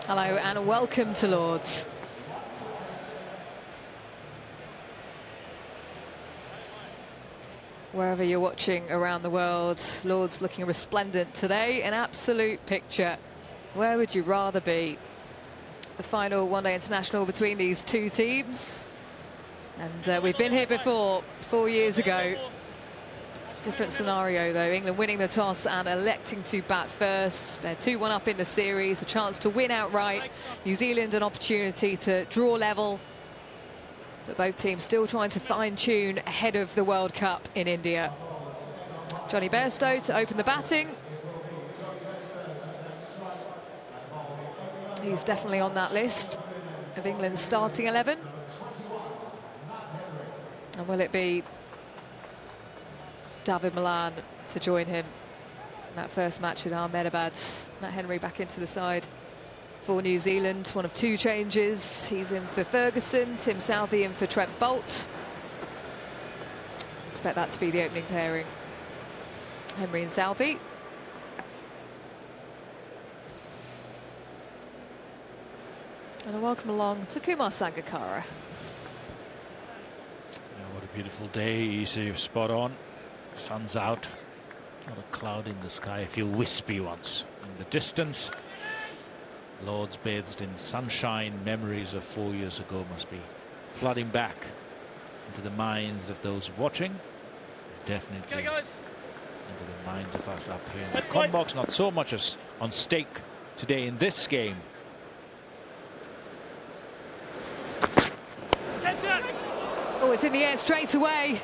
Hello and welcome to Lord's. Wherever you're watching around the world, Lord's looking resplendent today, an absolute picture. Where would you rather be? The final one-day international between these two teams. And we've been here before, 4 years ago. Different scenario though, England winning the toss and electing to bat first. They're 2-1 up in the series, a chance to win outright. New Zealand an opportunity to draw level. But both teams still trying to fine-tune ahead of the World Cup in India. Jonny Bairstow to open the batting. He's definitely on that list of England's starting 11. And will it be David Malan to join him in that first match in Ahmedabad? Matt Henry back into the side for New Zealand. One of two changes. He's in for Ferguson, Tim Southee in for Trent Boult. Expect that to be the opening pairing. Henry and Southee. And a welcome along to Kumar Sangakkara. What a beautiful day. Easy, spot on. Sun's out, not a cloud in the sky, a few wispy ones in the distance. Lord's bathed in sunshine. Memories of 4 years ago must be flooding back into the minds of those watching, definitely into the minds of us up here in the con box. Not so much as on stake today in this game. Oh, it's in the air straight away.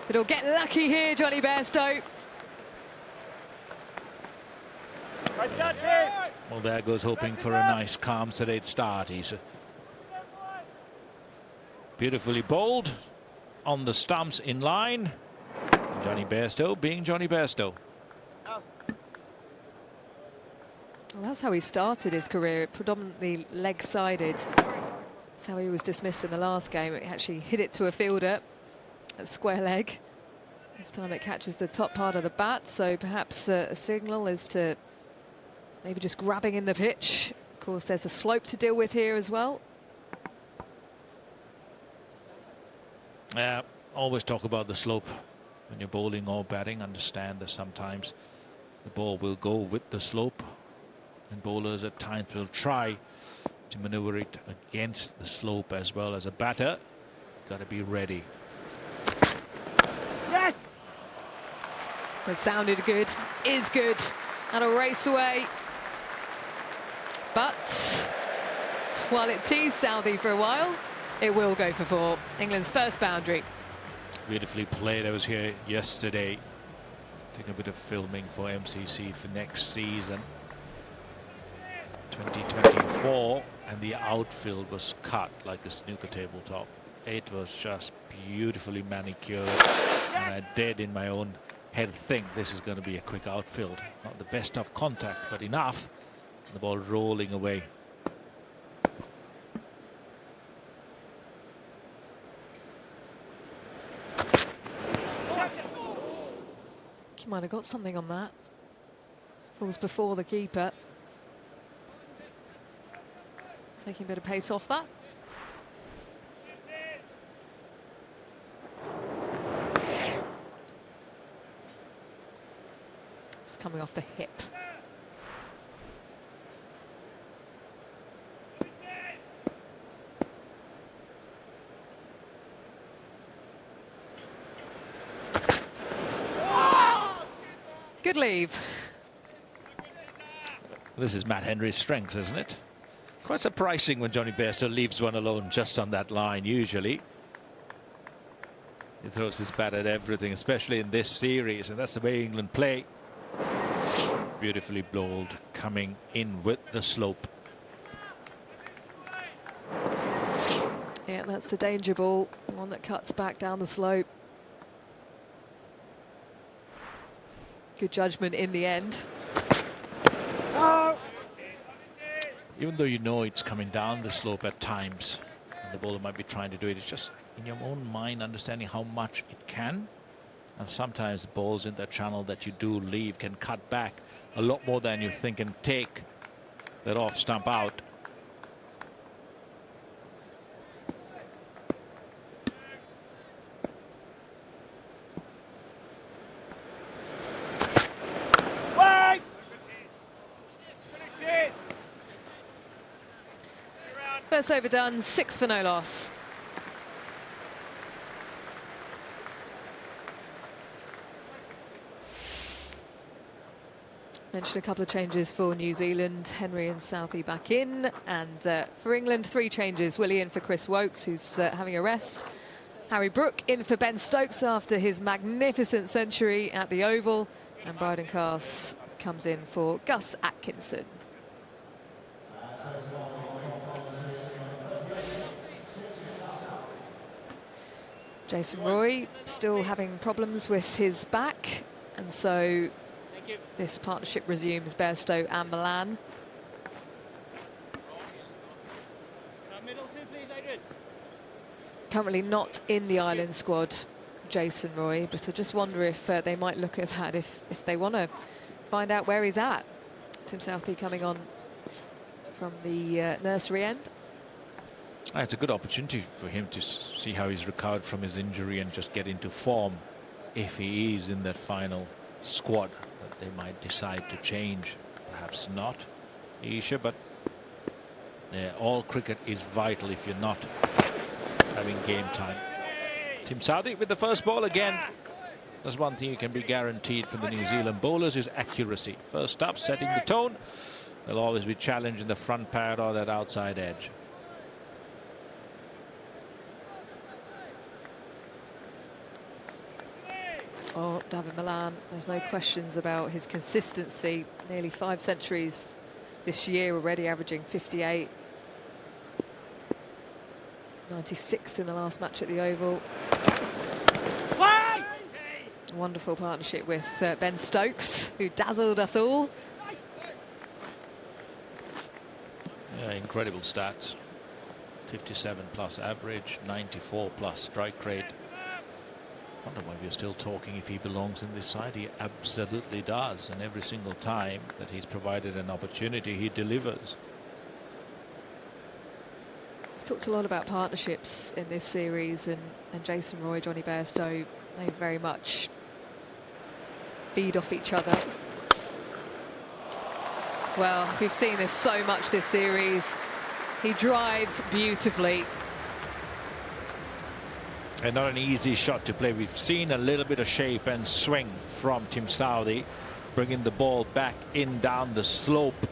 But he'll get lucky here, Jonny Bairstow. Well, there goes hoping for a nice, calm, sedate start. He's beautifully bowled on the stumps in line. Jonny Bairstow being Jonny Bairstow. Well, that's how he started his career, predominantly leg-sided. That's how he was dismissed in the last game. He actually hit it to a fielder at square leg. This time it catches the top part of the bat, so perhaps a signal is to maybe just grabbing in the pitch. Of course, there's a slope to deal with here as well. Always talk about the slope when you're bowling or batting. Understand that sometimes the ball will go with the slope, and bowlers at times will try to maneuver it against the slope as well. As a batter, got to be ready. Yes! It sounded good, is good, and a race away. But while it teased Southee for a while, it will go for 4. England's first boundary. Beautifully played. I was here yesterday, taking a bit of filming for MCC for next season 2024, and the outfield was cut like a snooker tabletop. It was just beautifully manicured, and I did in my own head think this is going to be a quick outfield. Not the best of contact, but enough. And the ball rolling away. He might have got something on that. Falls before the keeper. Taking a bit of pace off that. Just coming off the hip. Good leave. This is Matt Henry's strength, isn't it? Quite surprising when Jonny Bairstow leaves one alone just on that line. Usually he throws his bat at everything, especially in this series, and that's the way England play. Beautifully bowled, coming in with the slope. Yeah, that's the danger ball, the one that cuts back down the slope. Good judgment in the end. Even though you know it's coming down the slope at times, and the bowler might be trying to do it, it's just in your own mind understanding how much it can. And sometimes the balls in that channel that you do leave can cut back a lot more than you think and take They're off stump out. First over done, 6 for no loss. Mentioned a couple of changes for New Zealand. Henry and Southey back in, and for England, 3 changes. Willie in for Chris Wokes, who's having a rest. Harry Brook in for Ben Stokes after his magnificent century at the Oval, and Bryden Cass comes in for Gus Atkinson. Jason Roy still having problems with his back, and so this partnership resumes Bairstow and Malan. Currently not in the Ireland squad, Jason Roy, but I just wonder if they might look at that if they want to find out where he's at. Tim Southey coming on from the nursery end. It's a good opportunity for him to see how he's recovered from his injury and just get into form if he is in that final squad that they might decide to change. Perhaps not, Isha, but all cricket is vital if you're not having game time. Tim Southey with the first ball again. There's one thing you can be guaranteed from the New Zealand bowlers is accuracy. First up, setting the tone. They'll always be challenged in the front pad or that outside edge. Oh, David Malan, there's no questions about his consistency. Nearly 5 centuries this year already, averaging 58. 96 in the last match at the Oval. Wonderful partnership with Ben Stokes, who dazzled us all. Yeah, incredible stats. 57 plus average, 94 plus strike rate. Wonder why we're still talking if he belongs in this side. He absolutely does, and every single time that he's provided an opportunity, he delivers. We've talked a lot about partnerships in this series, and Jason Roy, Johnny Bairstow, they very much feed off each other. Well, we've seen this so much this series. He drives beautifully. And not an easy shot to play. We've seen a little bit of shape and swing from Tim Southey, bringing the ball back in down the slope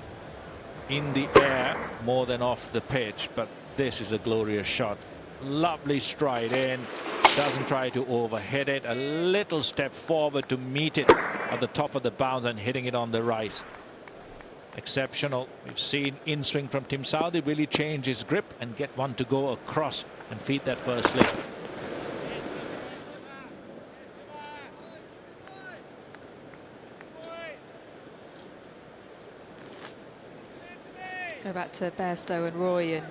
in the air more than off the pitch. But this is a glorious shot. Lovely stride in. Doesn't try to overhead it. A little step forward to meet it at the top of the bounce and hitting it on the right. Exceptional. We've seen in swing from Tim Southey really change his grip and get one to go across and feed that first slip. Go back to Bairstow and Roy, and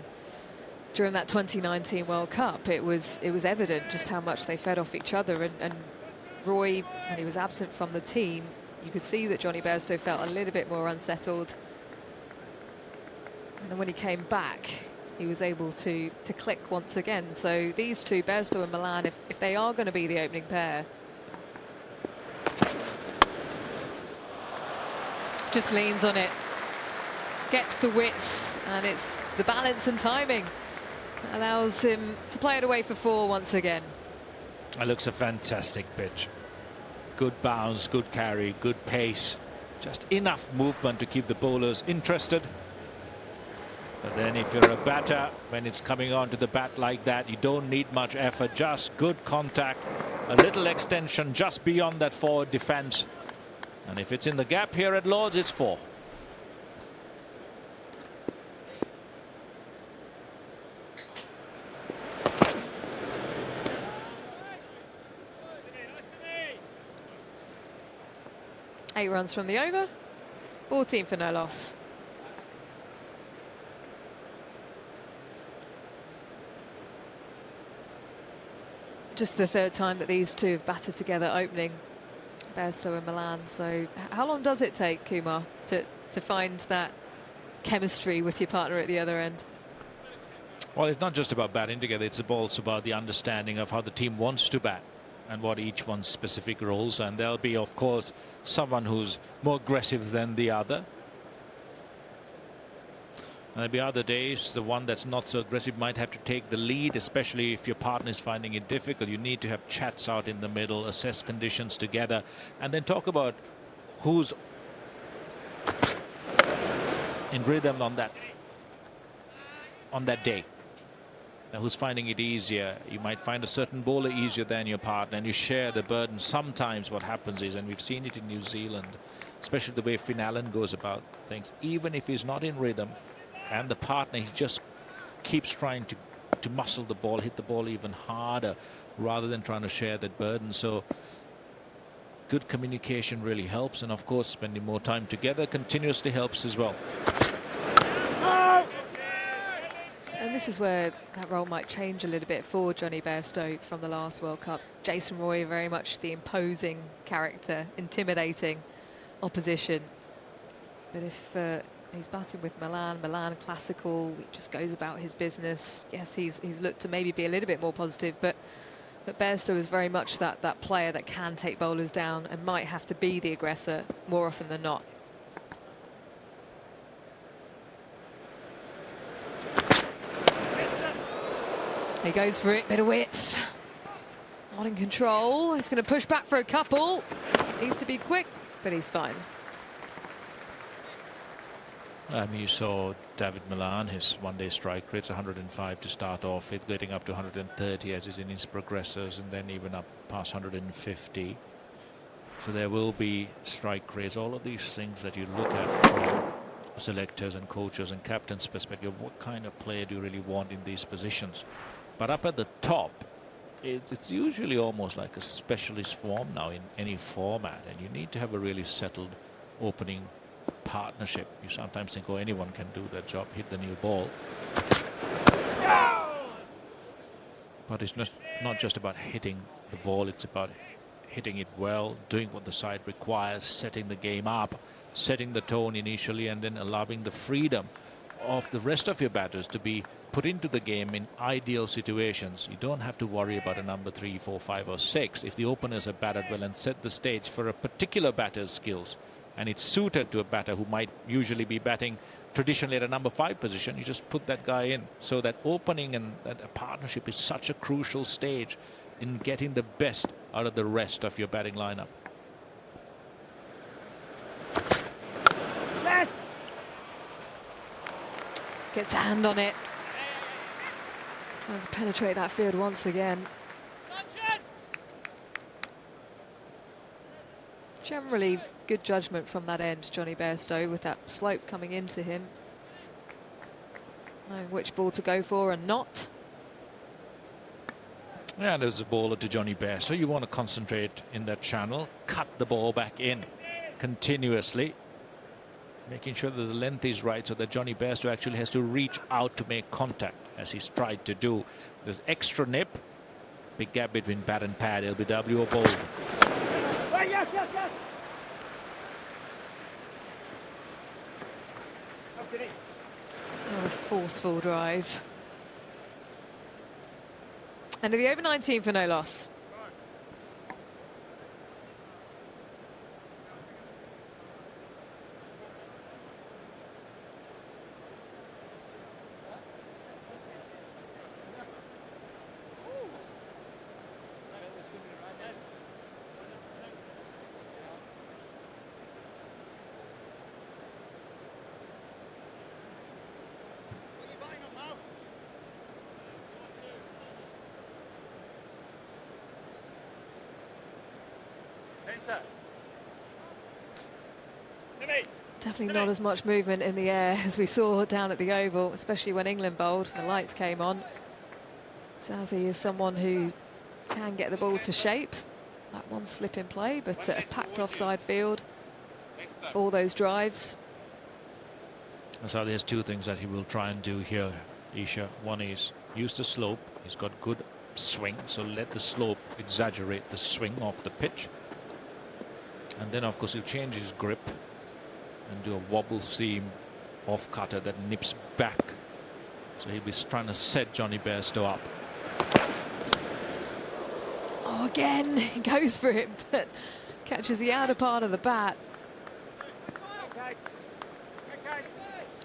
during that 2019 World Cup, it was evident just how much they fed off each other. And Roy, when he was absent from the team, you could see that Johnny Bairstow felt a little bit more unsettled. And then when he came back, he was able to click once again. So these two, Bairstow and Malan, if they are going to be the opening pair, just leans on it, gets the width, and it's the balance and timing that allows him to play it away for 4 once again. It looks a fantastic pitch. Good bounce, good carry, good pace. Just enough movement to keep the bowlers interested. But then if you're a batter, when it's coming onto the bat like that, you don't need much effort, just good contact, a little extension just beyond that forward defense. And if it's in the gap here at Lord's, it's 4. Eight runs from the over, 14 for no loss. Just the 3rd time that these two have batted together opening, Bairstow and Malan. So how long does it take, Kumar, to find that chemistry with your partner at the other end. Well, it's not just about batting together, it's also about the understanding of how the team wants to bat and what each one's specific roles. And there'll be, of course, someone who's more aggressive than the other. And there'll be other days the one that's not so aggressive might have to take the lead, especially if your partner is finding it difficult. You need to have chats out in the middle, assess conditions together, and then talk about who's in rhythm on that day. Now, who's finding it easier. You might find a certain bowler easier than your partner, and you share the burden. Sometimes what happens is, and we've seen it in New Zealand, especially the way Finn Allen goes about things, even if he's not in rhythm and the partner, he just keeps trying to muscle the ball, hit the ball even harder rather than trying to share that burden. So good communication really helps, and of course spending more time together continuously helps as well. And this is where that role might change a little bit for Johnny Bairstow from the last World Cup. Jason Roy, very much the imposing character, intimidating opposition. But if he's batting with Malan classical, he just goes about his business. Yes, he's looked to maybe be a little bit more positive, but Bairstow is very much that player that can take bowlers down and might have to be the aggressor more often than not. He goes for it, bit of width. Not in control. He's going to push back for a couple. Needs to be quick, but he's fine. I mean, you saw David Malan, his one-day strike rate's 105 to start off with, getting up to 130 as his innings progresses, and then even up past 150. So there will be strike rates. All of these things that you look at from selectors and coaches and captains' perspective, what kind of player do you really want in these positions? But up at the top, it's usually almost like a specialist form now in any format, and you need to have a really settled opening partnership. You sometimes think, oh, anyone can do that job, hit the new ball. But it's not just about hitting the ball, it's about hitting it well, doing what the side requires, setting the game up, setting the tone initially, and then allowing the freedom of the rest of your batters to be put into the game in ideal situations. You don't have to worry about a number 3, 4, 5 or 6 if the openers are batted well and set the stage for a particular batter's skills, and it's suited to a batter who might usually be batting traditionally at a number 5 position. You just put that guy in. So that opening and that partnership is such a crucial stage in getting the best out of the rest of your batting lineup. Gets a hand on it. Trying to penetrate that field once again. Generally good judgment from that end, Johnny Bairstow, with that slope coming into him. Knowing which ball to go for and not. Yeah, there's a bowler to Johnny Bairstow. You want to concentrate in that channel, cut the ball back in continuously, making sure that the length is right so that Johnny Bairstow actually has to reach out to make contact, as he's tried to do. There's extra nip, big gap between bat and pad, LBW or bowled. Yes, yes, yes. Okay. Oh, a forceful drive. End of the over 19 for no loss. Definitely not as much movement in the air as we saw down at the Oval, especially when England bowled and the lights came on. Southey is someone who can get the ball to shape. That one slip in play, but a packed offside field, all those drives. Southey has two things that he will try and do here, Isha. One is use the slope. He's got good swing, so let the slope exaggerate the swing off the pitch. And then, of course, he'll change his grip and do a wobble seam off cutter that nips back. So he'll be trying to set Johnny Bairstow up. Oh, again, he goes for it, but catches the outer part of the bat.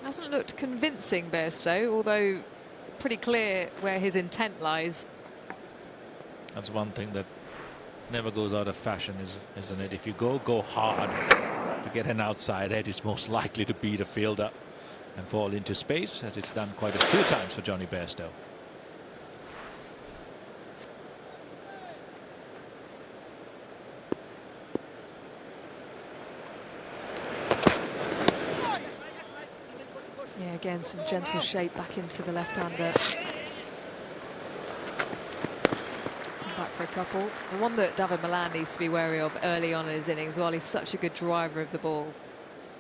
Hasn't looked convincing, Bairstow, although pretty clear where his intent lies. That's one thing that never goes out of fashion, isn't it? If you go hard to get an outside edge, it's most likely to beat a fielder and fall into space, as it's done quite a few times for Johnny Bairstow. Yeah, again, some gentle shape back into the left-hander. Come back for a couple. The one that David Malan needs to be wary of early on in his innings, while he's such a good driver of the ball,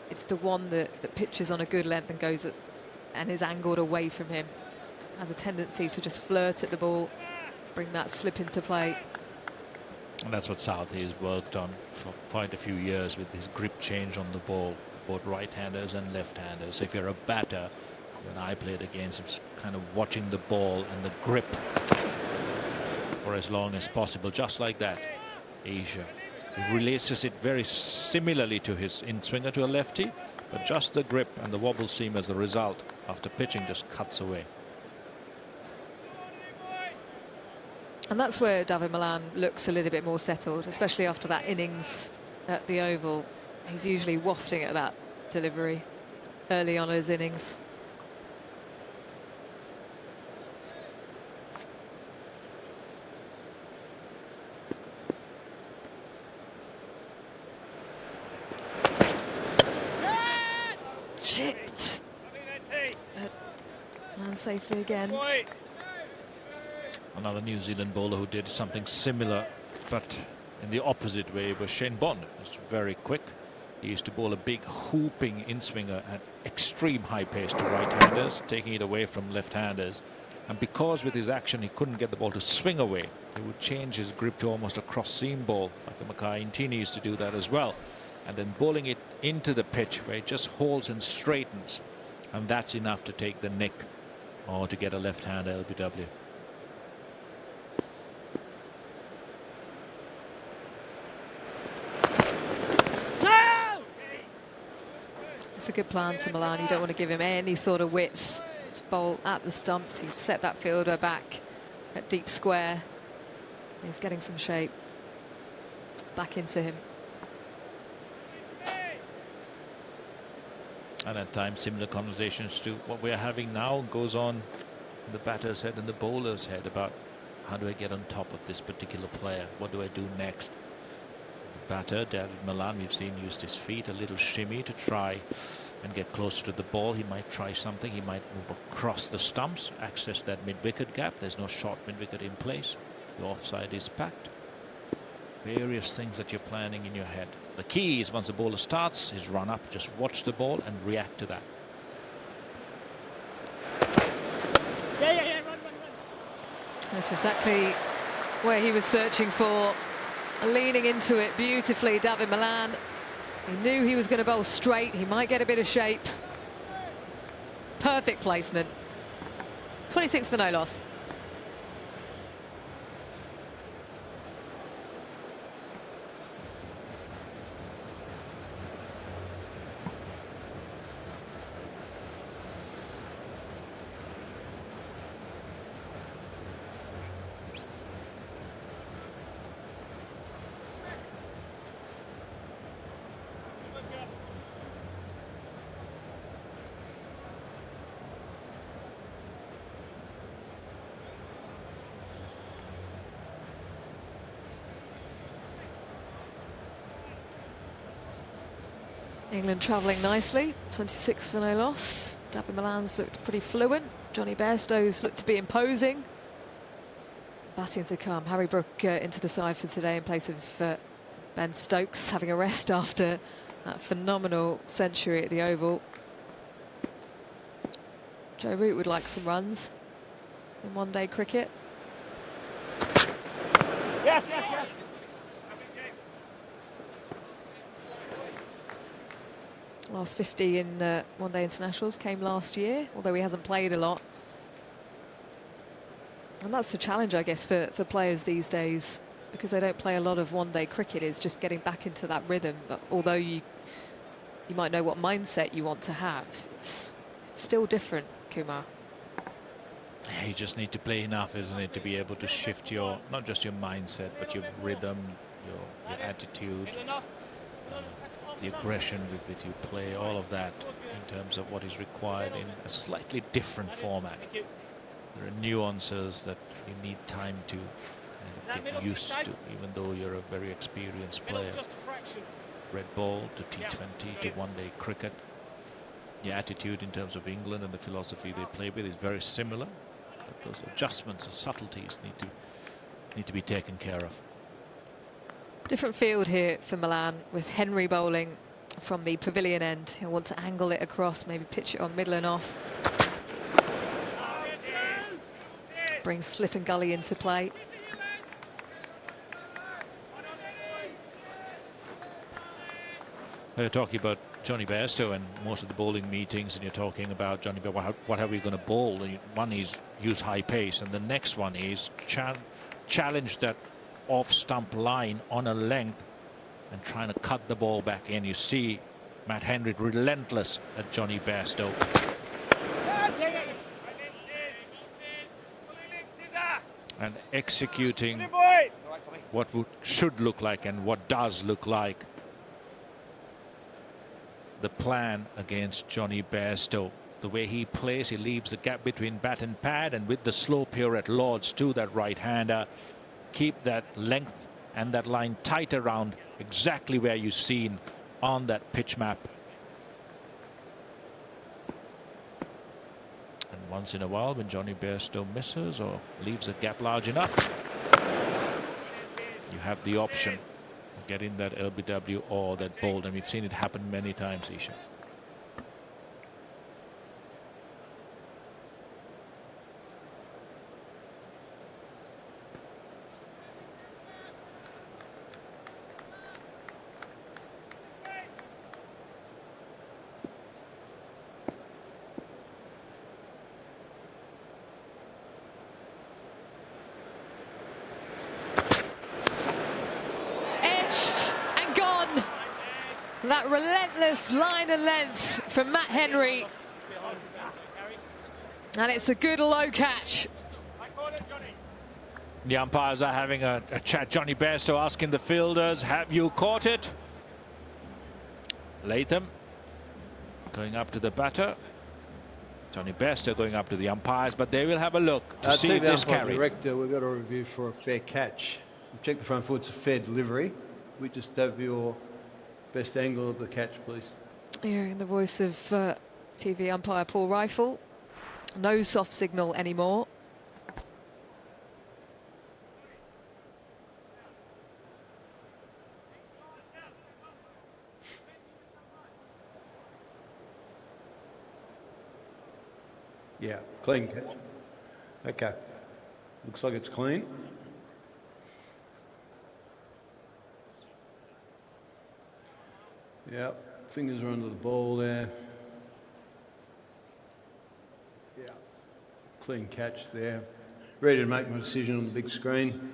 it's the one that pitches on a good length and goes at, and is angled away from him. Has a tendency to just flirt at the ball, bring that slip into play. And that's what Southey has worked on for quite a few years, with his grip change on the ball, both right-handers and left-handers. If you're a batter, when I played against him, kind of watching the ball and the grip for as long as possible, just like that. Asia relates it very similarly to his in-swinger, to a lefty, but just the grip and the wobble seam as a result after pitching just cuts away. And that's where David Malan looks a little bit more settled, especially after that innings at the Oval. He's usually wafting at that delivery early on in his innings. Chipped. And safely again. Another New Zealand bowler who did something similar, but in the opposite way, was Shane Bond. It's very quick. He used to bowl a big hooping in-swinger at extreme high pace to right-handers, taking it away from left-handers. And because with his action he couldn't get the ball to swing away, he would change his grip to almost a cross-seam ball, like the Mackay-Intini used to do that as well. And then bowling it into the pitch where it just holds and straightens. And that's enough to take the nick or to get a left-hander LBW. It's a good plan to Malan. You don't want to give him any sort of width to bowl at the stumps. He's set that fielder back at deep square. He's getting some shape back into him. And at times similar conversations to what we're having now goes on in the batter's head and the bowler's head about how do I get on top of this particular player? What do I do next? Batter David Malan, we've seen, used his feet, a little shimmy to try and get closer to the ball. He might try something. He might move across the stumps, access that mid-wicket gap. There's no short mid-wicket in place. The offside is packed. Various things that you're planning in your head. The key is once the bowler starts his run up, just watch the ball and react to that. Yeah, run. That's exactly where he was searching for. Leaning into it beautifully, David Malan. He knew he was going to bowl straight. He might get a bit of shape. Perfect placement. 26 for no loss. England travelling nicely, 26 for no loss. David Malan's looked pretty fluent. Johnny Bairstow's looked to be imposing. Batting to come. Harry Brook into the side for today in place of Ben Stokes, having a rest after that phenomenal century at the Oval. Joe Root would like some runs in one-day cricket. Yes. Last 50 in one-day internationals came last year, although he hasn't played a lot. And that's the challenge, I guess, for players these days, because they don't play a lot of one-day cricket, is just getting back into that rhythm. But although you might know what mindset you want to have, it's still different, Kumar. You just need to play enough, isn't it, to be able to shift your, not just your mindset, but your rhythm, your attitude, the aggression with which you play, all of that in terms of what is required in a slightly different format. There are nuances that you need time to kind of get used to, even though you're a very experienced player. Red ball to T20 to one-day cricket. The attitude in terms of England and the philosophy they play with is very similar, but those adjustments and subtleties need to be taken care of. Different field here for Malan, with Henry bowling from the pavilion end. He'll want to angle it across, maybe pitch it on middle and off. Brings Slip and Gully into play. You're talking about Johnny Bairstow and most of the bowling meetings, and you're talking about Johnny Bairstow, what are we going to bowl? One is use high pace, and the next one is challenge that off-stump line on a length and trying to cut the ball back in. You see Matt Henry relentless at Johnny Bairstow. And executing what should look like and what does look like the plan against Johnny Bairstow. The way he plays, he leaves the gap between bat and pad, and with the slope here at Lord's to that right-hander, keep that length and that line tight around exactly where you've seen on that pitch map. And once in a while, when Johnny Bairstow misses or leaves a gap large enough, you have the option of getting that LBW or that bold, and we've seen it happen many times, Isha. That relentless line and length from Matt Henry. And it's a good low catch. The umpires are having a chat. Johnny Bairstow asking the fielders, have you caught it? Latham going up to the batter. Johnny Bairstow going up to the umpires, but they will have a look to see if this carry. Director, we've got a review for a fair catch. We've checked the front foot, it's a fair delivery. We just have your best angle of the catch, please. Hearing the voice of TV umpire Paul Rifle. No soft signal anymore. Yeah, clean catch. Okay. Looks like it's clean. Yeah, fingers are under the ball there. Yeah, clean catch there. Ready to make my decision on the big screen.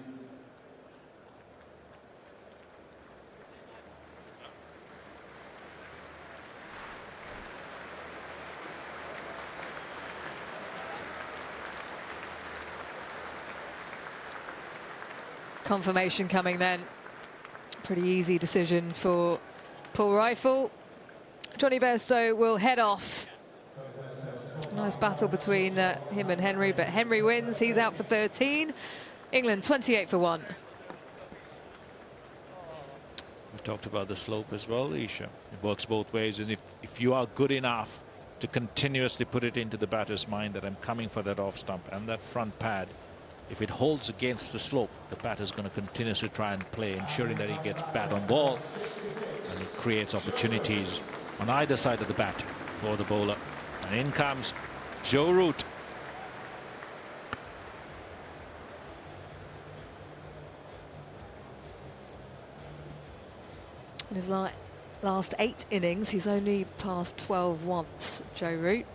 Confirmation coming then. Pretty easy decision for Paul Rifle. Johnny Bairstow will head off. Nice battle between him and Henry, but Henry wins. He's out for 13. England 28 for 1. We talked about the slope as well, Isha. It works both ways, and if you are good enough to continuously put it into the batter's mind that I'm coming for that off stump and that front pad, if it holds against the slope, the batter's going to continuously try and play, ensuring that he gets bat on ball, and it creates opportunities on either side of the bat for the bowler. And in comes Joe Root. And his last 8 innings, he's only passed 12 once, Joe Root.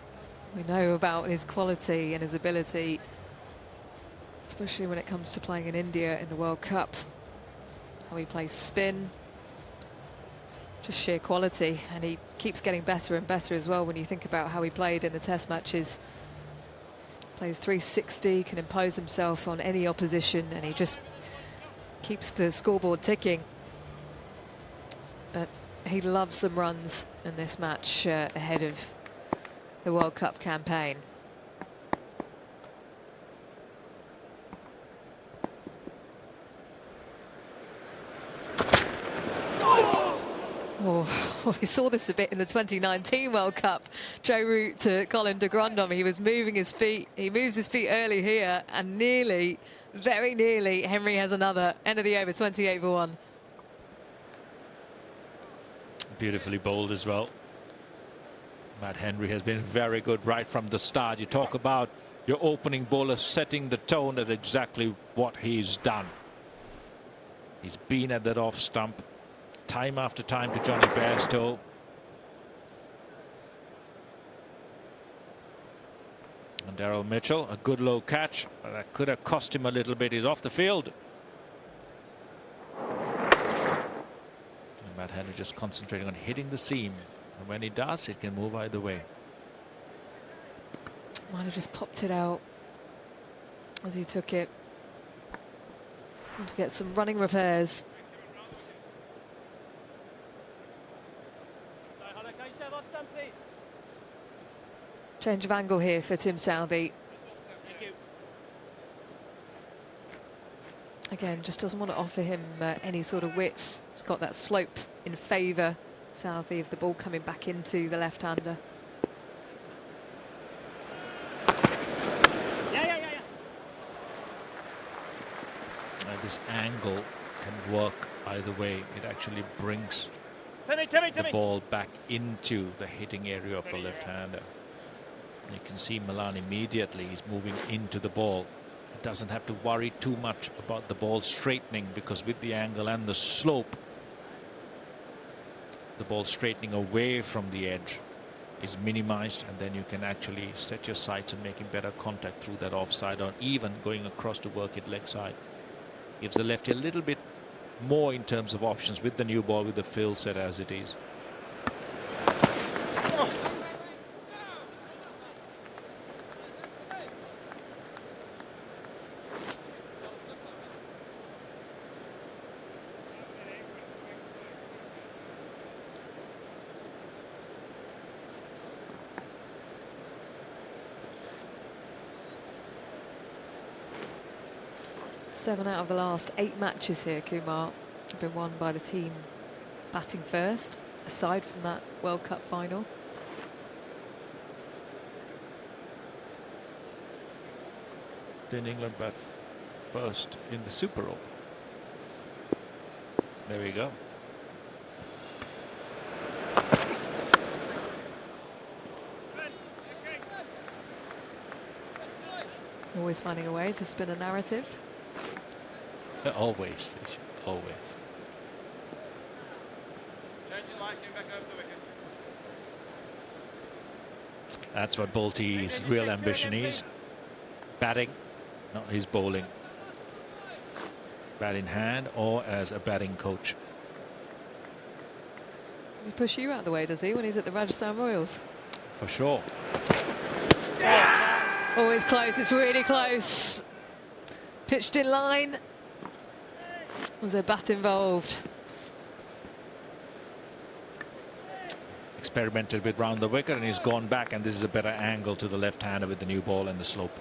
We know about his quality and his ability, especially when it comes to playing in India in the World Cup. How he plays spin, just sheer quality, and he keeps getting better and better as well when you think about how he played in the Test matches. Plays 360, can impose himself on any opposition, and he just keeps the scoreboard ticking. But he loves some runs in this match ahead of the World Cup campaign. Oh, we saw this a bit in the 2019 World Cup. Joe Root to Colin de Grandhomme. He was moving his feet. He moves his feet early here, and nearly, very nearly, Henry has another. End of the over, 28 for 1. Beautifully bowled as well. Matt Henry has been very good right from the start. You talk about your opening bowler setting the tone. That's exactly what he's done. He's been at that off stump time after time to Johnny Bairstow. And Daryl Mitchell, a good low catch, but that could have cost him a little bit. He's off the field. And Matt Henry just concentrating on hitting the seam. And when he does, it can move either way. Might have just popped it out as he took it. And to get some running repairs. Change of angle here for Tim Southee. Again, just doesn't want to offer him any sort of width. It's got that slope in favour, Southee, of the ball coming back into the left-hander. This angle can work either way. It actually brings the ball back into the hitting area of a left-hander. You can see Malan immediately. He's moving into the ball. He doesn't have to worry too much about the ball straightening, because with the angle and the slope, the ball straightening away from the edge is minimized, and then you can actually set your sights and making better contact through that offside, or even going across to work it leg side. Gives the lefty a little bit more in terms of options with the new ball, with the fill set as it is. Seven out of the last 8 matches here, Kumar, have been won by the team batting first, aside from that World Cup final. Did England bat first in the Super Oval? There we go. Always finding a way to spin a narrative. Always, always. That's what Bolty's real ambition is. Batting, not his bowling. Bat in hand or as a batting coach. Does he push you out of the way, does he, when he's at the Rajasthan Royals? For sure. Always close, it's really close. Pitched in line. Was there bat involved? Experimented with round the wicket, and he's gone back, and this is a better angle to the left-hander with the new ball and the slope.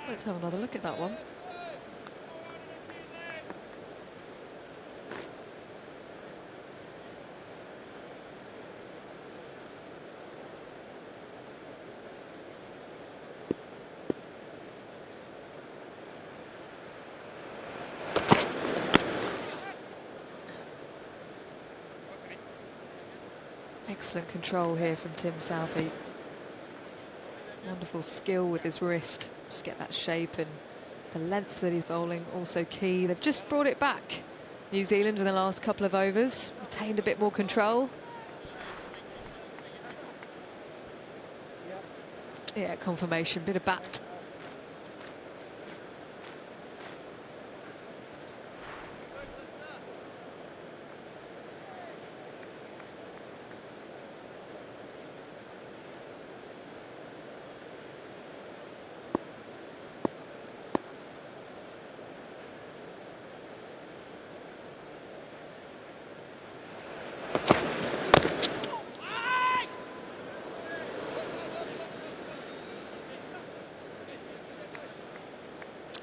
Let's have another look at that one. Excellent control here from Tim Southey. Wonderful skill with his wrist. Just get that shape, and the length that he's bowling also key. They've just brought it back, New Zealand, in the last couple of overs. Retained a bit more control. Yeah, confirmation, bit of bat.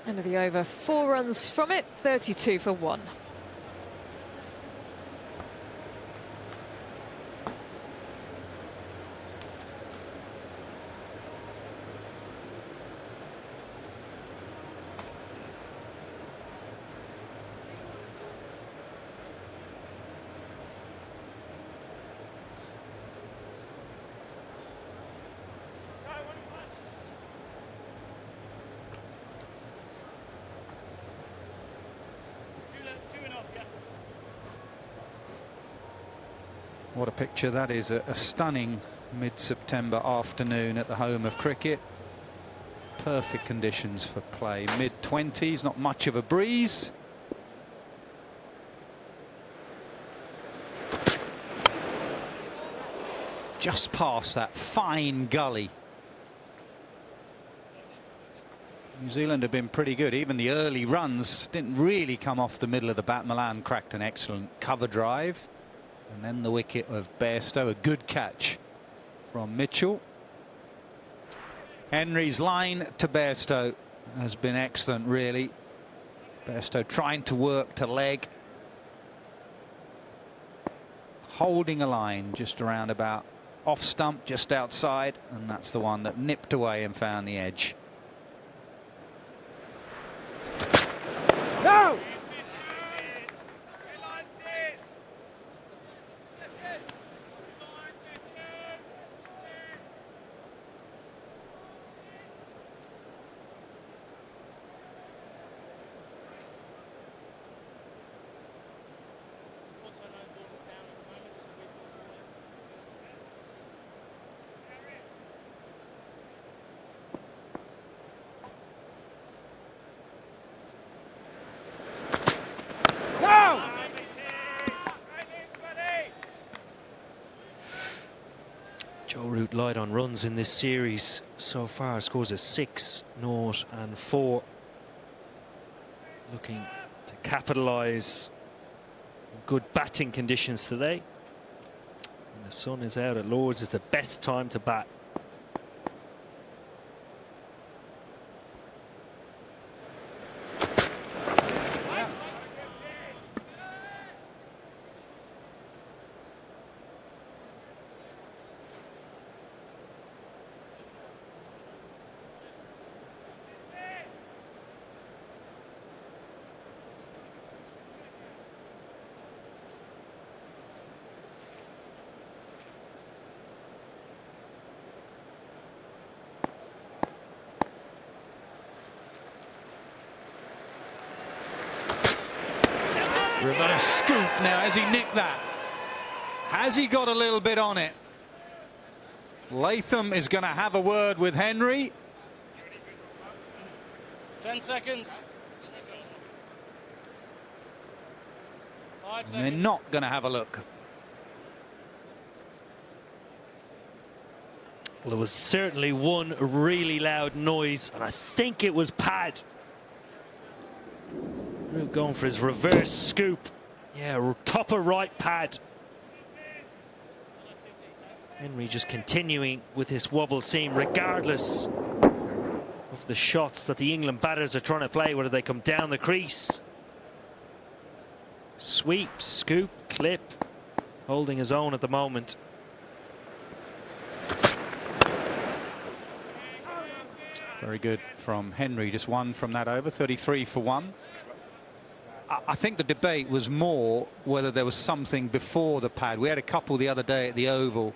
End of the over, 4 runs from it, 32 for 1. What a picture that is. A stunning mid-September afternoon at the home of cricket. Perfect conditions for play. Mid-20s, not much of a breeze. Just past that fine gully. New Zealand have been pretty good. Even the early runs didn't really come off the middle of the bat. Malan cracked an excellent cover drive. And then the wicket of Bairstow, a good catch from Mitchell. Henry's line to Bairstow has been excellent, really. Bairstow trying to work to leg. Holding a line just around about off stump, just outside. And that's the one that nipped away and found the edge. No! Joe Root light on runs in this series so far. Scores of 6, 0 and 4. Looking to capitalise on good batting conditions today. When the sun is out at Lord's, is the best time to bat. Reverse scoop now. Has he nicked that? Has he got a little bit on it? Latham is going to have a word with Henry. 10 seconds. 5 And seconds. they're not going to have a look. Well, there was certainly one really loud noise, and I think it was pad. Root going for his reverse scoop. Yeah, topper right pad. Henry just continuing with his wobble seam, regardless of the shots that the England batters are trying to play, whether they come down the crease. Sweep, scoop, clip, holding his own at the moment. Very good from Henry. Just one from that over. 33 for 1. I think the debate was more whether there was something before the pad. We had a couple the other day at the Oval,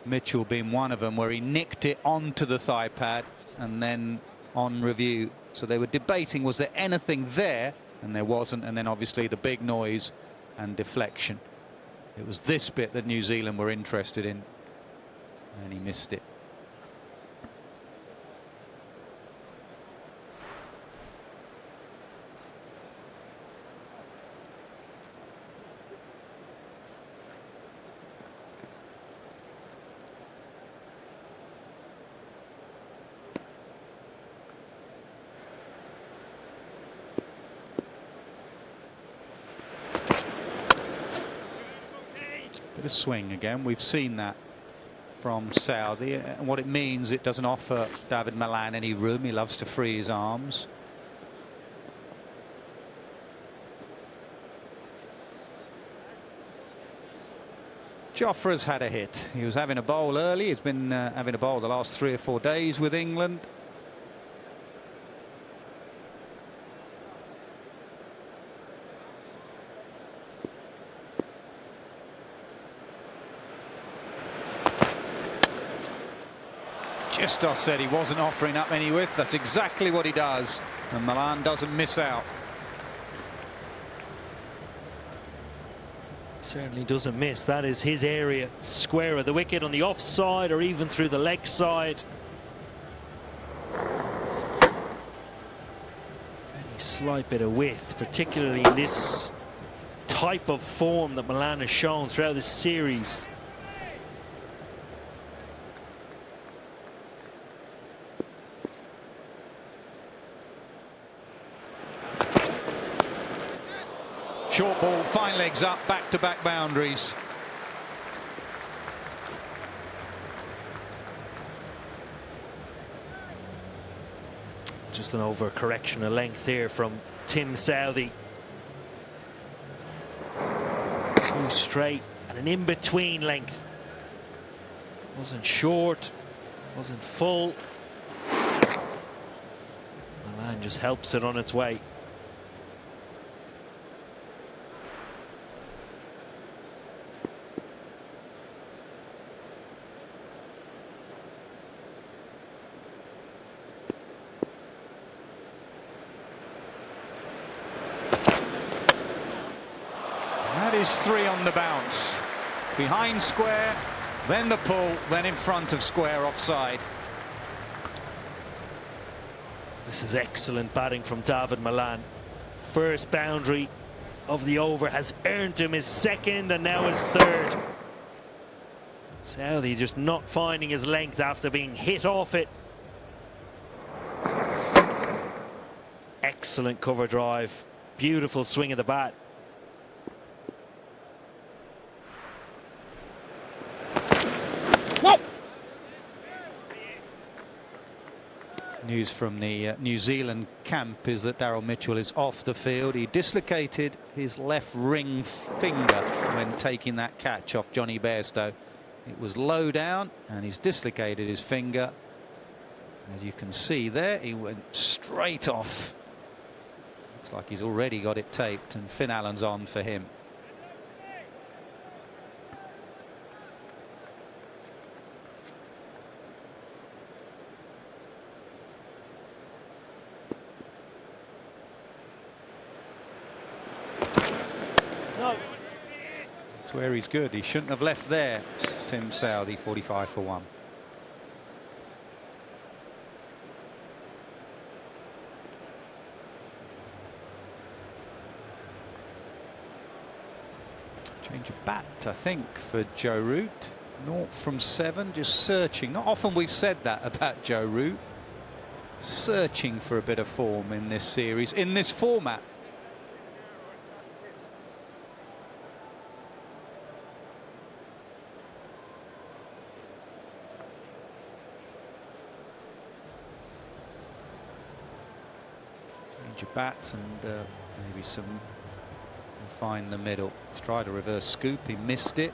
Mitchell being one of them, where he nicked it onto the thigh pad and then on review. So they were debating, was there anything there? And there wasn't. And then obviously the big noise and deflection. It was this bit that New Zealand were interested in, and he missed it. Bit of swing again. We've seen that from Saudi, and what it means, it doesn't offer David Malan any room. He loves to free his arms. Jofra's had a hit. He was having a bowl early. He's been having a bowl the last 3 or 4 days with England. Jos said he wasn't offering up any width. That's exactly what he does, and Malan doesn't miss out. Certainly doesn't miss. That is his area, square of the wicket, on the offside or even through the leg side. Very slight bit of width, particularly in this type of form that Malan has shown throughout this series. Short ball, fine legs up, back-to-back boundaries. Just an overcorrection of length here from Tim Southee. Too straight and an in-between length. Wasn't short, wasn't full. Malan just helps it on its way. Is 3 on the bounce. Behind square, then the pull, then in front of square offside. This is excellent batting from David Malan. First boundary of the over has earned him his second and now his third. Southee just not finding his length after being hit off it. Excellent cover drive. Beautiful swing of the bat. News from the New Zealand camp is that Daryl Mitchell is off the field. He dislocated his left ring finger when taking that catch off Johnny Bairstow. It was low down and he's dislocated his finger. As you can see there, he went straight off. Looks like he's already got it taped, and Finn Allen's on for him. That's where he's good. He shouldn't have left there. Tim Southee, 45 for 1. Change of bat, I think, for Joe Root. 0 from 7, just searching. Not often we've said that about Joe Root. Searching for a bit of form in this series, in this format. Change of bats and maybe some. Find the middle. He's tried a reverse scoop, he missed it.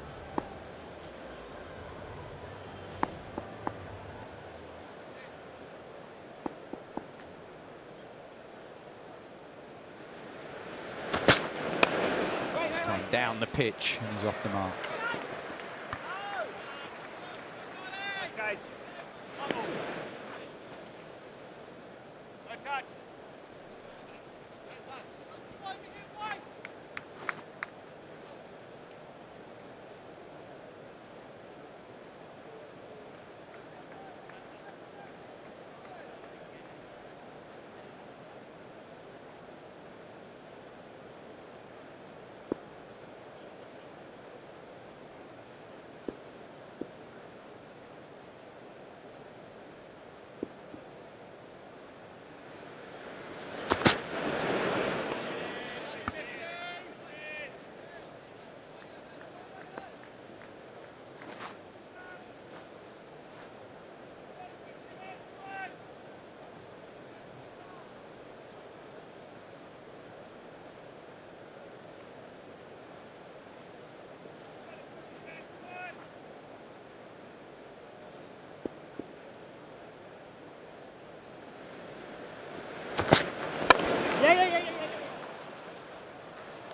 pitch and he's off the mark. Okay. No touch.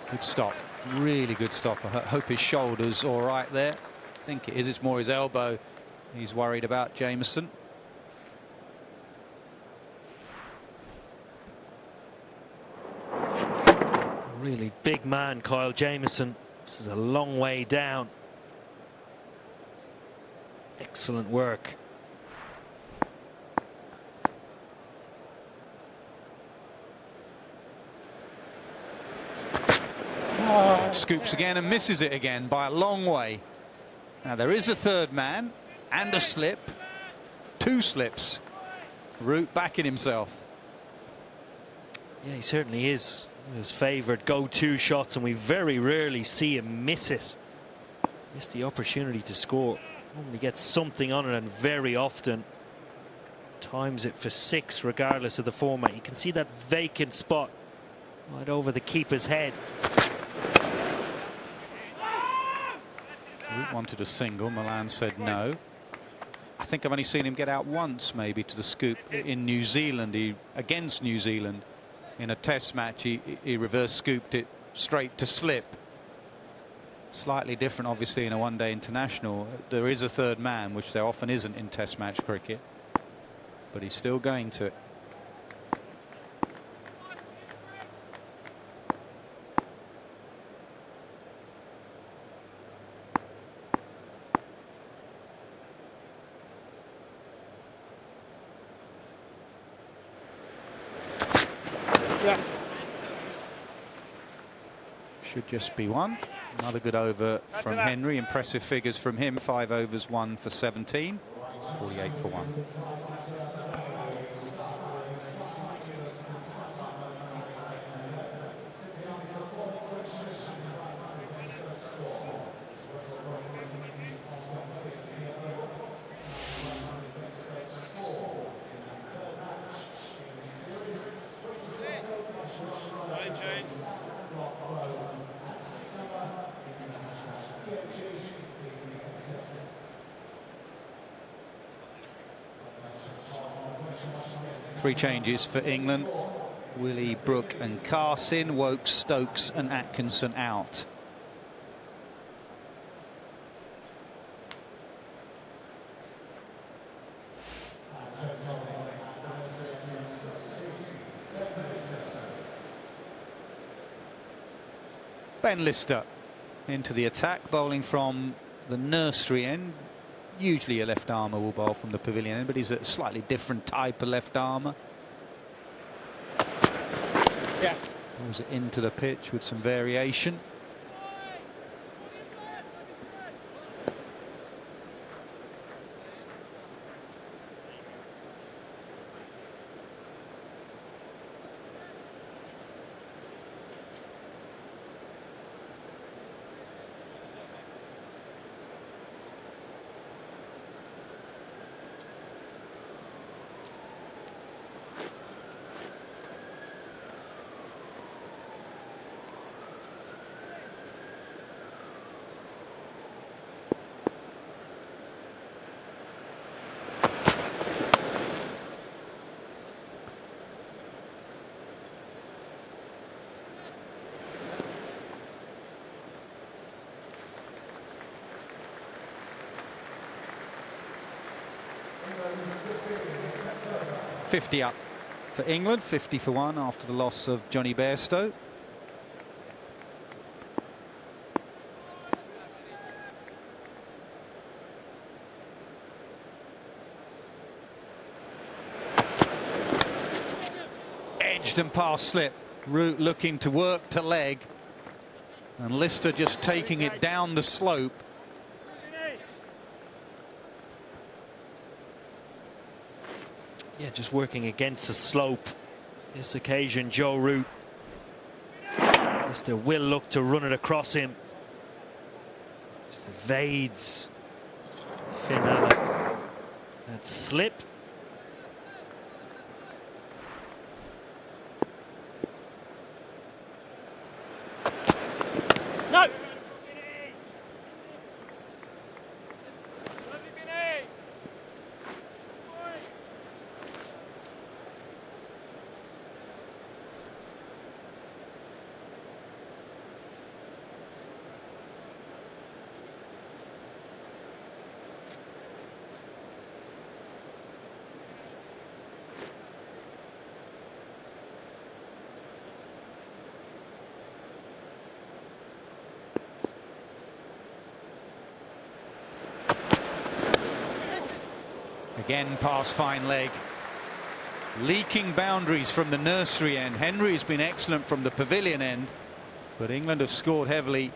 Good stop, really good stop. I hope his shoulder's all right there. I think it is. It's more his elbow he's worried about, Jameson. Really big man, Kyle Jameson. This is a long way down. Excellent work. Scoops again and misses it again by a long way. Now there is a third man and a slip. 2 slips. Root backing himself. Yeah, he certainly is his favoured go-to shots, and we very rarely see him miss it. Miss the opportunity to score. Normally gets something on it, and very often times it for 6 regardless of the format. You can see that vacant spot right over the keeper's head. Root wanted a single. Malan said no. I think I've only seen him get out once, maybe, to the scoop in New Zealand. Against New Zealand in a test match, he reverse scooped it straight to slip. Slightly different, obviously, in a one-day international. There is a third man, which there often isn't in test match cricket, but he's still going to it. Should just be one. Another good over from Henry. Impressive figures from him. 5 overs, 1 for 17. 48 for 1. Three changes for England. Willie, Brook and Carson. Woke, Stokes and Atkinson out. Ben Lister into the attack, bowling from the nursery end. Usually a left armer will bowl from the pavilion end, but he's a slightly different type of left armer. Yeah. Pulls it into the pitch with some variation. 50 up for England, 50 for 1 after the loss of Johnny Bairstow. Edged and past slip. Root looking to work to leg, and Lister just taking it down the slope. Yeah, just working against the slope. This occasion, Joe Root. Lister will look to run it across him. Just evades Finn Allen. That slip. No! Again, pass fine leg. Leaking boundaries from the nursery end. Henry's been excellent from the pavilion end, but England have scored heavily.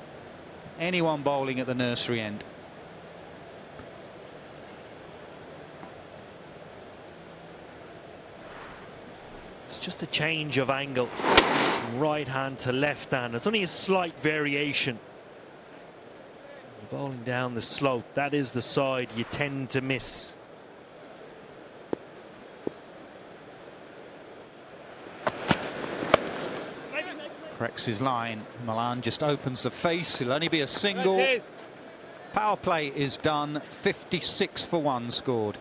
Anyone bowling at the nursery end. It's just a change of angle from right hand to left hand. It's only a slight variation. You're bowling down the slope. That is the side you tend to miss. Corrects his line. Malan just opens the face. It'll only be a single. Power play is done. 56 for 1 scored.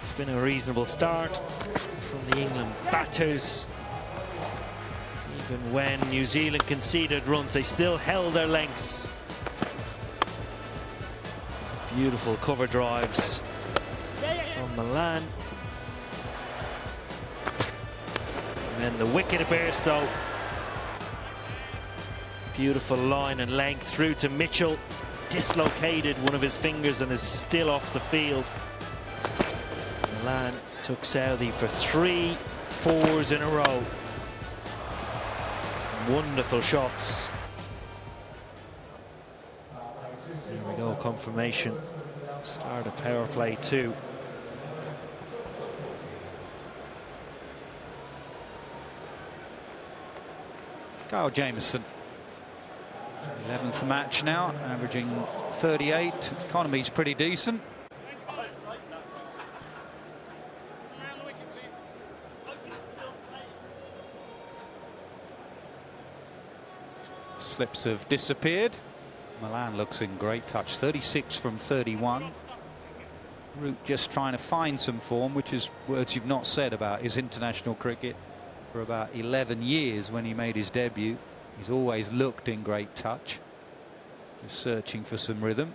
It's been a reasonable start from the England batters. Even when New Zealand conceded runs, they still held their lengths. Beautiful cover drives from Malan. And then the wicket of Bairstow. Beautiful line and length through to Mitchell. Dislocated one of his fingers and is still off the field. Malan took Southee for 3 4s in a row. Wonderful shots. There we go, confirmation. Start of power play 2. Kyle Jamieson, 11th match now, averaging 38. Economy's pretty decent. Slips have disappeared. Malan looks in great touch, 36 from 31. Root just trying to find some form, which is words you've not said about his international cricket. For about 11 years when he made his debut, he's always looked in great touch, just searching for some rhythm.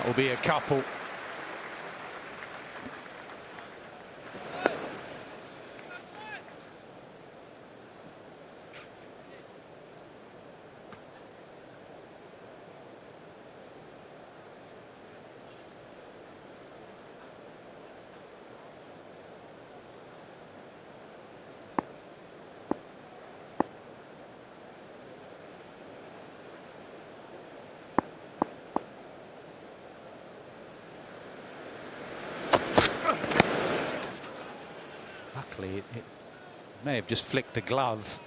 will be a couple. It may have just flicked a glove,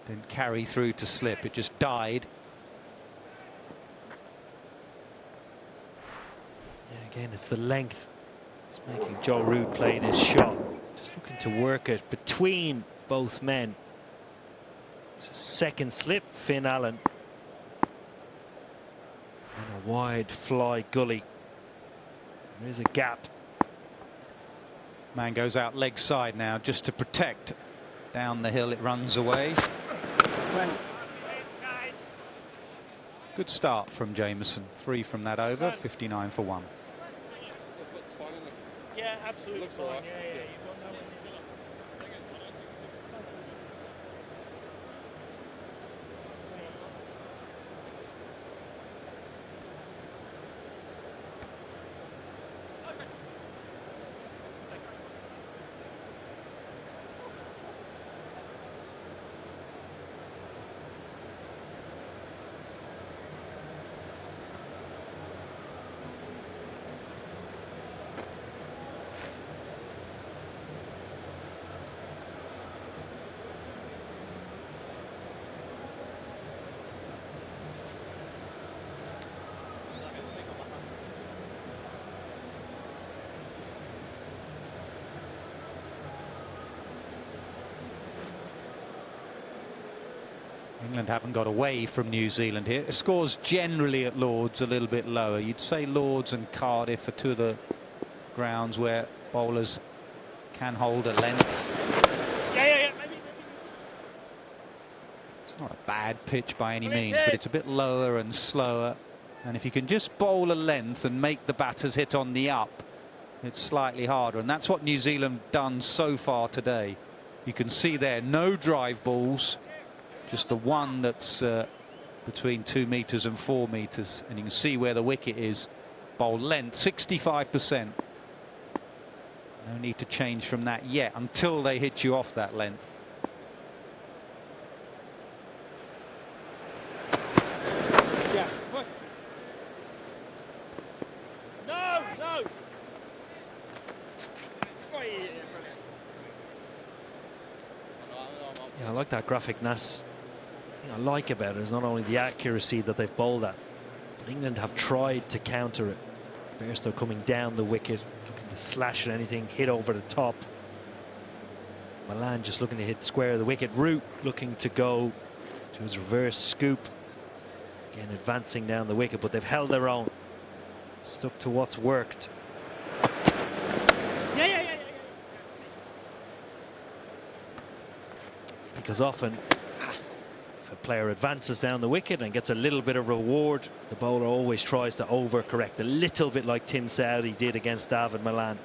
didn't carry through to slip, it just died. Yeah, again, it's the length. It's making Joe Root play this shot. Just looking to work it between both men. It's a second slip, Finn Allen. And a wide fly gully. There is a gap. Man goes out leg side now just to protect. Down the hill it runs away. Good start from Jameson. 3 from that over, 59 for 1. Yeah, absolutely fine. Yeah, yeah. England haven't got away from New Zealand here. Scores generally at Lord's a little bit lower. You'd say Lord's and Cardiff are two of the grounds where bowlers can hold a length. Yeah. It's not a bad pitch by any means, but it's a bit lower and slower. And if you can just bowl a length and make the batters hit on the up, it's slightly harder. And that's what New Zealand done so far today. You can see there, no drive balls. Just the one that's between 2 meters and 4 meters, and you can see where the wicket is. Bowl length 65%. No need to change from that yet until they hit you off that length. Yeah. Push. No. Oh, yeah, brilliant. Yeah, I like that graphic, Nas. The thing I like about it is not only the accuracy that they've bowled at, but England have tried to counter it. Bairstow coming down the wicket, looking to slash at anything, hit over the top. Malan just looking to hit square the wicket. Root looking to go to his reverse scoop. Again, advancing down the wicket, but they've held their own. Stuck to what's worked. Yeah. Because often, if a player advances down the wicket and gets a little bit of reward, the bowler always tries to overcorrect, a little bit like Tim Southee did against David Malan.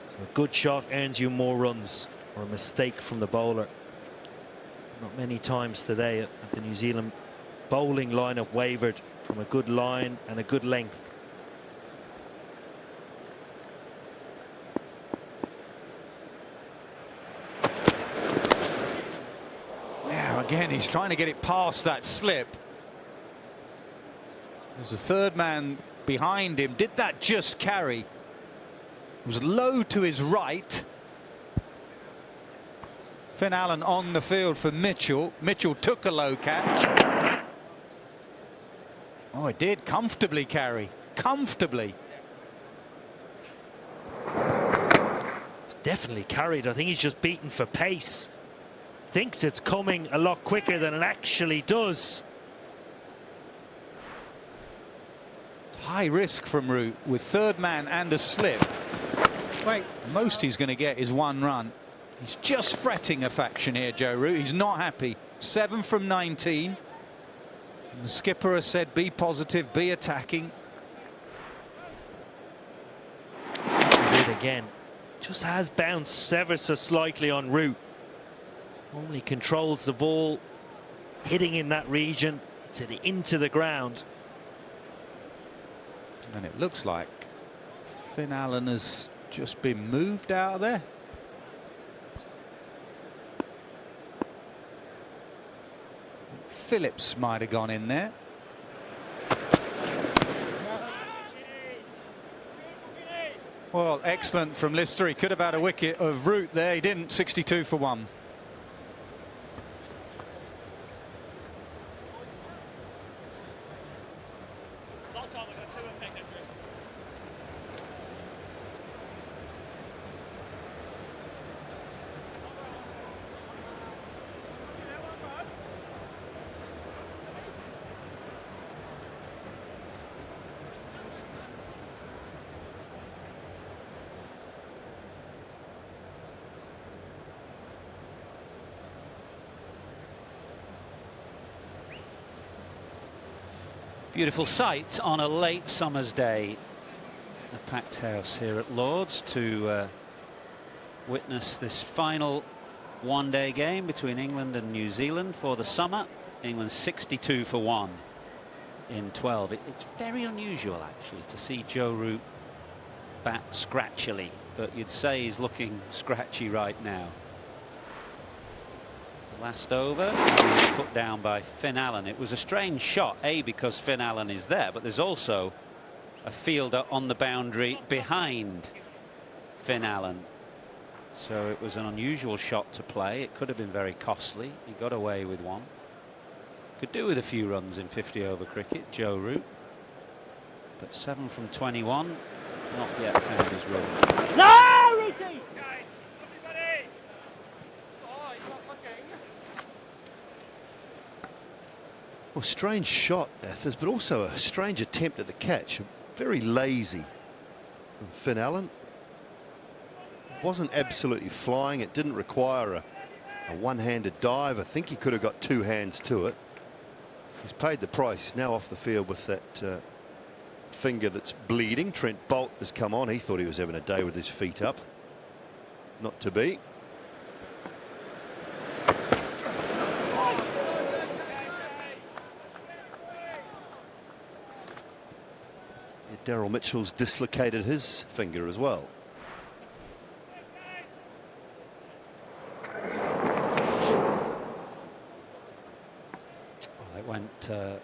So a good shot earns you more runs, or a mistake from the bowler. Not many times today at the New Zealand bowling lineup wavered from a good line and a good length. Again, he's trying to get it past that slip. There's a third man behind him. Did that just carry? It was low to his right. Finn Allen on the field for Mitchell. Mitchell took a low catch. Oh, it did comfortably carry. Comfortably. It's definitely carried. I think he's just beaten for pace. Thinks it's coming a lot quicker than it actually does. High risk from Root with third man and a slip. Wait. Most he's going to get is 1 run. He's just fretting a faction here, Joe Root. He's not happy. 7 from 19. The skipper has said be positive, be attacking. This is it again. Just has bounced ever so slightly en route. Only controls the ball, hitting in that region, into the ground. And it looks like Finn Allen has just been moved out of there. Phillips might have gone in there. Well, excellent from Lister. He could have had a wicket of route there. He didn't. 62 for 1. Beautiful sight on a late summer's day. A packed house here at Lord's to witness this final one-day game between England and New Zealand for the summer. England 62 for 1 in 12. It's very unusual actually to see Joe Root bat scratchily, but you'd say he's looking scratchy right now. Last over, he was put down by Finn Allen. It was a strange shot, because Finn Allen is there, but there's also a fielder on the boundary behind Finn Allen. So it was an unusual shot to play. It could have been very costly. He got away with one. Could do with a few runs in 50-over cricket, Joe Root. But 7 from 21, not yet found his role. No, Rookie! Well, strange shot, Athers, but also a strange attempt at the catch. Very lazy from Finn Allen. Wasn't absolutely flying. It didn't require a one-handed dive. I think he could have got 2 hands to it. He's paid the price. He's now off the field with that finger that's bleeding. Trent Boult has come on. He thought he was having a day with his feet up. Not to be. Daryl Mitchell's dislocated his finger as well. Well, it went a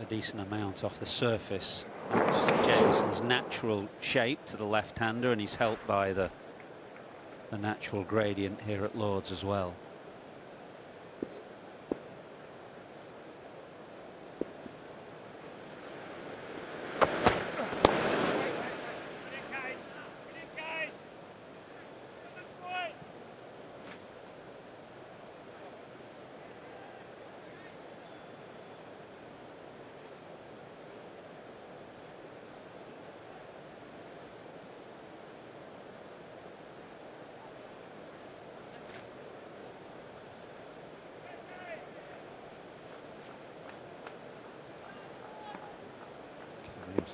decent amount off the surface. It's Jameson's natural shape to the left-hander, and he's helped by the natural gradient here at Lord's as well.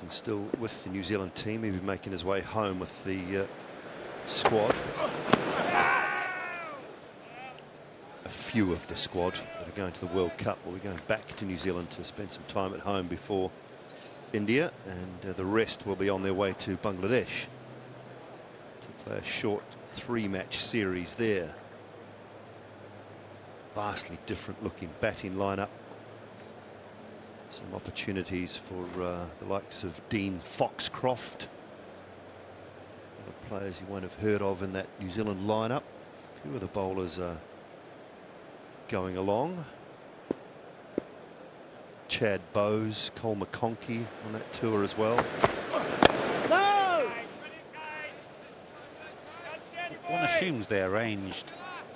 Still with the New Zealand team. He'll be making his way home with the squad. A few of the squad that are going to the World Cup will be going back to New Zealand to spend some time at home before India, and the rest will be on their way to Bangladesh to play a short 3-match series there. Vastly different looking batting lineup. Some opportunities for the likes of Dean Foxcroft. Players you won't have heard of in that New Zealand lineup. A few of the bowlers are going along. Chad Bowes, Cole McConkey on that tour as well. No! One assumes they arranged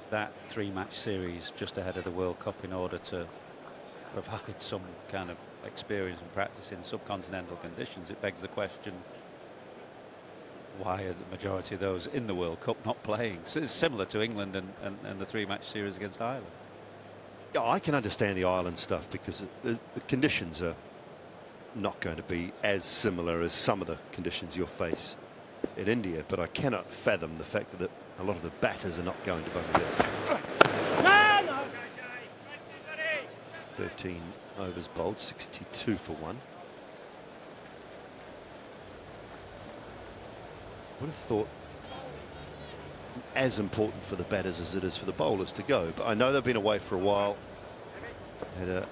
that 3-match series just ahead of the World Cup in order to provide some kind of experience and practice in subcontinental conditions. It begs the question, why are the majority of those in the World Cup not playing? So it's similar to England and the 3-match series against Ireland. Yeah, I can understand the island stuff because the conditions are not going to be as similar as some of the conditions you'll face in India, but I cannot fathom the fact that a lot of the batters are not going to Bangladesh. 13 overs bowled, 62 for 1. Would have thought as important for the batters as it is for the bowlers to go, but I know they've been away for a while. Had a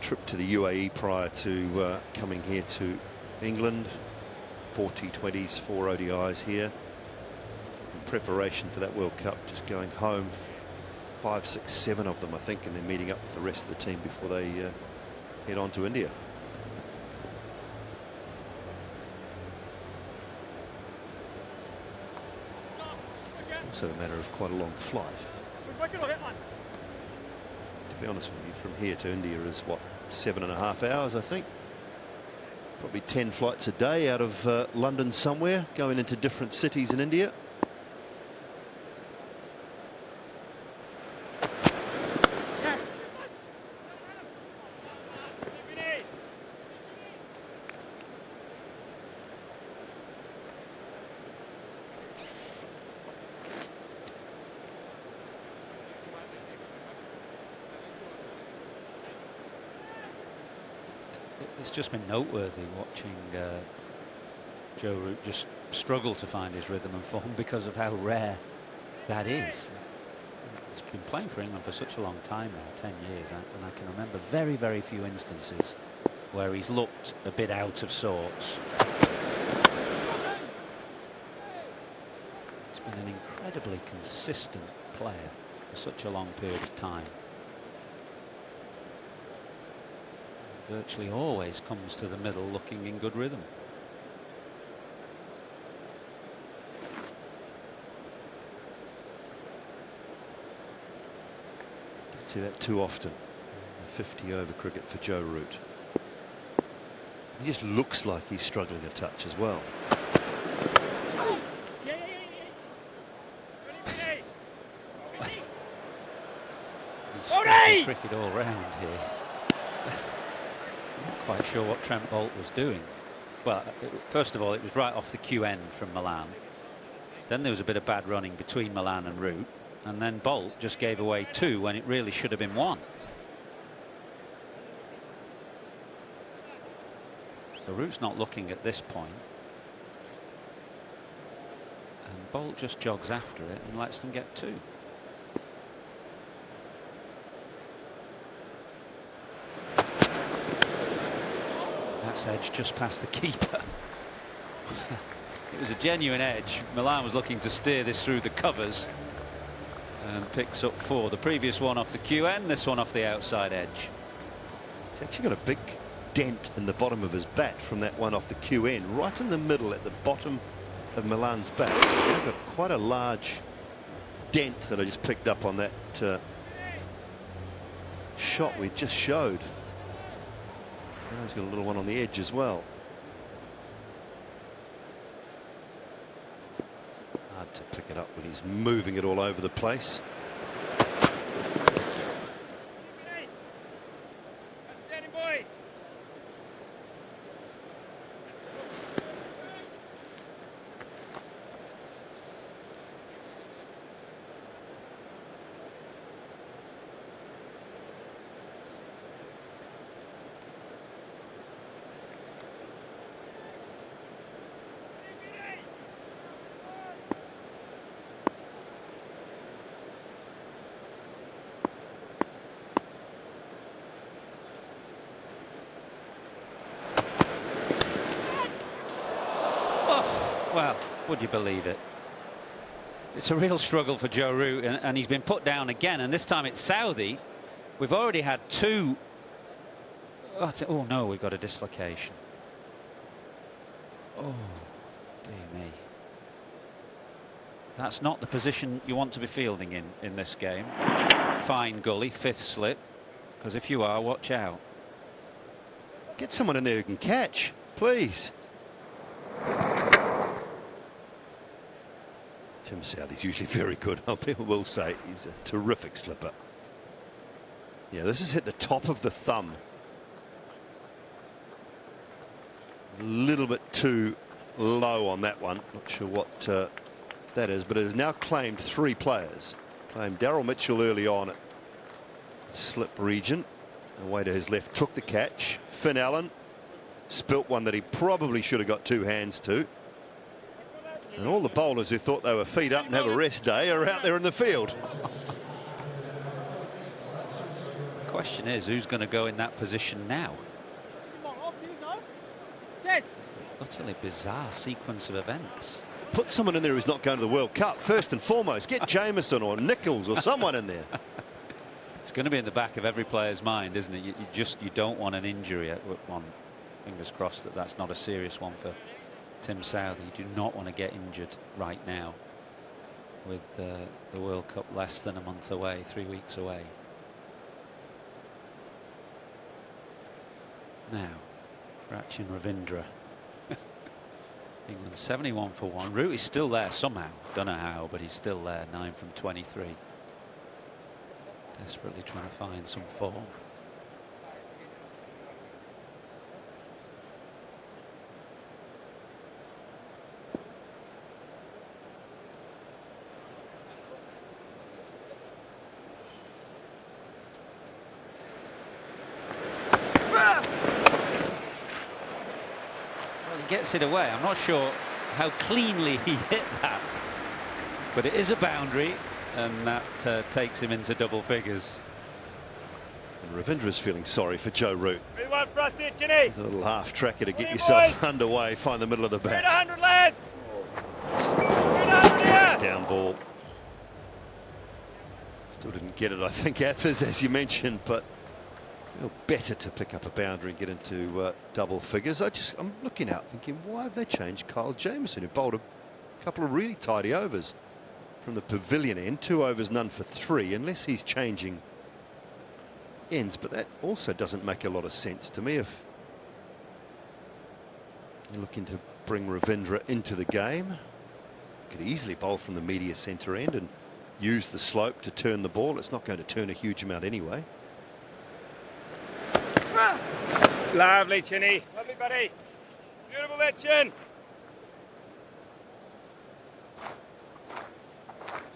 trip to the UAE prior to coming here to England. 4 T20s, 4 ODIs here in preparation for that World Cup. Just going home, 5, 6, 7 of them I think, and then meeting up with the rest of the team before they head on to India. Also a matter of quite a long flight. To be honest with you, from here to India is what, 7.5 hours I think. Probably 10 flights a day out of London somewhere, going into different cities in India. It's just been noteworthy watching Joe Root just struggle to find his rhythm and form because of how rare that is. He's been playing for England for such a long time now, 10 years, and I can remember very, very few instances where he's looked a bit out of sorts. He's been an incredibly consistent player for such a long period of time. Virtually always comes to the middle looking in good rhythm. Don't see that too often. 50 over cricket for Joe Root. He just looks like he's struggling a touch as well. He's cricket all round here. Not quite sure what Trent Boult was doing. Well, first of all, it was right off the cue end from Malan. Then there was a bit of bad running between Malan and Root, and then Boult just gave away 2 when it really should have been 1. So Root's not looking at this point, and Boult just jogs after it and lets them get 2. Edge just past the keeper. It was a genuine edge. Malan was looking to steer this through the covers and picks up 4. The previous one off the cue end, this one off the outside edge. He's actually got a big dent in the bottom of his bat from that one off the cue end, right in the middle at the bottom of Malan's bat. He's got quite a large dent that I just picked up on that shot we just showed. Now he's got a little one on the edge as well. Hard to pick it up when he's moving it all over the place. Well, would you believe it? It's a real struggle for Joe Root, and he's been put down again, and this time it's Saudi. We've already had 2. Oh no, we've got a dislocation. Oh dear me. That's not the position you want to be fielding in this game. Fine gully, 5th slip, because if you are, watch out. Get someone in there who can catch, please. Tim Southey's usually very good. People will say he's a terrific slipper. Yeah, this has hit the top of the thumb. A little bit too low on that one. Not sure what that is, but it has now claimed 3 players. Claimed Daryl Mitchell early on at slip region. Away to his left, took the catch. Finn Allen spilt one that he probably should have got 2 hands to. And all the bowlers who thought they were feet up and have a rest day are out there in the field. The question is, who's going to go in that position now? Utterly bizarre sequence of events. Put someone in there who's not going to the World Cup first and foremost. Get Jameson or Nichols or someone in there. It's going to be in the back of every player's mind, isn't it? You don't want an injury at one. Fingers crossed that's not a serious one for Tim Southee. You do not want to get injured right now with the World Cup less than a month away, 3 weeks away. Now, Sachin Ravindra. England 71 for 1. Root is still there somehow. Don't know how, but he's still there. 9 from 23. Desperately trying to find some form. Gets it away. I'm not sure how cleanly he hit that, but it is a boundary, and that takes him into double figures. And Ravindra's feeling sorry for Joe Root. Chinny. A little half tracker to get yourself underway, find the middle of the bat. 100 lads. Down ball. Still didn't get it, I think, Athers, as you mentioned, but better to pick up a boundary and get into double figures. I'm looking out thinking, why have they changed Kyle Jameson, who bowled a couple of really tidy overs from the pavilion end, 2 overs, none for 3, unless he's changing ends. But that also doesn't make a lot of sense to me if you're looking to bring Ravindra into the game. Could easily bowl from the media centre end and use the slope to turn the ball. It's not going to turn a huge amount anyway. Lovely, Chinny. Lovely, buddy. Beautiful, that chin.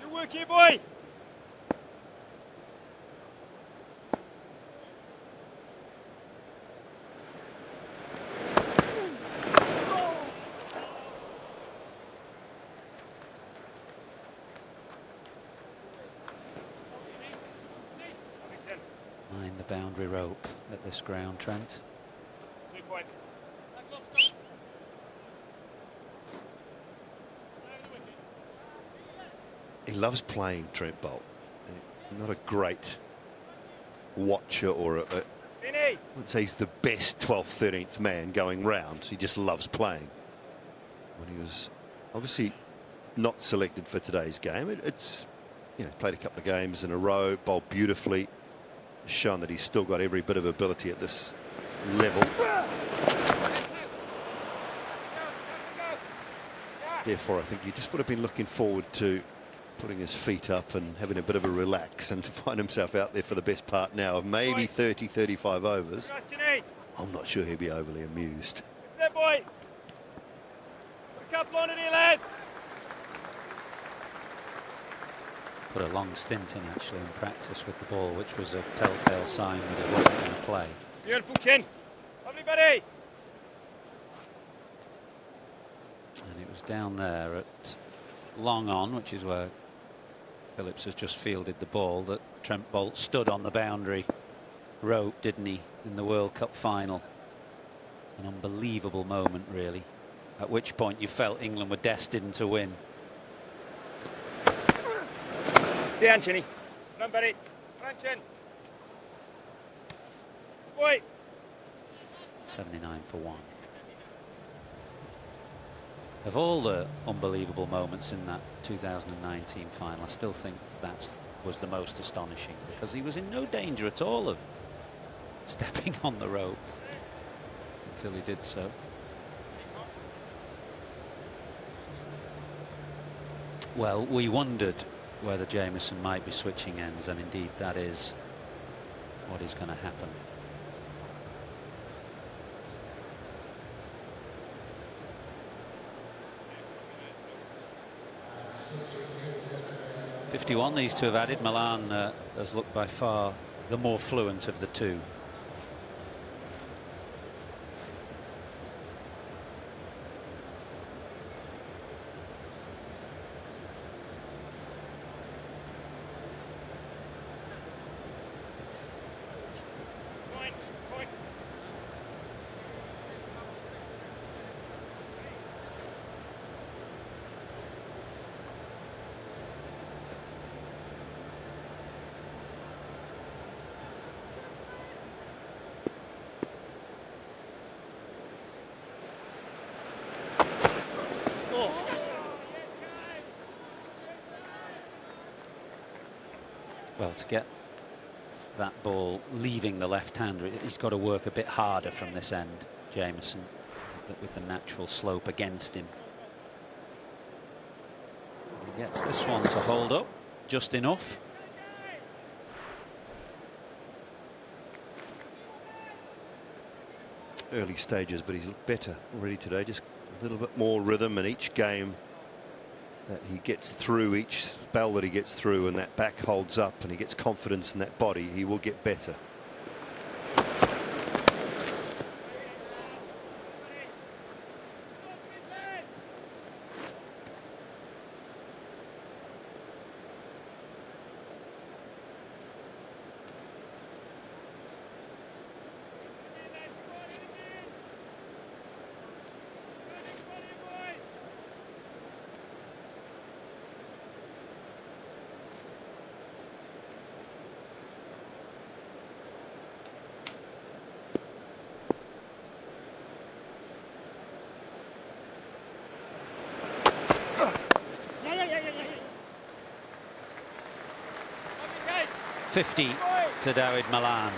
Good work here, boy. Mind the boundary rope at this ground, Trent. 2 points. He loves playing, Trent Bolt. Not a great watcher or I would say he's the best 12th, 13th man going round. He just loves playing. When he was obviously not selected for today's game, it's played a couple of games in a row, bowled beautifully, shown that he's still got every bit of ability at this level. Therefore, I think he just would have been looking forward to putting his feet up and having a bit of a relax, and to find himself out there for the best part now of maybe 30, 35 overs. I'm not sure he'll be overly amused. It's that boy. Put a couple on it here, lads. Put a long stint in actually in practice with the ball, which was a telltale sign that it wasn't going to play. Beautiful, Chin. Lovely, buddy. And it was down there at long on, which is where Phillips has just fielded the ball, that Trent Bolt stood on the boundary rope, didn't he, in the World Cup final. An unbelievable moment, really, at which point you felt England were destined to win. Down, Chinny. Come on, buddy. Come on, Chin. Boy. 79 for 1. Of all the unbelievable moments in that 2019 final, I still think that was the most astonishing, because he was in no danger at all of stepping on the rope until he did so. Well, we wondered whether Jameson might be switching ends, and indeed that is what is going to happen. .51 these two have added. Malan has looked by far the more fluent of the two. Well, to get that ball leaving the left-hander, he's got to work a bit harder from this end, Jameson, with the natural slope against him. He gets this one to hold up just enough. Early stages, but he's looked better already today. Just a little bit more rhythm in each game that he gets through, each spell that he gets through, and that back holds up and he gets confidence in that body, he will get better. .50 to David Malan.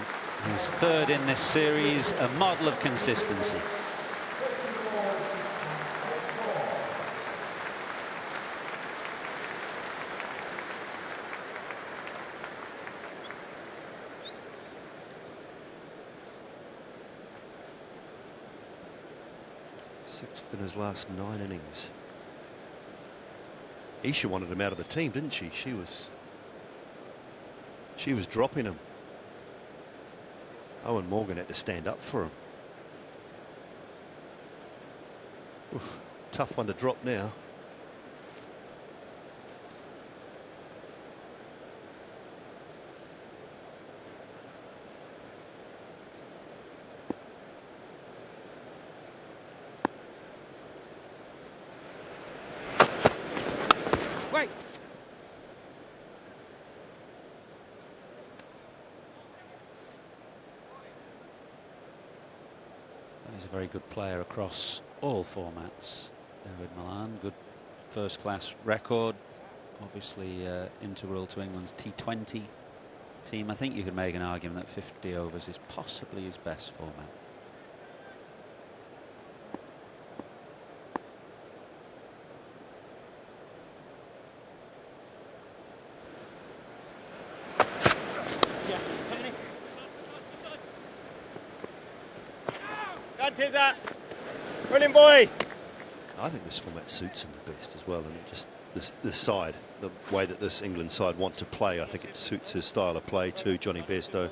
His third in this series, a model of consistency. Sixth in his last 9 innings. Isha wanted him out of the team, didn't she? She was dropping him. Owen Morgan had to stand up for him. Oof, tough one to drop now. He's a very good player across all formats. David Malan, good first-class record. Obviously integral to England's T20 team. I think you could make an argument that 50 overs is possibly his best format. Brilliant boy. I think this format suits him the best as well, and it just this side, the way that this England side want to play, I think it suits his style of play too. Johnny Bairstow,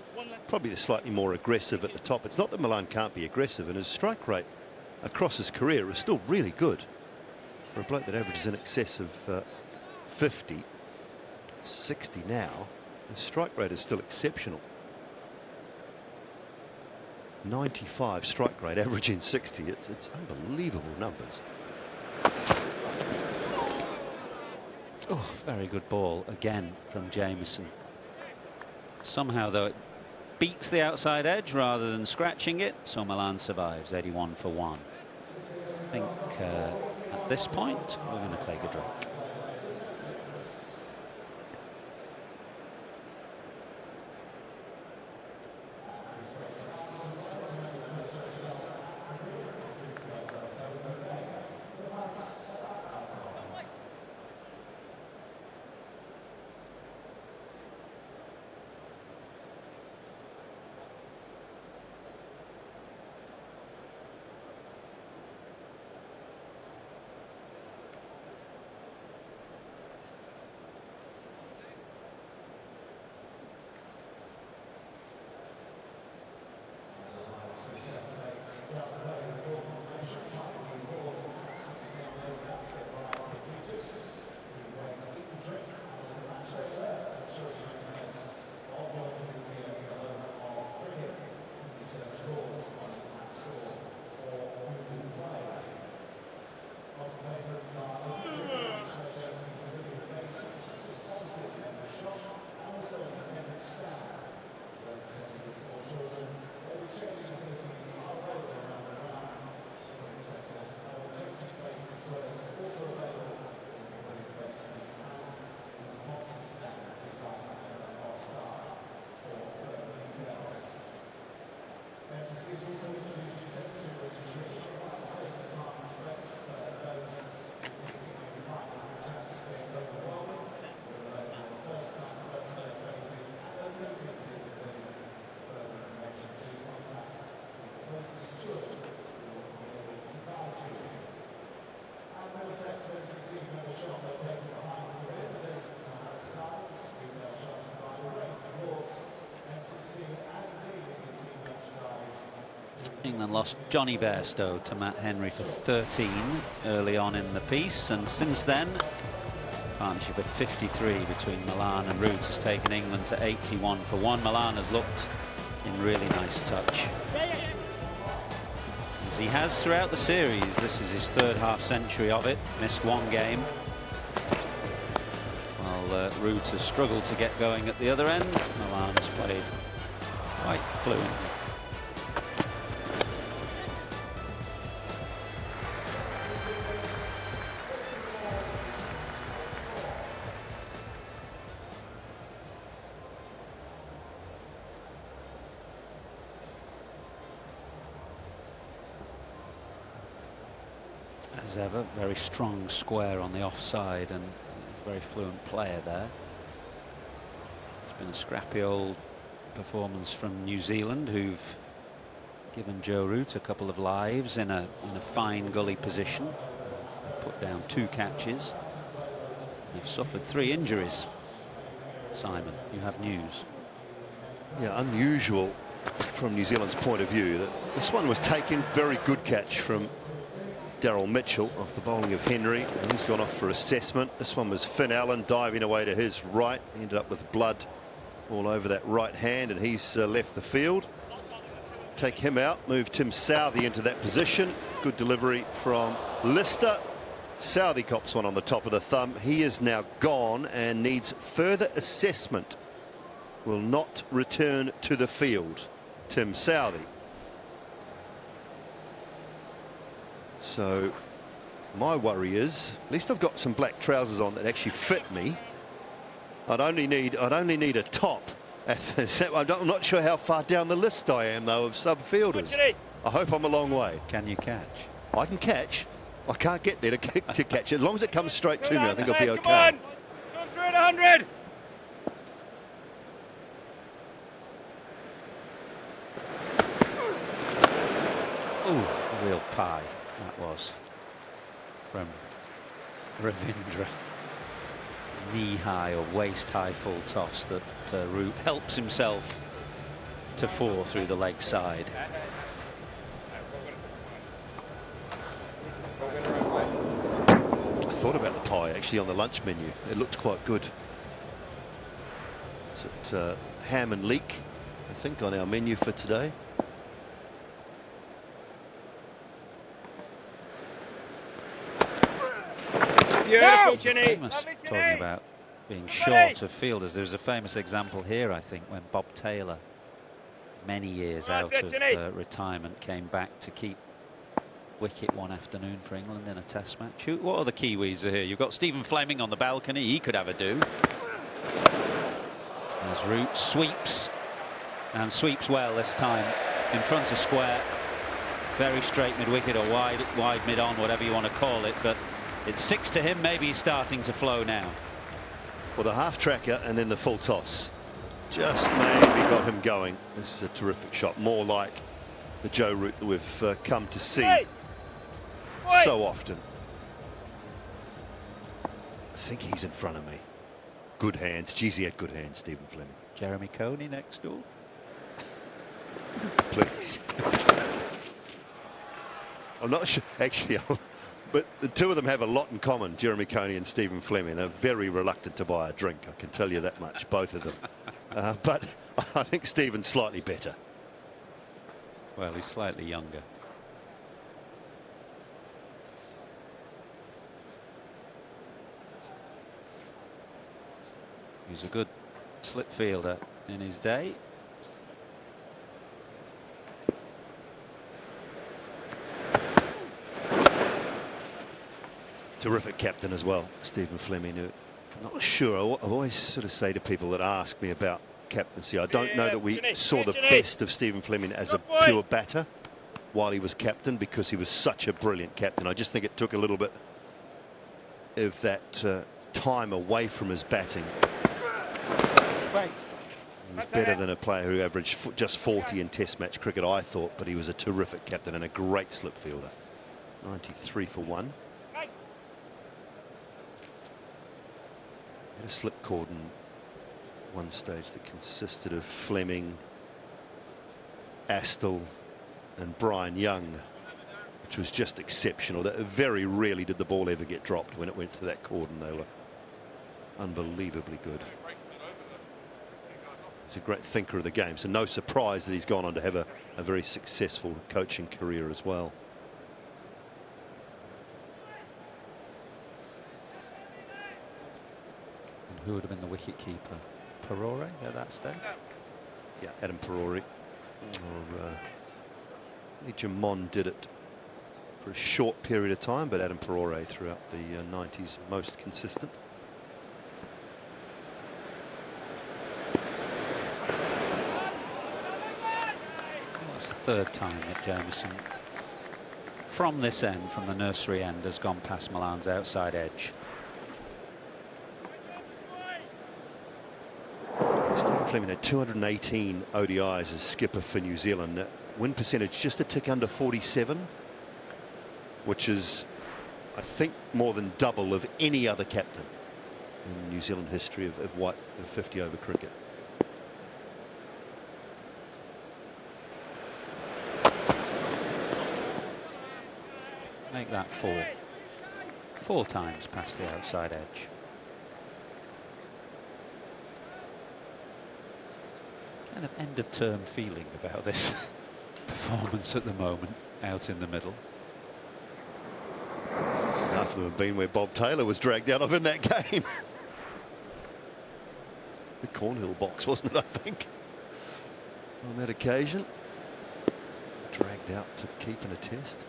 probably slightly more aggressive at the top. It's not that Malan can't be aggressive, and his strike rate across his career is still really good for a bloke that averages in excess of 50, 60 now. His strike rate is still exceptional. 95 strike rate, averaging 60. It's unbelievable numbers. Oh, very good ball again from Jameson. Somehow, though, it beats the outside edge rather than scratching it, so Malan survives. 81 for 1. I think at this point we're going to take a drink. England lost Johnny Bairstow to Matt Henry for 13 early on in the piece, and since then partnership at 53 between Malan and Root has taken England to 81 for 1. Malan has looked in really nice touch, as he has throughout the series. This is his third half century of it. Missed one game, while Root has struggled to get going at the other end. Malan has played quite fluently. As ever, very strong square on the offside, and a very fluent player there. It's been a scrappy old performance from New Zealand, who've given Joe Root a couple of lives in a fine gully position. Put down 2 catches. They've suffered 3 injuries. Simon, you have news. Yeah, unusual from New Zealand's point of view. That this one was taken. Very good catch from Daryl Mitchell off the bowling of Henry, and he's gone off for assessment. This one was Finn Allen diving away to his right. He ended up with blood all over that right hand, and he's left the field. Take him out, move Tim Southey into that position. Good delivery from Lister. Southey cops one on the top of the thumb. He is now gone and needs further assessment. Will not return to the field, Tim Southey. So my worry is, at least I've got some black trousers on that actually fit me. I'd only need a top. I'm not sure how far down the list I am, though, of sub-fielders. I hope I'm a long way. Can you catch? I can catch. I can't get there to catch it. As long as it comes straight to me, I think I'll be okay. Come on! Come through at 100! Ooh, a real pie that was from Ravindra. Knee-high or waist-high full toss that Root helps himself to 4 through the leg side. I thought about the pie actually on the lunch menu. It looked quite good. Is it ham and leek, I think, on our menu for today? Beautiful, Chinny. Famous, talking about being short of fielders. There's a famous example here, I think, when Bob Taylor, many years out of retirement, came back to keep wicket one afternoon for England in a test match. What other Kiwis are here? You've got Stephen Fleming on the balcony. He could have a do. As Root sweeps, and sweeps well this time, in front of square. Very straight mid-wicket or wide mid-on, whatever you want to call it, but it's 6 to him. Maybe he's starting to flow now. Well, the half tracker and then the full toss just maybe got him going. This is a terrific shot, more like the Joe Root that we've come to see so often. I think he's in front of me. Good hands. Geez, he had good hands, Stephen Fleming. Jeremy Coney next door. Please. I'm not sure, actually, but the two of them have a lot in common, Jeremy Coney and Stephen Fleming. They're very reluctant to buy a drink, I can tell you that much, both of them. But I think Stephen's slightly better. Well, he's slightly younger. He's a good slip fielder in his day. Terrific captain as well, Stephen Fleming. I'm not sure. I always sort of say to people that ask me about captaincy, I don't know that we saw the best of Stephen Fleming as a pure batter while he was captain, because he was such a brilliant captain. I just think it took a little bit of that time away from his batting. He was better than a player who averaged just 40 in Test match cricket, I thought, but he was a terrific captain and a great slip fielder. 93 for 1. Had a slip cordon one stage that consisted of Fleming, Astle and Brian Young, which was just exceptional. That very rarely did the ball ever get dropped when it went through that cordon. They were unbelievably good. He's a great thinker of the game, so no surprise that he's gone on to have a very successful coaching career as well. And who would have been the wicket keeper? Perore at that stage? Yeah, Adam Perore. Or Jamon did it for a short period of time, but Adam Perore throughout the 90s most consistent. That's the third time that Jamieson, from this end, from the nursery end, has gone past Malan's outside edge. Stephen Fleming had 218 ODIs as skipper for New Zealand. Win percentage just a tick under 47, which is, I think, more than double of any other captain in New Zealand history of 50 over cricket. Make that four times past the outside edge. Kind of end of term feeling about this performance at the moment, out in the middle. Half of them have been where Bob Taylor was dragged out of in that game. The Cornhill box, wasn't it, I think, on that occasion. Dragged out to keep in a test.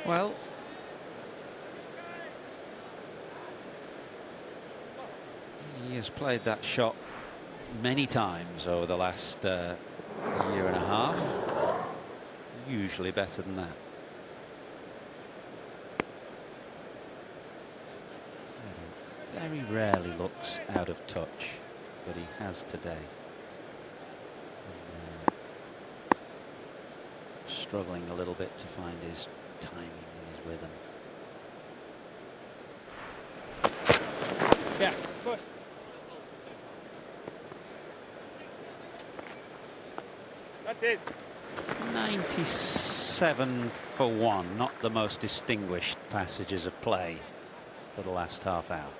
Well, he has played that shot many times over the last year and a half. Usually better than that. Very rarely looks out of touch, but he has today. And, struggling a little bit to find his timing and his rhythm. Yeah, push. That is 97 for 1, not the most distinguished passages of play for the last half hour.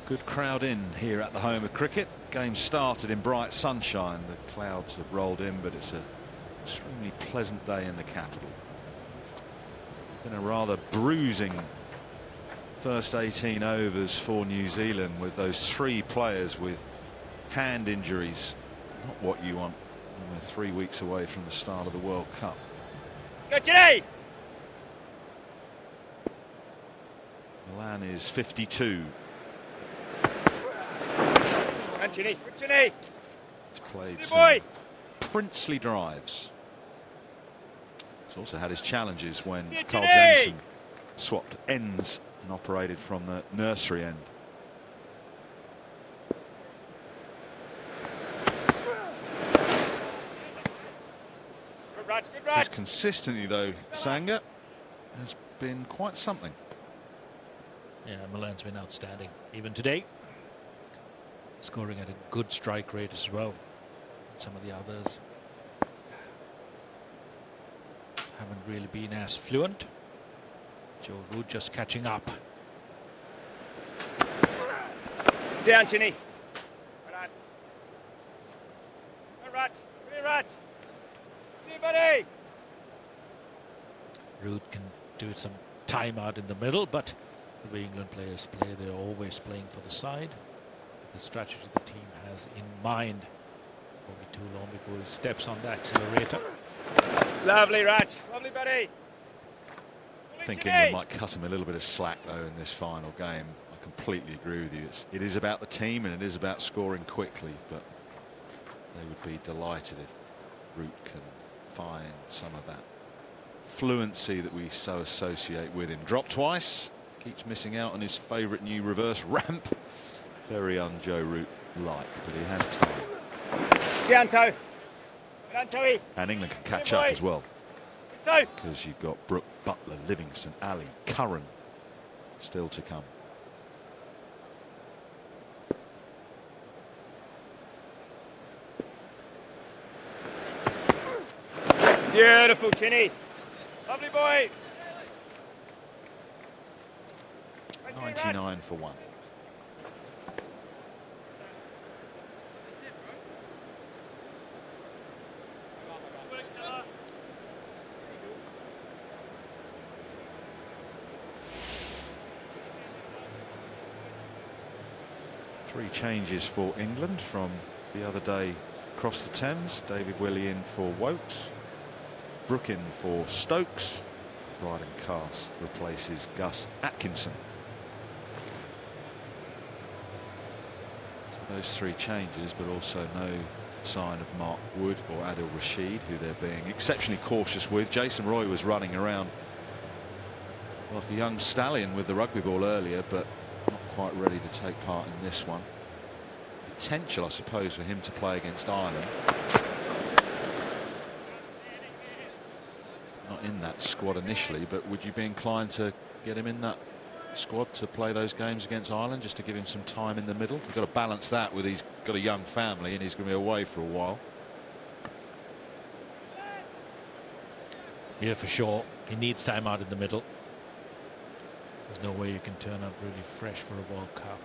Good crowd in here at the home of cricket. Game started in bright sunshine. The clouds have rolled in, but it's an extremely pleasant day in the capital. Been a rather bruising first 18 overs for New Zealand, with those 3 players with hand injuries. Not what you want And we're 3 weeks away from the start of the World Cup. Go, Chinny! Malan is 52. And Chinny, good Chinny! He's played See, some boy! princely drives. He's also had his challenges when See, Carl Chinny! Jameson swapped ends and operated from the nursery end. Good Raj, good His Raj! consistency, though, Sanga, has been quite something. Yeah, Malan's been outstanding. Even today, scoring at a good strike rate as well. Some of the others haven't really been as fluent. Joe Root just catching up. Down, Chinny. Well done. Good Raj, good here, Raj. See you, buddy! Root can do some time out in the middle, but the way England players play, they're always playing for the side. The strategy the team has in mind. Won't be too long before he steps on the accelerator. Lovely, Raj. Lovely, buddy. I think England might cut him a little bit of slack, though, in this final game. I completely agree with you. It is about the team and it is about scoring quickly, but they would be delighted if Root can find some of that fluency that we so associate with him. Dropped twice, keeps missing out on his favourite new reverse ramp. Very un-Joe Root-like, but he has time. Down toe. Down toe. And England can catch up as well, Toe. because you've got Brook, Buttler, Livingstone, Ali, Curran still to come. Beautiful, Chinny. Lovely boy. 99 for 1. Three changes for England from the other day across the Thames. David Willey in for Wokes, Brook in for Stokes, Bryden Cass replaces Gus Atkinson. So those three changes, but also no sign of Mark Wood or Adil Rashid, who they're being exceptionally cautious with. Jason Roy was running around like a young stallion with the rugby ball earlier, but not quite ready to take part in this one. Potential, I suppose, for him to play against Ireland. Not in that squad initially, but would you be inclined to get him in that squad to play those games against Ireland, just to give him some time in the middle? We've got to balance that with he's got a young family and he's going to be away for a while. Yeah, for sure. He needs time out in the middle. There's no way you can turn up really fresh for a World Cup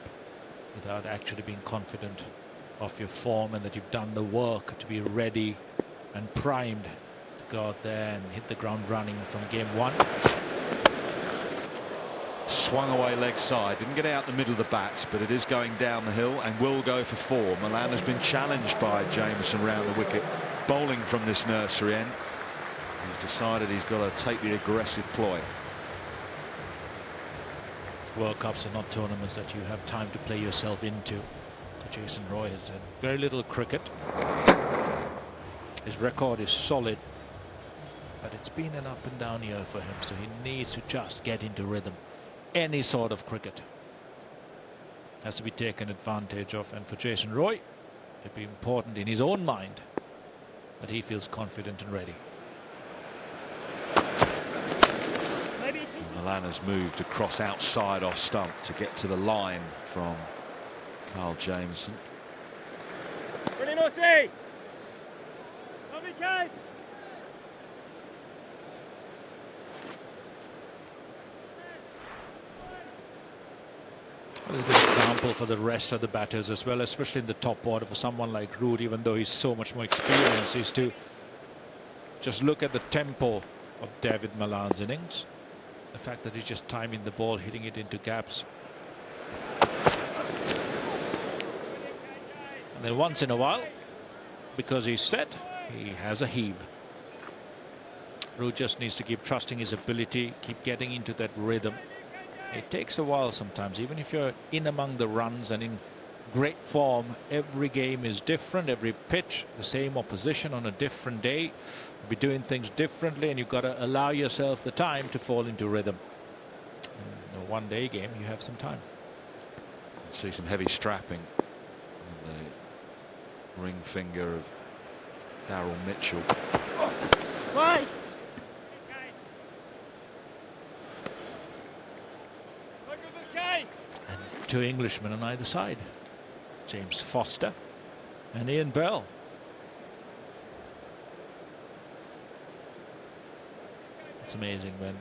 without actually being confident of your form and that you've done the work to be ready and primed to go out there and hit the ground running from game one. Swung away leg side, didn't get out the middle of the bat, but it is going down the hill and will go for 4. Malan has been challenged by Jameson round the wicket, bowling from this nursery end. He's decided he's got to take the aggressive ploy. World Cups are not tournaments that you have time to play yourself into. So Jason Roy has had very little cricket. His record is solid, but it's been an up and down year for him, so he needs to just get into rhythm. Any sort of cricket has to be taken advantage of, and for Jason Roy it'd be important in his own mind that he feels confident and ready. Malan has moved across outside off stump to get to the line from Carl Jameson. Running Aussie. Lovely catch. A good example for the rest of the batters as well, especially in the top order, for someone like Root, even though he's so much more experienced, is to just look at the tempo of David Malan's innings. The fact that he's just timing the ball, hitting it into gaps. And then once in a while, because he's set, He has a heave. Root just needs to keep trusting his ability, keep getting into that rhythm. It takes a while sometimes, even if you're in among the runs and in great form. Every game is different, every pitch, the same opposition on a different day. You'll be doing things differently, and you've got to allow yourself the time to fall into rhythm. In a one-day game, you have some time. See some heavy strapping on the ring finger of Daryl Mitchell. Why? Look at this guy. And two Englishmen on either side. James Foster and Ian Bell. It's amazing when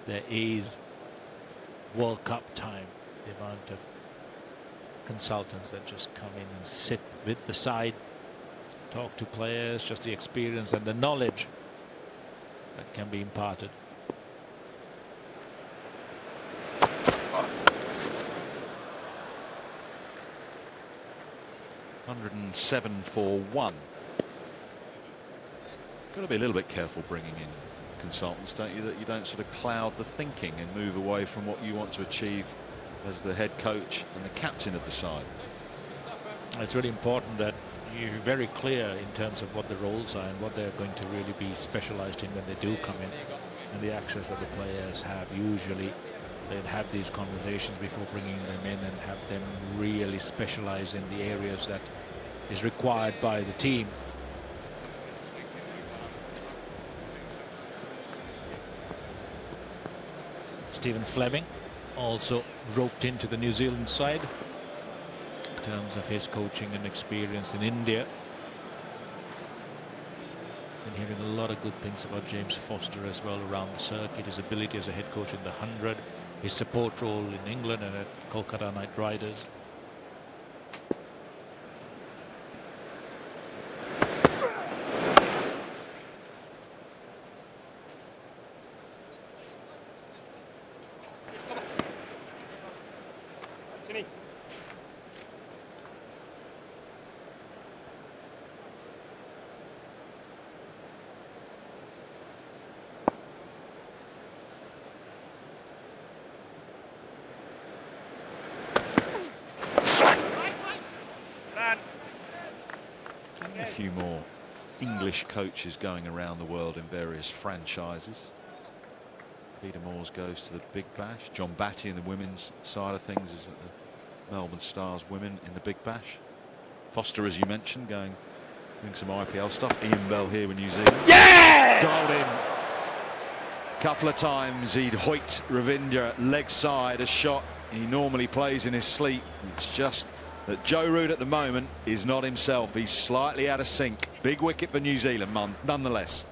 there is World Cup time, the amount of consultants that just come in and sit with the side, talk to players, just the experience and the knowledge that can be imparted. .107 for 1. Got to be a little bit careful bringing in consultants, don't you, that you don't sort of cloud the thinking and move away from what you want to achieve as the head coach and the captain of the side. It's really important that you're very clear in terms of what the roles are and what they're going to really be specialized in when they do come in, and the access that the players have. Usually they'd have these conversations before bringing them in and have them really specialize in the areas that is required by the team. Stephen Fleming also roped into the New Zealand side in terms of his coaching and experience in India. Been hearing a lot of good things about James Foster as well around the circuit, his ability as a head coach in the 100, his support role in England and at Kolkata Knight Riders. A few more English coaches going around the world in various franchises. Peter Moores goes to the Big Bash. John Batty in the women's side of things is at the Melbourne Stars women in the Big Bash. Foster, as you mentioned, doing some IPL stuff. Ian Bell here with New Zealand. Yeah! Dialed in a couple of times. He'd hoiked Ravindra leg side, a shot he normally plays in his sleep. It's just that Joe Root at the moment is not himself. He's slightly out of sync. Big wicket for New Zealand, nonetheless.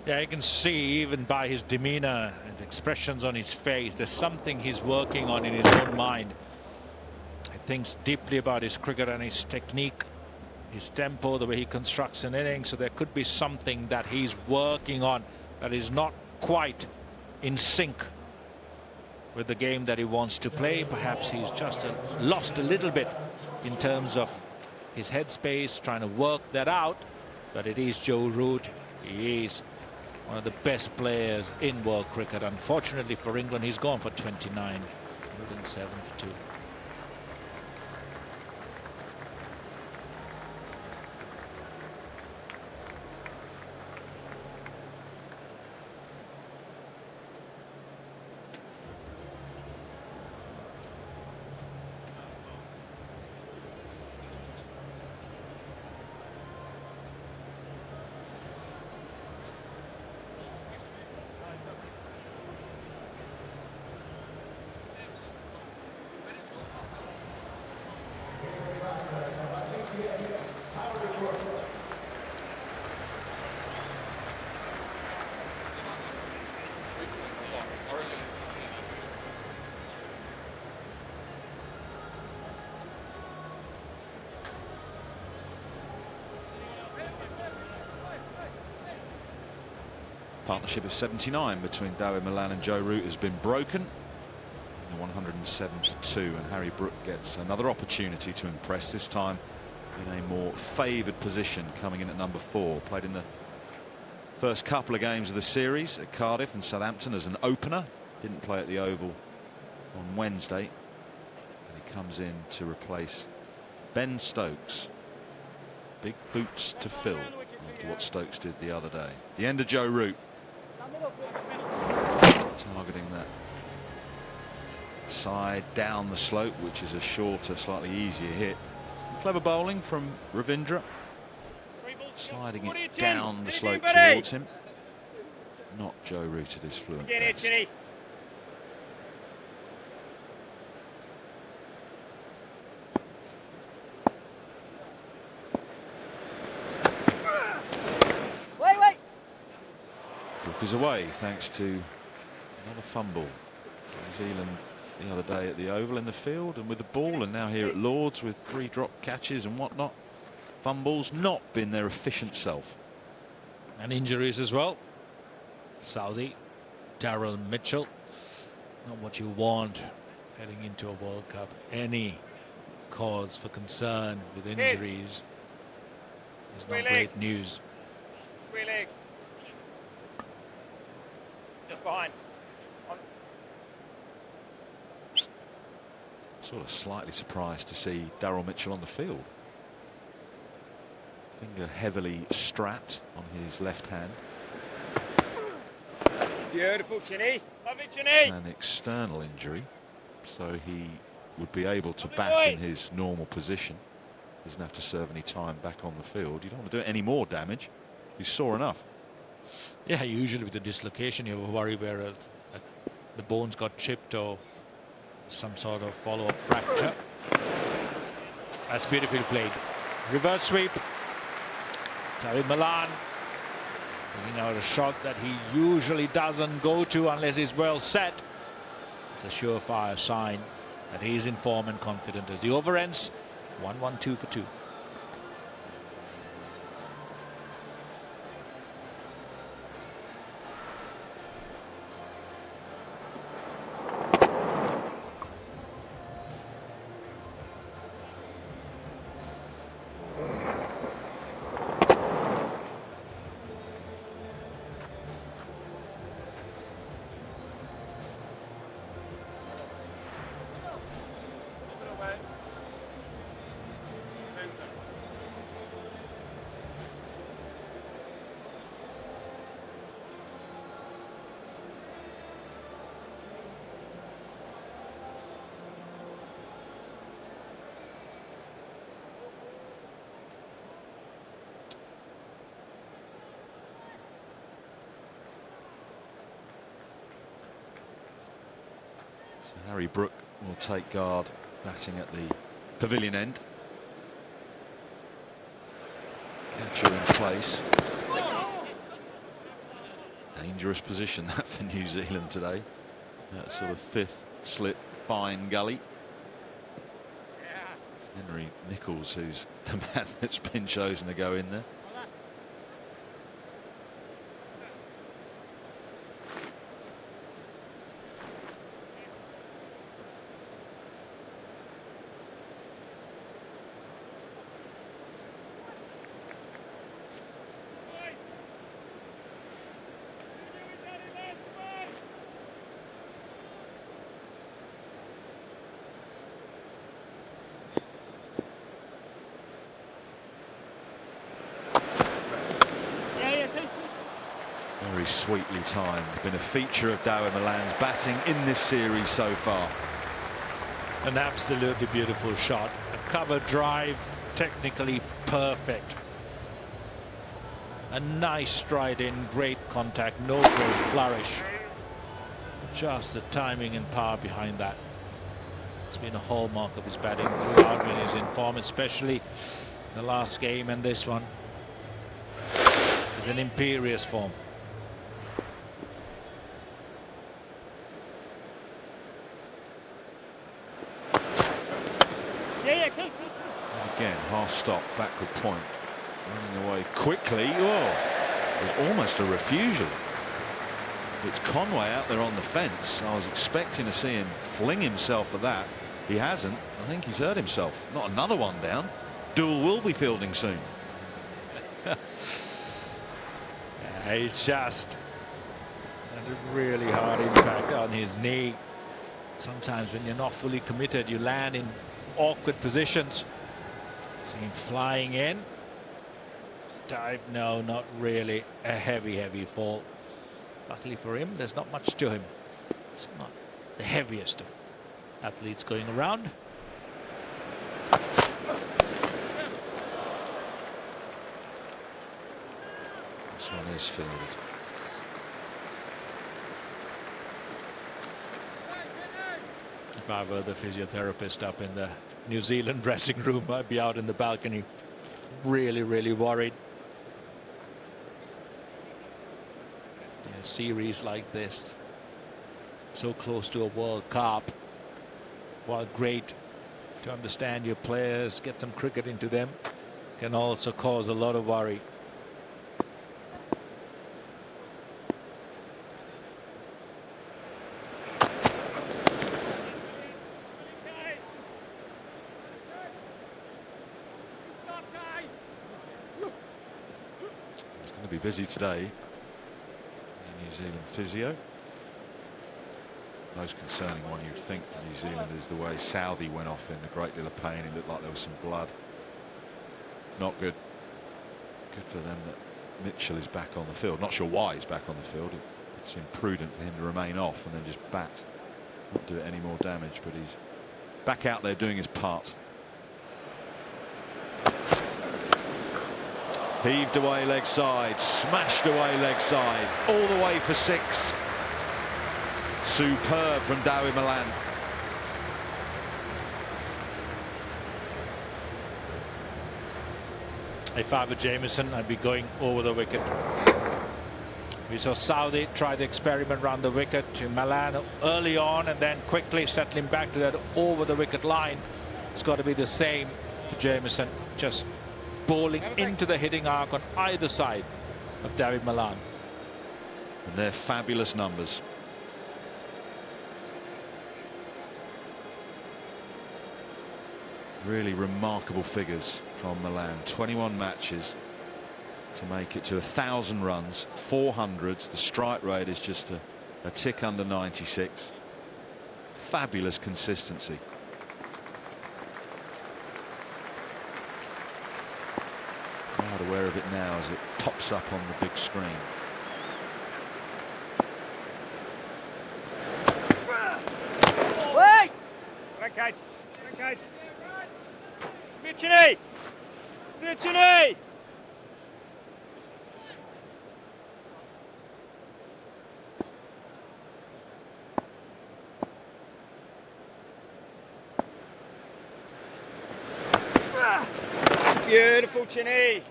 Yeah, you can see even by his demeanor and expressions on his face, there's something he's working on in his own mind. He thinks deeply about his cricket and his technique, his tempo, the way he constructs an inning. So there could be something that he's working on that is not quite in sync with the game that he wants to play. Perhaps he's just lost a little bit in terms of his headspace, trying to work that out. But it is Joe Root. He is one of the best players in world cricket. Unfortunately for England, he's gone for 29, 107 for 2. Partnership of 79 between Dawid Malan and Joe Root has been broken. 107 for 2, and Harry Brook gets another opportunity to impress, this time in a more favoured position, coming in at number 4. Played in the first couple of games of the series at Cardiff and Southampton as an opener. Didn't play at the Oval on Wednesday. And he comes in to replace Ben Stokes. Big boots to fill after what Stokes did the other day. The end of Joe Root. Targeting that side down the slope, which is a shorter, slightly easier hit. Clever bowling from Ravindra. Sliding it down the slope towards him. Not Joe Root at his fluent best. Brook is away thanks to another fumble. New Zealand the other day at the Oval in the field and with the ball, and now here at Lords with 3 drop catches and whatnot. Fumbles not been their efficient self. And injuries as well. Saudi, Daryl Mitchell, not what you want heading into a World Cup. Any cause for concern with injuries is not great news. Square leg. Just behind. Sort of slightly surprised to see Daryl Mitchell on the field. Finger heavily strapped on his left hand. Beautiful, Chinny. Lovely, Chinny. An external injury, so he would be able to bat in his normal position. Doesn't have to serve any time back on the field. You don't want to do any more damage. He's sore enough. Yeah, usually with the dislocation you worry where the bones got chipped or some sort of follow-up fracture. That's beautifully played. Reverse sweep. Malan bringing out a shot that he usually doesn't go to unless he's well set. It's a surefire sign that he's in form and confident as the over ends 1-1, 2 for 2. Harry Brook will take guard, batting at the pavilion end. Catcher in place. Dangerous position that for New Zealand today. That sort of 5th slip, fine gully. Henry Nicholls, who's the man that's been chosen to go in there. Very sweetly timed. Been a feature of Dawid Malan's batting in this series so far. An absolutely beautiful shot. A cover drive, technically perfect. A nice stride in, great contact, no great flourish. Just the timing and power behind that. It's been a hallmark of his batting throughout when he's in form, especially the last game and this one. He's in imperious form. Again, half stop, backward point, running away quickly. Oh, it was almost a refusal. It's Conway out there on the fence. I was expecting to see him fling himself at that. He hasn't. I think he's hurt himself. Not another one down. Abdul will be fielding soon. He's just had a really hard impact on his knee. Sometimes when you're not fully committed, you land in awkward positions. See him flying in. Dive, no, not really. A heavy fall. Luckily for him, there's not much to him. It's not the heaviest of athletes going around. This one is fielded. If I were the physiotherapist up in the New Zealand dressing room, I'd be out in the balcony, really worried. In a series like this, so close to a World Cup, while great to understand your players, get some cricket into them, can also cause a lot of worry. Busy today in New Zealand physio. Most concerning one you'd think for New Zealand is the way Southey went off in a great deal of pain. It looked like there was some blood. Not good. Good for them that Mitchell is back on the field. Not sure why he's back on the field. It seemed prudent for him to remain off and then just bat, not do it any more damage, but he's back out there doing his part. Heaved away leg side, smashed away leg side, all the way for 6. Superb from David Malan. If I were Jamieson, I'd be going over the wicket. We saw Southey try the experiment around the wicket to Malan early on and then quickly settling back to that over the wicket line. It's got to be the same for Jamieson, just bowling into the hitting arc on either side of David Malan. And they're fabulous numbers. Really remarkable figures from Malan. 21 matches to make it to 1,000 runs, 400s. The strike rate is just a tick under 96. Fabulous consistency. Not aware of it now as it pops up on the big screen. Wait! Right catch. Right catch. Chinny! Chinny! Beautiful, Chinny.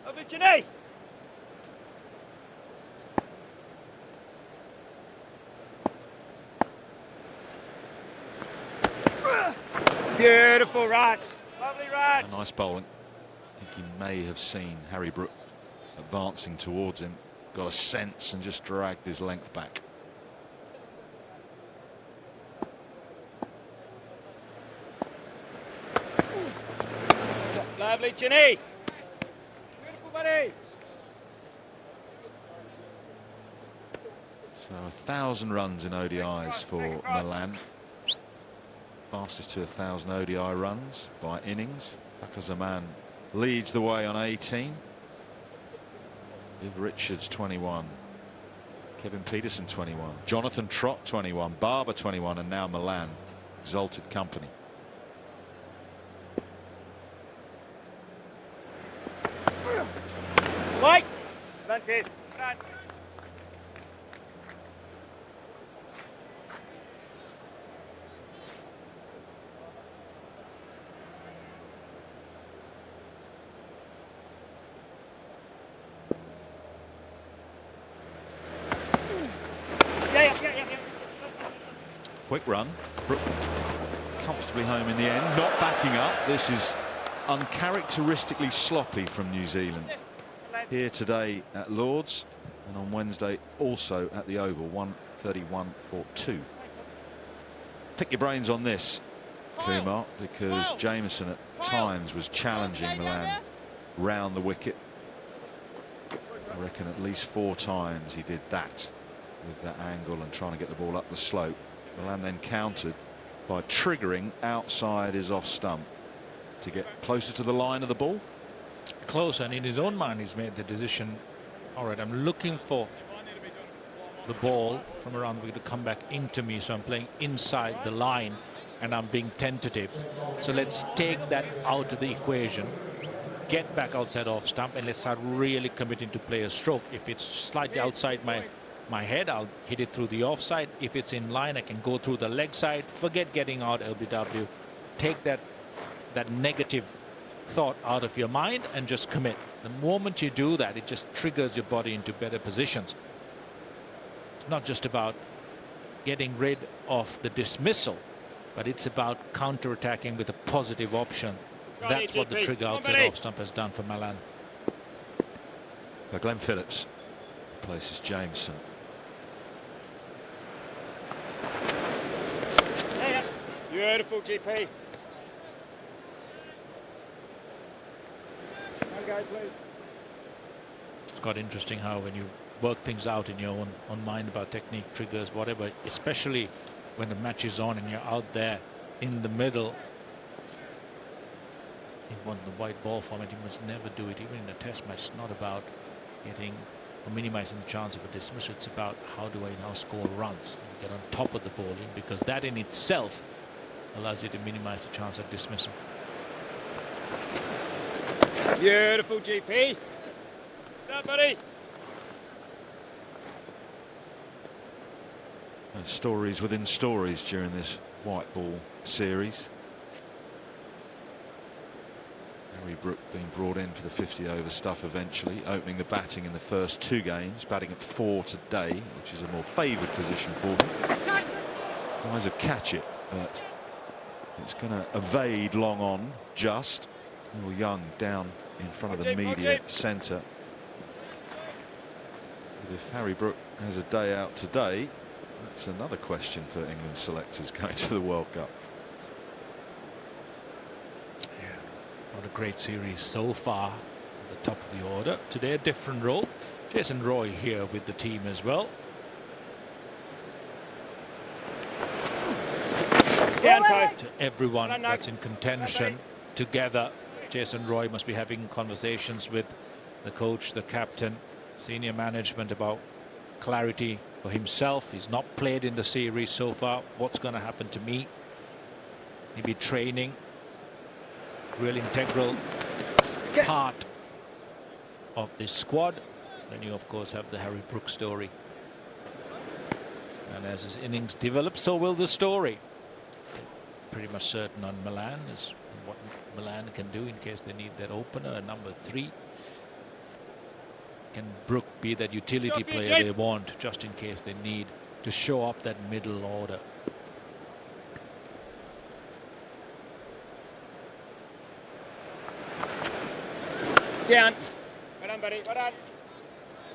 Over Chinny. Beautiful, Raj. Lovely, Raj. Nice bowling. I think he may have seen Harry Brook advancing towards him, got a sense and just dragged his length back. Lovely, Chinny. Beautiful, buddy. So 1,000 runs in ODIs for Malan. Fastest to 1,000 ODI runs by innings. Zaman leads the way on 18. Viv Richards 21. Kevin Pietersen 21. Jonathan Trott 21. Barber 21. And now Malan. Exalted company. White. Lunches. Run. Quick run. Brook comfortably home in the end. Not backing up. This is uncharacteristically sloppy from New Zealand. Here today at Lord's and on Wednesday also at the Oval. 131 for 2. pick your brains on this, Kumar, because Jameson at times was challenging Malan round the wicket. I reckon at least 4 times he did that with that angle and trying to get the ball up the slope. Malan then countered by triggering outside his off stump to get closer to the line of the ball. Close, and in his own mind he's made the decision, all right, I'm looking for the ball from around the wicket to come back into me, so I'm playing inside the line and I'm being tentative, so let's take that out of the equation, get back outside off stump, and let's start really committing to play a stroke. If it's slightly outside my head, I'll hit it through the offside. If it's in line, I can go through the leg side. Forget getting out LBW. Take that negative thought out of your mind and just commit. The moment you do that, it just triggers your body into better positions. It's not just about getting rid of the dismissal, but it's about counter-attacking with a positive option. That's what the trigger outside off stump has done for Malan. But Glenn Phillips places Jameson. Beautiful, GP. Okay, please. It's quite interesting how when you work things out in your own mind about technique, triggers, whatever, especially when the match is on and you're out there in the middle in the white ball format, you must never do it, even in a test match. It's not about getting or minimizing the chance of a dismissal. It's about how do I now score runs and get on top of the bowling, because that in itself allows you to minimize the chance of dismissal. Beautiful, GP. Start, buddy. And stories within stories during this white ball series. Harry Brook being brought in for the 50 over stuff eventually, opening the batting in the first 2 games, batting at 4 today, which is a more favoured position for him. Tries to catch it, but it's going to evade long on just. Neil Young down in front of the media centre. But if Harry Brook has a day out today, that's another question for England selectors going to the World Cup. What a great series so far at the top of the order. Today a different role. Jason Roy here with the team as well. To everyone that's in contention together, Jason Roy must be having conversations with the coach, the captain, senior management about clarity for himself. He's not played in the series so far. What's going to happen to me? Maybe training. Real integral part of this squad. Then you of course have the Harry Brook story, and as his innings develop, so will the story. Pretty much certain on Malan is what Malan can do in case they need that opener, number 3. Can Brook be that utility player they want just in case they need to show up that middle order? Down. Well done, buddy. Well done.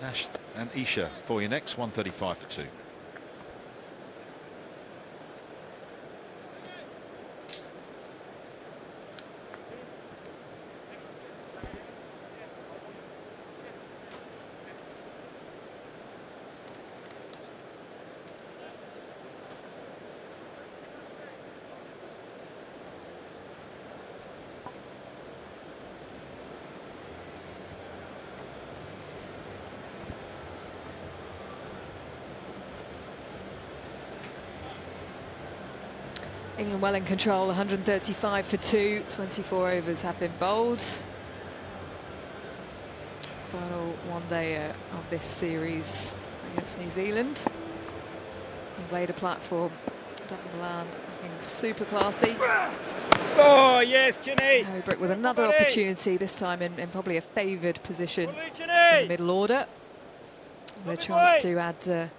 Nash and Isha for you next. 135 for 2. England well in control, 135 for 2, 24 overs have been bowled. Final one-day of this series against New Zealand. Invader platform, Adam Gilchrist looking super classy. Oh yes, Chinny. Harry Brook with another opportunity, this time in probably a favoured position in the middle order, with a chance to add a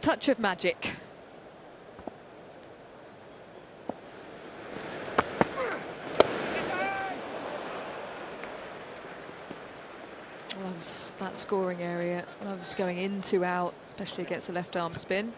touch of magic. Loves that scoring area, loves going in to out, especially against a left arm spin.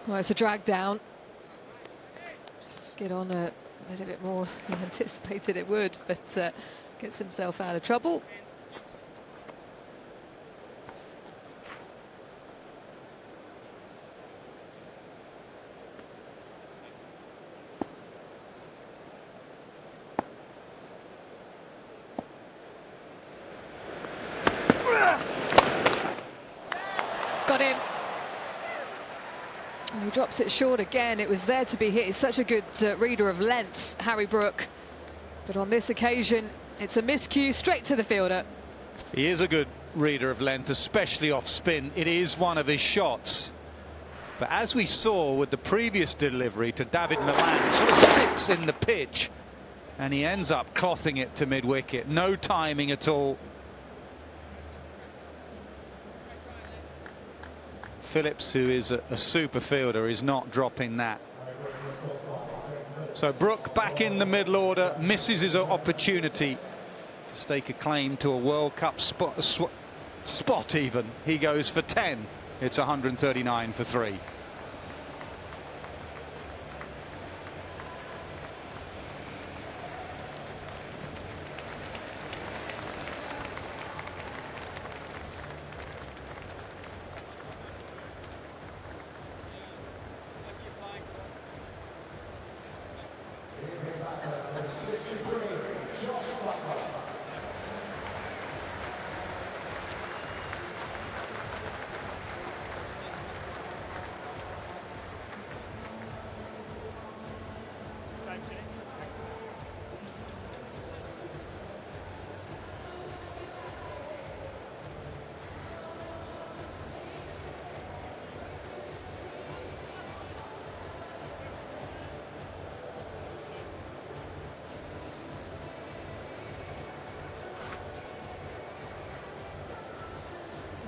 Well, it's a drag down. Just get on a little bit more than anticipated it would, but gets himself out of trouble. Got him. And he drops it short again. It was there to be hit. He's such a good reader of length, Harry Brook. But on this occasion, it's a miscue straight to the fielder. He is a good reader of length, especially off spin. It is one of his shots. But as we saw with the previous delivery to David Malan, it sort of sits in the pitch and he ends up clothing it to mid-wicket. No timing at all. Phillips, who is a super fielder, is not dropping that. So Brook back in the middle order, misses his opportunity to stake a claim to a World Cup spot even. He goes for 10. It's 139 for 3.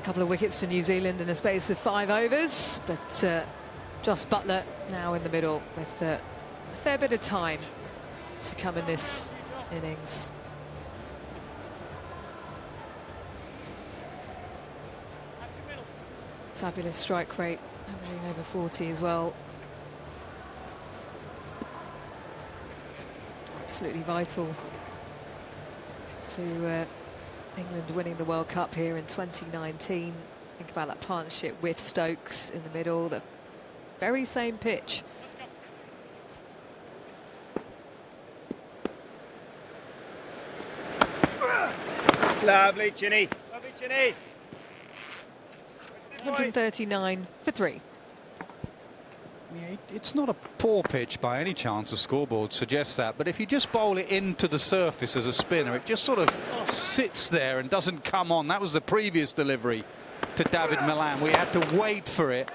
Couple of wickets for New Zealand in a space of 5 overs, but Jos Buttler now in the middle with a fair bit of time to come in this innings. Fabulous strike rate, averaging over 40 as well. Absolutely vital to England winning the World Cup here in 2019. Think about that partnership with Stokes in the middle, the very same pitch. Lovely, Chinny. Lovely, Chinny. 139 for 3. Yeah, it's not a poor pitch by any chance, the scoreboard suggests that, but if you just bowl it into the surface as a spinner, it just sort of sits there and doesn't come on. That was the previous delivery to David Malan. We had to wait for it,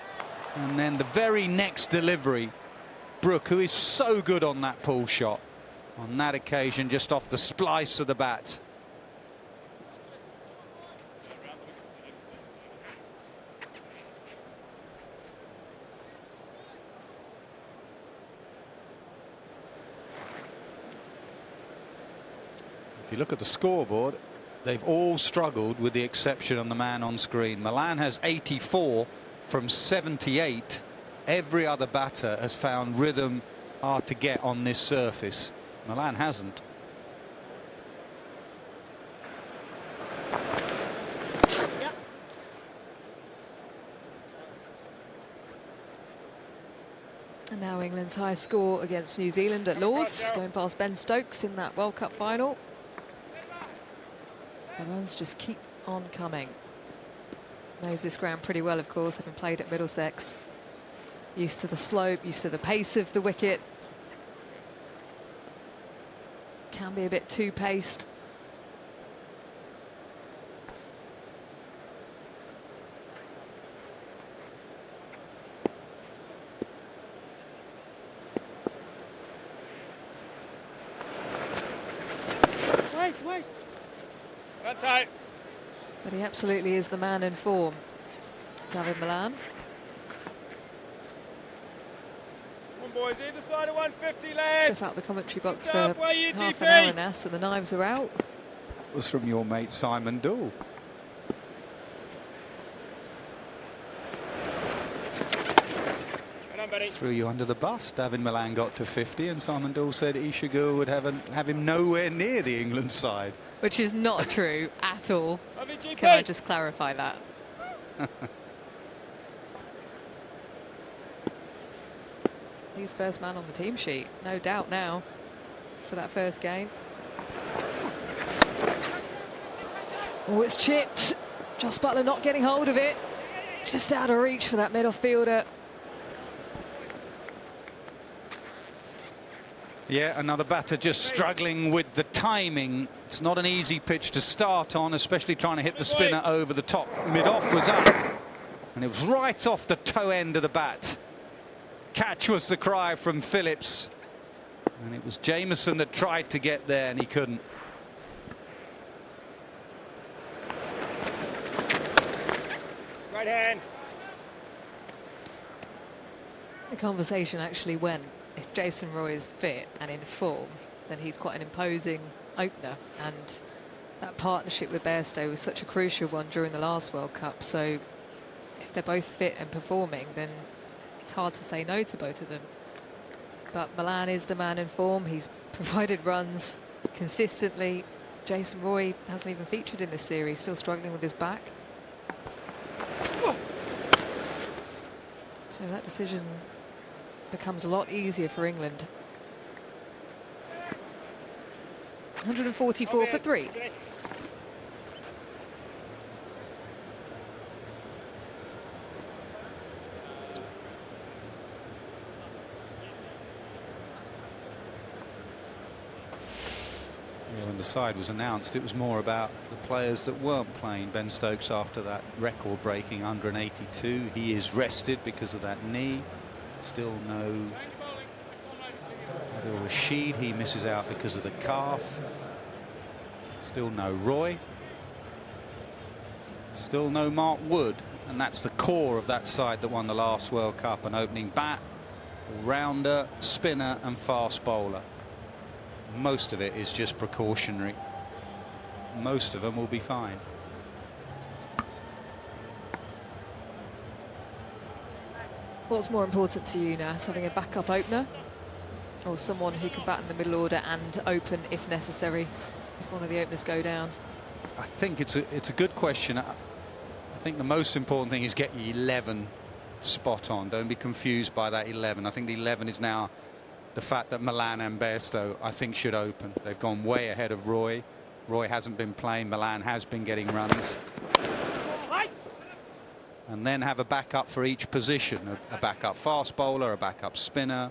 and then the very next delivery, Brook, who is so good on that pull shot, on that occasion just off the splice of the bat. If you look at the scoreboard, they've all struggled with the exception of the man on screen. Malan has 84 from 78. Every other batter has found rhythm hard to get on this surface. Malan hasn't. And now England's high score against New Zealand at Lord's, going past Ben Stokes in that World Cup final. The runs just keep on coming. Knows this ground pretty well, of course, having played at Middlesex. Used to the slope, used to the pace of the wicket. Can be a bit too paced. Wait. Run tight. But he absolutely is the man in form, David Malan. Come on, boys, either side of 150, lads. Step out the commentary box for Stop, where you, half GP? an hour now, so the knives are out. That was from your mate Simon Dool. Get threw you under the bus. David Malan got to 50 and Simon Doull said Ishagur would have him nowhere near the England side. Which is not true at all. Can I just clarify that? He's first man on the team sheet, no doubt now, for that first game. Oh, it's chipped. Jos Buttler not getting hold of it. Just out of reach for that mid-off fielder. Yeah, another batter just struggling with the timing. It's not an easy pitch to start on, especially trying to hit the spinner over the top. Mid-off was up, and it was right off the toe end of the bat. Catch was the cry from Phillips, and it was Jameson that tried to get there, and he couldn't. Right hand. The conversation actually went, if Jason Roy is fit and in form, then he's quite an imposing opener, and that partnership with Bairstow was such a crucial one during the last World Cup. So if they're both fit and performing, then it's hard to say no to both of them. But Malan is the man in form. He's provided runs consistently. Jason Roy hasn't even featured in this series, still struggling with his back. So that decision becomes a lot easier for England. 144 for 3. When the side was announced, it was more about the players that weren't playing. Ben Stokes, after that record-breaking 182, he is rested because of that knee. Still no Adil Rashid, he misses out because of the calf. Still no Roy. Still no Mark Wood, and that's the core of that side that won the last World Cup. An opening bat, all-rounder, spinner and fast bowler. Most of it is just precautionary. Most of them will be fine. What's more important to you now, having a backup opener or someone who can bat in the middle order and open if necessary if one of the openers go down? I think it's a good question. I think the most important thing is get your 11 spot on. Don't be confused by that 11. I think the 11 is now the fact that Malan and Bairstow, I think, should open. They've gone way ahead of Roy. Roy hasn't been playing. Malan has been getting runs. And then have a backup for each position. A backup fast bowler, a backup spinner.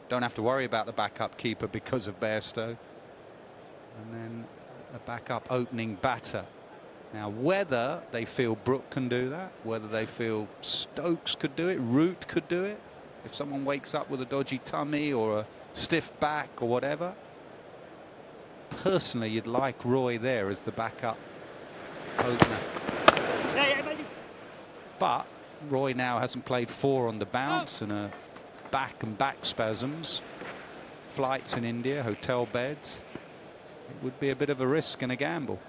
Don't have to worry about the backup keeper because of Bairstow. And then a backup opening batter. Now, whether they feel Brook can do that, whether they feel Stokes could do it, Root could do it, if someone wakes up with a dodgy tummy or a stiff back or whatever. Personally, you'd like Roy there as the backup opener. But Roy now hasn't played 4 on the bounce and a back and back spasms. Flights in India, hotel beds. It would be a bit of a risk and a gamble.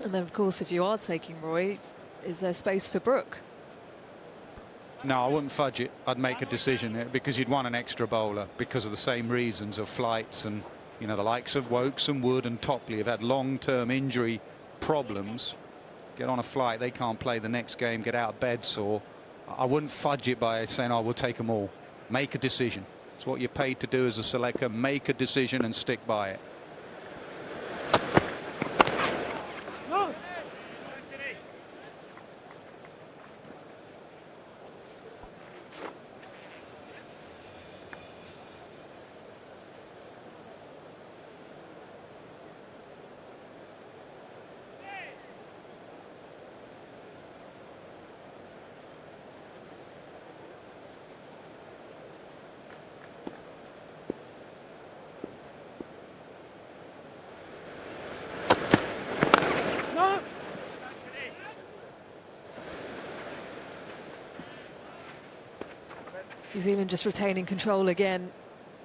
And then, of course, if you are taking Roy, is there space for Brook? No, I wouldn't fudge it. I'd make a decision because you'd want an extra bowler because of the same reasons of flights, and you know the likes of Wokes and Wood and Topley have had long-term injury problems. Get on a flight, they can't play the next game, get out of bed sore. I wouldn't fudge it by saying, "Oh, we'll take them all." Make a decision. It's what you're paid to do as a selector. Make a decision and stick by it. New Zealand just retaining control again.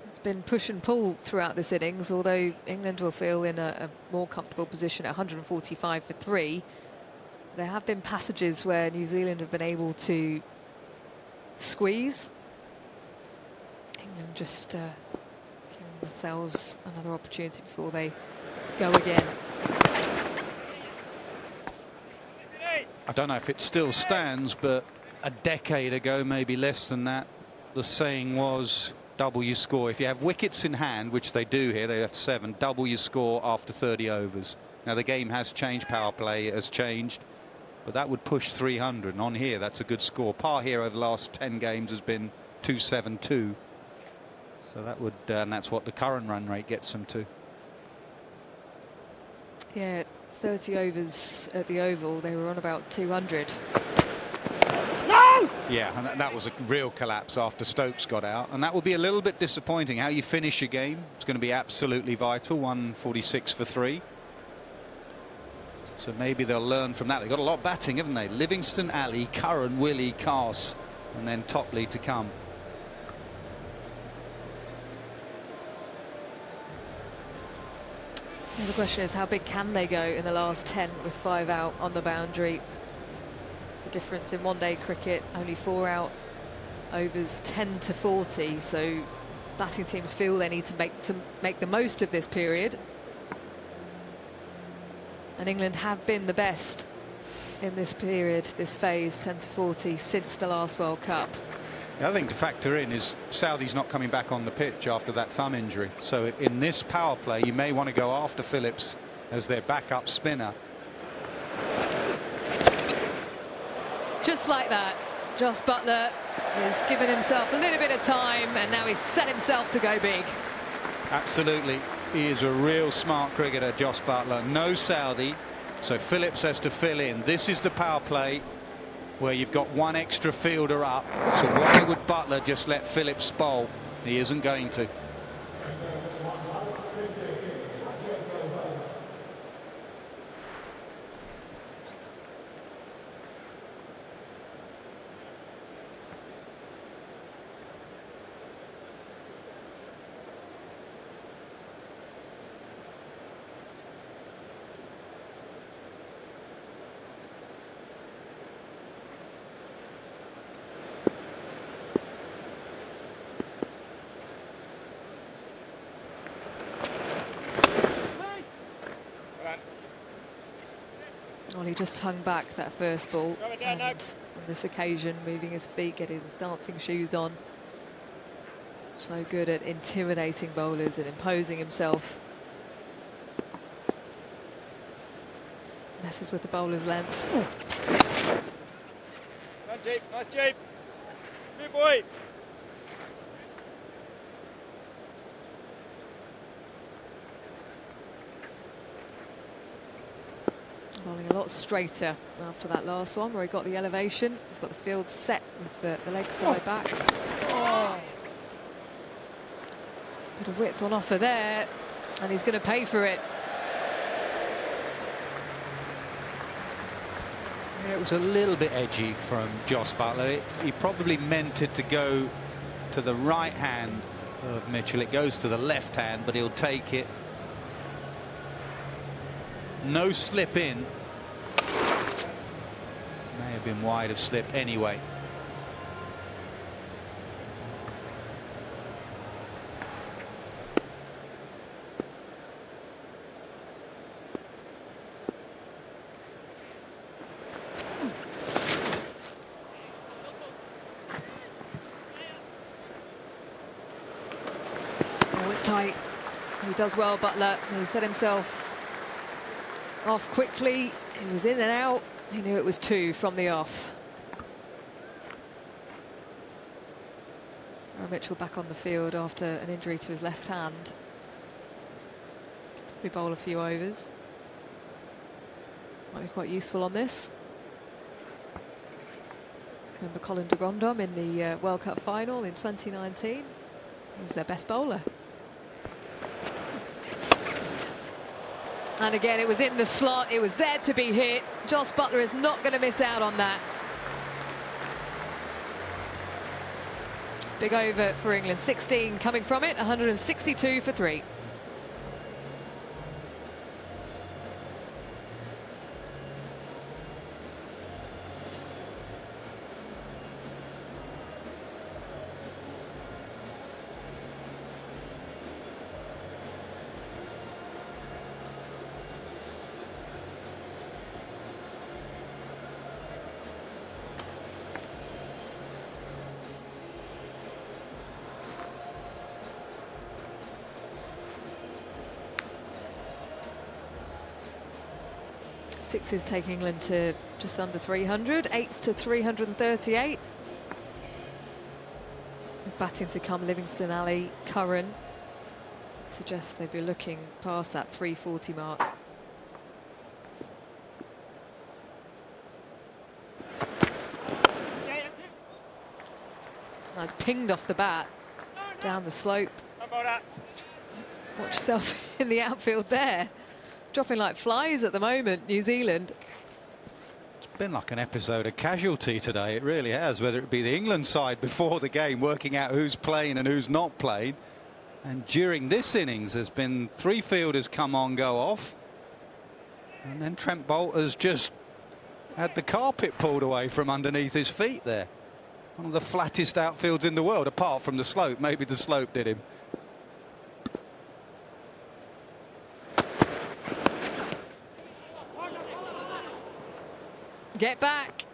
It's been push and pull throughout this innings, although England will feel in a more comfortable position at 145 for 3. There have been passages where New Zealand have been able to squeeze. England just giving themselves another opportunity before they go again. I don't know if it still stands, but a decade ago, maybe less than that, the saying was double your score. If you have wickets in hand, which they do here, they have 7, double your score after 30 overs. Now the game has changed, power play has changed, but that would push 300, and on here that's a good score. Par here over the last 10 games has been 272, so that would and that's what the current run rate gets them to. Yeah, 30 overs at the Oval, they were on about 200. Yeah, and that was a real collapse after Stokes got out, and that will be a little bit disappointing. How you finish your game, it's going to be absolutely vital. 146 for 3. So maybe they'll learn from that. They've got a lot of batting, haven't they? Livingstone, Ali, Curran, Willie, Carse, and then Topley to come. Now the question is, how big can they go in the last 10 with 5 out on the boundary? The difference in one-day cricket, only 4 out overs 10 to 40. So batting teams feel they need to make the most of this period. And England have been the best in this period, this phase, 10 to 40, since the last World Cup. The other thing to factor in is Southee's not coming back on the pitch after that thumb injury. So in this power play, you may want to go after Phillips as their backup spinner. Just like that, Jos Buttler has given himself a little bit of time, and now he's set himself to go big. Absolutely. He is a real smart cricketer, Jos Buttler. No Southee, so Phillips has to fill in. This is the power play where you've got one extra fielder up. So why would Buttler just let Phillips bowl? He isn't going to. Well, he just hung back that first ball, and on this occasion, moving his feet, getting his dancing shoes on. So good at intimidating bowlers and imposing himself. Messes with the bowler's length. Nice Jeep, nice Jeep. Good boy. Bowling a lot straighter after that last one, where he got the elevation. He's got the field set with the leg side back. Oh. Bit of width on offer there, and he's going to pay for it. Yeah, it was a little bit edgy from Jos Buttler. He probably meant it to go to the right hand of Mitchell. It goes to the left hand, but he'll take it. No slip in. May have been wide of slip anyway. Oh, it's tight. He does well, Buttler. He set himself off quickly. He was in and out. He knew it was 2 from the off. Mitchell back on the field after an injury to his left hand. Could probably bowl a few overs. Might be quite useful on this. Remember Colin de Grandhomme in the World Cup final in 2019? He was their best bowler. And again, it was in the slot. It was there to be hit. Jos Buttler is not going to miss out on that. Big over for England. 16 coming from it. 162 for 3. Sixes taking England to just under 300, eights to 338. Batting to come, Livingston, Ali, Curran. Suggests they'd be looking past that 340 mark. That's pinged off the bat, down the slope. Watch yourself in the outfield there. Dropping like flies at the moment, New Zealand. It's been like an episode of Casualty today, it really has, whether it be the England side before the game, working out who's playing and who's not playing. And during this innings, there's been 3 fielders come on, go off. And then Trent Boult has just had the carpet pulled away from underneath his feet there. One of the flattest outfields in the world, apart from the slope. Maybe the slope did him. Get back.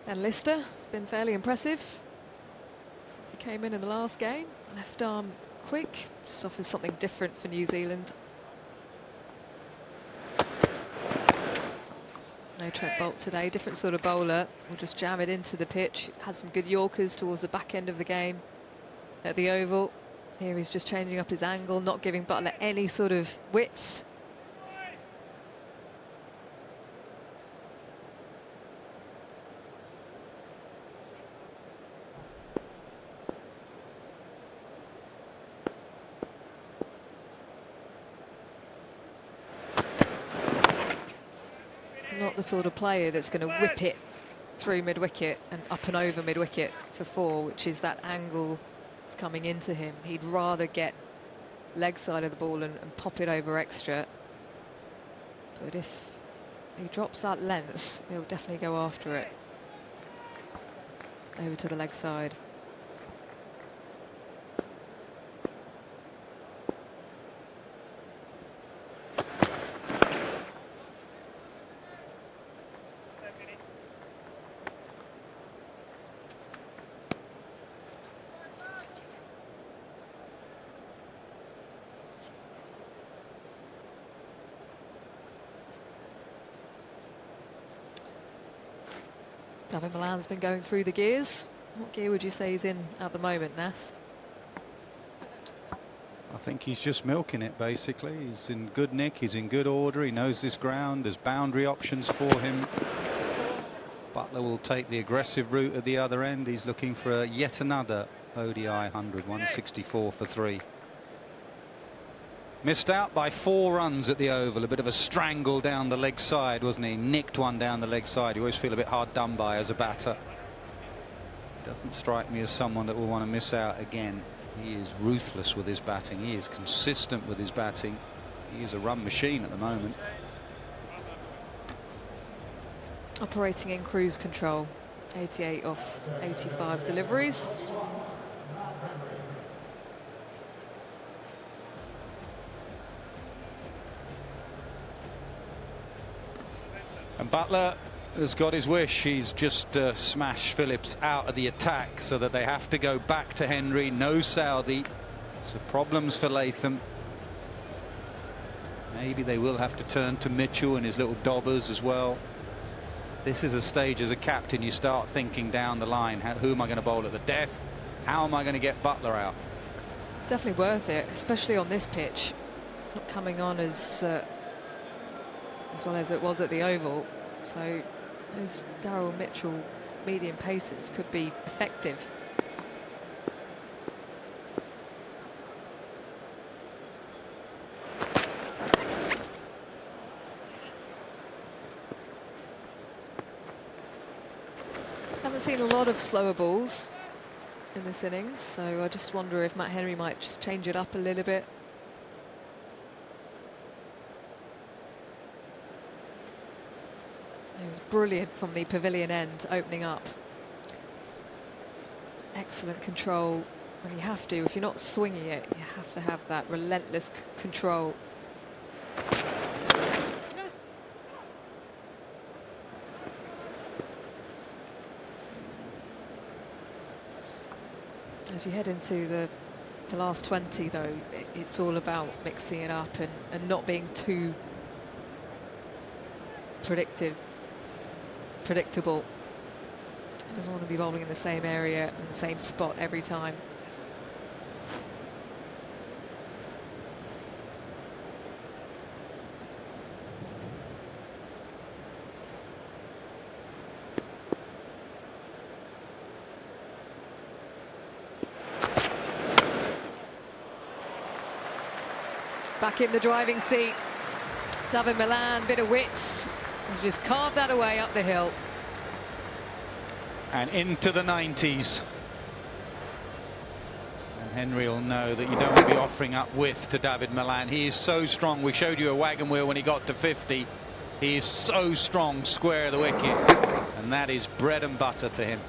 And Lister has been fairly impressive since he came in the last game. Left arm quick, just offers something different for New Zealand. No Trent Boult today, different sort of bowler. Will just jam it into the pitch. Had some good Yorkers towards the back end of the game at the Oval. Here he's just changing up his angle, not giving Buttler any sort of width. Not the sort of player that's going to whip it through mid-wicket and up and over mid-wicket for 4, which is that angle that's coming into him. He'd rather get leg side of the ball and pop it over extra. But if he drops that length, he'll definitely go after it. Over to the leg side. Malan's been going through the gears. What gear would you say he's in at the moment, Nas? I think he's just milking it, basically. He's in good nick, he's in good order, he knows this ground, there's boundary options for him. Buttler will take the aggressive route at the other end. He's looking for yet another ODI 100, 164 for 3. Missed out by 4 runs at the Oval. A bit of a strangle down the leg side, wasn't he? Nicked one down the leg side. You always feel a bit hard done by as a batter. Doesn't strike me as someone that will want to miss out again. He is ruthless with his batting. He is consistent with his batting. He is a run machine at the moment. Operating in cruise control. 88 off 85 deliveries. And Buttler has got his wish. He's just smashed Phillips out of the attack so that they have to go back to Henry. No Saudi. So problems for Latham. Maybe they will have to turn to Mitchell and his little dobbers as well. This is a stage as a captain you start thinking down the line. Who am I going to bowl at the death? How am I going to get Buttler out? It's definitely worth it, especially on this pitch. It's not coming on as well as it was at the Oval, so those Darryl Mitchell medium paces could be effective. Haven't seen a lot of slower balls in this innings, so I just wonder if Matt Henry might just change it up a little bit. It was brilliant from the pavilion end, opening up. Excellent control when you have to. If you're not swinging it, you have to have that relentless control. As you head into the last 20, though, it's all about mixing it up and not being too predictable. He doesn't want to be bowling in the same area, in the same spot every time. Back in the driving seat, David Malan, bit of wit, he's just carved that away up the hill. And into the 90s. And Henry will know that you don't want to be offering up width to David Malan. He is so strong. We showed you a wagon wheel when he got to 50. He is so strong square of the wicket, and that is bread and butter to him.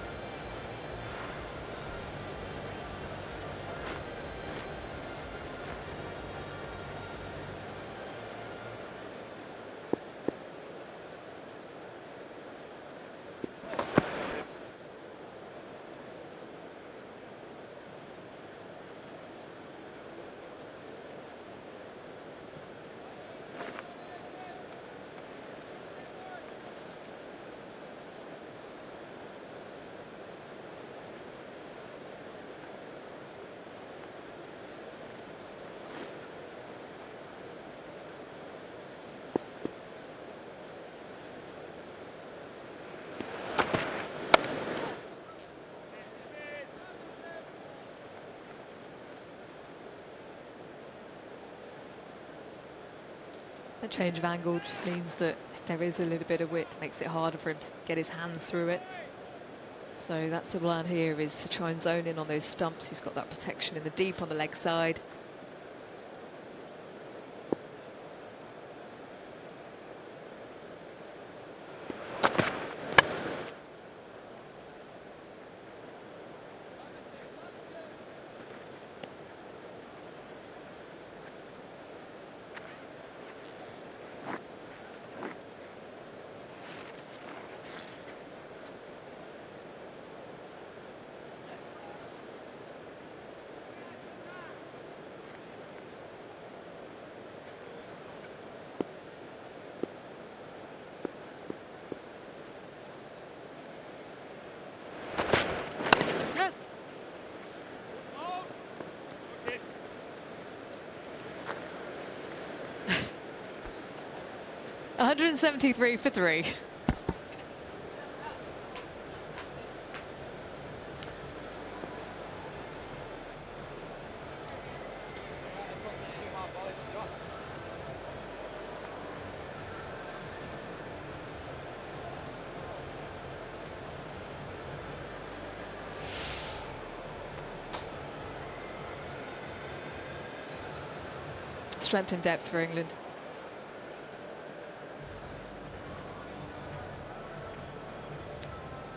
A change of angle just means that if there is a little bit of width, it makes it harder for him to get his hands through it. So that's the plan here, is to try and zone in on those stumps. He's got that protection in the deep on the leg side. .173 for 3. Strength and depth for England.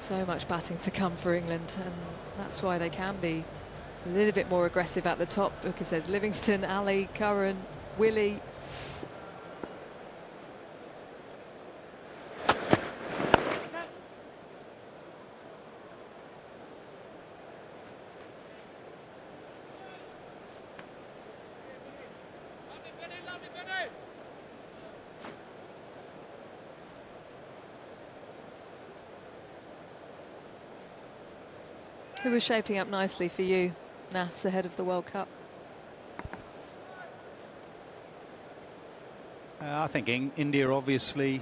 So much batting to come for England, and that's why they can be a little bit more aggressive at the top, because there's Livingstone, Ali, Curran, Willie. Who was shaping up nicely for you, Nas, ahead of the World Cup? I think India, obviously,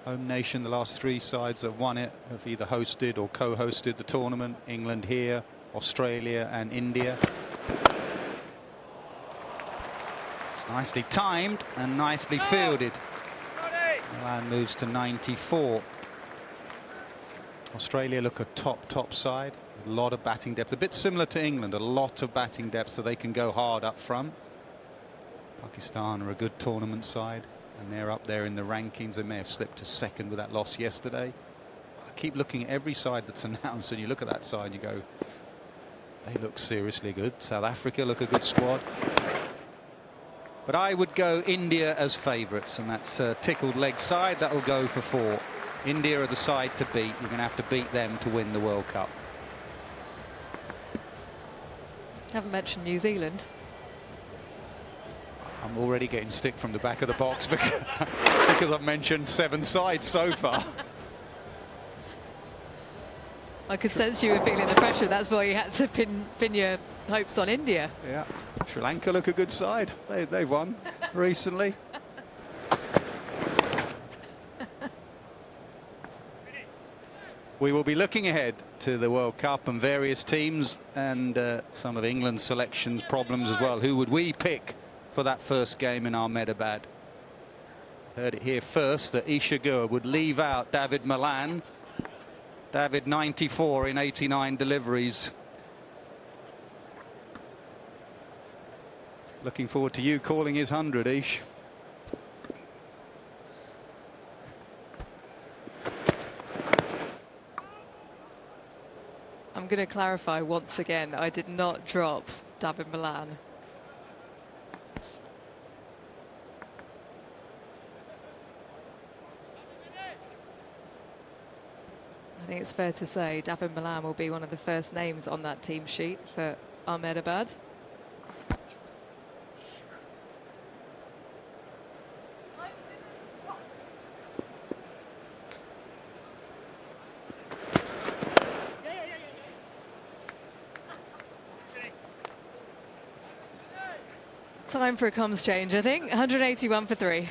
home nation. The last 3 sides that won it have either hosted or co-hosted the tournament. England here, Australia and India. It's nicely timed and nicely fielded. Malan moves to 94. Australia look a top side. A lot of batting depth, a bit similar to England, a lot of batting depth, so they can go hard up front. Pakistan are a good tournament side, and they're up there in the rankings. They may have slipped to second with that loss yesterday. I keep looking at every side that's announced, and you look at that side and you go, they look seriously good. South Africa look a good squad. But I would go India as favourites, and that's tickled leg side. That will go for 4. India are the side to beat. You're going to have to beat them to win the World Cup. haven't mentioned New Zealand. I'm already getting stick from the back of the box because I've mentioned 7 sides so far. I could sense you were feeling the pressure. That's why you had to pin your hopes on India. Yeah, Sri Lanka look a good side. They won recently. We will be looking ahead to the World Cup and various teams and some of England's selections problems as well. Who would we pick for that first game in Ahmedabad? Heard it here first that Isha Gur would leave out David Malan. David 94 in 89 deliveries. Looking forward to you calling his 100, Ish. I'm going to clarify once again, I did not drop David Malan. I think it's fair to say David Malan will be one of the first names on that team sheet for Ahmedabad. Time for a comms change, I think. 181 for 3.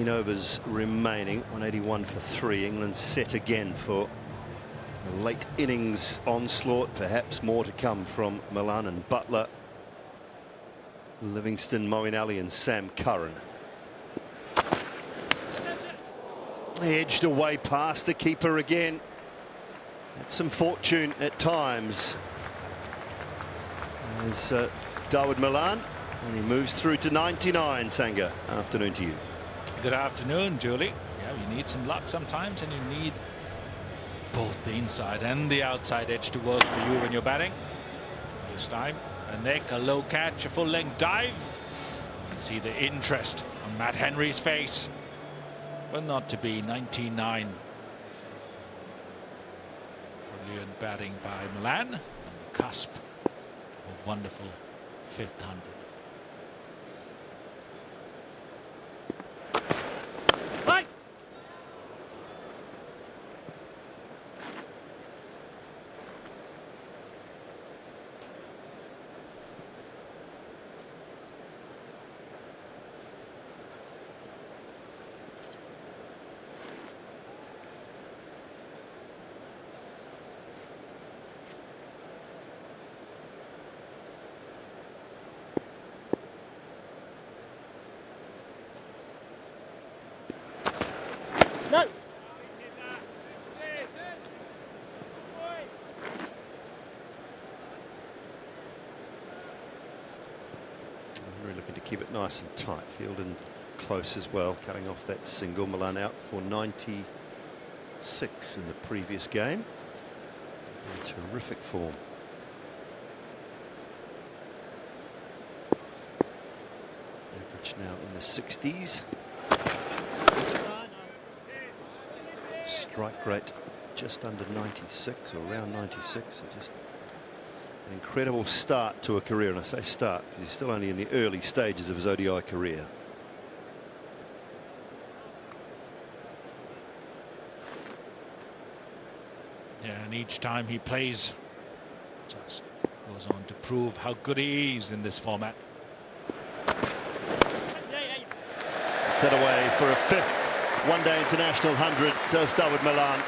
Overs remaining, 181 for 3. England set again for a late innings onslaught, perhaps more to come from Malan and Buttler, Livingstone, Moeen Ali and Sam Curran. Edged away past the keeper again. Had some fortune at times. There's David Malan, and he moves through to 99. Sanga, afternoon to you. Good afternoon, Julie. Yeah, you need some luck sometimes, and you need both the inside and the outside edge to work for you when you're batting. This time, a neck, a low catch, a full-length dive. You see the interest on Matt Henry's face, but not to be. 99. Brilliant batting by Malan, on the cusp of wonderful 500. Looking to keep it nice and tight. Field and close as well, cutting off that single. Malan out for 96 in the previous game. In terrific form. Average now in the 60s. Strike rate just under 96 or around 96. So just an incredible start to a career, and I say start because he's still only in the early stages of his ODI career. Yeah, and each time he plays, just goes on to prove how good he is in this format. Set away for a 5th one-day international 100 does David Malan.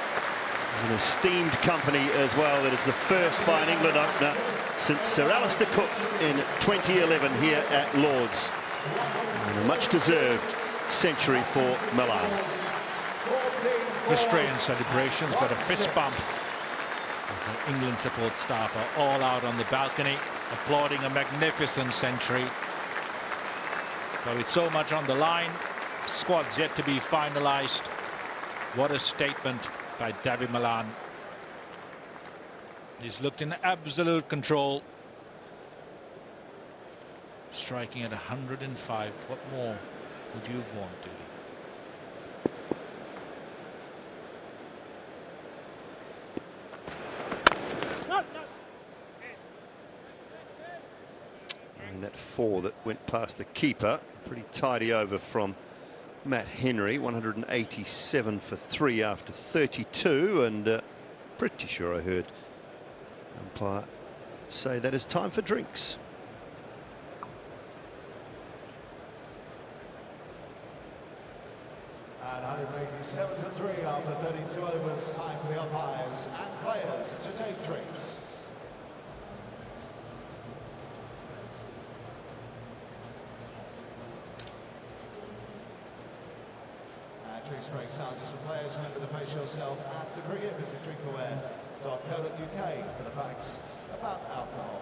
An esteemed company as well. That is the first by an England opener since Sir Alistair Cook in 2011 here at Lord's. And a much-deserved century for Malan. Restrained celebrations, but a fist bump as the England support staff are all out on the balcony applauding a magnificent century. But with so much on the line, squad's yet to be finalised. What a statement by David Malan. He's looked in absolute control, striking at 105. What more would you want to? And that 4 that went past the keeper, pretty tidy over from Matt Henry. 187 for 3 after 32, and pretty sure I heard umpire say that is time for drinks. And 187 for 3 after 32 overs. Time for the umpires and players to take drinks. Drinks break sound just for players. Remember to face yourself at the cricket. Visit drinkaware.co.uk for the facts about alcohol.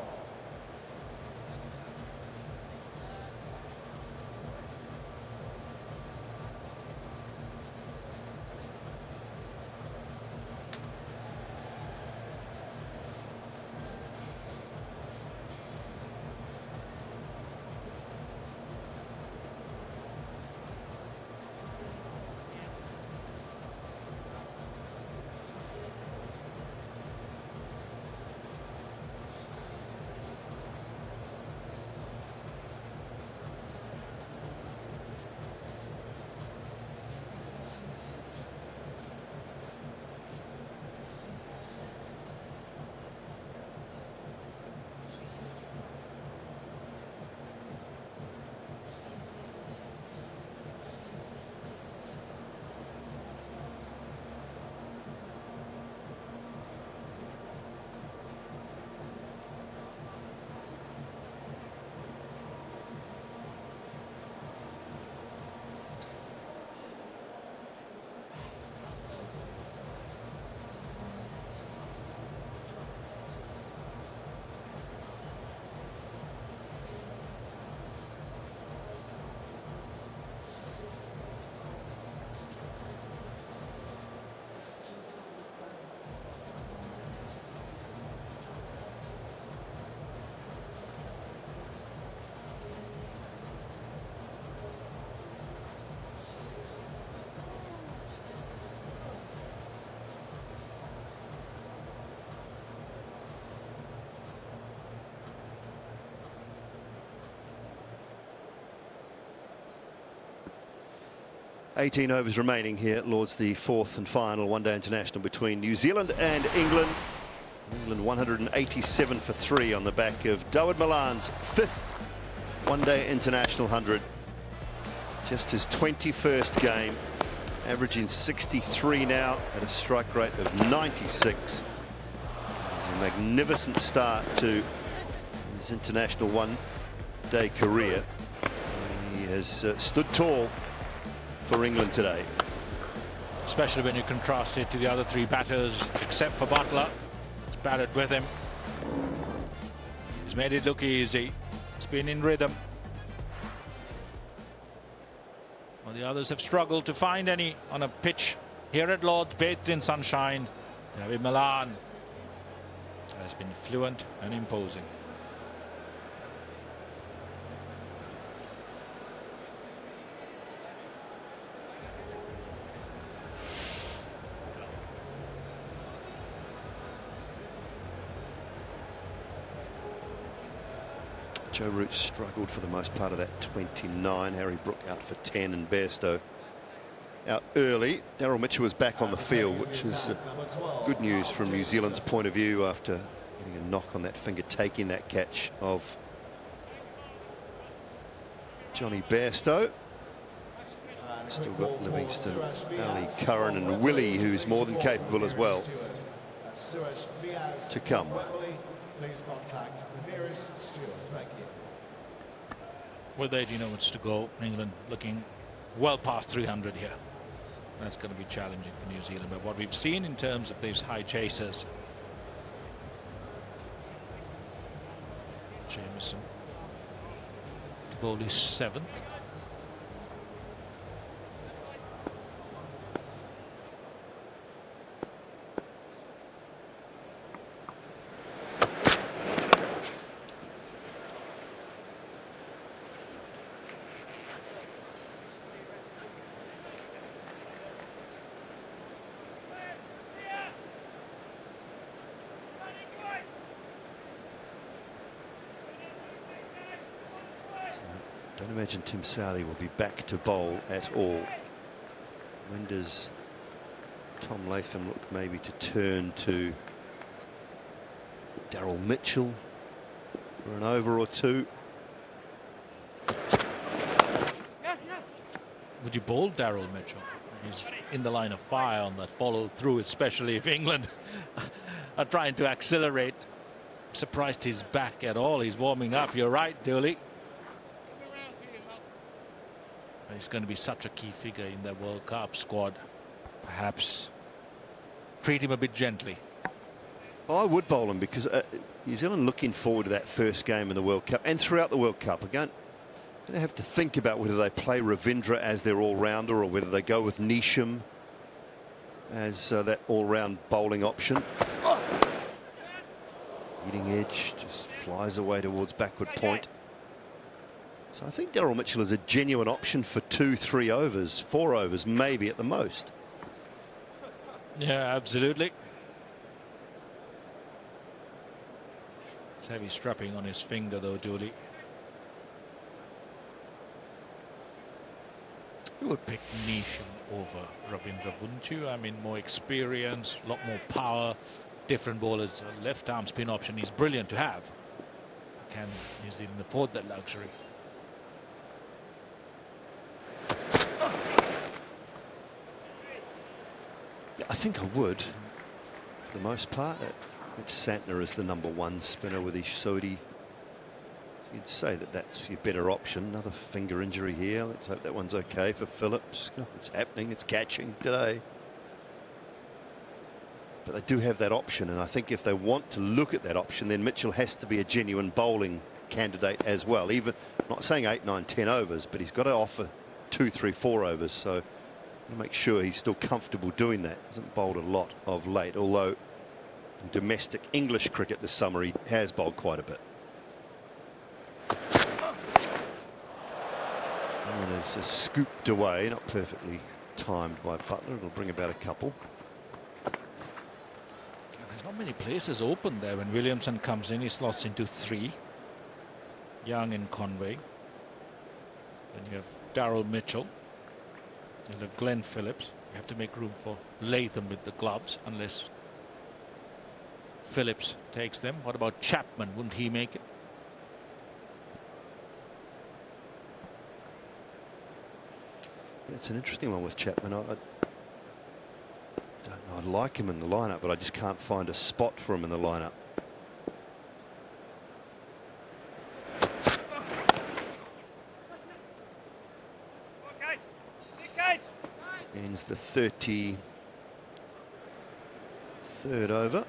$18 overs remaining here at Lord's, the 4th and final one-day international between New Zealand and England. England 187 for 3 on the back of David Malan's 5th one-day international 100. Just his 21st game, averaging 63 now at a strike rate of 96. It's a magnificent start to his international one-day career. He has stood tall for England today. Especially when you contrast it to the other 3 batters, except for Buttler. It's batted with him. He's made it look easy. It's been in rhythm. Well, the others have struggled to find any on a pitch here at Lord's, bathed in sunshine. David Malan has been fluent and imposing. Joe Root struggled for the most part of that 29. Harry Brook out for 10 and Bairstow out early. Daryl Mitchell was back on the field, which is good news from New Zealand's point of view after getting a knock on that finger, taking that catch of Johnny Bairstow. Still got Livingstone, Ali, Curran and Willie, who's more than capable as well, to come. Please contact the nearest steward. Thank you. With 18 overs to go, England looking well past 300 here. That's going to be challenging for New Zealand. But what we've seen in terms of these high chasers, Jameson to bowl his 7th. Don't imagine Tim Southey will be back to bowl at all. When does Tom Latham look maybe to turn to Daryl Mitchell for an over or two? Would you bowl Daryl Mitchell? He's in the line of fire on that follow through, especially if England are trying to accelerate. Surprised he's back at all. He's warming up. You're right, Dooley. He's going to be such a key figure in the World Cup squad. Perhaps treat him a bit gently. I would bowl him because New Zealand looking forward to that first game in the World Cup and throughout the World Cup. Again, don't have to think about whether they play Ravindra as their all-rounder or whether they go with Neesham as that all-round bowling option. Leading edge just flies away towards backward point. So I think Daryl Mitchell is a genuine option for 2-3 overs, 4 overs maybe at the most. Yeah, absolutely. It's heavy strapping on his finger though, Dooley. You would pick Neesham over Ravindra, wouldn't you? I mean, more experience, a lot more power, different bowlers. A left arm spin option is brilliant to have. Can New Zealand afford that luxury? Yeah, I think I would, for the most part. Mitch Santner is the #1 spinner with his Sodi. You'd say that that's your better option. Another finger injury here. Let's hope that one's okay for Phillips. Oh, it's happening. It's catching today. But they do have that option, and I think if they want to look at that option, then Mitchell has to be a genuine bowling candidate as well. Even, I'm not saying 8, 9, 10 overs, but he's got to offer 2, 3, 4 overs. So make sure he's still comfortable doing that. Hasn't bowled a lot of late, although in domestic English cricket this summer he has bowled quite a bit. And it's scooped away, not perfectly timed by Buttler. It'll bring about a couple. There's not many places open there when Williamson comes in. He slots into 3. Young and Conway. Then you have Daryl Mitchell. You have Glenn Phillips. You have to make room for Latham with the gloves, unless Phillips takes them. What about Chapman? Wouldn't he make it? It's an interesting one with Chapman. I don't know. I'd like him in the lineup, but I just can't find a spot for him in the lineup. Ends the 33rd over.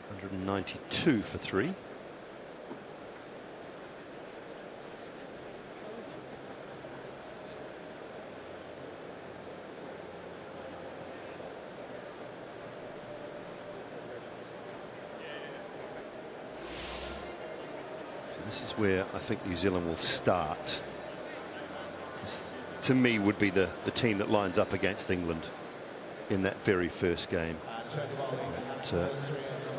192 for 3. This is where I think New Zealand will start. This, to me, would be the team that lines up against England in that very first game at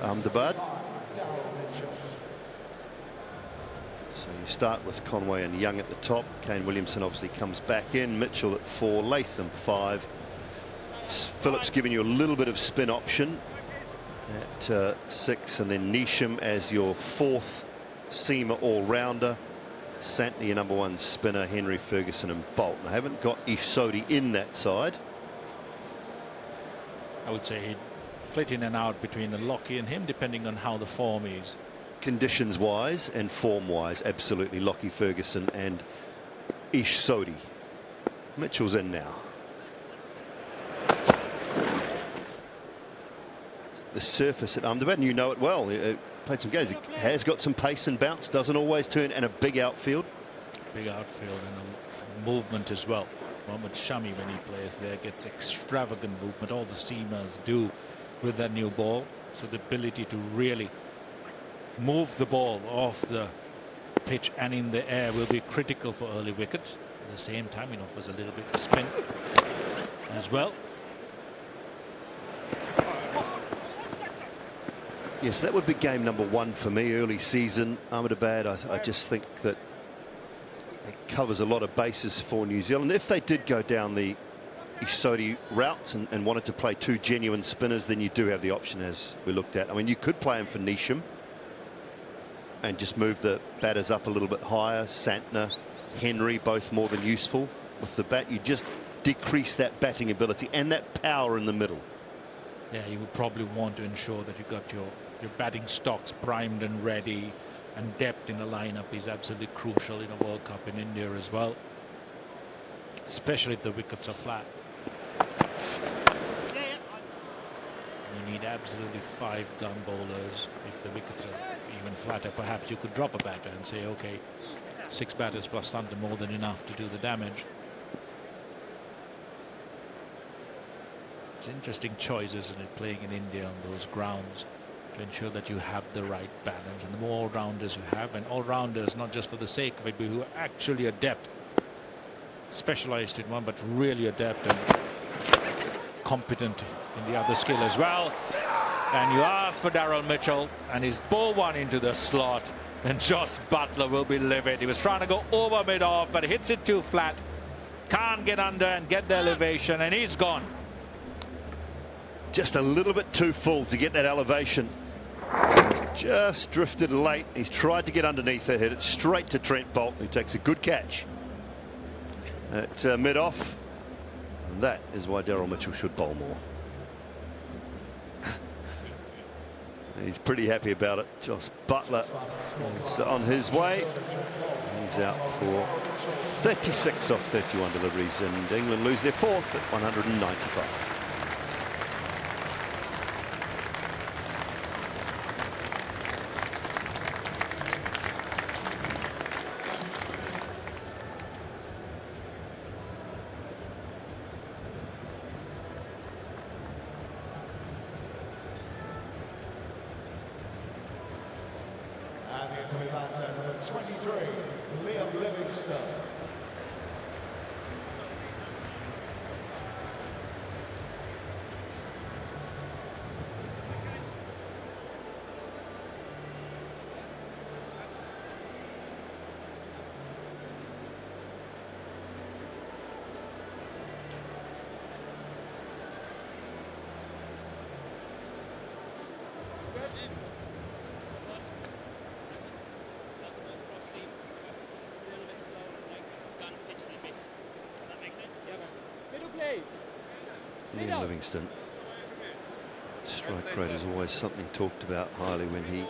Ahmedabad. So you start with Conway and Young at the top. Kane Williamson obviously comes back in. Mitchell at 4, Latham 5. Phillips giving you a little bit of spin option at 6, and then Neesham as your 4th seamer all-rounder. Santner, your number one spinner, Henry, Ferguson and Bolt. I haven't got Ish Sodhi in that side. I would say he'd flit in and out between the Lockie and him, depending on how the form is. Conditions wise and form wise, absolutely Lockie, Ferguson and Ish Sodhi. Mitchell's in now. The surface at Ahmedabad, and you know it well. He played some games. He has got some pace and bounce, doesn't always turn, and a big outfield. Big outfield and a movement as well. Mohammad Shami, when he plays there, gets extravagant movement. All the seamers do with that new ball. So the ability to really move the ball off the pitch and in the air will be critical for early wickets. At the same time, it offers a little bit of spin as well. Yes, that would be game number one for me, early season. Ahmedabad, I just think that it covers a lot of bases for New Zealand. If they did go down the Ish Sodhi route and wanted to play two genuine spinners, then you do have the option, as we looked at. I mean, you could play him for Neesham and just move the batters up a little bit higher. Santner, Henry, both more than useful with the bat. You just decrease that batting ability and that power in the middle. Yeah, you would probably want to ensure that you got your batting stocks primed and ready, and depth in the lineup is absolutely crucial in a World Cup in India as well, especially if the wickets are flat. You need absolutely 5 gun bowlers. If the wickets are even flatter, perhaps you could drop a batter and say, okay, 6 batters plus Thunder more than enough to do the damage. It's an interesting choice, isn't it, playing in India on those grounds, to ensure that you have the right balance. And the more all-rounders you have, and all-rounders not just for the sake of it, but who are actually adept, specialized in one, but really adept and competent in the other skill as well. And you ask for Daryl Mitchell, and he's ball one into the slot, and Jos Buttler will be livid. He was trying to go over mid-off, but hits it too flat. Can't get under and get the elevation, and he's gone. Just a little bit too full to get that elevation. Just drifted late. He's tried to get underneath it, hit it straight to Trent Boult, who takes a good catch at mid-off. And that is why Daryl Mitchell should bowl more. He's pretty happy about it. Jos Buttler is on his way. He's out for 36 off 31 deliveries, and England lose their 4th at 195. Livingstone. Ian Livingstone, strike rate is always something talked about highly when he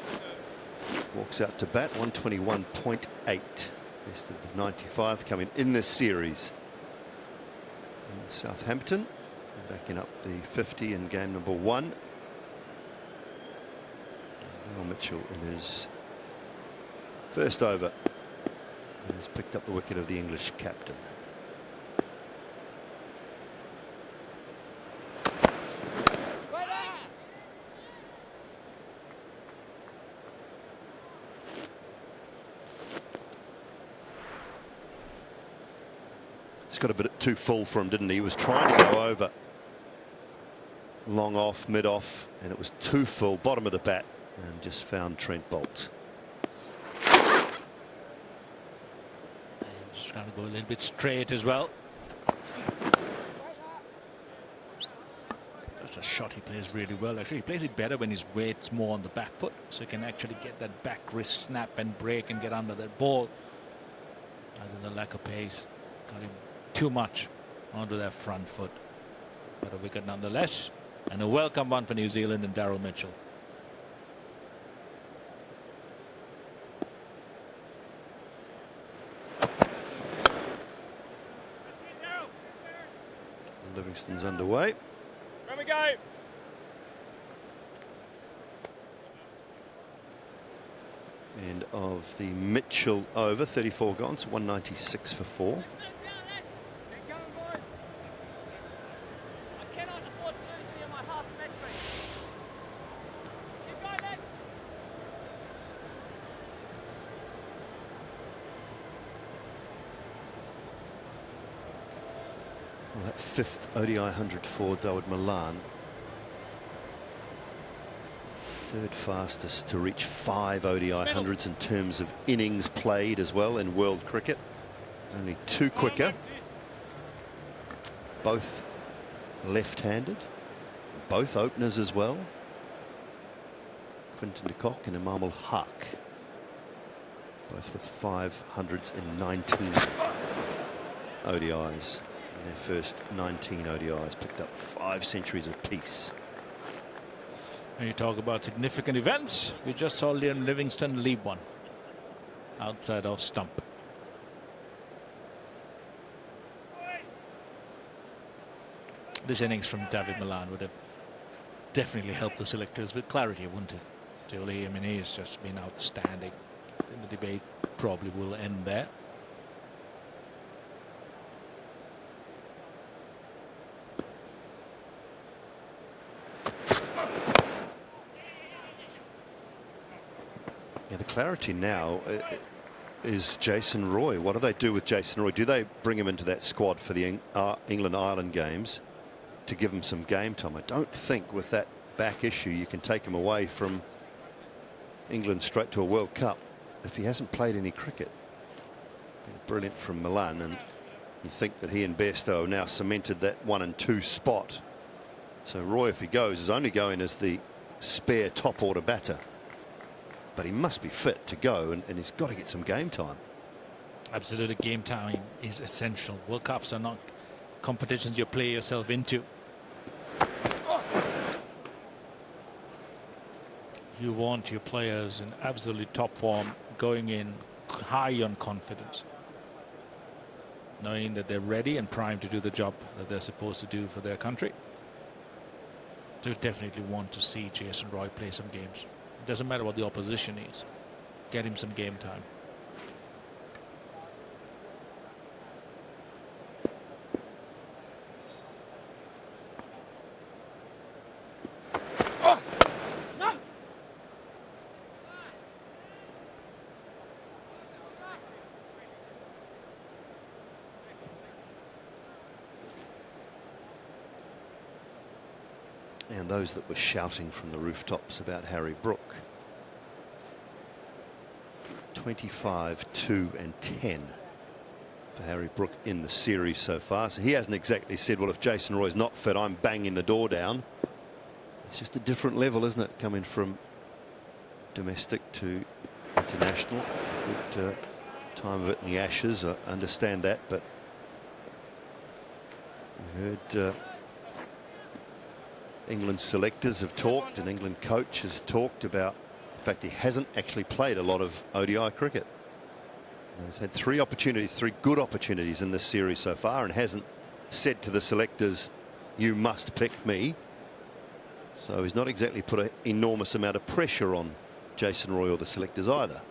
walks out to bat. 121.8, best of the 95 coming in this series. And Southampton backing up the 50 in game number 1. Daryl Mitchell in his first over has picked up the wicket of the English captain. Got a bit too full for him, didn't he? He was trying to go over long off, mid off, and it was too full, bottom of the bat, and just found Trent Boult. Just trying to go a little bit straight as well. That's a shot he plays really well. Actually, he plays it better when his weight's more on the back foot, so he can actually get that back wrist snap and break and get under that ball. think the lack of pace got him too much onto their front foot. But a wicket nonetheless, and a welcome one for New Zealand and Daryl Mitchell. Livingstone's underway. Where we go? End of the Mitchell over, 34 gone, so 196 for 4. Well, that 5th ODI 100 for Dawood Malan. 3rd fastest to reach 5 ODI 100s in terms of innings played as well in world cricket. Only 2 quicker. Both left-handed. Both openers as well. Quinton de Kock and Imam Haq. Both with 500s in 19 ODIs. In their first 19 ODIs, picked up 5 centuries apiece. When you talk about significant events, we just saw Liam Livingstone leave one outside off stump. This innings from David Malan would have definitely helped the selectors with clarity, wouldn't it? Julie, I mean, he's just been outstanding. I think the debate probably will end there. Yeah, the clarity now is Jason Roy. What do they do with Jason Roy? Do they bring him into that squad for the England-Ireland games to give him some game time? I don't think with that back issue you can take him away from England straight to a World Cup if he hasn't played any cricket. Been brilliant from Milan, and you think that he and Bairstow have now cemented that 1 and 2 spot. So Roy, if he goes, is only going as the spare top order batter. But he must be fit to go, and he's got to get some game time. Absolutely, game time is essential. World Cups are not competitions you play yourself into. You want your players in absolutely top form, going in high on confidence, knowing that they're ready and primed to do the job that they're supposed to do for their country. So you definitely want to see Jason Roy play some games. It doesn't matter what the opposition is. Get him some game time. And those that were shouting from the rooftops about Harry Brook. 25, 2 and 10 for Harry Brook in the series so far. So he hasn't exactly said, well, if Jason Roy's not fit, I'm banging the door down. It's just a different level, isn't it? Coming from domestic to international. Good time of it in the Ashes. I understand that, but we heard England selectors have talked, and England coach has talked about the fact he hasn't actually played a lot of ODI cricket. He's had 3 good opportunities in this series so far, and hasn't said to the selectors, you must pick me. So he's not exactly put an enormous amount of pressure on Jason Roy or the selectors either.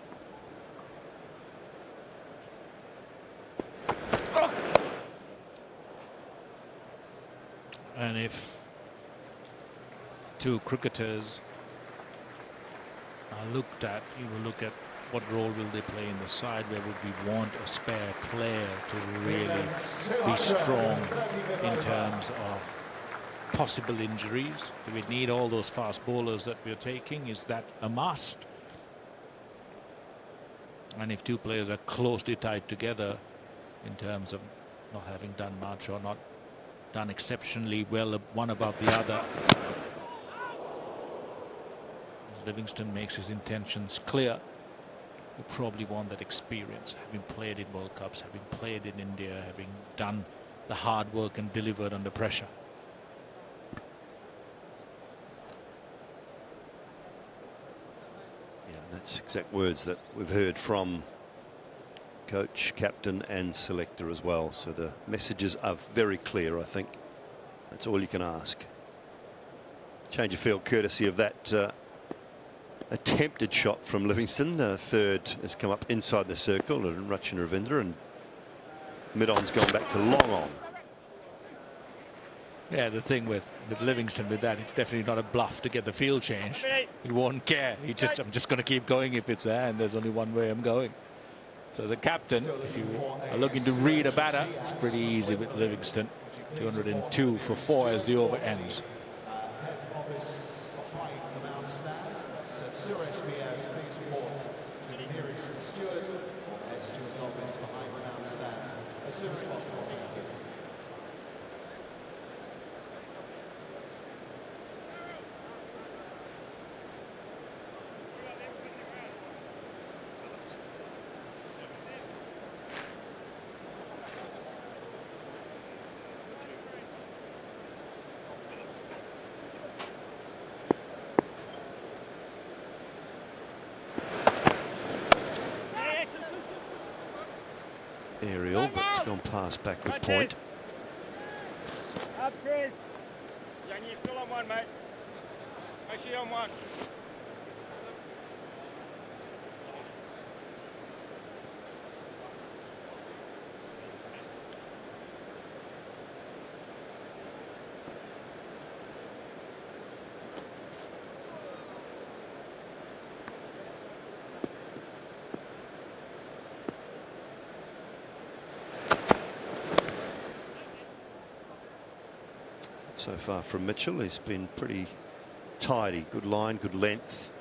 And if 2 cricketers are looked at, you will look at what role will they play in the side, where would we want a spare player to really be strong in terms of possible injuries. Do we need all those fast bowlers that we're taking? Is that a must? And if 2 players are closely tied together in terms of not having done much or not done exceptionally well, one above the other, Livingstone makes his intentions clear. You probably want that experience, having played in World Cups, having played in India, having done the hard work and delivered under pressure. Yeah, that's exact words that we've heard from coach, captain and selector as well. So the messages are very clear, I think. That's all you can ask. Change of field courtesy of that attempted shot from Livingstone. Third has come up inside the circle and Ravindra, and mid-on's gone back to long on. Yeah, the thing with Livingstone with that, it's definitely not a bluff to get the field change. He won't care. I'm just going to keep going if it's there, and there's only one way I'm going. So as a captain, if you are looking to read a batter, it's pretty easy with Livingstone. 202 for 4 as the over ends. Head office behind the mound stand. So Suresh Viaz, please report to the nearest steward or head steward's office behind the mound stand as soon as possible. Thank you. Aerial, but it's gone past backward point. Up, Chris. Young, you're still on one, mate. Make sure you're on one. So far from Mitchell, he's been pretty tidy. Good line, good length.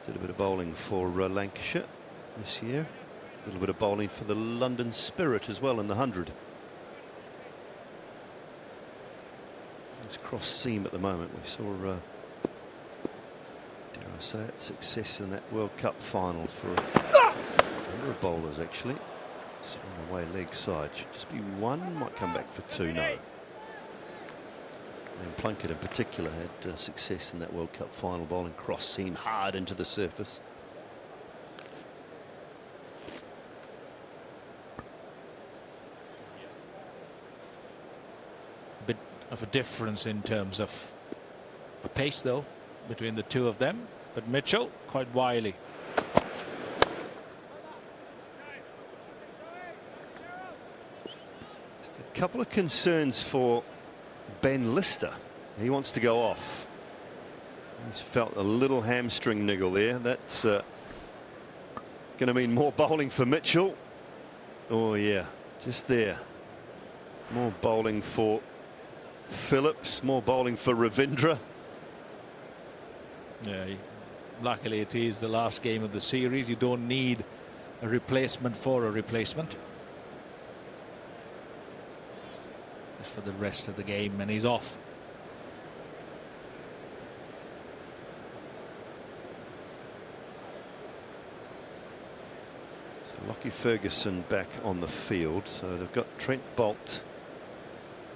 Did a bit of bowling for Lancashire this year. A little bit of bowling for the London Spirit as well in the 100. It's cross seam at the moment. We saw, dare I say it, success in that World Cup final for a number of bowlers actually. It's on the way leg side. Should just be one, might come back for two, no. And Plunkett in particular had success in that World Cup final, bowling cross seam hard into the surface. Bit of a difference in terms of a pace though between the two of them, but Mitchell quite wily. Just a couple of concerns for Ben Lister. He wants to go off. He's felt a little hamstring niggle there. That's going to mean more bowling for Mitchell. Oh yeah, just there. More bowling for Phillips, more bowling for Ravindra. Yeah, luckily it is the last game of the series. You don't need a replacement for a replacement. It's for the rest of the game, and he's off. So Lockie Ferguson back on the field. So they've got Trent Boult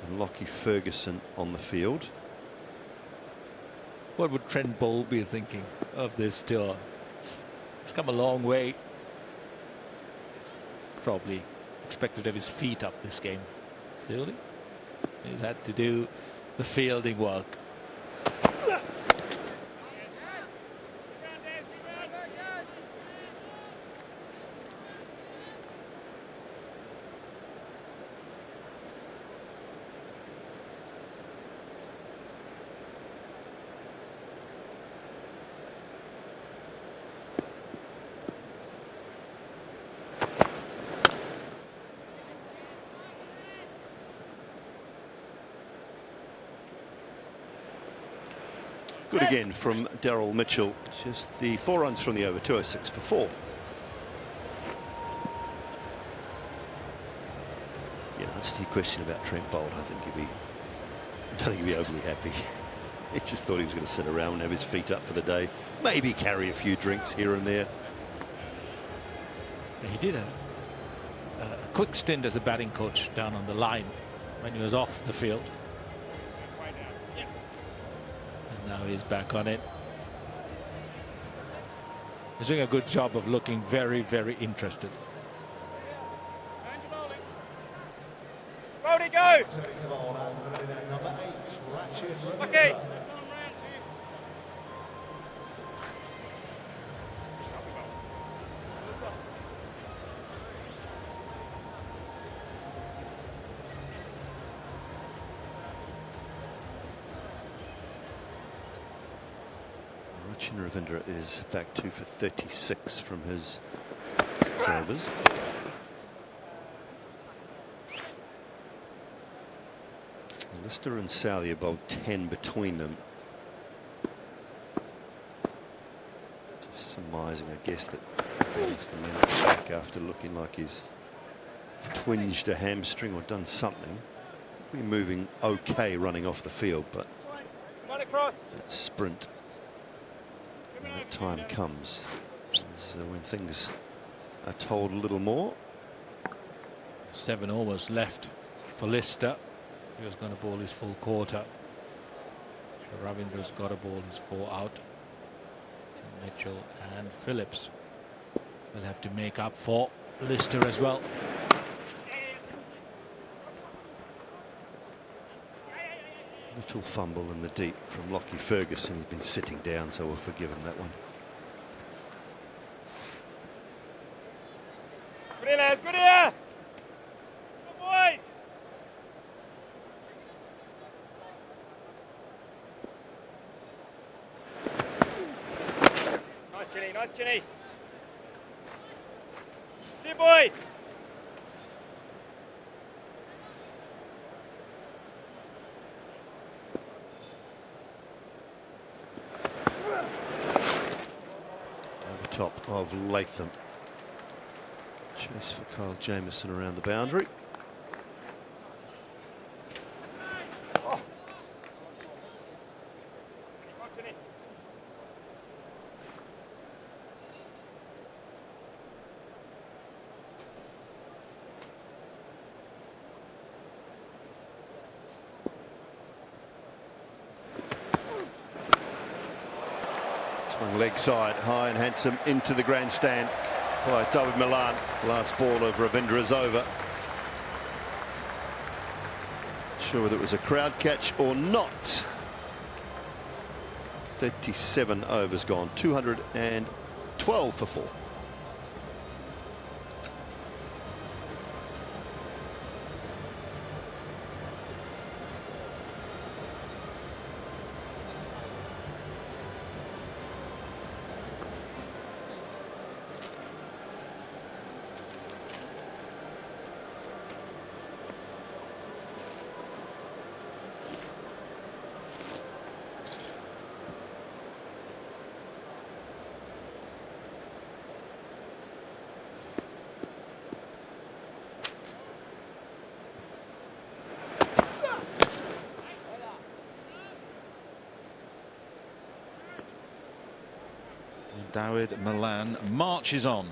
and Lockie Ferguson on the field. What would Trent Boult be thinking of this tour? It's come a long way. Probably expected to have his feet up this game. Really? He's had to do the fielding work. Good again from Daryl Mitchell. Just the 4 runs from the over, 206 for 4. Answer to your question about Trent Boult, I don't think he'd be overly happy. He just thought he was going to sit around and have his feet up for the day, maybe carry a few drinks here and there. He did a quick stint as a batting coach down on the line when he was off the field. And now he's back on it. He's doing a good job of looking very, very interested. Brody, go! Okay. Ravindra is back 2 for 36 from his 6 overs. Lister and Southey about 10 between them. Just surmising, I guess, that Livingstone went back after looking like he's twinged a hamstring or done something. We're moving okay running off the field, but that sprint, when that time comes, is when things are told a little more. 7 overs left for Lister. He was going to bowl his full quarter. Ravindra's got to bowl his 4 out. Mitchell and Phillips will have to make up for Lister as well. Little fumble in the deep from Lockie Ferguson. He's been sitting down, so we'll forgive him that one. Good here, lads, good here! Good boys! Nice chinny, nice chinny. See boy! Top of Latham. Chase for Kyle Jamieson around the boundary. Leg side, high and handsome into the grandstand by David Malan. Last ball of Ravindra's over. Sure whether it was a crowd catch or not. 37 overs gone, 212 for 4. David Malan marches on.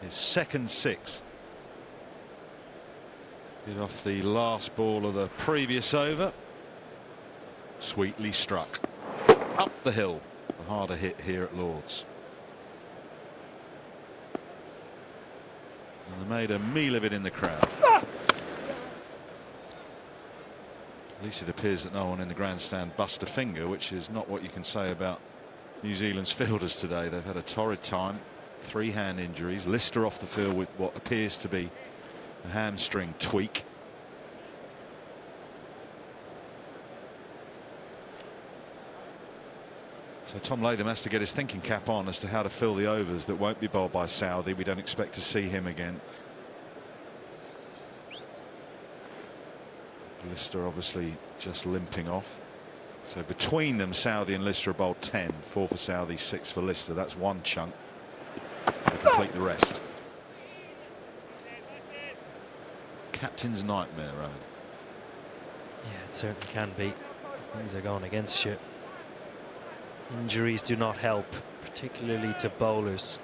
His second 6. Hit off the last ball of the previous over. Sweetly struck. Up the hill. A harder hit here at Lord's. And they made a meal of it in the crowd. At least it appears that no one in the grandstand bust a finger, which is not what you can say about New Zealand's fielders today. They've had a torrid time. 3 hand injuries. Lister off the field with what appears to be a hamstring tweak. So Tom Latham has to get his thinking cap on as to how to fill the overs that won't be bowled by Southey. We don't expect to see him again. Lister obviously just limping off. So between them, Southey and Lister are bowled 10. 4 for Southey, 6 for Lister. That's one chunk. We'll complete the rest. captain's nightmare, Rowan. Yeah, it certainly can be. Things are going against you. Injuries do not help, particularly to bowlers.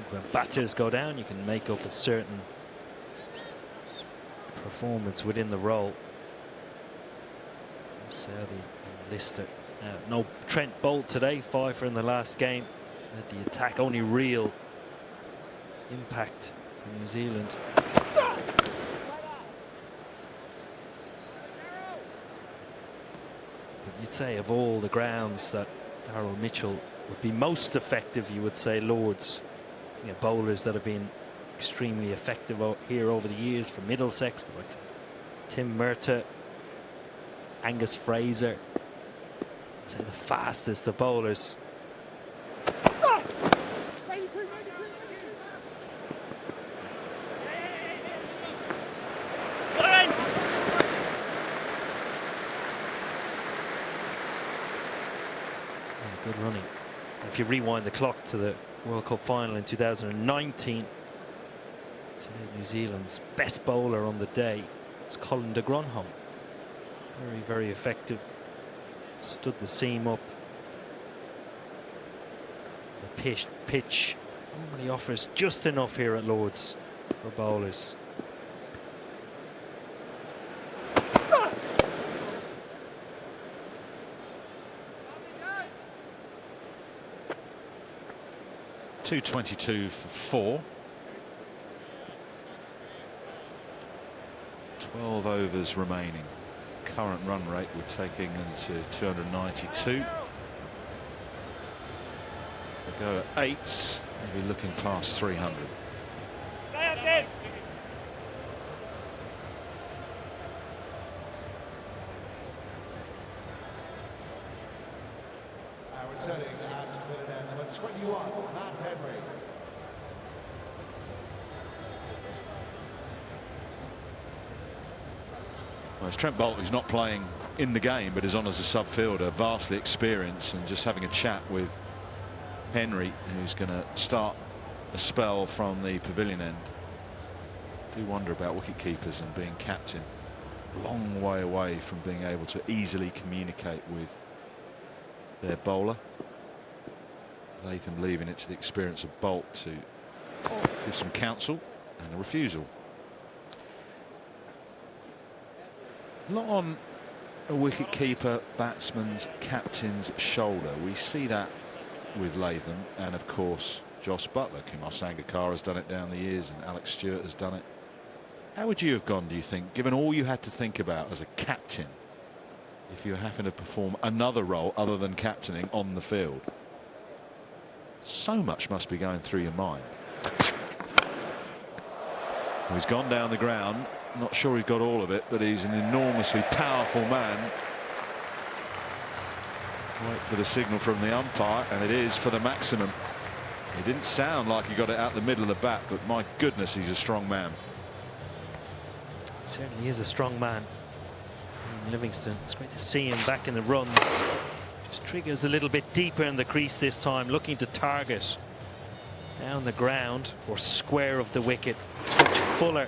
When batters go down, you can make up a certain performance within the role. Saudi and Lister. No Trent Bolt today, 5 in the last game. The attack, only real impact for New Zealand. But you'd say of all the grounds that Darryl Mitchell would be most effective, you would say Lords. You know, bowlers that have been extremely effective here over the years, from Middlesex, the likes of Tim Murtagh, Angus Fraser. I'd say the fastest of bowlers. Good running. If you rewind the clock to the World Cup final in 2019, say New Zealand's best bowler on the day was Colin de Grandhomme. Very, very effective. Stood the seam up. The pitch normally offers just enough here at Lords for bowlers. .222 for 4. 12 overs remaining. Current run rate we're taking them to 292. We go at 8s, maybe looking past 300. Returning at minute end number 21, Matt Henry. Well, it's Trent Bolt, who's not playing in the game but is on as a sub fielder, vastly experienced, and just having a chat with Henry, who's going to start a spell from the pavilion end. I do wonder about wicket keepers and being captain. Long way away from being able to easily communicate with their bowler. Latham leaving it to the experience of Bolt to give some counsel and a refusal. Not on a wicket-keeper batsman's captain's shoulder. We see that with Latham, and of course Jos Buttler. Kumar Sangakkara has done it down the years, and Alex Stewart has done it. How would you have gone, do you think, given all you had to think about as a captain, if you were having to perform another role other than captaining on the field? So much must be going through your mind. He's gone down the ground. Not sure he's got all of it, but he's an enormously powerful man. Wait for the signal from the umpire, and it is for the maximum. It didn't sound like he got it out the middle of the bat, but my goodness, he's a strong man. Certainly is a strong man. Livingstone, it's great to see him back in the runs. Just triggers a little bit deeper in the crease this time, looking to target down the ground or square of the wicket. Touch fuller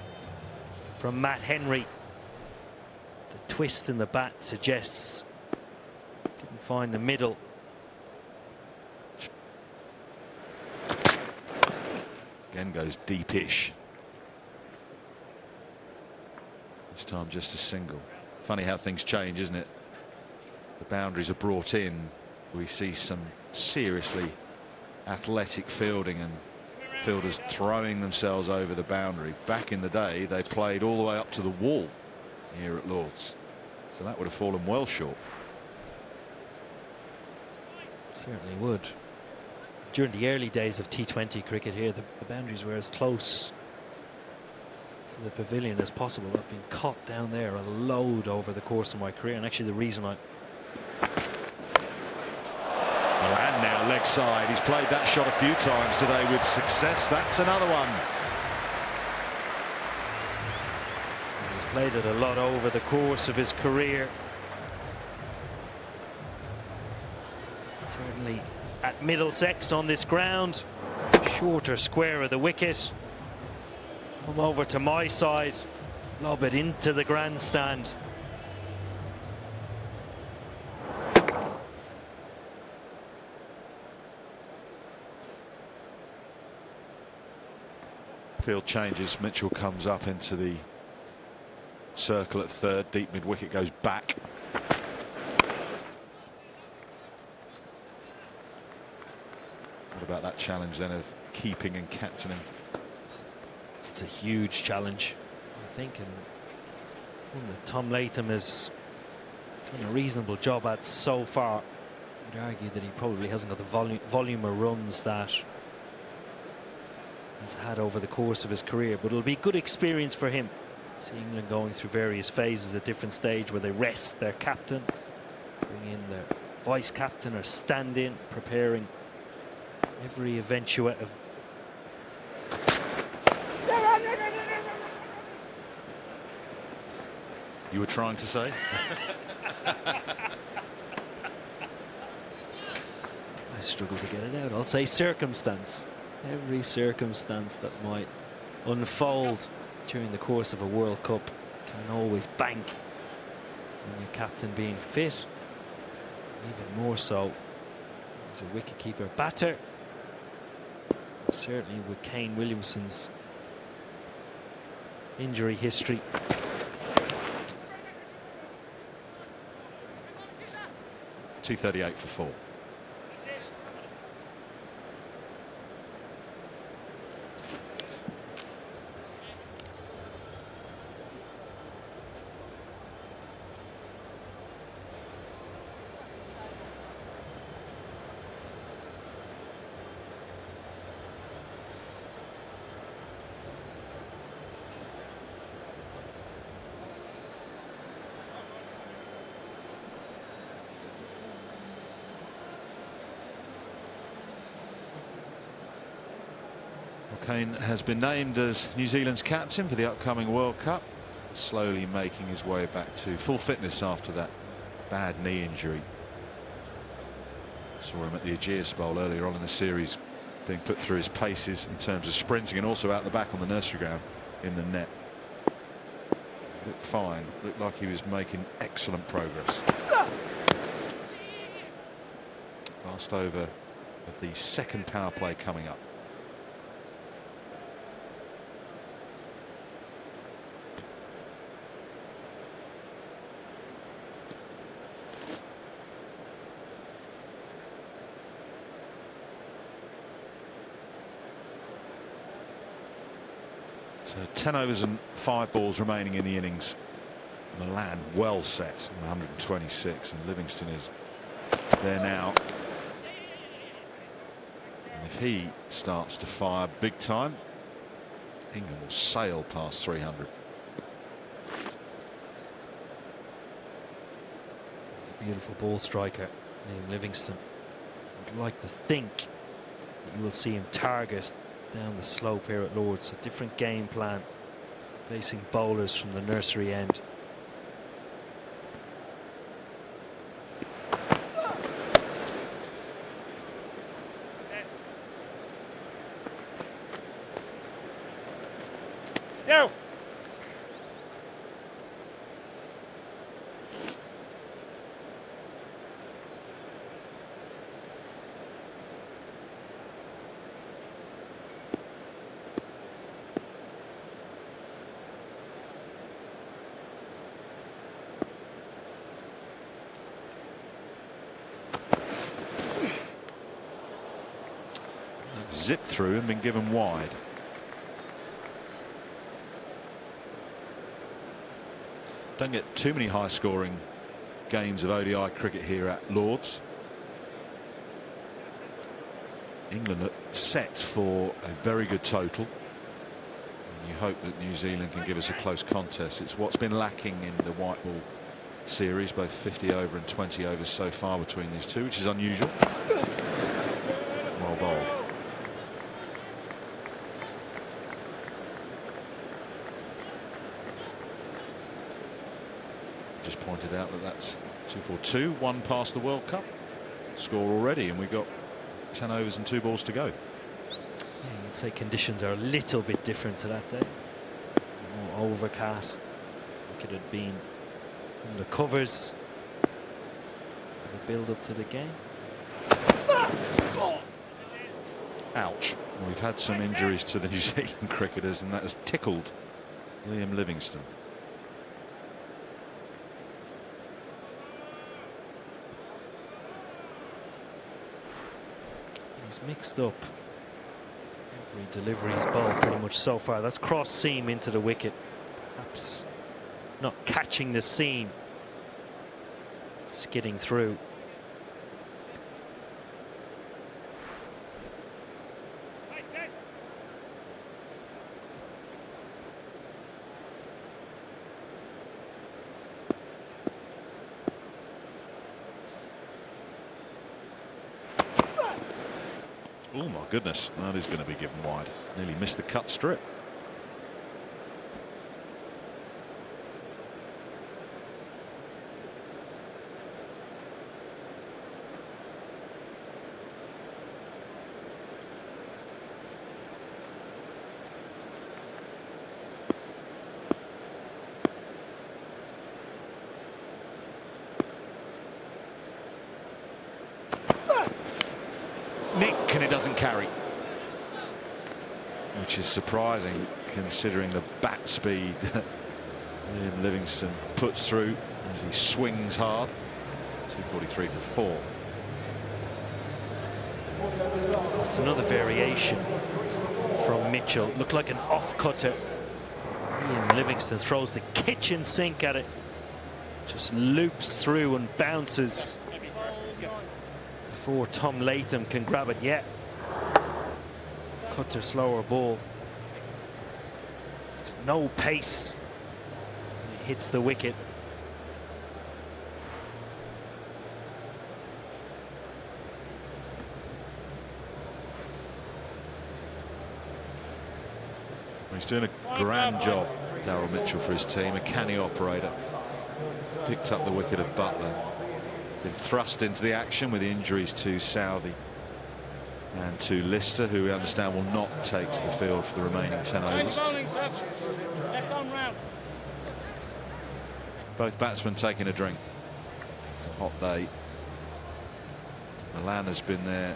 from Matt Henry. The twist in the bat suggests didn't find the middle. Again goes deepish. This time just a single. Funny how things change, isn't it? The boundaries are brought in. We see some seriously athletic fielding and fielders throwing themselves over the boundary. Back in the day, they played all the way up to the wall here at Lords, so that would have fallen well short. Certainly would. During the early days of T20 cricket here, the boundaries were as close to the pavilion as possible. I've been caught down there a load over the course of my career, and actually the reason I... And now leg side. He's played that shot a few times today with success. That's another one. He's played it a lot over the course of his career. Certainly at Middlesex on this ground. Shorter square of the wicket. Come over to my side, lob it into the grandstand. Field changes. Mitchell comes up into the circle at third. Deep mid wicket goes back. What about that challenge then of keeping and captaining? It's a huge challenge, I think, and one that Tom Latham has done a reasonable job at so far. I'd argue that he probably hasn't got the volume of runs that he's had over the course of his career, but it'll be good experience for him. See England going through various phases at different stage where they rest their captain, bring in their vice captain or stand in, preparing every eventuality of You were trying to say? I struggle to get it out. I'll say circumstance. Every circumstance that might unfold during the course of a World Cup can always bank on your captain being fit. Even more so as a wicketkeeper batter. Certainly with Kane Williamson's injury history. .238 for 4. Kane has been named as New Zealand's captain for the upcoming World Cup, slowly making his way back to full fitness after that bad knee injury. Saw him at the Ageas Bowl earlier on in the series, being put through his paces in terms of sprinting and also out the back on the nursery ground in the net. Looked fine, looked like he was making excellent progress. Last over of the second power play coming up. So 10 overs and 5 balls remaining in the innings. Malan well set, 126, and Livingstone is there now. And if he starts to fire big time, England will sail past 300. He's a beautiful ball striker named Livingstone. I'd like to think that you will see him target down the slope here at Lord's. A different game plan, facing bowlers from the nursery end. Go. Zipped through and been given wide. Don't get too many high scoring games of ODI cricket here at Lord's. England are set for a very good total, and you hope that New Zealand can give us a close contest. It's what's been lacking in the white ball series, both 50 over and 20 overs so far between these two, which is unusual. Well bowled. Just pointed out that that's 242, one past the World Cup score already, and we've got 10 overs and 2 balls to go. Yeah, you'd say conditions are a little bit different to that day. overcast. Wicket had been under covers for the build up to the game. Ouch. Well, we've had some injuries to the New Zealand cricketers, and that has tickled Liam Livingstone. He's mixed up every delivery he's bowled pretty much so far. That's cross seam into the wicket. Perhaps not catching the seam. Skidding through. Oh my goodness, that is going to be given wide. Nearly missed the cut strip. Nick, and it doesn't carry, which is surprising considering the bat speed that Liam Livingstone puts through as he swings hard. 243 for 4. It's another variation from Mitchell. Looked like an off cutter. Liam Livingstone throws the kitchen sink at it. Just loops through and bounces before Tom Latham can grab it yet. Cutter slower ball. There's no pace. It hits the wicket. He's doing a grand job, Daryl Mitchell, for his team. A canny operator. Picked up the wicket of Buttler. Been thrust into the action with injuries to Southey and to Lister, who we understand will not take to the field for the remaining 10 overs. Left arm round. Both batsmen taking a drink. It's a hot day. Malan has been there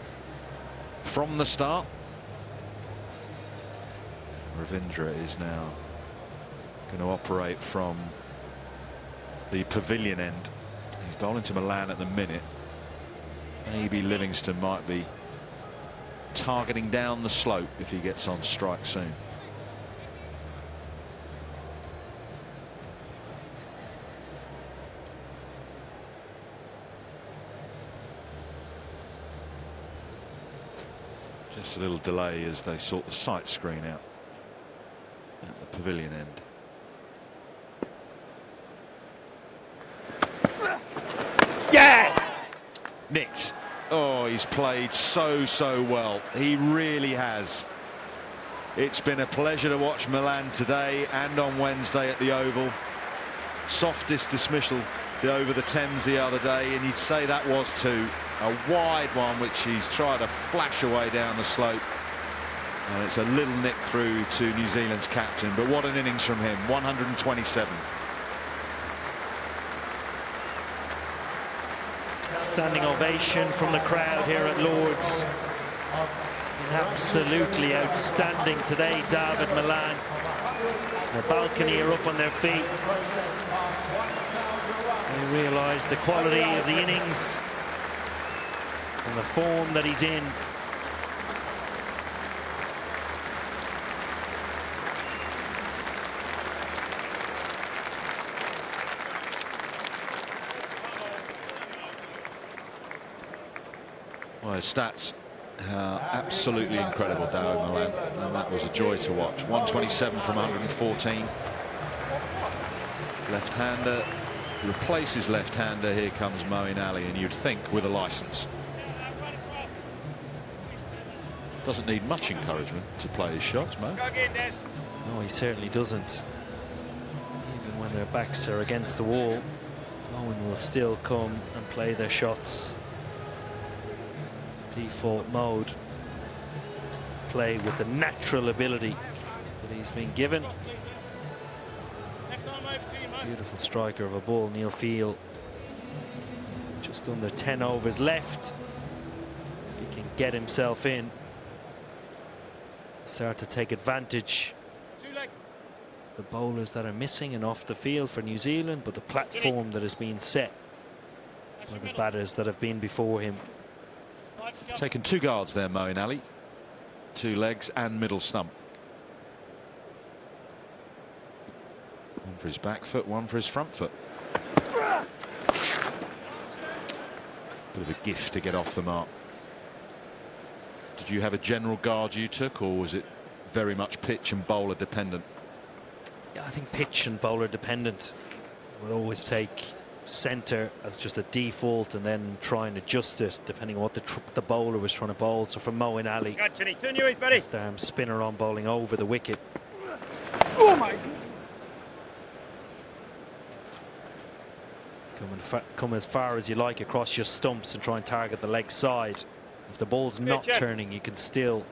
from the start. Ravindra is now going to operate from the pavilion end. He's bowling to Malan at the minute. Maybe Livingstone might be targeting down the slope if he gets on strike soon. Just a little delay as they sort the sight screen out at the pavilion end. Yes! Nicked. Oh, he's played so well. He really has. It's been a pleasure to watch Malan today and on Wednesday at the Oval. Softest dismissal over the Thames the other day, and you'd say that was too. A wide one which he's tried to flash away down the slope. And it's a little nick through to New Zealand's captain, but what an innings from him. 127. Standing ovation from the crowd here at Lord's. Absolutely outstanding today, David Malan. The balcony are up on their feet. They realise the quality of the innings and the form that he's in. Well, his stats are absolutely incredible, David Malan, and that was a joy to watch. 127 from 114. Left-hander replaces left-hander. Here comes Moeen Ali, and you'd think with a licence. Doesn't need much encouragement to play his shots, Mo. No, he certainly doesn't. Even when their backs are against the wall, Moeen will still come and play their shots. Default mode. Play with the natural ability that he's been given. Beautiful striker of a ball. Neil Field just under 10 overs left. If he can get himself in, start to take advantage of the bowlers that are missing and off the field for New Zealand, but the platform that has been set by the batters that have been before him. Taken 2 guards there, Moeen Ali. 2 legs and middle stump. One for his back foot, one for his front foot. Bit of a gift to get off the mark. Did you have a general guard you took, or was it very much pitch and bowler dependent? Yeah, I think pitch and bowler dependent. Would always take centre as just a default and then try and adjust it depending on what the bowler was trying to bowl. So for Moeen Ali, left arm spinner on bowling over the wicket. Oh my God. Come as far as you like across your stumps and try and target the leg side. If the ball's not turning, you can still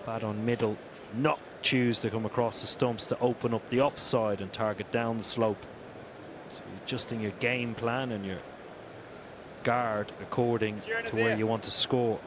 bat on middle, not choose to come across the stumps to open up the offside and target down the slope. So you're adjusting your game plan and your guard according to where you want to score.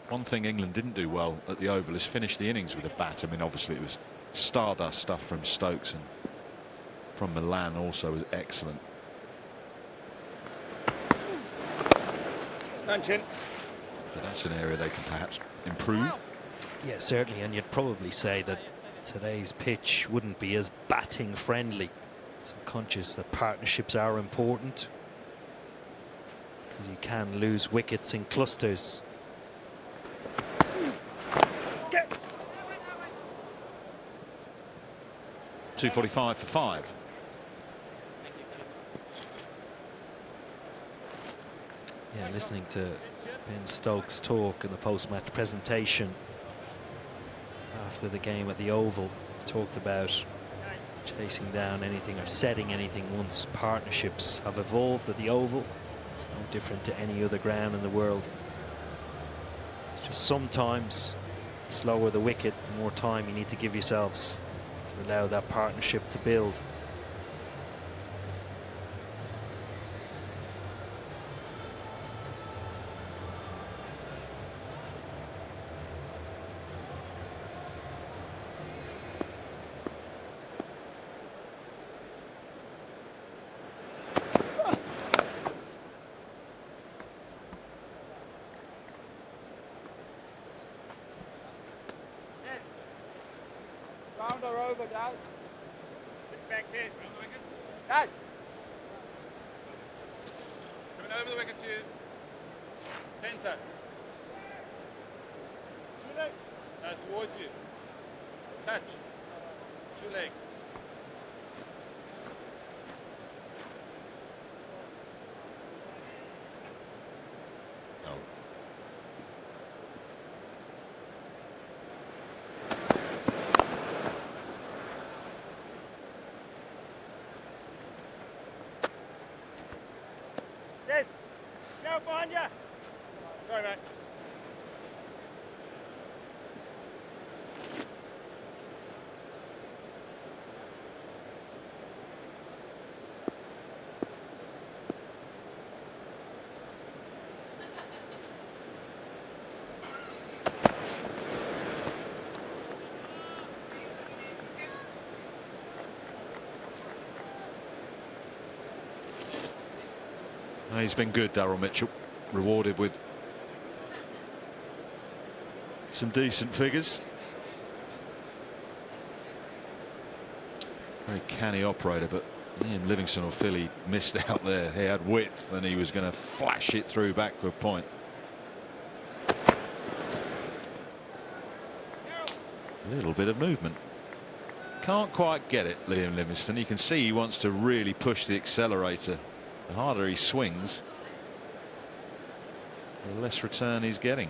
One thing England didn't do well at the Oval is finish the innings with a bat. I mean, obviously it was stardust stuff from Stokes, and from Malan also was excellent. But that's an area they can perhaps improve. Yeah, certainly, and you'd probably say that today's pitch wouldn't be as batting friendly. So conscious that partnerships are important, because you can lose wickets in clusters. Get. 2:45 for 5. Yeah, listening to Ben Stokes talk in the post-match presentation after the game at the Oval, he talked about chasing down anything or setting anything once partnerships have evolved at the Oval. It's no different to any other ground in the world. It's just sometimes the slower the wicket, the more time you need to give yourselves to allow that partnership to build. Over, Daz. Back to Daz. Coming over the wicket to you. Centre. Towards you. Touch. 2 leg. Behind you. Sorry, mate. He's been good, Daryl Mitchell, rewarded with some decent figures. Very canny operator, but Ian Livingstone or Philly missed out there. He had width and he was going to flash it through back to a point. A little bit of movement. Can't quite get it, Liam Livingstone. You can see he wants to really push the accelerator. The harder he swings, the less return he's getting.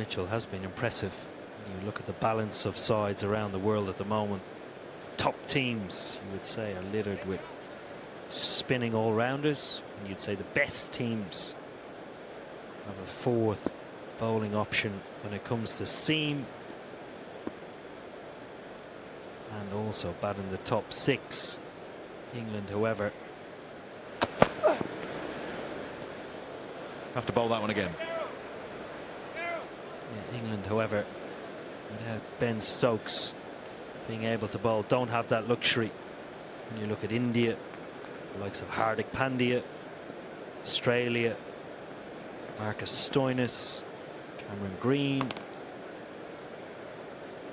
Mitchell has been impressive. When you look at the balance of sides around the world at the moment, top teams, you would say, are littered with spinning all-rounders, and you'd say the best teams have a fourth bowling option when it comes to seam, and also batting the top six. England, however, have to bowl that one again. Yeah, England, however, without Ben Stokes being able to bowl, don't have that luxury. When you look at India, the likes of Hardik Pandya, Australia, Marcus Stoinis, Cameron Green,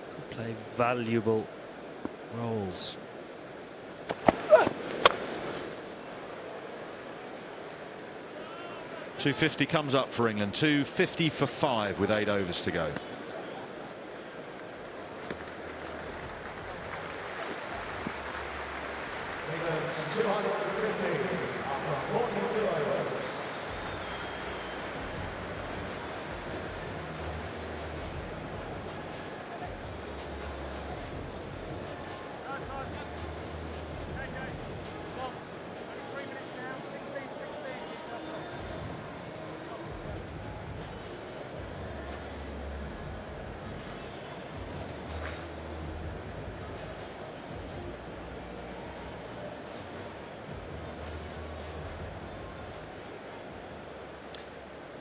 could play valuable roles. .250 comes up for England. 250 for 5 with 8 overs to go. England's 250 after 42 overs.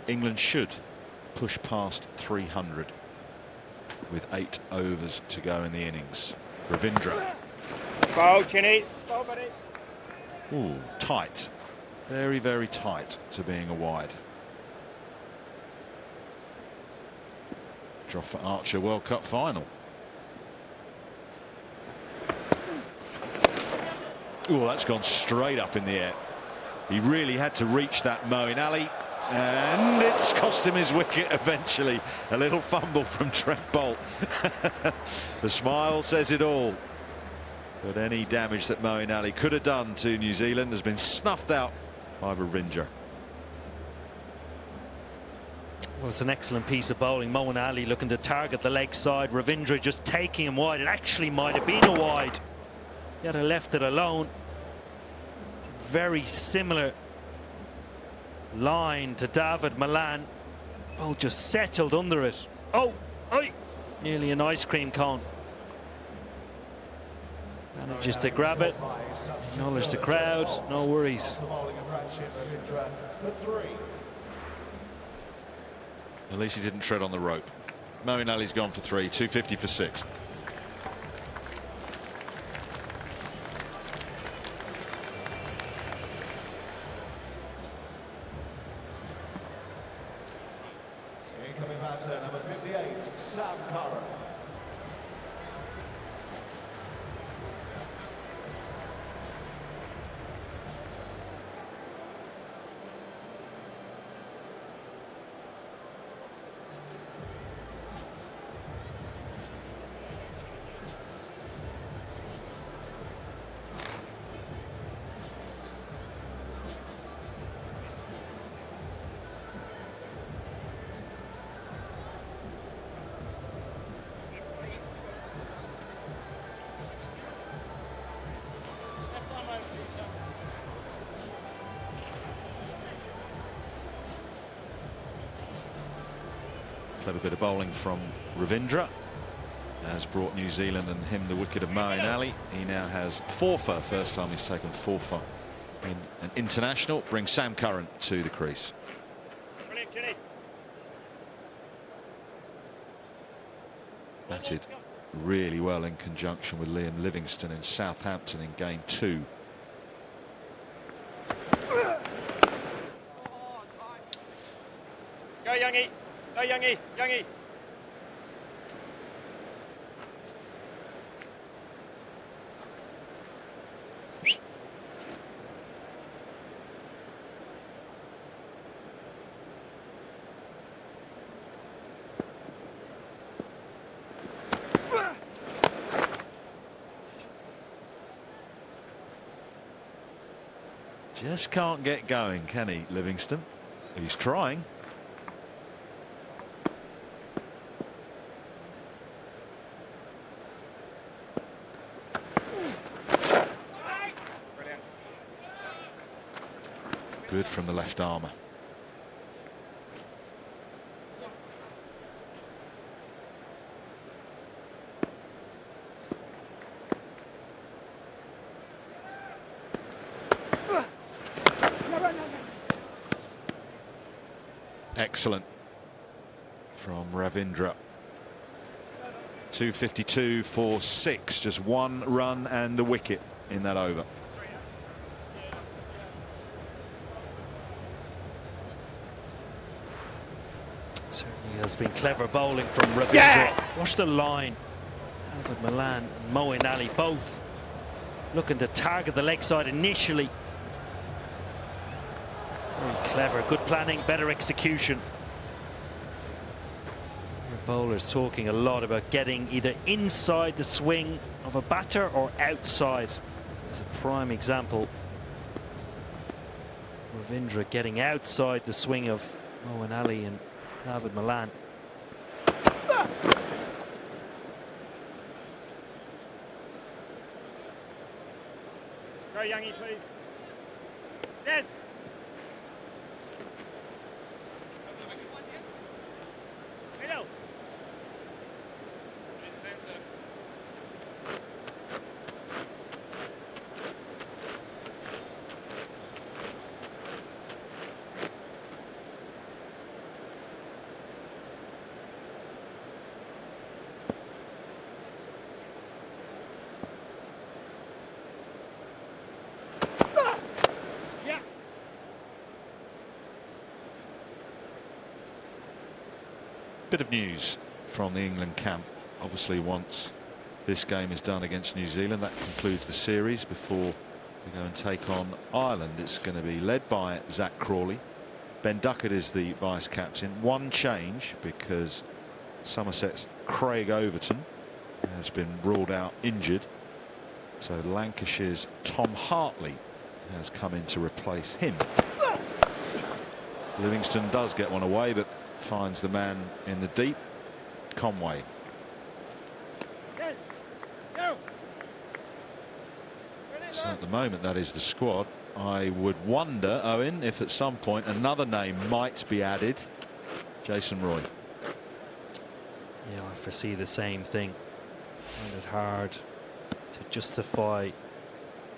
England should push past 300 with 8 overs to go in the innings. Ravindra. Bow, Chinny. Bow, buddy. Ooh, tight. Very, very tight to being a wide. Draw for Archer World Cup final. Oh, that's gone straight up in the air. He really had to reach that Moeen Ali. And it's cost him his wicket eventually. A little fumble from Trent Bolt. The smile says it all. But any damage that Moeen Ali could have done to New Zealand has been snuffed out by Ravindra. Well, it's an excellent piece of bowling. Moeen Ali looking to target the leg side. Ravindra just taking him wide. It actually might have been a wide. He had left it alone. Very similar line to David Malan. Ball just settled under it. Oh, oi! Nearly an ice cream cone. Manages to grab it. Acknowledge the crowd. No worries. At least he didn't tread on the rope. Moeen Ali's gone for 3. 250 for 6. Incoming batter number 58, Sangakkara. Clever bit of bowling from Ravindra has brought New Zealand and him the wicket of Moeen Ali. He now has 4 for. First time he's taken 4 for in an international. Brings Sam Curran to the crease. Brilliant, Chinny. Batted really well in conjunction with Liam Livingstone in Southampton in game 2. Go, Youngie. Go, Youngie. Youngie. Just can't get going, can he, Livingstone? He's trying. Good from the left armour. Excellent from Ravindra. 252 for 6, just 1 run and the wicket in that over. Certainly has been clever bowling from Ravindra. Watch the line. Alfred Malan and Moeen Ali both looking to target the leg side initially. Very clever, good planning, better execution. The bowler's talking a lot about getting either inside the swing of a batter or outside. There's a prime example. Ravindra getting outside the swing of Moeen Ali and David Malan. Go, Youngie, please. Yes. Middle. Bit of news from the England camp. Obviously, once this game is done against New Zealand, that concludes the series before they go and take on Ireland. It's going to be led by Zach Crawley. Ben Duckett is the vice captain. One change because Somerset's Craig Overton has been ruled out injured. So Lancashire's Tom Hartley has come in to replace him. Livingstone does get one away, but finds the man in the deep, Conway. Yes. Go. So at the moment, that is the squad. I would wonder, Owen, if at some point another name might be added. Jason Roy. Yeah, I foresee the same thing. Find it hard to justify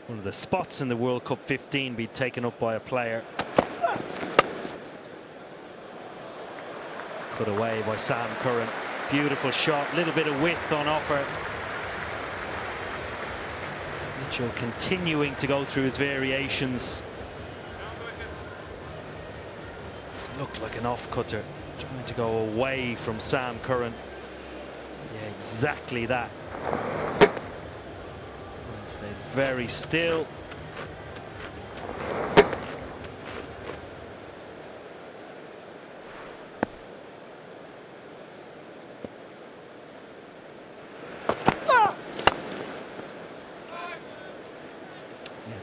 one of the spots in the World Cup 15 be taken up by a player. Put away by Sam Curran. Beautiful shot, little bit of width on offer. Mitchell continuing to go through his variations. This looked like an off-cutter, trying to go away from Sam Curran. Yeah, exactly that. And stayed very still.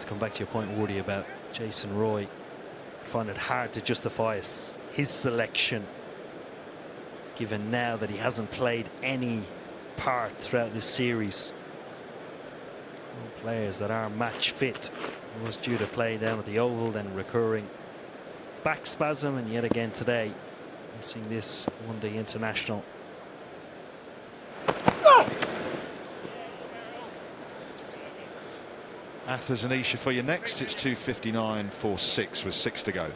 Come back to your point, Woody, about Jason Roy. I find it hard to justify his selection, given now that he hasn't played any part throughout this series. All players that are match fit. He was due to play down at the Oval, then recurring back spasm, and yet again today missing this one-day international. Athers and Isha for you next. It's 2:59 for 6 with 6 to go.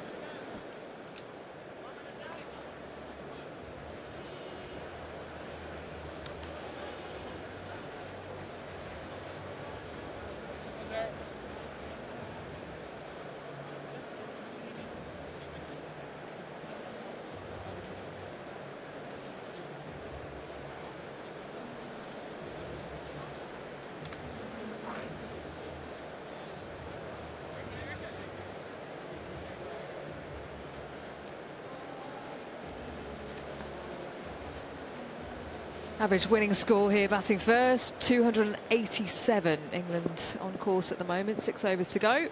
Average winning score here, batting first, 287. England on course at the moment, 6 overs to go.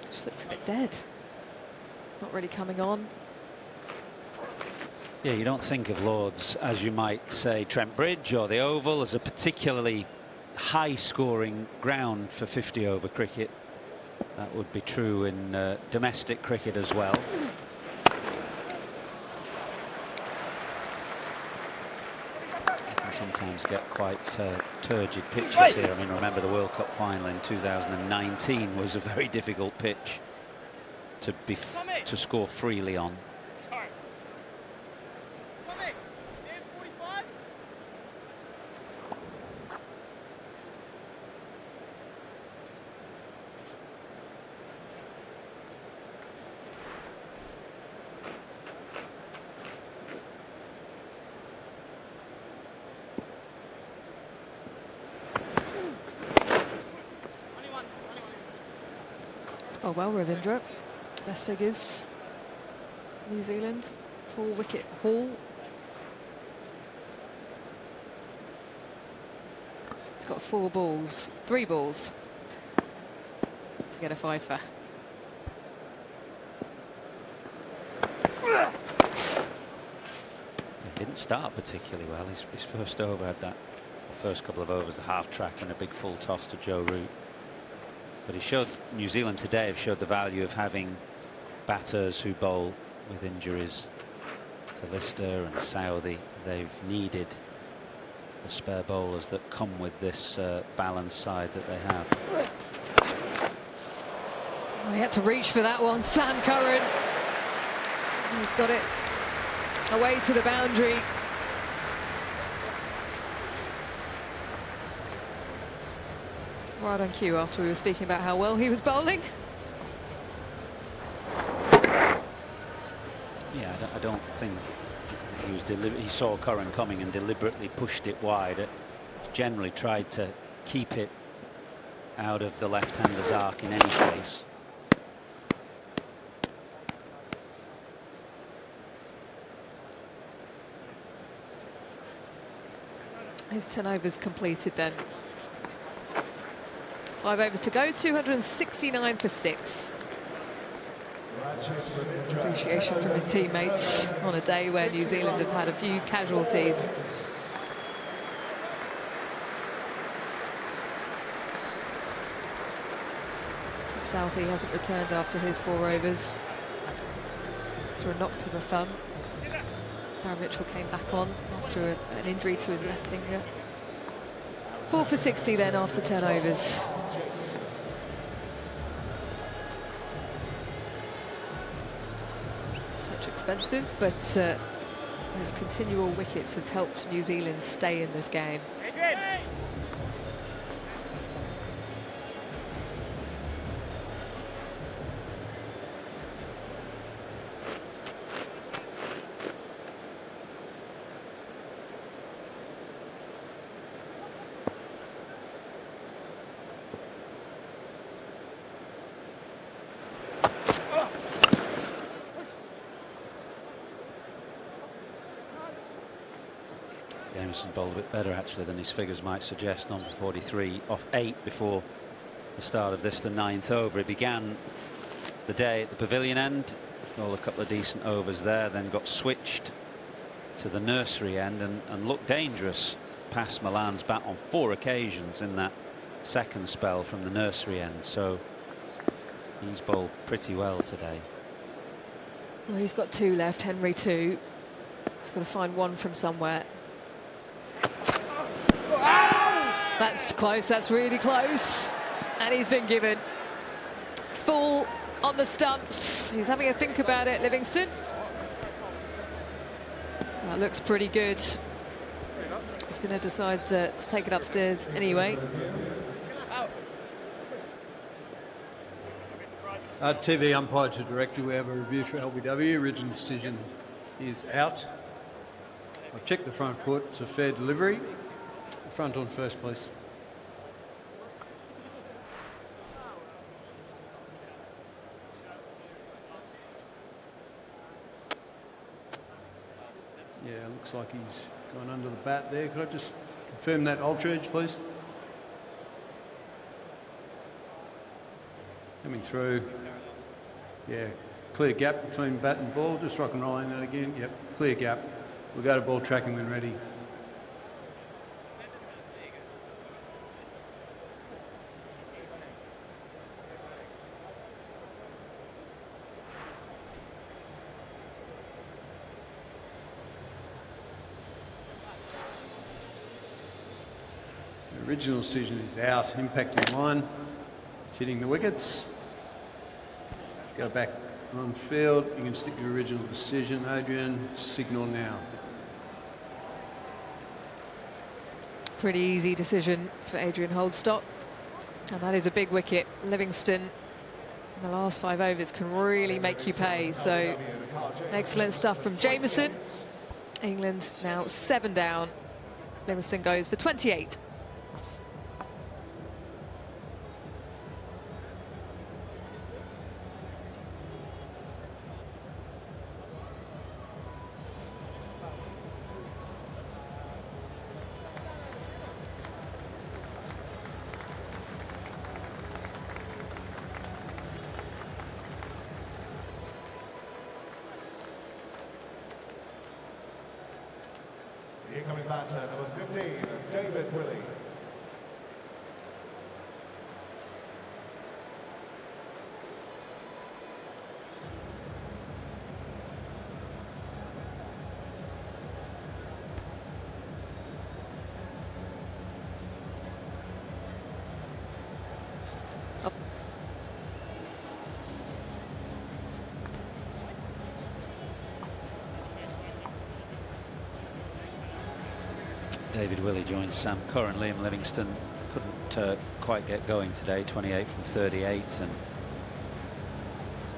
Just looks a bit dead. Not really coming on. Yeah, you don't think of Lords as you might say Trent Bridge or the Oval as a particularly high scoring ground for 50 over cricket. That would be true in domestic cricket as well. You can sometimes get quite turgid pitches here. I mean, remember the World Cup final in 2019 was a very difficult pitch to score freely on. Oh well, Ravindra. Best figures. New Zealand. 4-wicket haul. He's got 3 balls to get a fifer. He didn't start particularly well. His first over had that, first couple of overs, a half track and a big full toss to Joe Root. But he showed, New Zealand today have showed the value of having batters who bowl with injuries to Lister and Southey. They've needed the spare bowlers that come with this balanced side that they have. Oh, he had to reach for that one, Sam Curran. He's got it away to the boundary. Right on cue after we were speaking about how well he was bowling. Yeah, I don't think he was he saw Curran coming and deliberately pushed it wide. Generally tried to keep it out of the left-hander's arc in any case. His 10 overs completed then. 5 overs to go, 269 for 6. Appreciation from his teammates on a day where New Zealand have had a few casualties. Tim Southey hasn't returned after his 4 overs. After a knock to the thumb. Aaron Mitchell came back on after an injury to his left finger. 4 for 60 then after 10 overs. Touch expensive, but those continual wickets have helped New Zealand stay in this game. Bowled a bit better actually than his figures might suggest. On for 43 off 8 before the start of this, the 9th over. He began the day at the pavilion end, all a couple of decent overs there, then got switched to the nursery end and looked dangerous past Malan's bat on 4 occasions in that second spell from the nursery end. So he's bowled pretty well today. Well, he's got 2 left, Henry 2. He's got to find 1 from somewhere. That's close, that's really close. And he's been given full on the stumps. He's having a think about it, Livingstone. That looks pretty good. He's going to decide to take it upstairs anyway. TV umpire to director, we have a review for LBW. Written decision is out. I've checked the front foot, it's a fair delivery. Front on first, please. Yeah, looks like he's gone under the bat there. Could I just confirm that ultra edge, please? Coming through. Yeah, Clear gap between bat and ball. Just rock and rolling that again. Yep, clear gap. We'll go to ball tracking when ready. The original decision is out, impacting line, hitting the wickets. Go back on field. You can stick your original decision, Adrian. Signal now. Pretty easy decision for Adrian Holdstock. And that is a big wicket. Livingstone in the last 5 overs can really make you pay. So excellent stuff from Jamieson. England now 7 down. Livingstone goes for 28. The incoming batter, number 15, David Willey. David Willey joins Sam currently, and Livingstone couldn't quite get going today, 28 from 38, and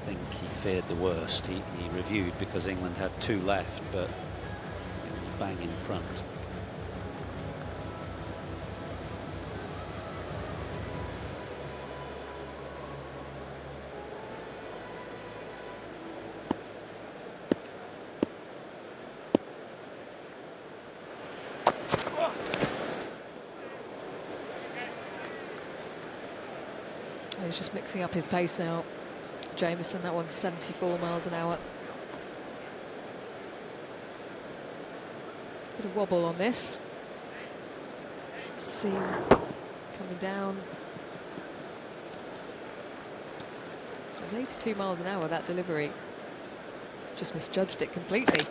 I think he feared the worst. He reviewed because England had 2 left, but it was bang in front. He's just mixing up his pace now. Jamieson, that one's 74 miles an hour. Bit of wobble on this. Seam coming down. It was 82 miles an hour, that delivery. Just misjudged it completely.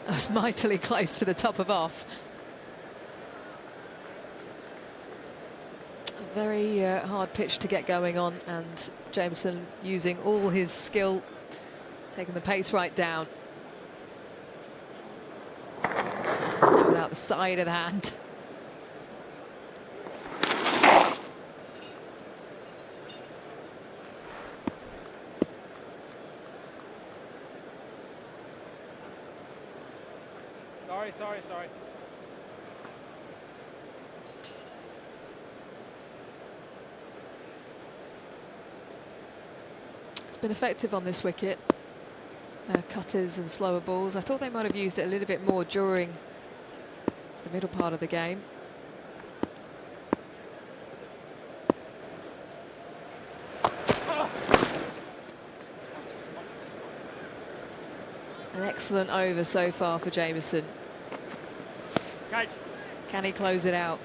That's mightily close to the top of off. A very hard pitch to get going on, and Jamieson using all his skill, taking the pace right down. That one out the side of the hand. Sorry. It's been effective on this wicket. Cutters and slower balls. I thought they might have used it a little bit more during the middle part of the game. An excellent over so far for Jamieson. Can he close it out?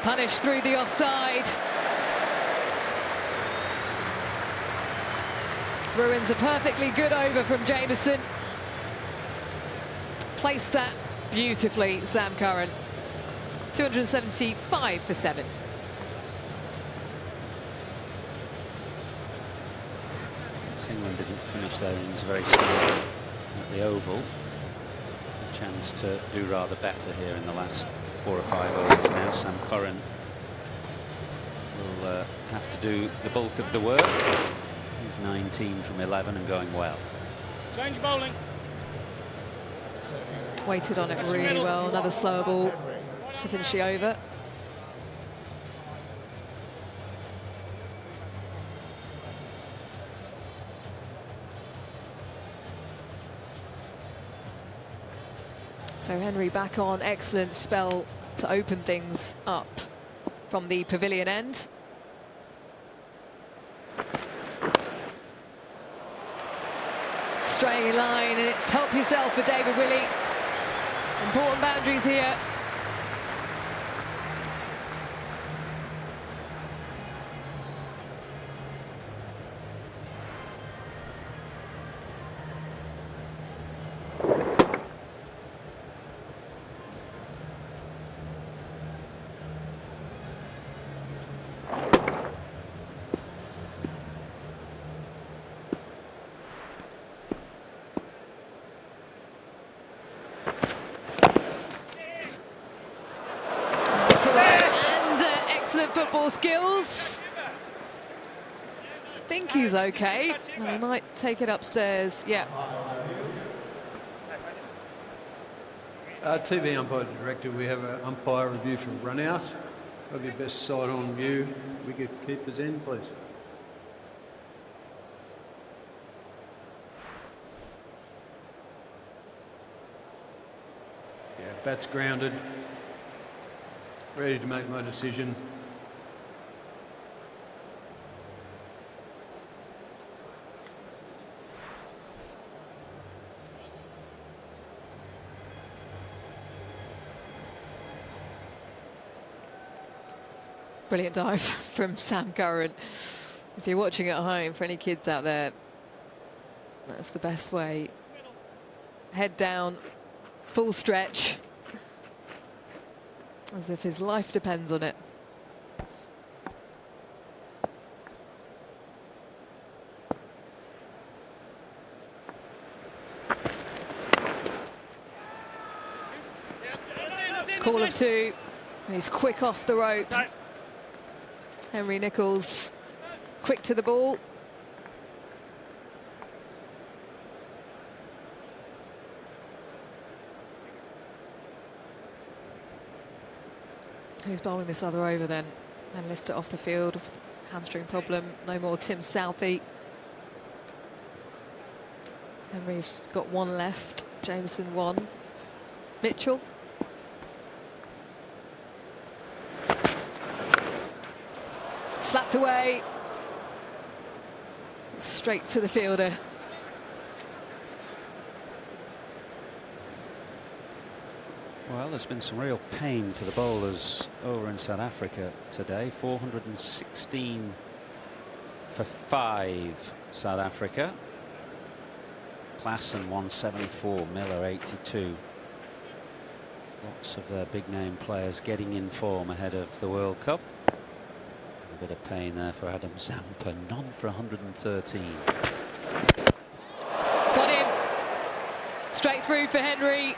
Punished through the offside. Ruins a perfectly good over from Jamieson. Placed that beautifully, Sam Curran. 275 for 7. England didn't finish their innings very strongly at the Oval. chance to do rather better here in the last 4 or 5 overs now. Sam Curran will have to do the bulk of the work. He's 19 from 11 and going well. Change bowling. Waited on it really well. Another slower ball to finish the over. So Henry back on, excellent spell to open things up from the pavilion end. Straying in line, and it's help yourself for David Willey. Important boundaries here. Football skills. I think he's okay. Well, he might take it upstairs. Yeah. TV umpire director, we have an umpire review for run out. That'll be best side on view. Wicket keepers in, please. Yeah, bat's grounded. Ready to make my decision. Brilliant dive from Sam Curran. If you're watching at home, for any kids out there, that's the best way. Head down, full stretch, as if his life depends on it. Call of 2, and he's quick off the rope. Henry Nicholls, quick to the ball. Who's bowling this other over then? And Lister off the field, hamstring problem. No more Tim Southey. Henry's got 1 left. Jameson 1. Mitchell. Slapped away. Straight to the fielder. Well, there's been some real pain for the bowlers over in South Africa today. 416 for 5 South Africa. Klassen 174, Miller 82. Lots of their big name players getting in form ahead of the World Cup. A bit of pain there for Adam Zampa, none for 113. Got him. Straight through for Henry.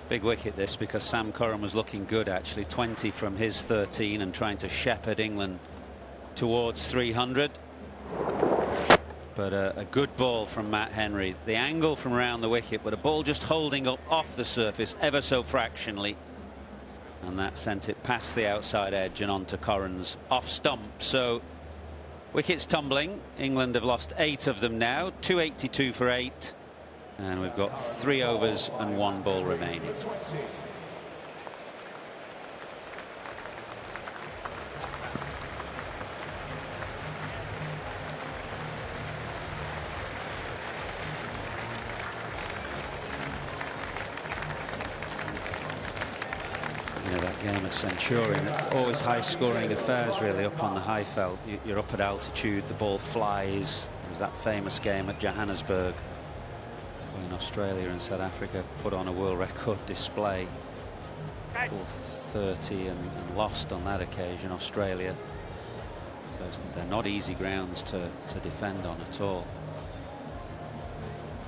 Big wicket this, because Sam Curran was looking good actually, 20 from his 13 and trying to shepherd England towards 300. But a good ball from Matt Henry. The angle from around the wicket, but a ball just holding up off the surface ever so fractionally. And that sent it past the outside edge and onto Curran's off stump. So wickets tumbling. England have lost 8 of them now. 282 for 8. And we've got 3 overs and 1 ball remaining. That game at Centurion, always high-scoring affairs really up on the Highveld. You're up at altitude, the ball flies. There was that famous game at Johannesburg when Australia and South Africa put on a world record display. 430 and lost on that occasion, Australia. because they're not easy grounds to defend on at all.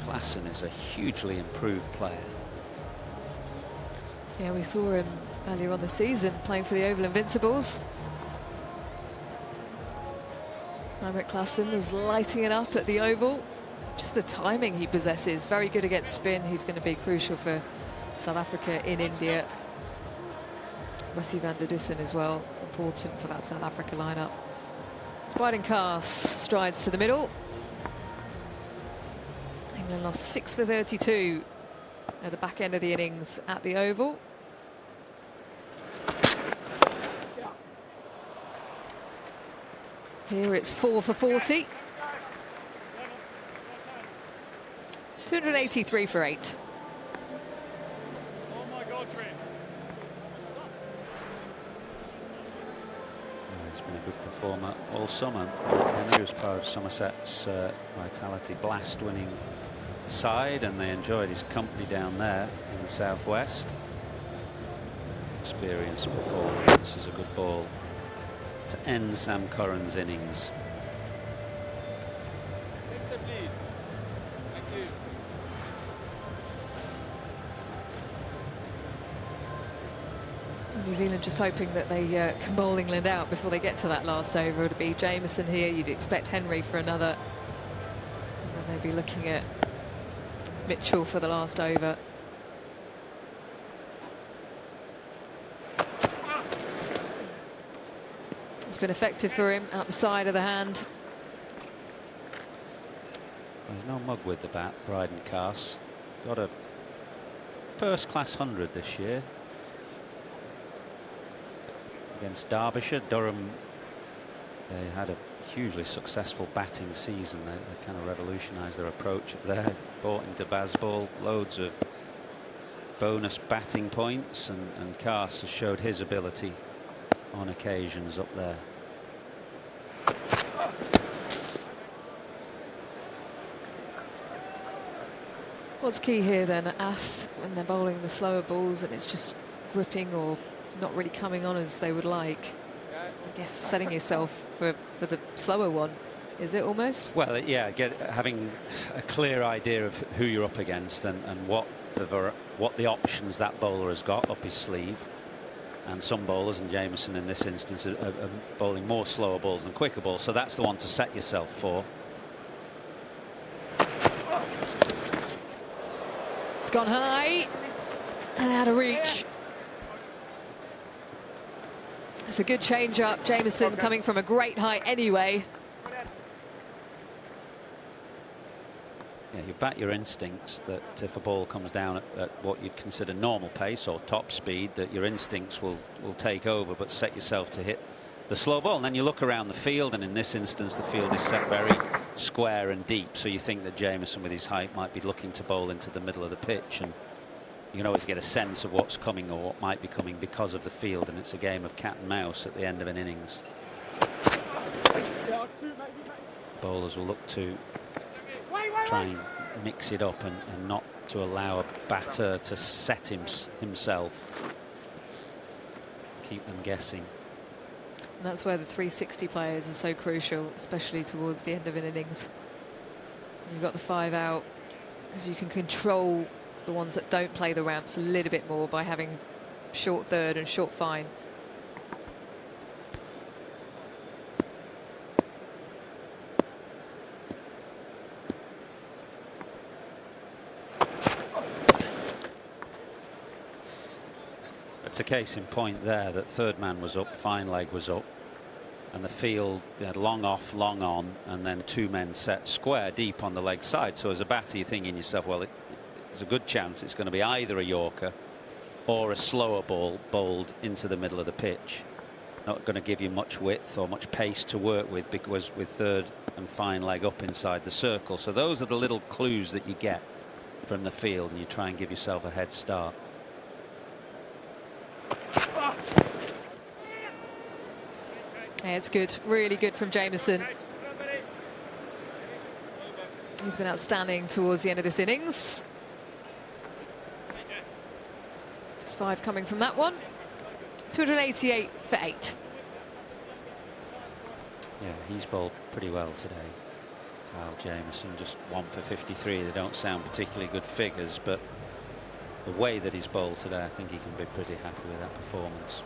Klassen is a hugely improved player. Yeah, we saw him earlier on the season playing for the Oval Invincibles. Heinrich Klassen was lighting it up at the Oval. Just the timing he possesses, very good against spin. He's going to be crucial for South Africa in India. Wesley van der Dussen as well, important for that South Africa lineup. Weidenkast strides to the middle. England lost 6 for 32 at the back end of the innings at the Oval. Here it's 4 for 40. 283 for 8. He's been a good performer all summer. And he was part of Somerset's Vitality Blast winning side, and they enjoyed his company down there in the southwest. Experienced performer. This is a good ball to end Sam Curran's innings. New Zealand just hoping that they can bowl England out before they get to that last over. It would be Jameson here. You'd expect Henry for another. And then they'd be looking at Mitchell for the last over. It's been effective for him out the side of the hand. Well, there's no mug with the bat, Weidenkast. Got a first-class 100 this year against Derbyshire. Durham, they had a hugely successful batting season. They kind of revolutionised their approach up there. Bought into Bazball, loads of bonus batting points, and Cast has showed his ability on occasions up there. What's key here then at Ath when they're bowling the slower balls and it's just gripping or not really coming on as they would like? I guess setting yourself for the slower one, is it almost? Well, yeah, having a clear idea of who you're up against and what the options that bowler has got up his sleeve. And some bowlers, and Jameson in this instance, are bowling more slower balls than quicker balls, so that's the one to set yourself for. It's gone high and out of reach. It's a good change up. Jameson coming from a great height anyway. Yeah, you bat your instincts that if a ball comes down at what you'd consider normal pace or top speed, that your instincts will take over, but set yourself to hit the slow ball. And then you look around the field, and in this instance the field is set very square and deep, so you think that Jameson with his height might be looking to bowl into the middle of the pitch, and you can always get a sense of what's coming or what might be coming because of the field, and it's a game of cat and mouse at the end of an innings. Bowlers will look to try and mix it up and not to allow a batter to set himself, keep them guessing. And that's where the 360 players are so crucial, especially towards the end of an innings. You've got the 5 out, because you can control the ones that don't play the ramps a little bit more by having short third and short fine. It's a case in point there that third man was up, fine leg was up, and the field, they had long off, long on, and then 2 men set square deep on the leg side. So as a batter, you're thinking yourself, well, there's a good chance it's going to be either a Yorker or a slower ball bowled into the middle of the pitch. Not going to give you much width or much pace to work with, because with third and fine leg up inside the circle. So those are the little clues that you get from the field, and you try and give yourself a head start. Yeah, it's good, really good from Jameson. He's been outstanding towards the end of this innings. Just 5 coming from that one. 288 for 8. Yeah, he's bowled pretty well today. Kyle Jamieson, just 1 for 53. They don't sound particularly good figures, but the way that he's bowled today, I think he can be pretty happy with that performance.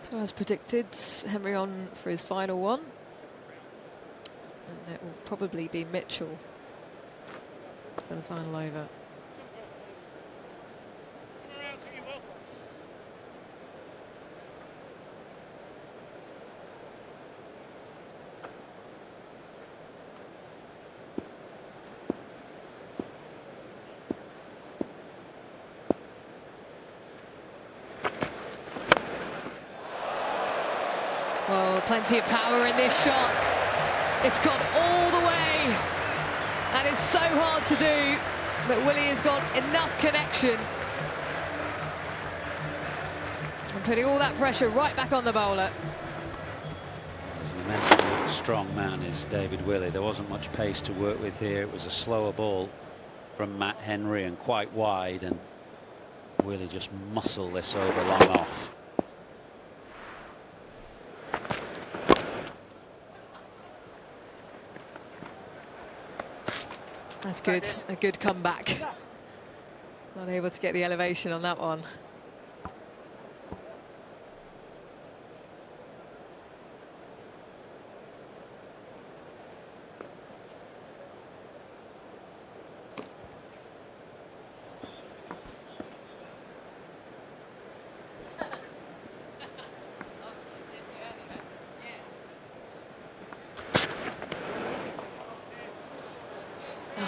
So as predicted, Henry on for his final one. And it will probably be Mitchell for the final over. Well, plenty of power in this shot. It's gone all the way. And it's so hard to do. But Willie has got enough connection. And putting all that pressure right back on the bowler. He's an immensely strong man, is David Willey. There wasn't much pace to work with here. It was a slower ball from Matt Henry and quite wide. And Willey just muscled this over long off. That's good, a good comeback. Not able to get the elevation on that one.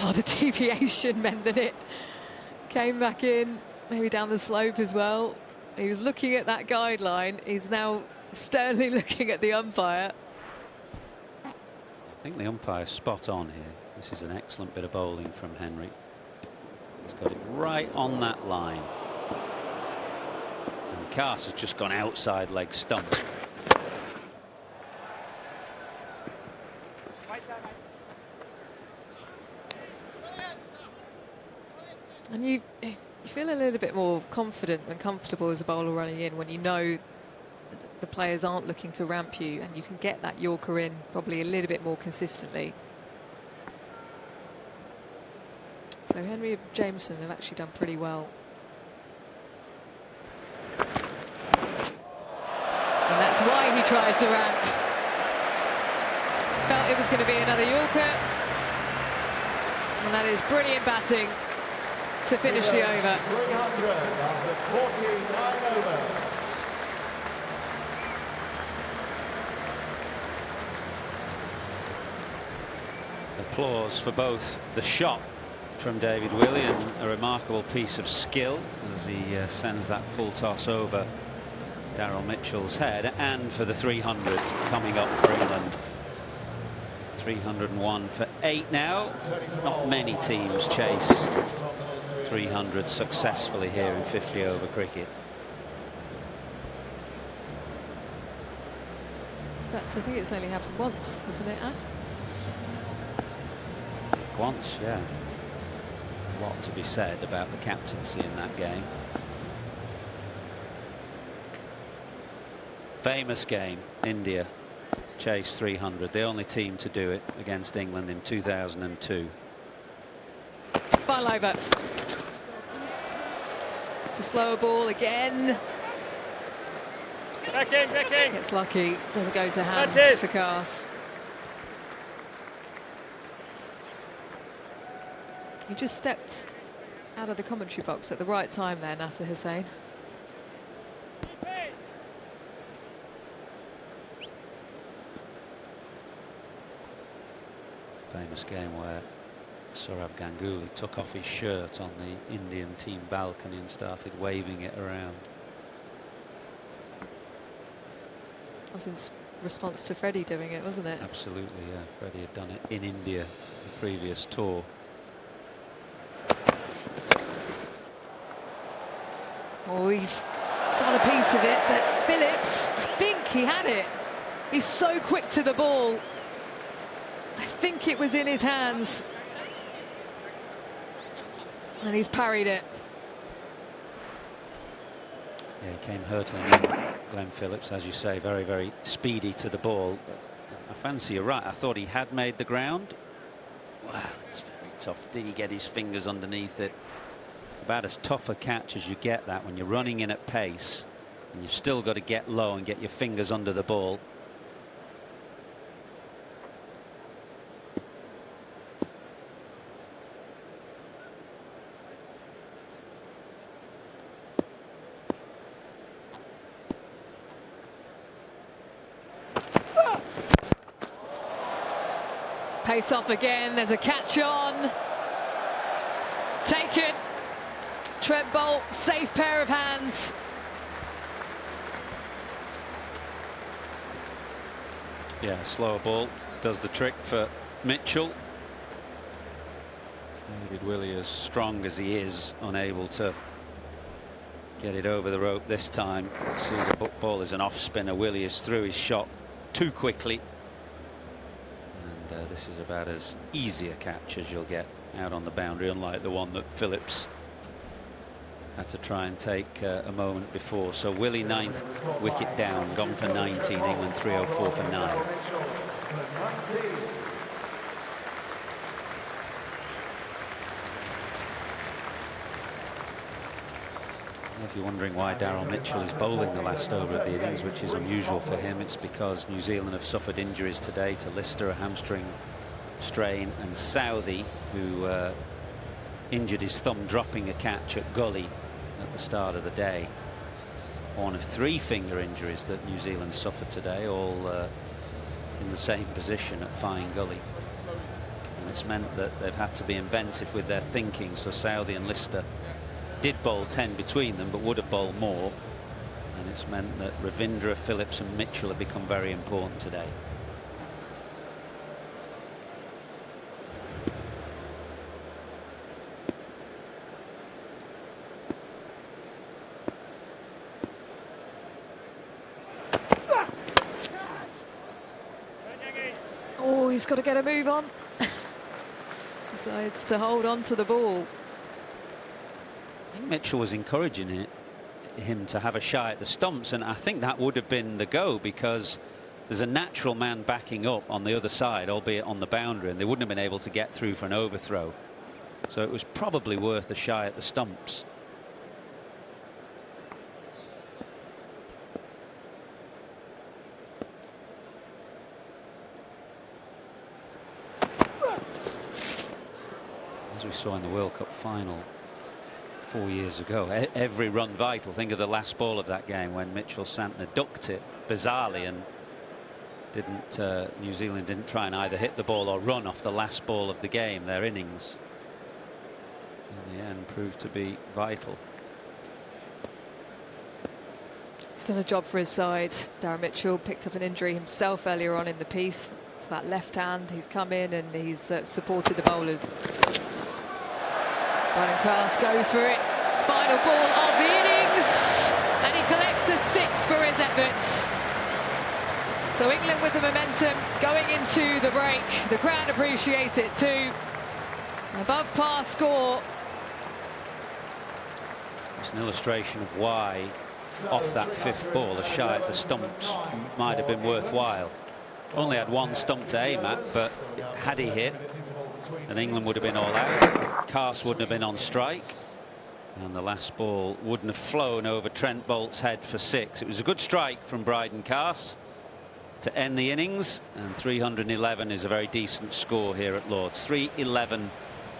Oh, the deviation meant that it came back in, maybe down the slope as well. He was looking at that guideline. He's now sternly looking at the umpire. I think the umpire's spot on here. This is an excellent bit of bowling from Henry. He's got it right on that line. And Cass has just gone outside leg stump. And you feel a little bit more confident and comfortable as a bowler running in when you know the players aren't looking to ramp you, and you can get that Yorker in probably a little bit more consistently. So Henry and Jameson have actually done pretty well. And that's why he tries to ramp. Felt it was going to be another Yorker. And that is brilliant batting to finish the over. 300 after 49 overs. Applause for both the shot from David Willey and a remarkable piece of skill as he sends that full toss over Daryl Mitchell's head, and for the 300 coming up for England. 301 for 8 now. Not many teams chase 300 successfully here in 50 over cricket. But I think it's only happened once, hasn't it, Anne? Once, yeah. A lot to be said about the captaincy in that game. Famous game, India chased 300, the only team to do it against England in 2002. Final over. It's a slower ball again. Back in, back in. Gets lucky, doesn't go to hand That's it. for Cass. He just stepped out of the commentary box at the right time there, Nasser Hussain. Famous game where Sourav Ganguly took off his shirt on the Indian team balcony and started waving it around. That was in response to Freddie doing it, wasn't it? Absolutely, yeah. Freddie had done it in India the previous tour. Oh, he's got a piece of it, but Phillips, I think he had it. He's so quick to the ball. I think it was in his hands. And he's parried it. Yeah, he came hurtling in, Glenn Phillips, as you say, very, very speedy to the ball. I fancy you're right. I thought he had made the ground. Wow, it's very tough. Did he get his fingers underneath it? About as tough a catch as you get that when you're running in at pace and you've still got to get low and get your fingers under the ball. Pace off again, there's a catch on. Taken. Trent Bolt, safe pair of hands. Yeah, slower ball does the trick for Mitchell. David Willey, as strong as he is, unable to get it over the rope this time. See, the ball is an off spinner. Willey is through his shot too quickly. And this is about as easy a catch as you'll get out on the boundary, unlike the one that Phillips had to try and take a moment before. So Willey, 9th wicket down, gone for 19. England 304 for 9. If you're wondering why Daryl Mitchell is bowling the last over of the innings, which is unusual for him, it's because New Zealand have suffered injuries today to Lister, a hamstring strain, and Southey, who injured his thumb dropping a catch at Gully at the start of the day. One of 3 finger injuries that New Zealand suffered today, all in the same position at Fine Gully. And it's meant that they've had to be inventive with their thinking. So Southey and Lister did bowl 10 between them, but would have bowled more. And it's meant that Ravindra, Phillips and Mitchell have become very important today. Oh, he's got to get a move on. Decides to hold on to the ball. I think Mitchell was encouraging him to have a shy at the stumps, and I think that would have been the go, because there's a natural man backing up on the other side, albeit on the boundary, and they wouldn't have been able to get through for an overthrow. So it was probably worth a shy at the stumps. As we saw in the World Cup final 4 years ago, every run vital. Think of the last ball of that game when Mitchell Santner ducked it bizarrely, and New Zealand didn't try and either hit the ball or run off the last ball of the game. Their innings in the end proved to be vital. He's done a job for his side. Darren Mitchell picked up an injury himself earlier on in the piece. It's that left hand. He's come in and he's supported the bowlers. Brandon Cast goes for it. Final ball of the innings, and he collects a 6 for his efforts. So England with the momentum going into the break. The crowd appreciate it too. Above par score. It's an illustration of why off that 5th ball a shy at the stumps might have been worthwhile. Only had 1 stump to aim at, but had he hit, then England would have been all out. Cast wouldn't have been on strike, and the last ball wouldn't have flown over Trent Bolt's head for 6. It was a good strike from Bryden Cast to end the innings, and 311 is a very decent score here at Lord's. 311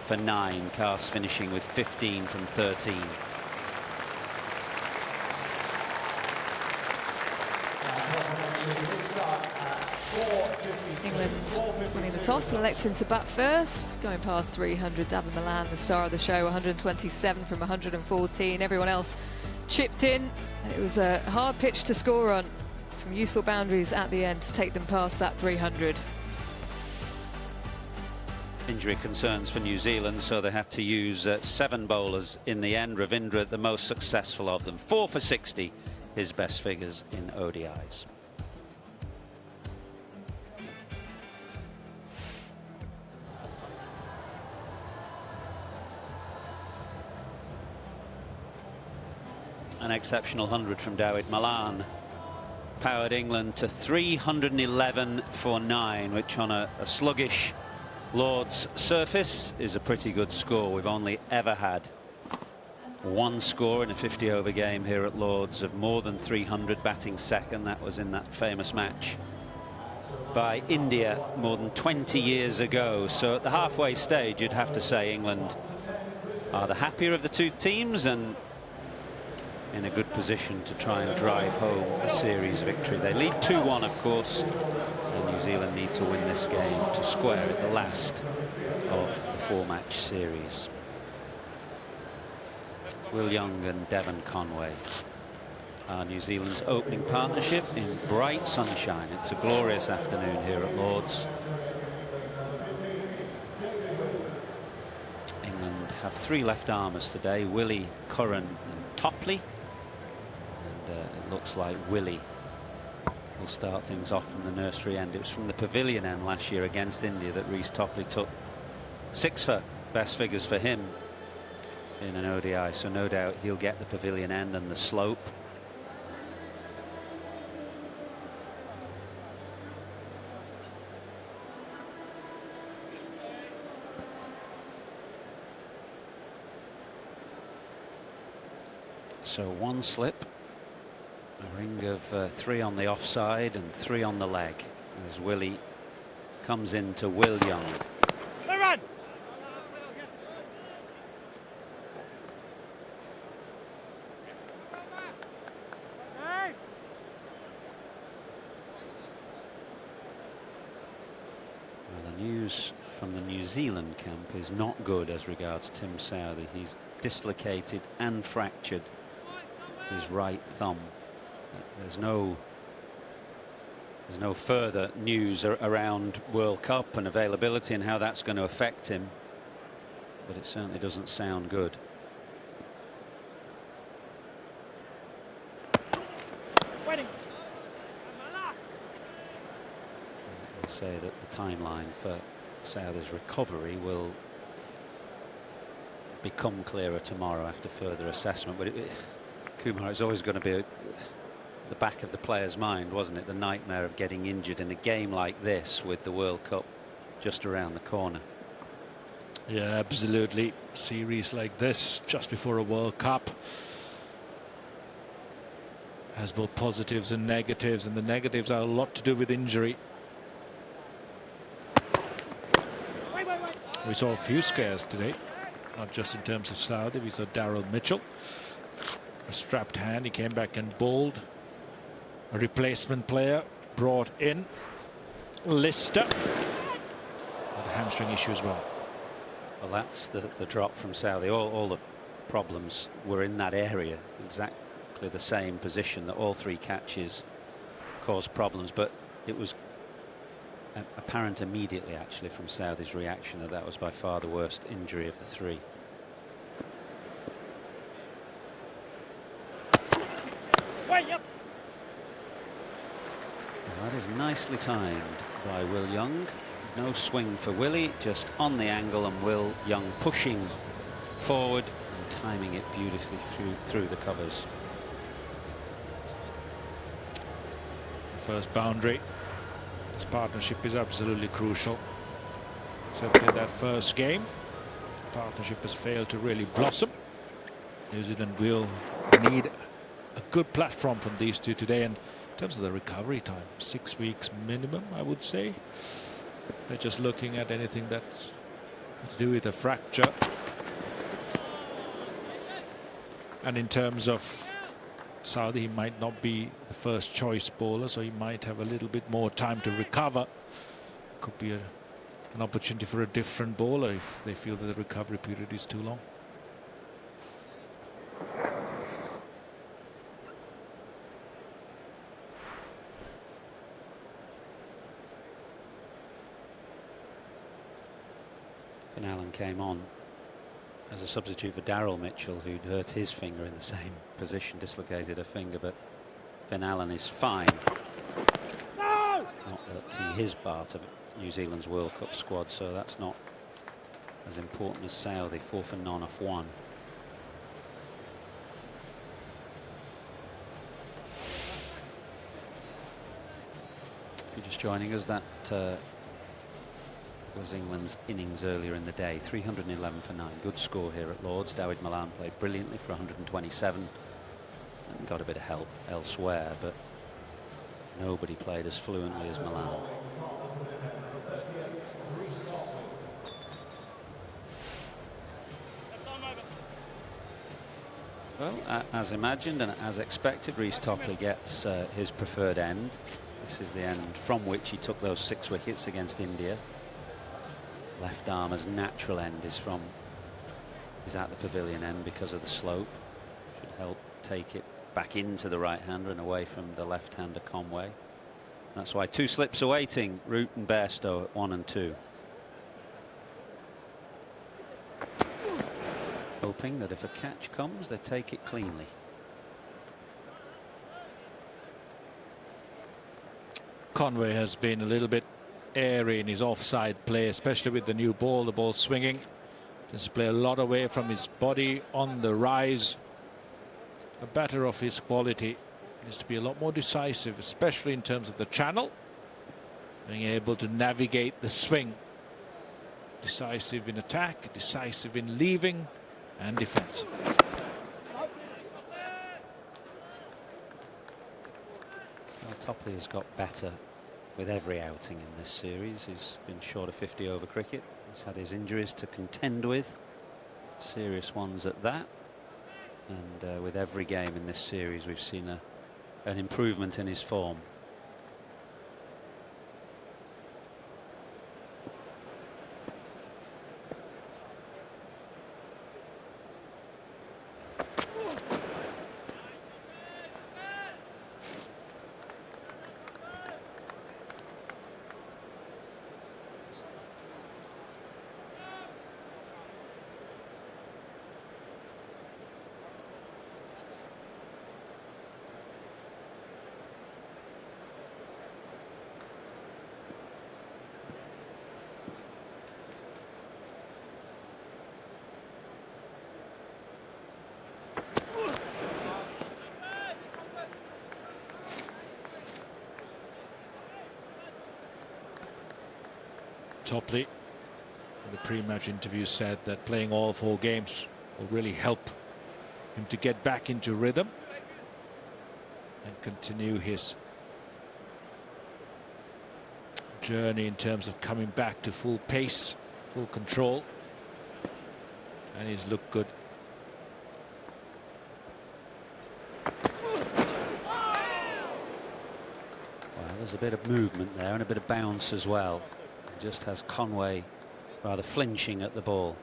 for 9. Cast finishing with 15 from 13. England winning the toss and electing to bat first, going past 300. Adam Gilchrist, the star of the show, 127 from 114. Everyone else chipped in. It was a hard pitch to score on. Some useful boundaries at the end to take them past that 300. injury concerns for New Zealand, so they had to use 7 bowlers in the end. Ravindra, the most successful of them. 4 for 60, his best figures in ODIs. An exceptional 100 from Malan powered England to 311 for 9, which on a sluggish Lord's surface is a pretty good score. We've only ever had one score in a 50-over game here at Lord's of more than 300, batting second. That was in that famous match by India more than 20 years ago. So at the halfway stage, you'd have to say England are the happier of the two teams and in a good position to try and drive home a series victory. They lead 2-1, of course, and New Zealand need to win this game to square at the last of the 4-match series. Will Young and Devon Conway are New Zealand's opening partnership in bright sunshine. It's a glorious afternoon here at Lord's. England have 3 left-armers today: Willie, Curran and Topley. It looks like Willie will start things off from the nursery end. It was from the pavilion end last year against India that Reece Topley took 6 for best figures for him in an ODI, so no doubt he'll get the pavilion end and the slope. So 1 slip. A ring of 3 on the offside and 3 on the leg as Willie comes into Will Young. Well, the news from the New Zealand camp is not good as regards Tim Southee. He's dislocated and fractured his right thumb. There's no further news around World Cup and availability and how that's going to affect him, but it certainly doesn't sound good. They say that the timeline for Southee's recovery will become clearer tomorrow after further assessment, but Kumar, it's always going to be the back of the player's mind, wasn't it? The nightmare of getting injured in a game like this with the World Cup just around the corner. Yeah, absolutely. Series like this just before a World Cup has both positives and negatives, and the negatives are a lot to do with injury. We saw a few scares today, not just in terms of Southee. We saw Daryl Mitchell, a strapped hand, he came back and bowled. A replacement player brought in, Lister, had a hamstring issue as well. Well, that's the drop from Southee. All the problems were in that area, exactly the same position, that all 3 catches caused problems, but it was apparent immediately actually from Southee's reaction that was by far the worst injury of the 3. That is nicely timed by Will Young. No swing for Willie, just on the angle, and Will Young pushing forward and timing it beautifully through the covers. First boundary. This partnership is absolutely crucial. So in that first game, the partnership has failed to really blossom. New Zealand will need a good platform from these two today, and in terms of the recovery time, 6 weeks minimum, I would say. They're just looking at anything that's to do with a fracture. And in terms of Southee, he might not be the first choice bowler, so he might have a little bit more time to recover. Could be an opportunity for a different bowler if they feel that the recovery period is too long. Finalen came on as a substitute for Daryl Mitchell, who'd hurt his finger in the same position, dislocated a finger, but Finalen is fine. Not that he is part of New Zealand's World Cup squad, so that's not as important as Southey. 4 for none off 1. If you're just joining us, that was England's innings earlier in the day. 311 for 9. Good score here at Lord's. Dawid Malan played brilliantly for 127 and got a bit of help elsewhere, but nobody played as fluently as Malan. Well, as imagined and as expected, Reece Topley gets his preferred end. This is the end from which he took those 6 wickets against India. Left armer's natural end is at the pavilion end because of the slope. Should help take it back into the right-hander and away from the left-hander Conway. That's why 2 slips awaiting Root and Bairstow at 1 and 2. Hoping that if a catch comes, they take it cleanly. Conway has been a little bit airy in his offside play, especially with the new ball, the ball swinging. Tends to play a lot away from his body on the rise. A batter of his quality needs to be a lot more decisive, especially in terms of the channel, being able to navigate the swing. Decisive in attack, decisive in leaving and defense. Well, Topley has got better with every outing in this series. He's been short of 50 over cricket. He's had his injuries to contend with, serious ones at that, and with every game in this series we've seen an improvement in his form. Topley in the pre-match interview said that playing all 4 games will really help him to get back into rhythm and continue his journey in terms of coming back to full pace, full control, and he's looked good. Well, there's a bit of movement there and a bit of bounce as well. Just has Conway rather flinching at the ball.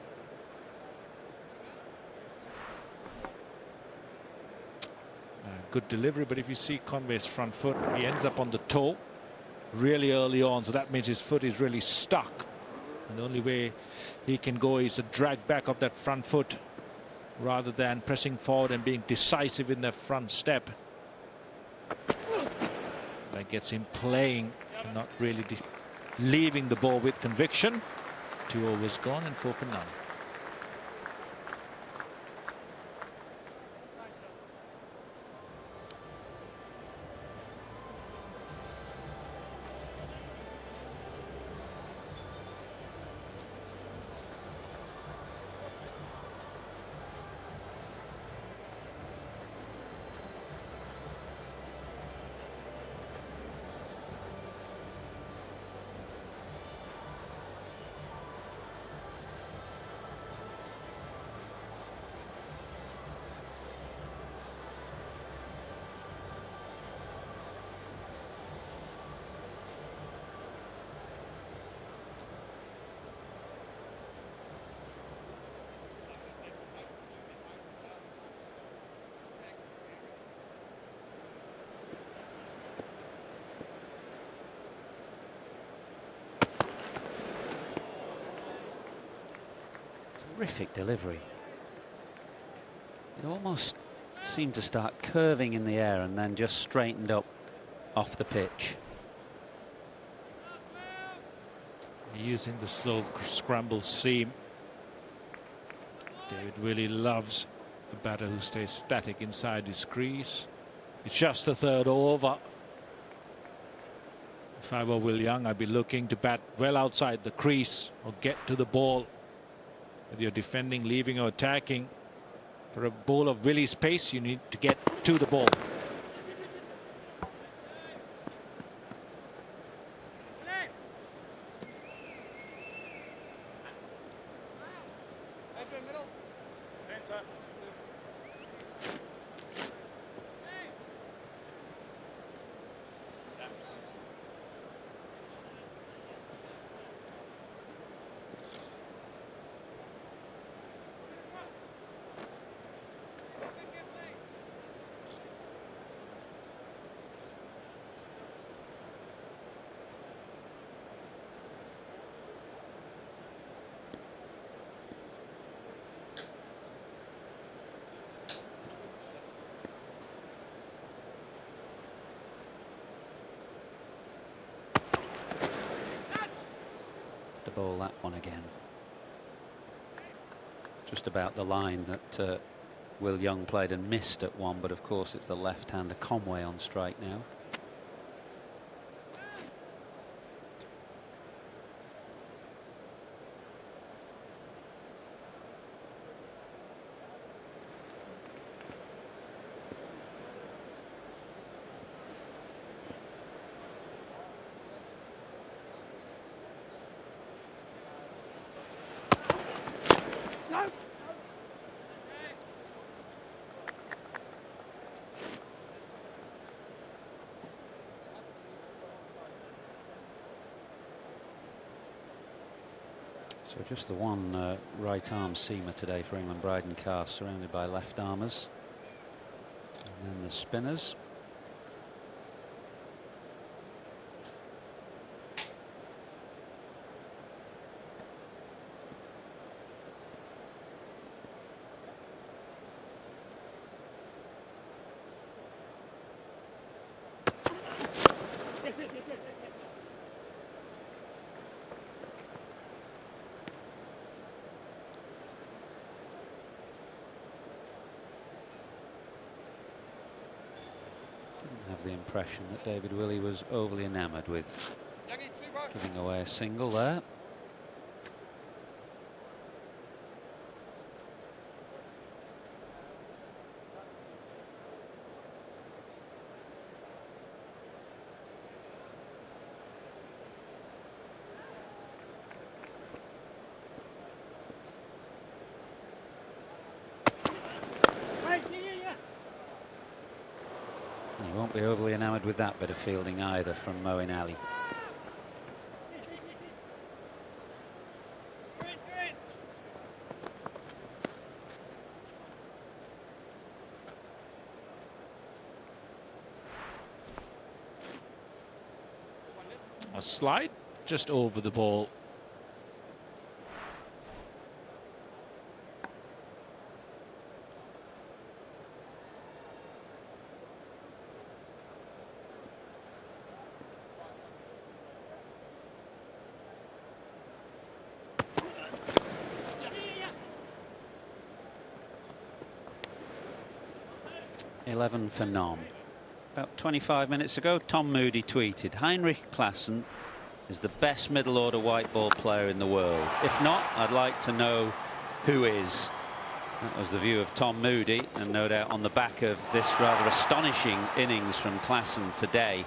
Good delivery, but if you see Conway's front foot, he ends up on the toe really early on, so that means his foot is really stuck, and the only way he can go is a drag back of that front foot rather than pressing forward and being decisive in the front step. That gets him playing and not really leaving the ball with conviction. 2 overs gone and 4 for none. Terrific delivery. It almost seemed to start curving in the air and then just straightened up off the pitch. Using the slow scramble seam. David really loves a batter who stays static inside his crease. It's just the third over. If I were Will Young, I'd be looking to bat well outside the crease or get to the ball. Whether you're defending, leaving or attacking, for a ball of Willie's pace, you need to get to the ball. Bowl that one again. Just about the line that Will Young played and missed at one, but of course it's the left-hander Conway on strike now. So just the one right arm seamer today for England, Bryden Carr, surrounded by left armers. And then the spinners. The impression that David Willey was overly enamoured with giving away a single there. Won't be overly enamoured with that bit of fielding either from Moeen Ali. A slide just over the ball. For none. About 25 minutes ago, Tom Moody tweeted, Heinrich Klaassen is the best middle order white ball player in the world. If not, I'd like to know who is. That was the view of Tom Moody, and no doubt on the back of this rather astonishing innings from Klaassen today.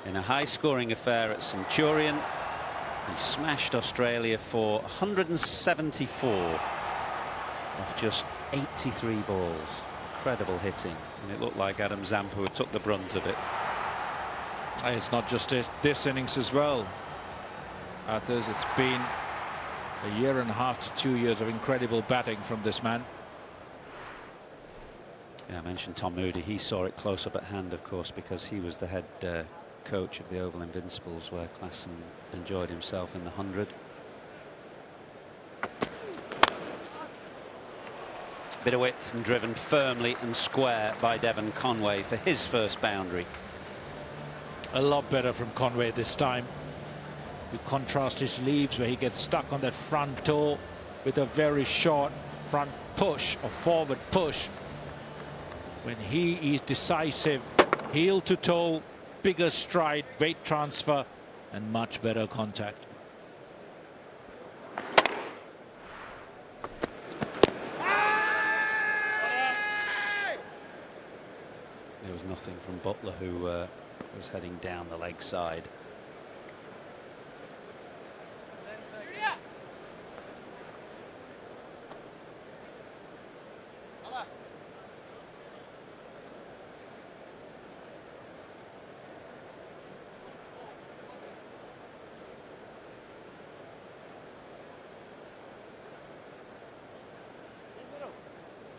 In a high scoring affair at Centurion, he smashed Australia for 174 off just 83 balls. Incredible hitting, and it looked like Adam Zampa took the brunt of it. It's not just this innings as well, Arthurs. It's been a year and a half to 2 years of incredible batting from this man. Yeah, I mentioned Tom Moody. He saw it close up at hand, of course, because he was the head coach of the Oval Invincibles, where Klaassen enjoyed himself in the 100. Bit of width and driven firmly and square by Devon Conway for his first boundary. A lot better from Conway this time. You contrast his leaves where he gets stuck on that front toe with a very short front push or forward push. When he is decisive, heel to toe, bigger stride, weight transfer, and much better contact. There was nothing from Buttler, who was heading down the leg side.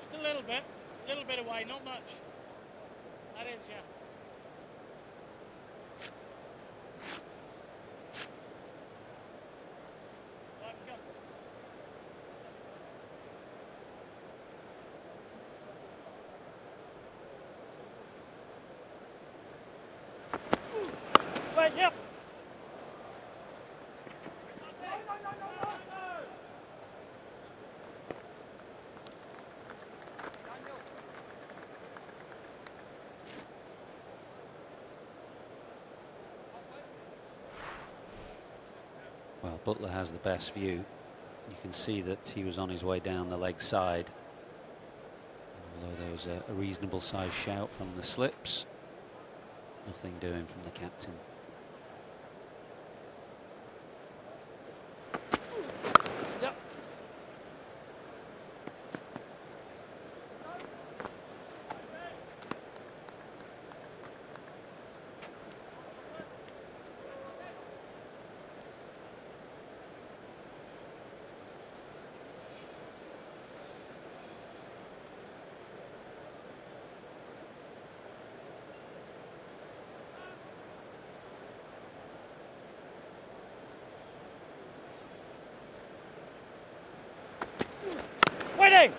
Just a little bit away, not much. That is, yeah. Right, go. Right, yep. Well, Buttler has the best view. You can see that he was on his way down the leg side. Although there was a reasonable size shout from the slips, nothing doing from the captain. Yep. Waiting!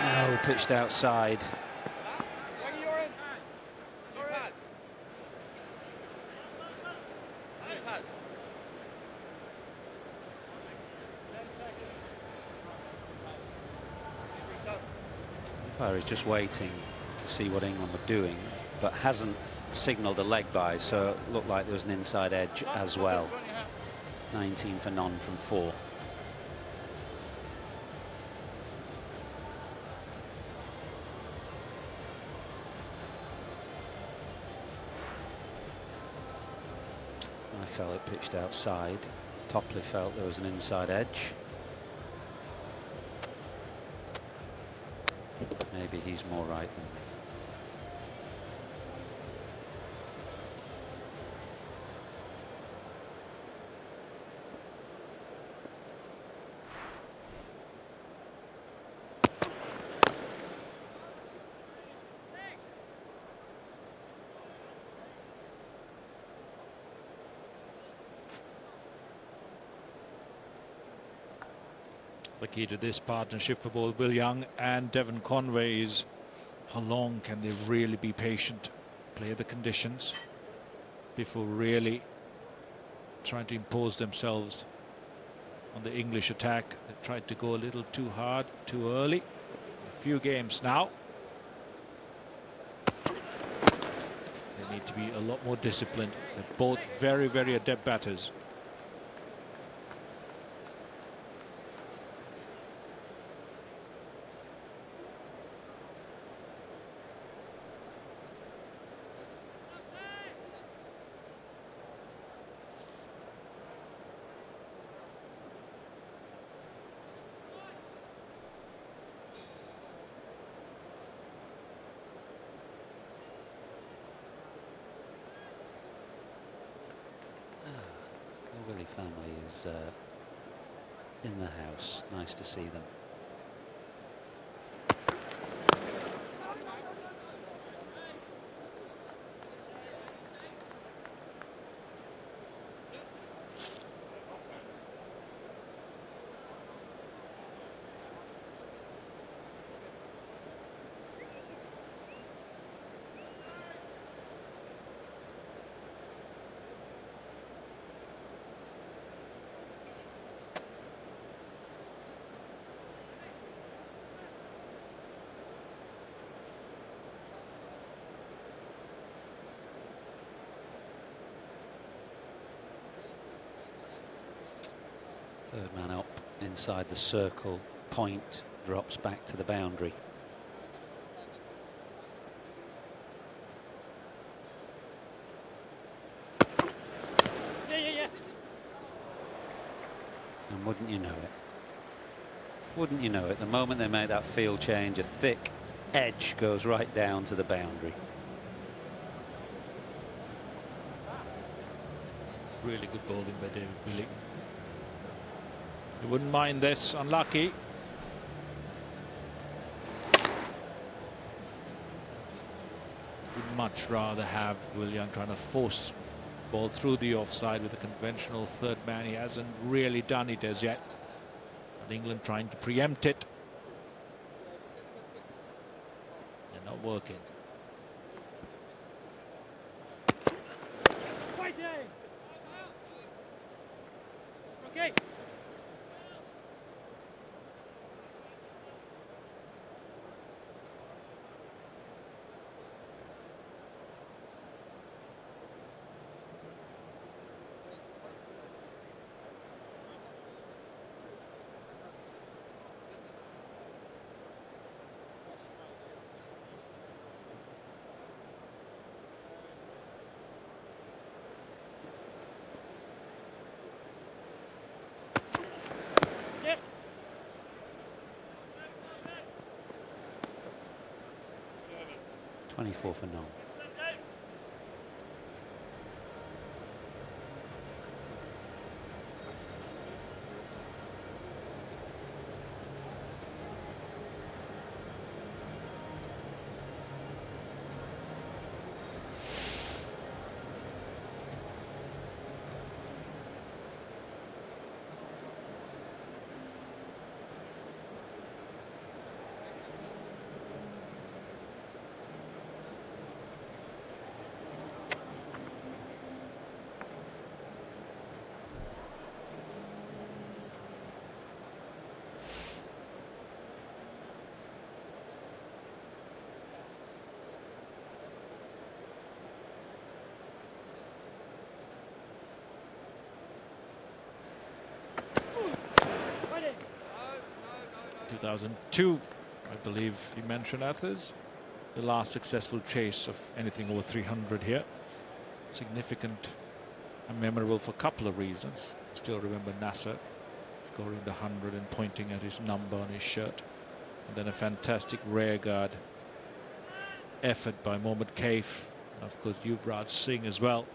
No, pitched outside. Umpire is just waiting to see what England were doing, but hasn't signalled a leg by, so it looked like there was an inside edge as well. 19 for none from 4. I felt it pitched outside. Topley felt there was an inside edge. Maybe he's more right than me. The key to this partnership for both Will Young and Devon Conway is how long can they really be patient, play the conditions before really trying to impose themselves on the English attack. They tried to go a little too hard, too early. A few games now. They need to be a lot more disciplined. They're both very, very adept batters. family is in the house. Nice to see them. Third man up inside the circle. Point drops back to the boundary. And wouldn't you know it? Wouldn't you know it? The moment they made that field change, a thick edge goes right down to the boundary. Really good bowling by David Willey. You wouldn't mind this. Unlucky. Would much rather have Willian trying to force ball through the offside with a conventional third man. He hasn't really done it as yet. And England trying to preempt it. They're not working. Okay. Yep. 24 for none. Ready. 2002, I believe you mentioned, Athers. The last successful chase of anything over 300 here. Significant and memorable for a couple of reasons. Still remember Nasser scoring the 100 and pointing at his number on his shirt. And then a fantastic rearguard effort by Mohammad Kaif. And of course Yuvraj Singh as well.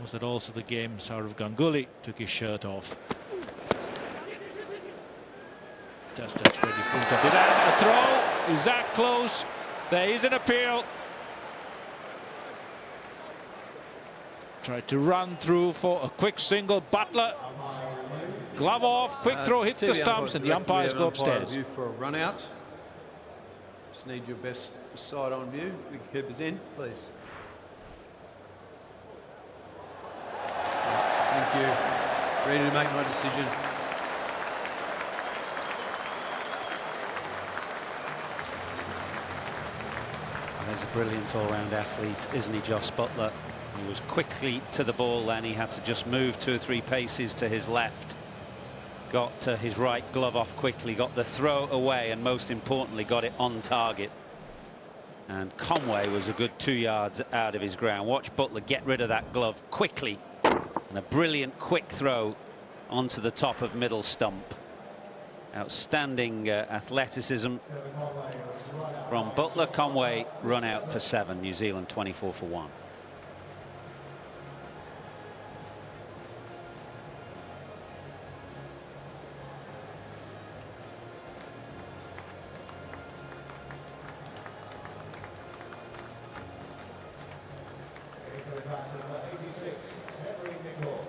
Was that also the game Sourav Ganguly took his shirt off? Just as Freddie Fulton did that. A throw. Is that close? There is an appeal. Tried to run through for a quick single. Buttler. Glove off. Quick throw hits the stumps and the umpires go upstairs. View for a run out. Just need your best side on view. Wicketkeepers in, please. Thank you. Ready to make my decision. There's a brilliant all-round athlete, isn't he, Jos Buttler? He was quickly to the ball then. He had to just move 2 or 3 paces to his left. Got his right glove off quickly, got the throw away, and most importantly got it on target. And Conway was a good 2 yards out of his ground. Watch Buttler get rid of that glove quickly, and a brilliant quick throw onto the top of middle stump. Outstanding athleticism from Buttler. Conway run out for 7. New Zealand 24 for 1. batting for 86, Henry Nichols.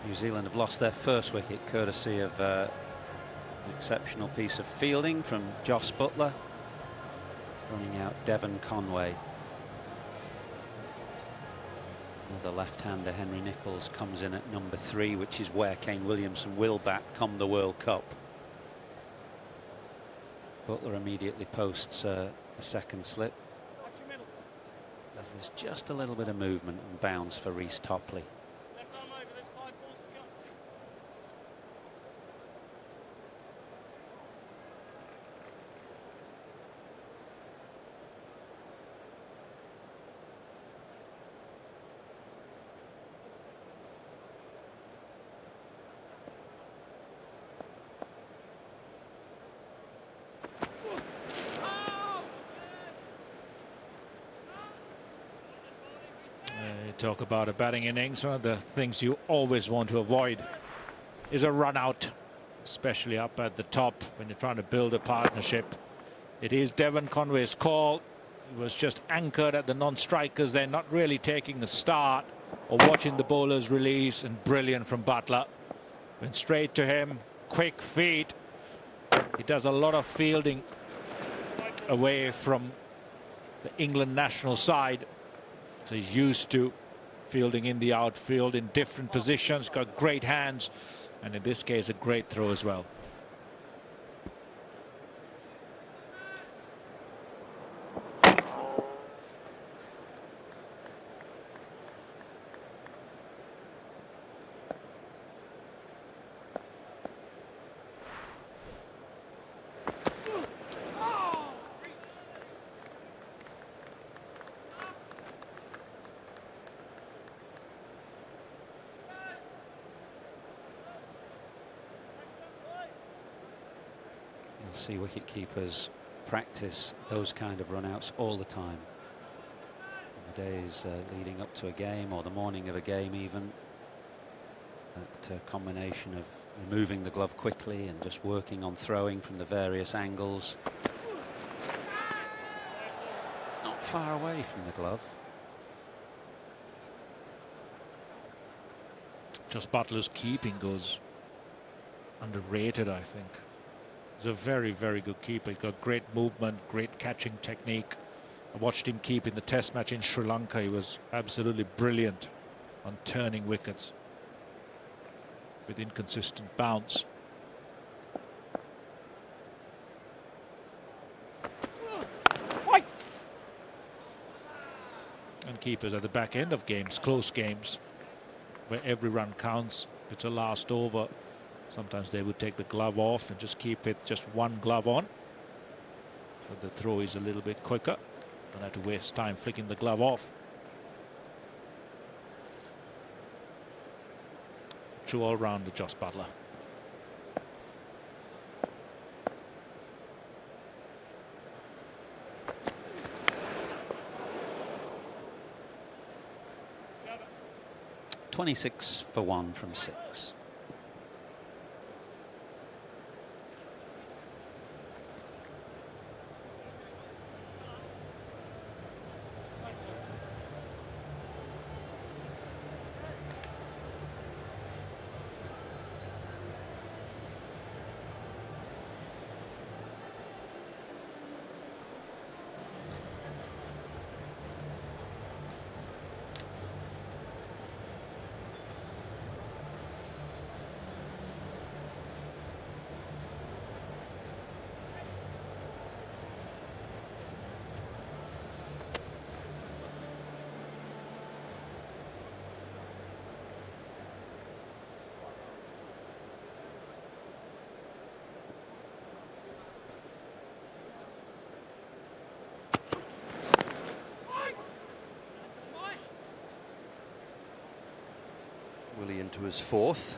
New Zealand have lost their first wicket courtesy of an exceptional piece of fielding from Jos Buttler, running out Devon Conway. Another left-hander, Henry Nichols, comes in at number 3, which is where Kane Williamson will bat come the World Cup. Buttler immediately posts a second slip, as there's just a little bit of movement and bounce for Reece Topley. Talk about a batting innings. One of the things you always want to avoid is a run out, especially up at the top when you're trying to build a partnership. It is Devon Conway's call. He was just anchored at the non-strikers. They're not really taking the start or watching the bowlers release, and brilliant from Buttler. Went straight to him, quick feet. He does a lot of fielding away from the England national side, so he's used to fielding in the outfield in different positions. Got great hands, and in this case a great throw as well. See wicket keepers practice those kind of run-outs all the time. In the days leading up to a game, or the morning of a game even, that combination of removing the glove quickly and just working on throwing from the various angles. Not far away from the glove. Jos Buttler's keeping goes underrated, I think. He's a very, very good keeper. He's got great movement, great catching technique. I watched him keep in the test match in Sri Lanka. He was absolutely brilliant on turning wickets with inconsistent bounce. And keepers at the back end of games, close games, where every run counts. If it's a last over, sometimes they would take the glove off and just keep it just one glove on, so the throw is a little bit quicker. Don't have to waste time flicking the glove off. True all-rounder Jos Buttler. .26 for 1 from 6. to his fourth.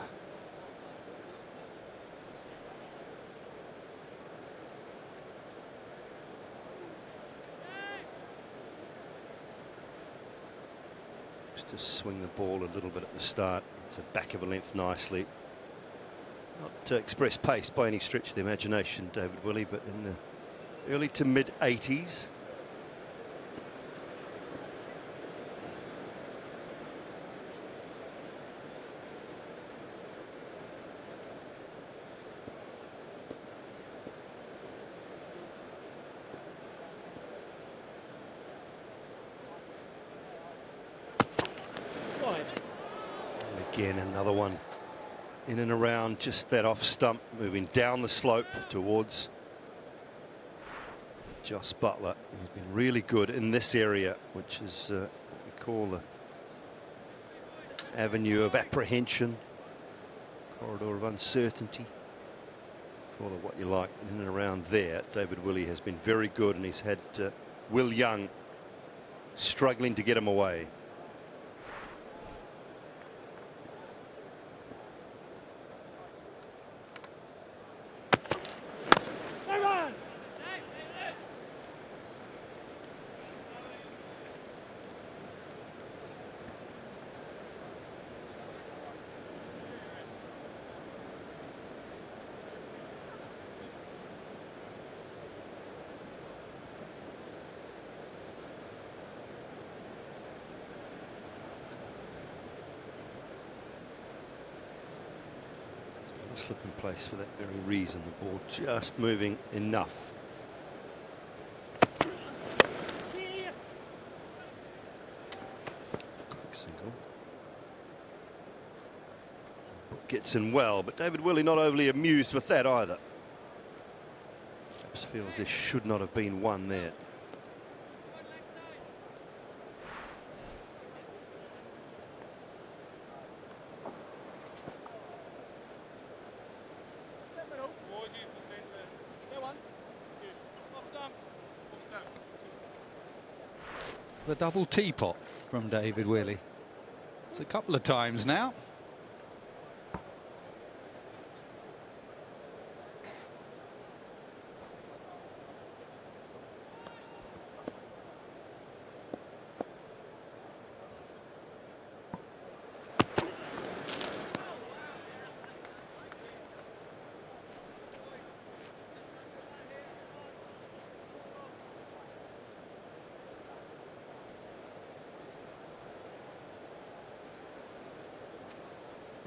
Just to swing the ball a little bit at the start. It's a back of a length nicely. Not express pace by any stretch of the imagination, David Willey, but in the early to mid 80s. Again, another one in and around just that off stump, moving down the slope towards Jos Buttler. He's been really good in this area, which is what we call the avenue of apprehension, corridor of uncertainty. Call it what you like. In and around there, David Willey has been very good, and he's had Will Young struggling to get him away. Slip in place for that very reason. The ball just moving enough. Quick single. Brook gets in well, but David Willey not overly amused with that either. Perhaps feels there should not have been one there. The double teapot from David Willey. It's a couple of times now.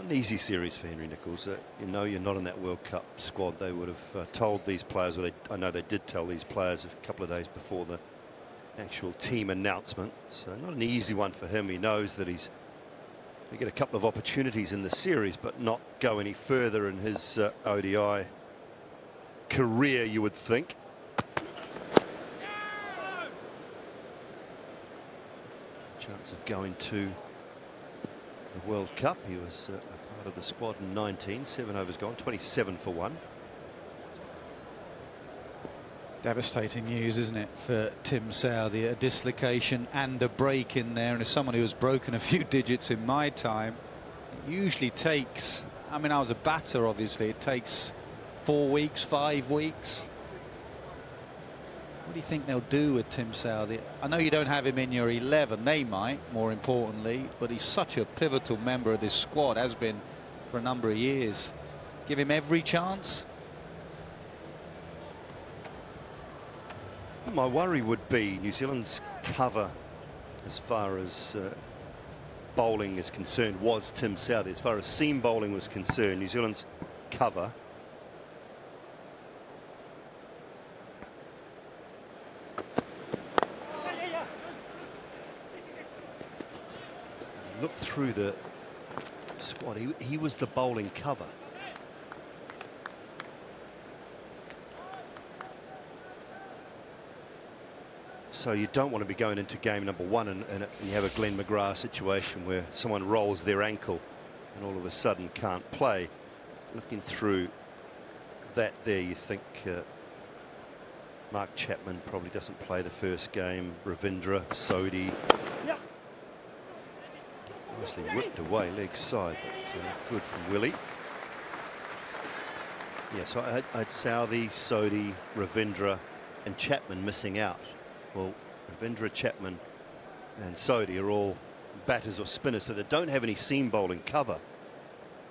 An easy series for Henry Nicholls. You know you're not in that World Cup squad. They would have told these players, or I know they did tell these players a couple of days before the actual team announcement. So not an easy one for him. He knows that he's going to get a couple of opportunities in the series, but not go any further in his ODI career, you would think. Chance of going to the World Cup. He was a part of the squad in 19, 7 overs gone, 27 for 1. Devastating news, isn't it, for Tim Southee? A dislocation and a break in there, and as someone who has broken a few digits in my time, it usually takes, I mean, I was a batter, obviously, it takes 4 weeks, 5 weeks. What do you think they'll do with Tim Southee? I know you don't have him in your 11, they might, more importantly, but he's such a pivotal member of this squad, has been for a number of years. Give him every chance? My worry would be New Zealand's cover as far as bowling is concerned was Tim Southee. As far as seam bowling was concerned, New Zealand's cover look through the squad, he was the bowling cover. So you don't want to be going into game number 1 and you have a Glenn McGrath situation where someone rolls their ankle and all of a sudden can't play. Looking through that there, you think Mark Chapman probably doesn't play the first game. Ravindra, Sodhi. Nicely whipped away, leg side, but good from Willie. Yeah, so I had Southee, Sodhi, Ravindra and Chapman missing out. Well, Ravindra, Chapman and Sodhi are all batters or spinners, so they don't have any seam bowling cover.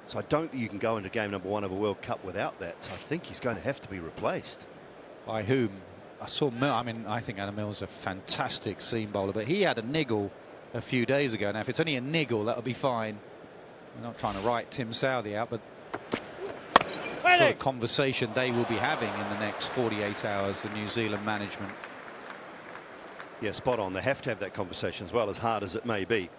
So I don't think you can go into game number 1 of a World Cup without that. So I think he's going to have to be replaced. By whom? I saw Mill. I mean, I think Adam Mill's a fantastic seam bowler, but he had a niggle a few days ago. Now, if it's only a niggle, that'll be fine. I'm not trying to write Tim Southee out, but sort of conversation they will be having in the next 48 hours, the New Zealand management. Yeah, spot on. They have to have that conversation as well, as hard as it may be.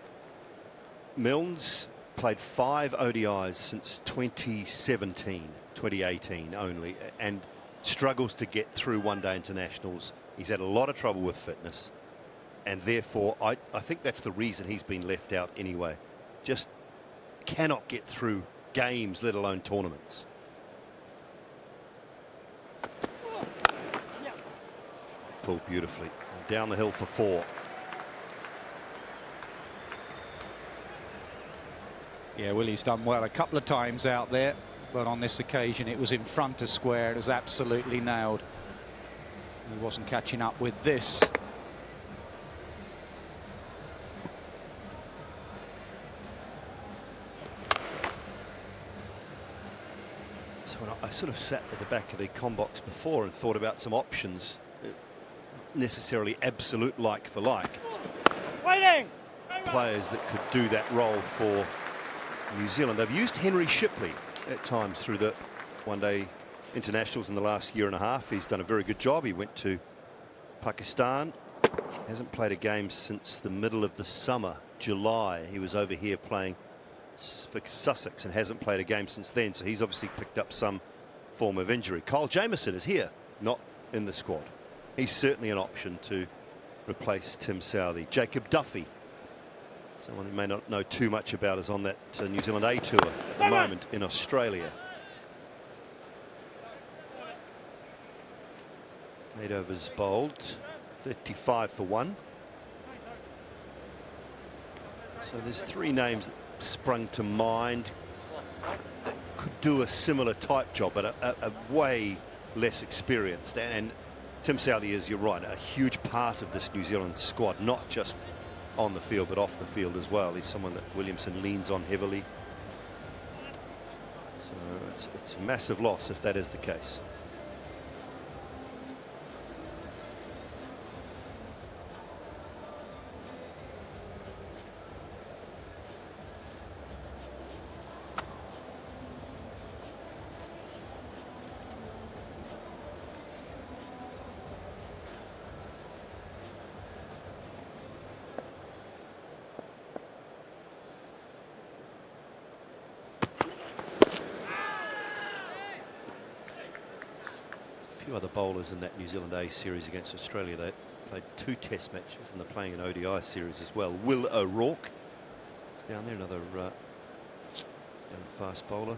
Milne's played 5 ODIs since 2017, 2018 only, and struggles to get through one-day internationals. He's had a lot of trouble with fitness, and therefore I think that's the reason he's been left out anyway. Just cannot get through games, let alone tournaments. Pulled beautifully. Down the hill for 4. Yeah, Willie's done well a couple of times out there, but on this occasion it was in front of square. It was absolutely nailed. He wasn't catching up with this. So when I sort of sat at the back of the combox before and thought about some options, necessarily absolute like for like. Waiting! Players that could do that role for New Zealand. They've used Henry Shipley at times through the one-day internationals in the last year and a half. He's done a very good job. He went to Pakistan. Hasn't played a game since the middle of the summer, July. He was over here playing for Sussex and hasn't played a game since then. So he's obviously picked up some form of injury. Kyle Jamieson is here, not in the squad. He's certainly an option to replace Tim Southee. Jacob Duffy, someone who may not know too much about, is on that New Zealand A tour at the moment in Australia. 8 overs bowled, 35 for 1. So there's 3 names that sprung to mind that could do a similar type job, but a way less experienced. And Tim Southee is, you're right, a huge part of this New Zealand squad, not just on the field but off the field as well. He's someone that Williamson leans on heavily. So it's a massive loss if that is the case. Other bowlers in that New Zealand A series against Australia. They played 2 test matches and they're playing an ODI series as well. Will O'Rourke is down there, another young fast bowler.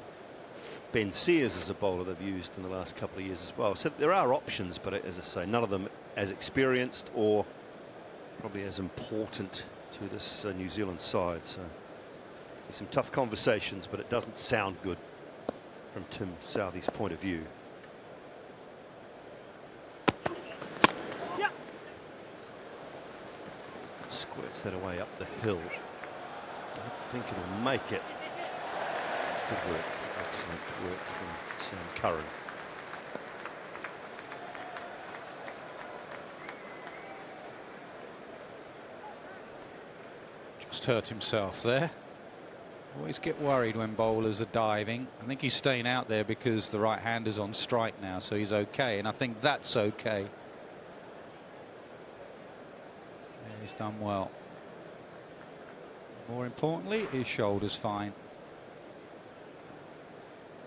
Ben Sears is a bowler they've used in the last couple of years as well. So there are options, but as I say, none of them as experienced or probably as important to this New Zealand side. So some tough conversations, but it doesn't sound good from Tim Southee's point of view. Squirts that away up the hill. Don't think it'll make it. Good work, excellent work from Sam Curran. Just hurt himself there. Always get worried when bowlers are diving. I think he's staying out there because the right hander's on strike now, so he's okay, and I think that's okay. He's done well. More importantly, his shoulder's fine.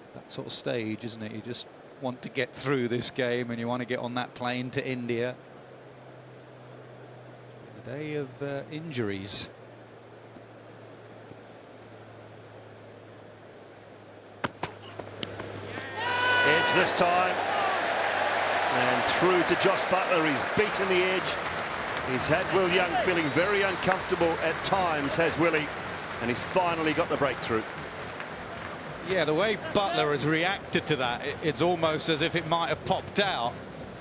It's that sort of stage, isn't it? You just want to get through this game and you want to get on that plane to India. The day of injuries. Edge this time. And through to Jos Buttler. He's beaten the edge. He's had Will Young feeling very uncomfortable at times, has Willie. And he's finally got the breakthrough. Yeah, the way Buttler has reacted to that, it's almost as if it might have popped out.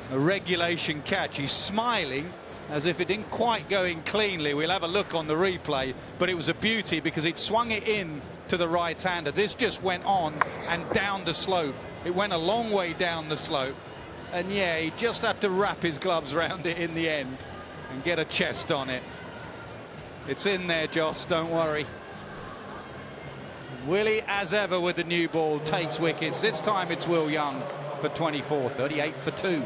A regulation catch. He's smiling as if it didn't quite go in cleanly. We'll have a look on the replay, but it was a beauty because it swung it in to the right-hander. This just went on and down the slope. It went a long way down the slope. And yeah, he just had to wrap his gloves around it in the end and get a chest on it. It's in there, Jos, don't worry. Willie, as ever with the new ball, takes wickets. This time it's Will Young for 24, 38 for 2.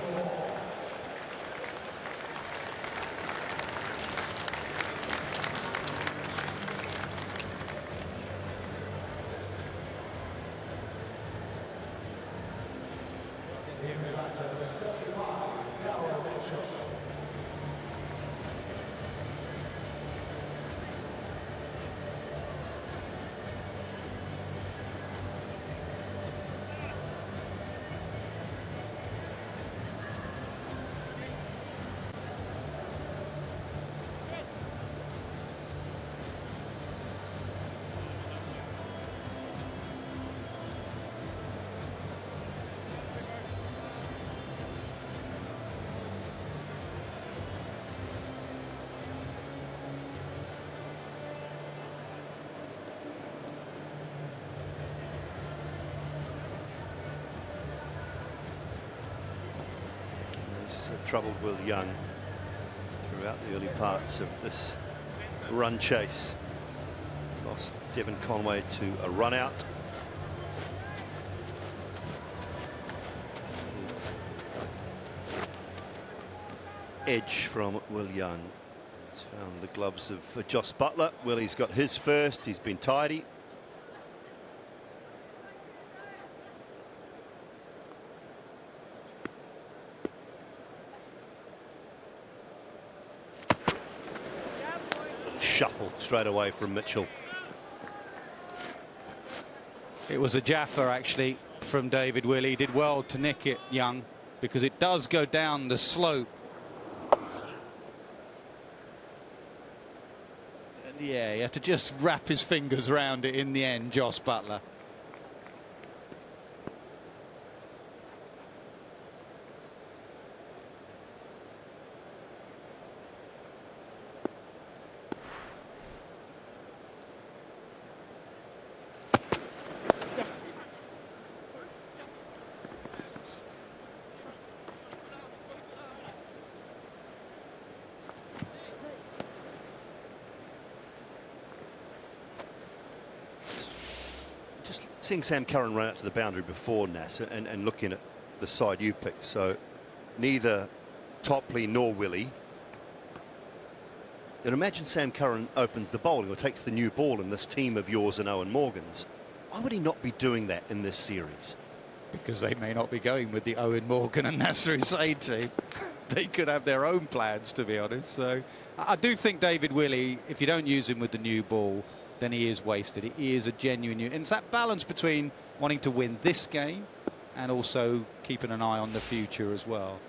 Troubled Will Young throughout the early parts of this run chase. Lost Devon Conway to a run out. Edge from Will Young. He's found the gloves of Jos Buttler. Willie's got his first. He's been tidy. Shuffle straight away from Mitchell. It was a Jaffa actually from David Willey. He did well to nick it, Young, because it does go down the slope. And yeah, he had to just wrap his fingers around it in the end, Jos Buttler. Seeing Sam Curran run out to the boundary before Nasser and looking at the side you picked, so neither Topley nor Willie. And imagine Sam Curran opens the bowling or takes the new ball in this team of yours and Owen Morgan's. Why would he not be doing that in this series? Because they may not be going with the Owen Morgan and Nasser Hussain team. They could have their own plans, to be honest. So I do think David Willey, if you don't use him with the new ball, then he is wasted. He is a genuine. And it's that balance between wanting to win this game and also keeping an eye on the future as well.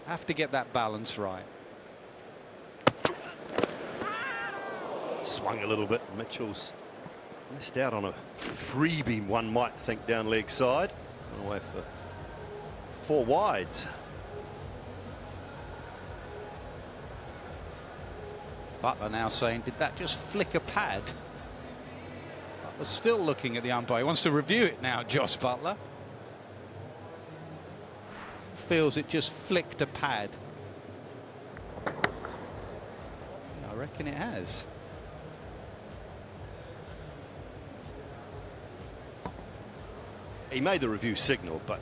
Have to get that balance right. Swung a little bit. Mitchell's missed out on a freebie, one might think, down leg side. Away for 4 wides. Buttler now saying, did that just flick a pad? Butler's still looking at the umpire. He wants to review it now, Jos Buttler. Feels it just flicked a pad. I reckon it has. He made the review signal, but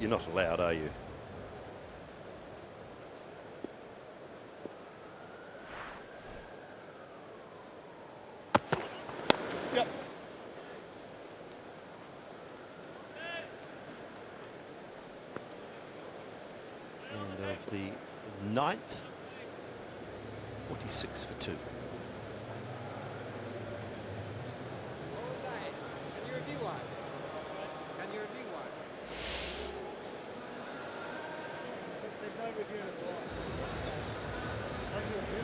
you're not allowed, are you? Yep. End of the 9th. 46 for 2. Can you review one? Can you review one? There's no review of the one. Can you review?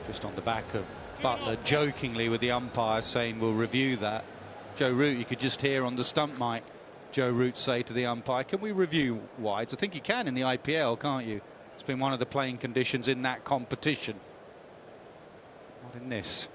Just on the back of Buttler jokingly with the umpire saying we'll review that. Joe Root, you could just hear on the stump mic Joe Root say to the umpire, can we review wides? I think you can in the IPL, can't you? It's been one of the playing conditions in that competition. Not in this.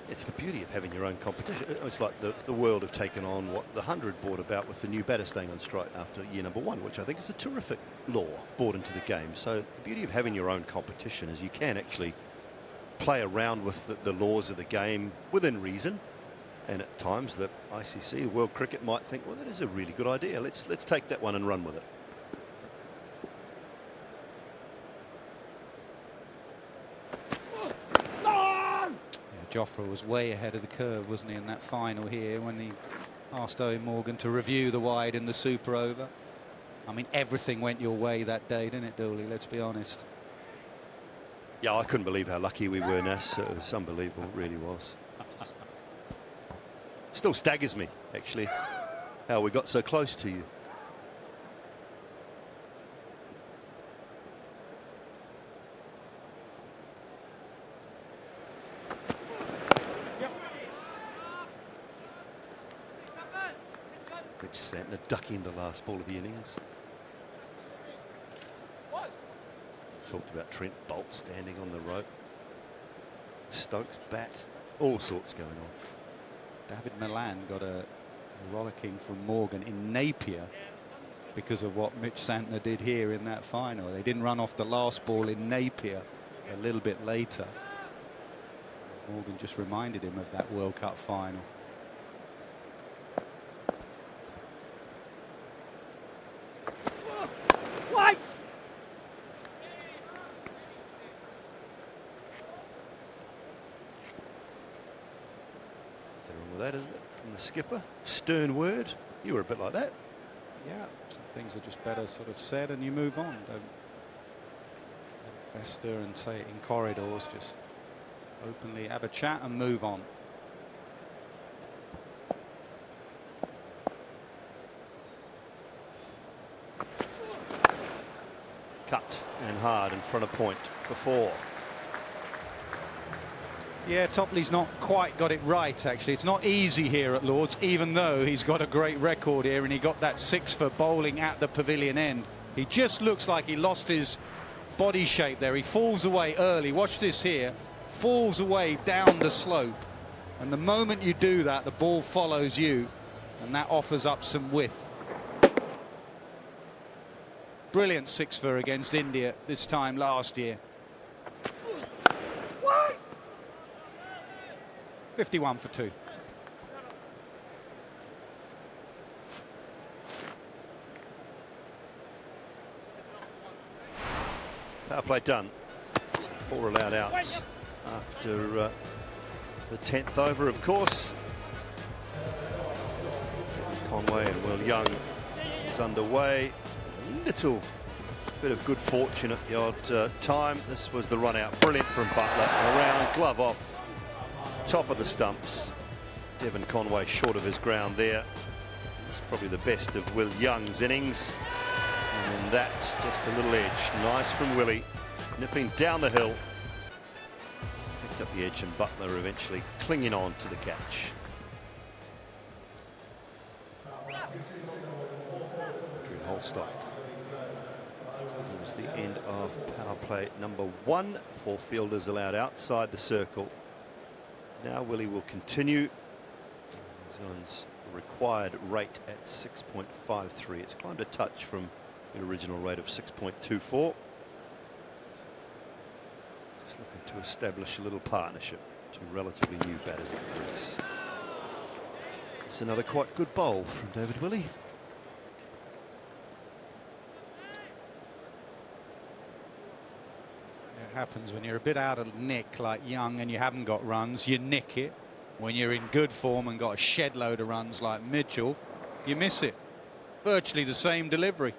It's the beauty of having your own competition. It's like the world have taken on what the 100 brought about with the new batter staying on strike after year number 1, which I think is a terrific law brought into the game. So the beauty of having your own competition is you can actually play around with the laws of the game within reason. And at times the ICC, the World Cricket, might think, well, that is a really good idea. Let's take that one and run with it. Jofra was way ahead of the curve, wasn't he, in that final here when he asked Owen Morgan to review the wide in the super over. I mean, everything went your way that day, didn't it, Dooley? Let's be honest. Yeah, I couldn't believe how lucky we were, Nas. It was unbelievable, it really was. Still staggers me, actually, how we got so close to you. Rich Santner ducking the last ball of the innings. Talked about Trent Bolt standing on the rope. Stokes bat, all sorts going on. David Milan got a rollicking from Morgan in Napier because of what Mitch Santner did here in that final. They didn't run off the last ball in Napier a little bit later. Morgan just reminded him of that World Cup final. That isn't it, from the skipper? Stern word. You were a bit like that. Yeah, some things are just better sort of said and you move on. Don't fester and say it in corridors. Just openly have a chat and move on. Cut and hard in front of point for 4. Yeah, Topley's not quite got it right, actually. It's not easy here at Lord's, even though he's got a great record here and he got that 6 for bowling at the pavilion end. He just looks like he lost his body shape there. He falls away early. Watch this here. Falls away down the slope. And the moment you do that, the ball follows you. And that offers up some width. Brilliant 6 for against India this time last year. 51 for 2. Power play done. 4 allowed outs after the 10th over, of course. Conway and Will Young is underway. A little bit of good fortune at the odd time. This was the run out. Brilliant from Buttler. Around, glove off. Top of the stumps. Devon Conway short of his ground there. It's probably the best of Will Young's innings. And that, just a little edge. Nice from Willie. Nipping down the hill. Picked up the edge and Buttler eventually clinging on to the catch. Adrian Holstock. It was the end of power play number 1. 4 fielders allowed outside the circle. Now Willie will continue. New Zealand's required rate at 6.53. It's climbed a touch from the original rate of 6.24. Just looking to establish a little partnership. 2 relatively new batters at crease. It's another quite good bowl from David Willey. Happens when you're a bit out of nick like Young and you haven't got runs, you nick it. When you're in good form and got a shed load of runs like Mitchell, you miss it. Virtually the same delivery.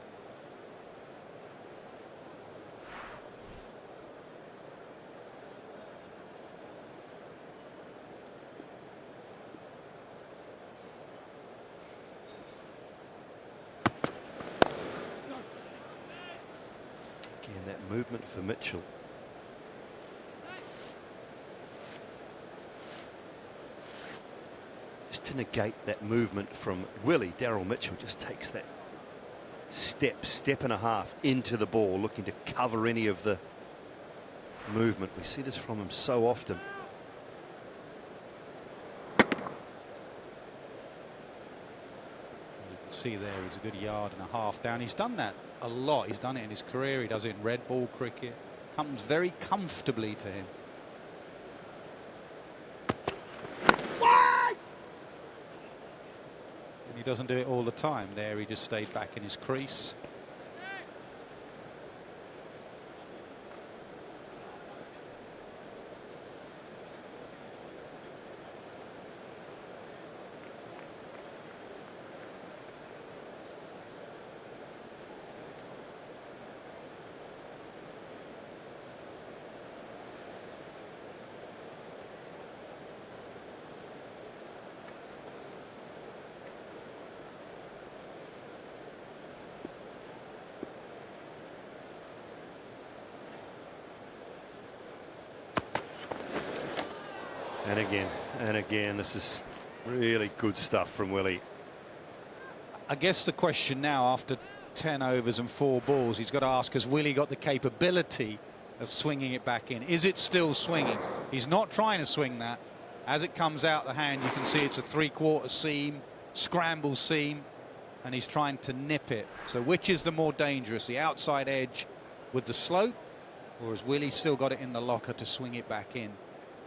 movement for Mitchell. Just to negate that movement from Willie, Daryl Mitchell just takes that step and a half into the ball, looking to cover any of the movement. We see this from him so often. See there, he's a good yard and a half down. He's done that a lot. He's done it in his career. He does it in red ball cricket. Comes very comfortably to him. And he doesn't do it all the time. There, he just stayed back in his crease. And again, this is really good stuff from Willie. I guess the question now, after 10 overs and 4 balls, he's got to ask, has Willie got the capability of swinging it back in? Is it still swinging? He's not trying to swing that. As it comes out the hand, you can see it's a 3/4 seam, scramble seam, and he's trying to nip it. So which is the more dangerous, the outside edge with the slope, or has Willie still got it in the locker to swing it back in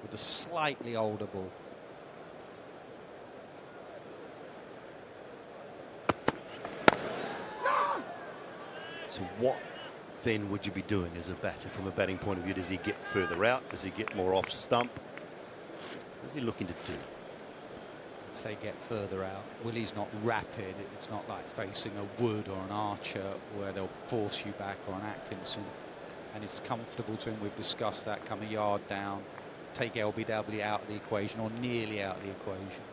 with a slightly older ball? So what then would you be doing as a batter from a batting point of view? Does he get further out? Does he get more off stump? What is he looking to do? I'd say get further out. Willie's not rapid. It's not like facing a Wood or an Archer where they'll force you back, or an Atkinson. And it's comfortable to him. We've discussed that. Come a yard down, take LBW out of the equation, or nearly out of the equation.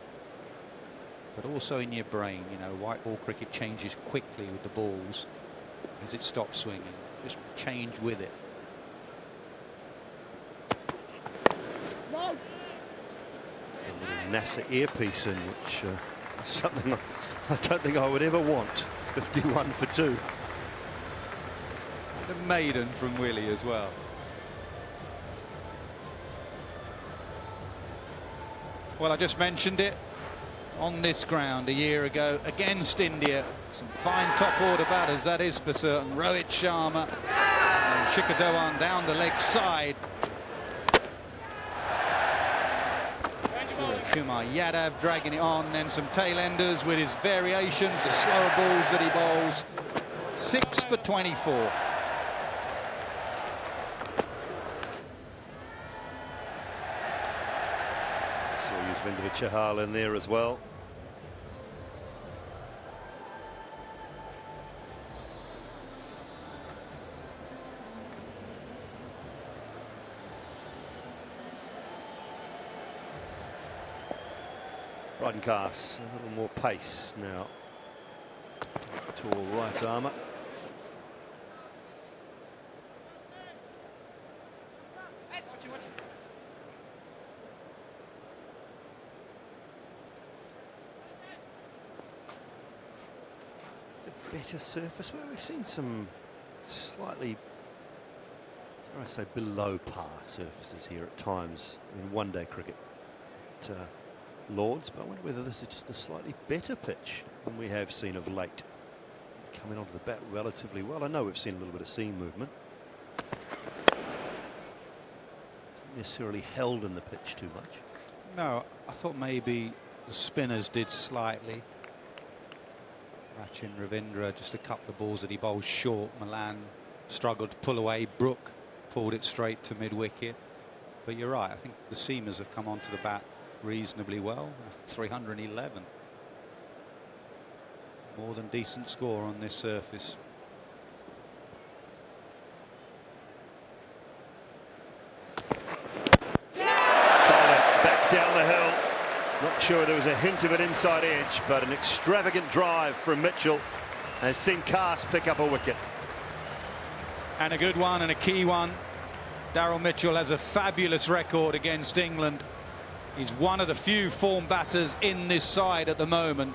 But also in your brain, you know, white ball cricket changes quickly with the balls as it stops swinging. Just change with it. A little NASA earpiece in, which is something I don't think I would ever want. 51 for 2. The maiden from Willie as well. Well, I just mentioned it. On this ground a year ago against India. Some fine top order batters, that is for certain. Rohit Sharma and Shikhar Dhawan down the leg side. Kumar Yadav dragging it on, then some tail-enders with his variations, the slower balls that he bowls. 6 for 24. So Yuzvendra Chahal in there as well. Broadcast, a little more pace now. Tall right armour. A better surface where we've seen some slightly, dare I say, below par surfaces here at times in one-day cricket. Lords, but I wonder whether this is just a slightly better pitch than we have seen of late. Coming onto the bat relatively well. I know we've seen a little bit of seam movement. Isn't necessarily held in the pitch too much. No, I thought maybe the spinners did slightly. Sachin, Ravindra, just a couple of balls that he bowled short. Malan struggled to pull away. Brook pulled it straight to mid-wicket. But you're right, I think the seamers have come onto the bat reasonably well. 311. More than decent score on this surface. Back down the hill. Not sure there was a hint of an inside edge, but an extravagant drive from Mitchell has seen Cast pick up a wicket. And a good one and a key one. Daryl Mitchell has a fabulous record against England. He's one of the few form batters in this side at the moment.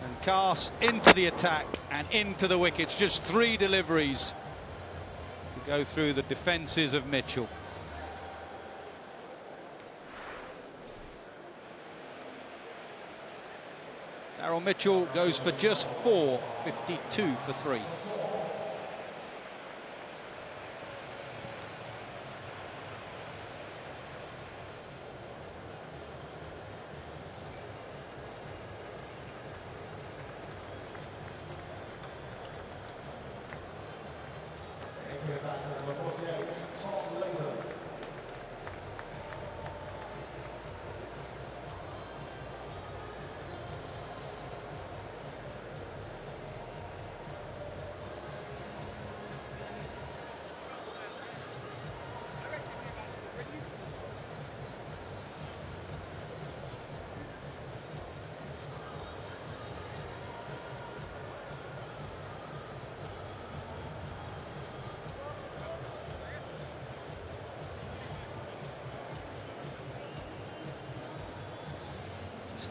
And Cast into the attack and into the wickets. Just 3 deliveries to go through the defences of Mitchell. Daryl Mitchell goes for just 4, 52 for 3.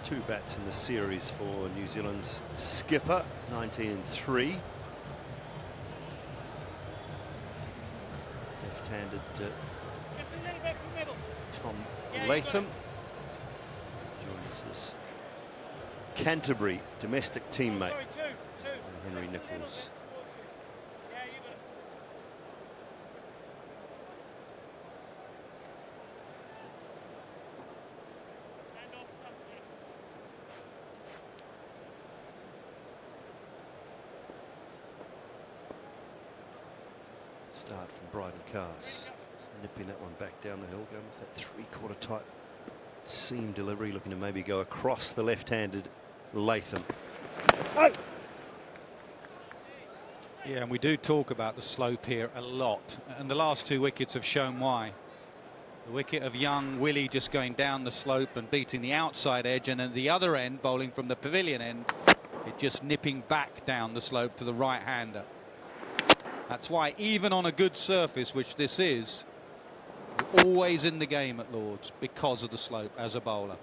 Two bats in the series for New Zealand's skipper, 19-3. Left-handed Tom Latham joins his Canterbury domestic teammate, Henry Nicholls. Start from Bryden Cast, nipping that one back down the hill, going with that 3/4 type seam delivery, looking to maybe go across the left-handed Latham. Yeah, and we do talk about the slope here a lot, and the last 2 wickets have shown why. The wicket of young Willie just going down the slope and beating the outside edge, and at the other end, bowling from the pavilion end, it just nipping back down the slope to the right-hander. That's why even on a good surface, which this is, you're always in the game at Lord's because of the slope as a bowler.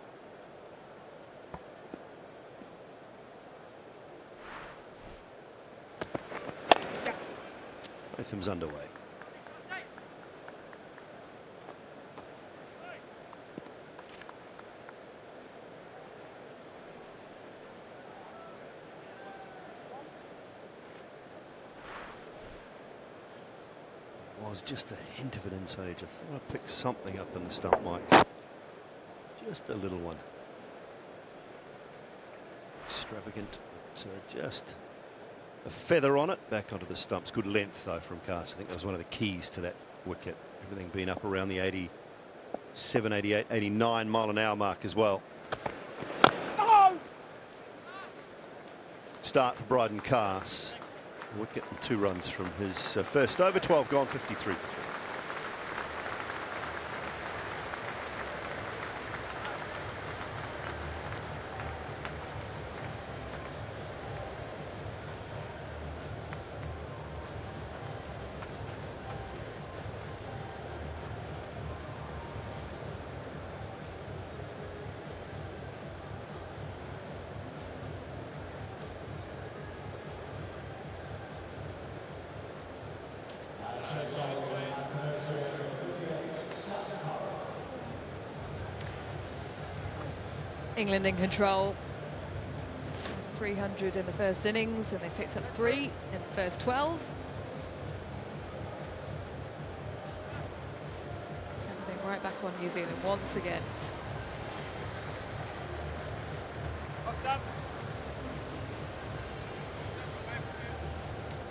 Latham's underway. Was just a hint of an inside edge. I thought I picked something up in the stump, Mike. Just a little one. Extravagant, but just a feather on it. Back onto the stumps. Good length though from Cast. I think that was one of the keys to that wicket. Everything being up around the 87, 88, 89 mile-an-hour mark as well. Oh! Start for Bryden Cast. Wicket and 2 runs from his first over. 12 gone, 53. England in control. 300 in the first innings, and they picked up 3 in the first 12. Everything right back on New Zealand once again.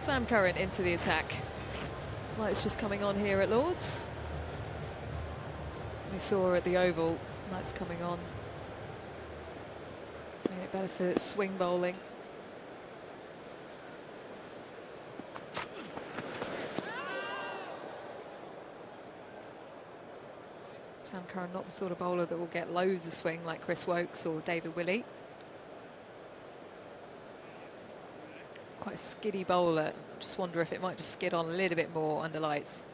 Sam Curran into the attack. Lights just coming on here at Lord's. We saw at the Oval, lights coming on. Made it better for swing bowling. Sam Curran, not the sort of bowler that will get loads of swing like Chris Wokes or David Willey. quite a skiddy bowler. I just wonder if it might just skid on a little bit more under lights.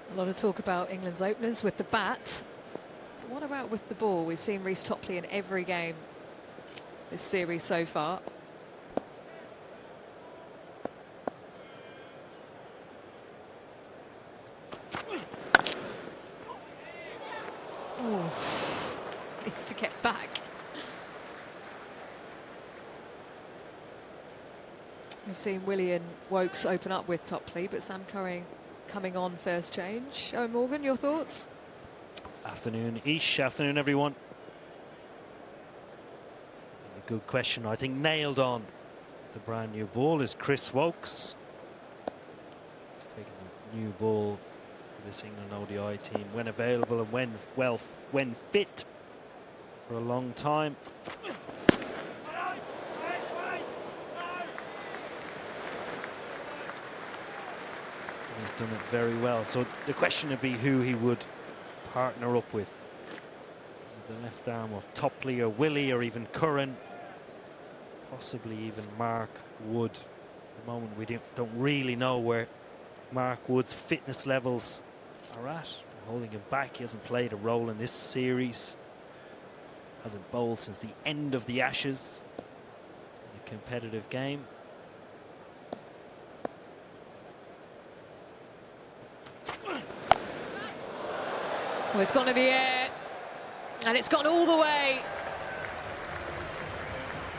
A lot of talk about England's openers with the bat. But what about with the ball? We've seen Reece Topley in every game this series so far. Oh, needs to get back. We've seen Willie and Wokes open up with Topley, but Sam Curry coming on first change. Oh, Morgan, your thoughts? Afternoon, Ish. Afternoon, everyone. A good question, I think, nailed on the brand new ball is Chris Wokes. He's taking a new ball for this England ODI team when available and when fit for a long time. He's done it very well. So the question would be who he would partner up with. Is it the left arm of Topley or Willie or even Curran? Possibly even Mark Wood. At the moment we don't really know where Mark Wood's fitness levels are at. They're holding him back. He hasn't played a role in this series. Hasn't bowled since the end of the Ashes. In a competitive game. Well, it's gone to the air, and it's gone all the way.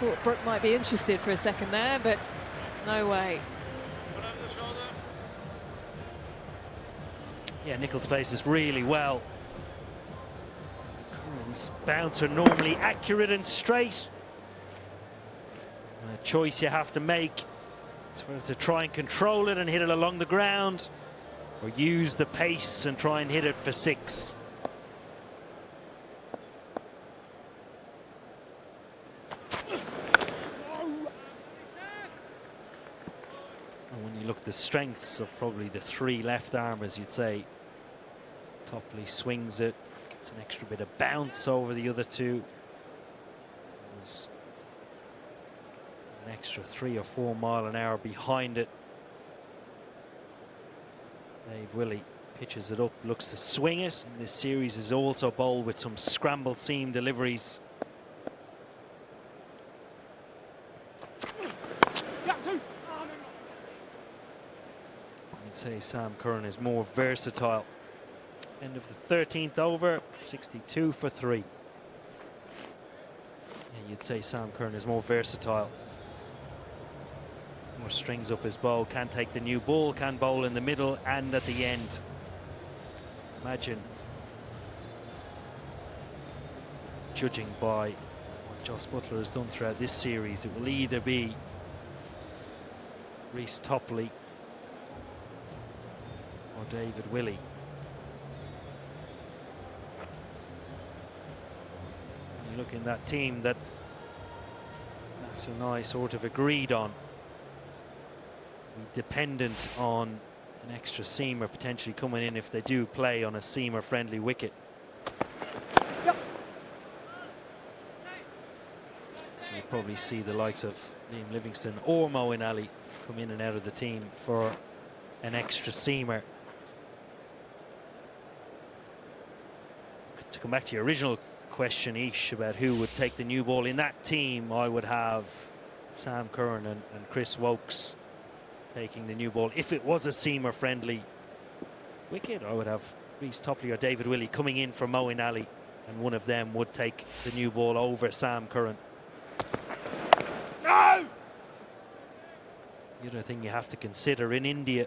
Thought Brook might be interested for a second there, but no way. Yeah, Nicholls plays this really well. Curran's bouncer normally accurate and straight. And a choice you have to make is whether to try and control it and hit it along the ground, or use the pace and try and hit it for six. Look, the strengths of probably the three left armers, you'd say Topley swings it, gets an extra bit of bounce over the other two. There's an extra 3 or 4 mile an hour behind it. Dave Willey pitches it up, looks to swing it, and this series is also bowled with some scramble seam deliveries. Say Sam Curran is more versatile. End of the 13th over, 62 for 3. Yeah, you'd say Sam Curran is more versatile. More strings up his bow, can take the new ball, can bowl in the middle and at the end. Imagine, judging by what Jos Buttler has done throughout this series, it will either be Reece Topley or David Willey. You look in that team that Nats and I sort of agreed on. Be dependent on an extra seamer potentially coming in if they do play on a seamer friendly wicket. Yep. So you'll probably see the likes of Liam Livingstone or Moeen Ali come in and out of the team for an extra seamer. To come back to your original question, Ish, about who would take the new ball in that team, I would have Sam Curran and Chris Wokes taking the new ball. If it was a seamer friendly wicket, I would have Reece Topley or David Willey coming in for Moeen Ali, and one of them would take the new ball over Sam Curran. No! The other thing you have to consider in India,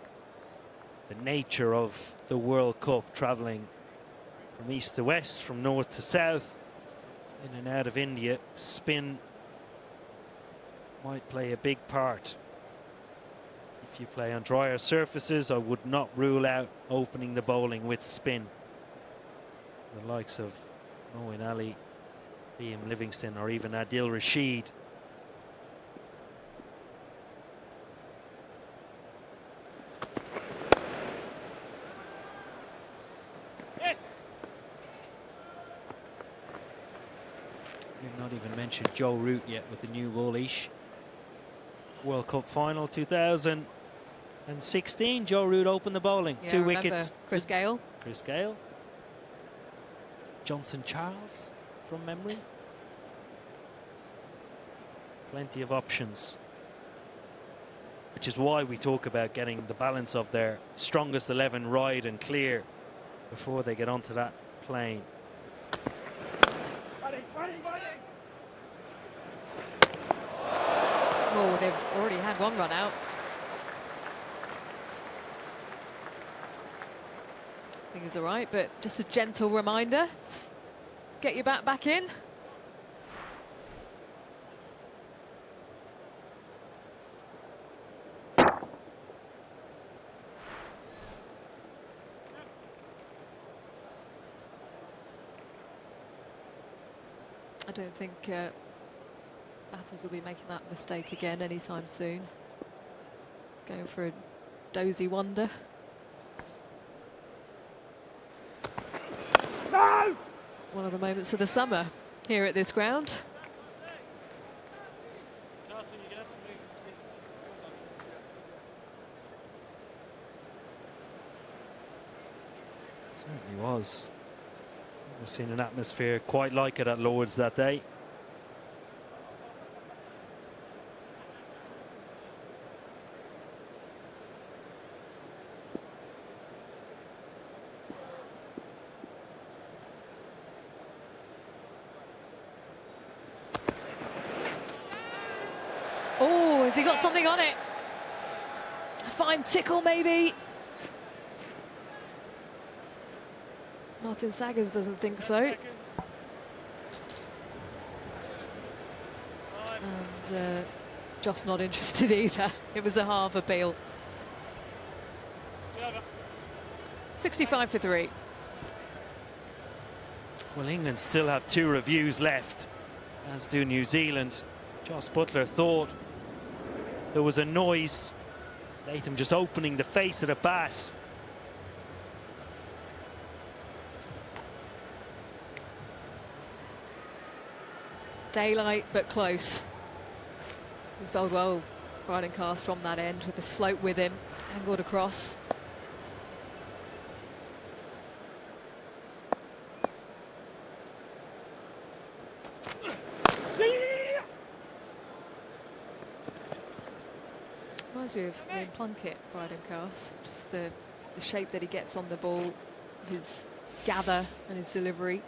the nature of the World Cup, travelling from east to west, from north to south, in and out of India, spin might play a big part. If you play on drier surfaces, I would not rule out opening the bowling with spin. The likes of Moeen Ali, Liam Livingstone, or even Adil Rashid. We've not even mentioned Joe Root yet with the new Woolish. World Cup final 2016. Joe Root opened the bowling. Yeah, 2 remember wickets. Chris Gayle. Chris Gayle. Johnson Charles from memory. Plenty of options. Which is why we talk about getting the balance of their strongest 11 right and clear before they get onto that plane. Oh, they've already had one run out. I think it was all right, but just a gentle reminder. Get your bat back in. I don't think batters will be making that mistake again anytime soon. Going for a dozy wonder. No! One of the moments of the summer here at this ground. Certainly was. We've seen an atmosphere quite like it at Lord's that day. Oh, has he got something on it? A fine tickle, maybe. Martin Saggers doesn't think so. And Joss not interested either. It was a half appeal. 65 for 3. Well, England still have 2 reviews left, as do New Zealand. Jos Buttler thought there was a noise. Latham just opening the face of the bat. Daylight, but close. He's bowled well, riding cast from that end with the slope with him, angled across. Reminds me of Ian Plunkett riding cast, just the shape that he gets on the ball, his gather and his delivery.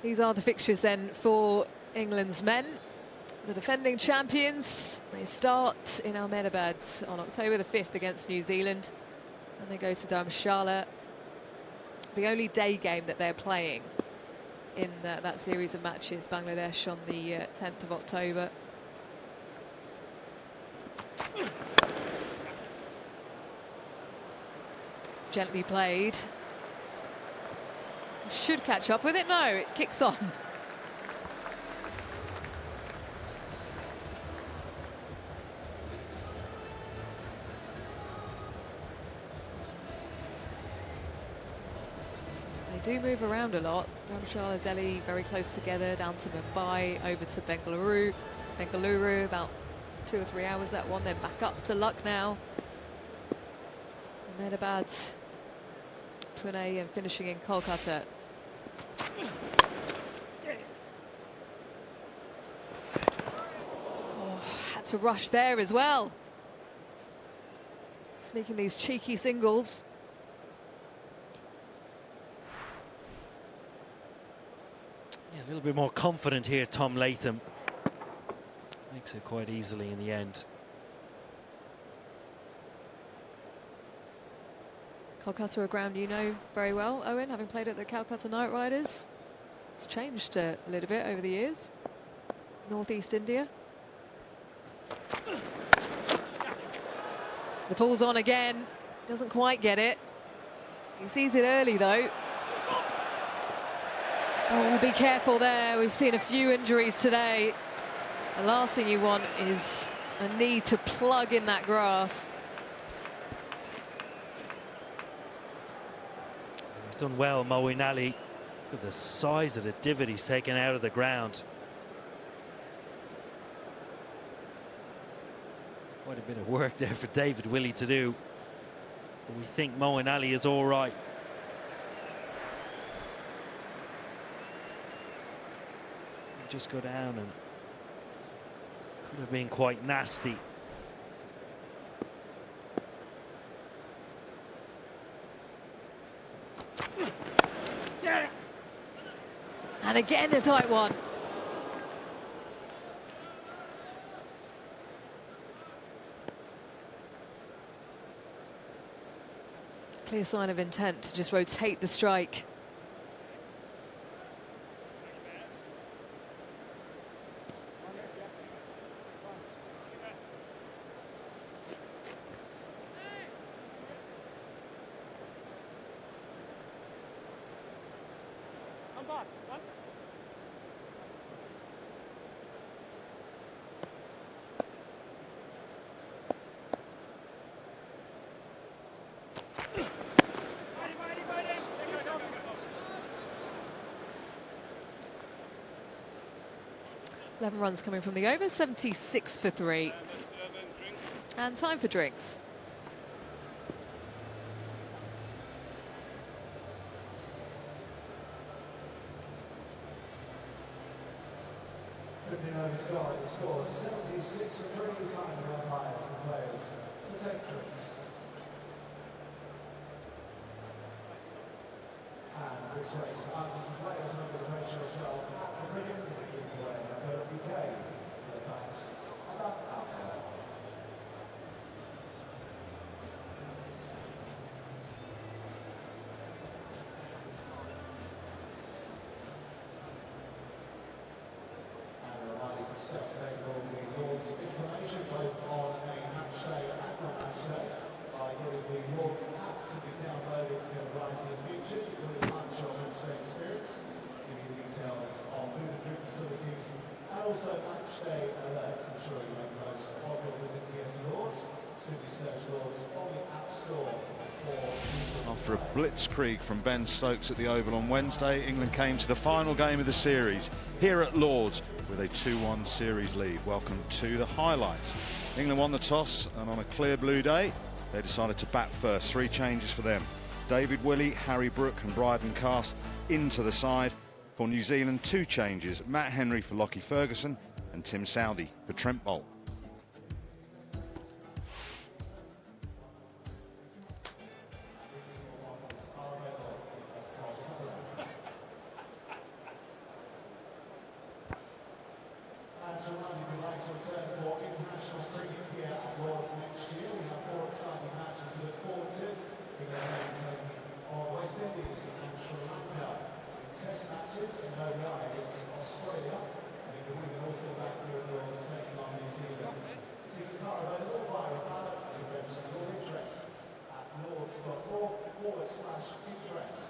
These are the fixtures then for England's men. The defending champions, they start in Ahmedabad on October the 5th against New Zealand. And they go to Dharamshala. The only day game that they're playing in that series of matches, Bangladesh on the 10th of October. Gently played. Should catch up with it. No, it kicks on. They do move around a lot. Dharamshala, Delhi very close together, down to Mumbai, over to Bengaluru, about 2 or 3 hours that one, then back up to Lucknow. Ahmedabad, Pune, and finishing in Kolkata. Oh, had to rush there as well. Sneaking these cheeky singles. Yeah, a little bit more confident here, Tom Latham. Makes it quite easily in the end. Kolkata, a ground you know very well, Owen, having played at the Calcutta Knight Riders. It's changed a little bit over the years. Northeast India. The ball's on again. Doesn't quite get it. He sees it early though. Oh, be careful there. We've seen a few injuries today. The last thing you want is a knee to plug in that grass. He's done well, Moeen Ali. Look at the size of the divot he's taken out of the ground. Quite a bit of work there for David Willey to do. But we think Moeen Ali is all right. Just go down, and could have been quite nasty. And again a tight one. Clear sign of intent to just rotate the strike. Runs coming from the over, 76 for 3. And time for drinks. The score 76 for 3. Time for umpires and players to take drinks. And this race, after some players remember to make yourself at the cricket is a drink away. UK for the facts about alcohol. And a reminder to spectate all the Lord's information both on a match day and non-match day by getting the Lord's app to be downloaded to get a variety of features, including lunch or match day experience, giving you details on food and drink facilities, and also match day alerts. I'm sure you make the most of your visit here to Lord's. Simply search Lord's on the App Store for... After a blitzkrieg from Ben Stokes at the Oval on Wednesday, England came to the final game of the series here at Lord's with a 2-1 series lead. Welcome to the highlights. England won the toss, and on a clear blue day, they decided to bat first. 3 changes for them. David Willey, Harry Brook and Bryden Cast into the side. For New Zealand, 2 changes. Matt Henry for Lockie Ferguson and Tim Southee for Trent Boult. And to remind you, if you'd like to return for international cricket here at Lord's next year, we have 4 exciting matches to look forward to. England taking on West Indies and Sri Lanka. Test matches in ODI against Australia, and we can also back here at Lord's taking on New Zealand. Tickets are available via a ballot and register your interest at lords.org/interest.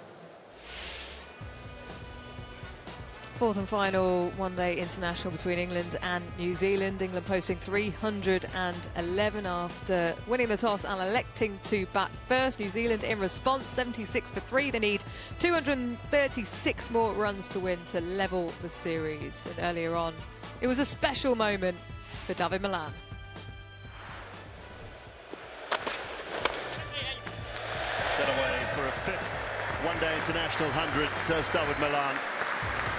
Fourth and final one-day international between England and New Zealand. England posting 311 after winning the toss and electing to bat first. New Zealand in response, 76 for 3. They need 236 more runs to win to level the series. And earlier on, it was a special moment for David Malan. Set away for a 5th one-day international 100 does David Malan.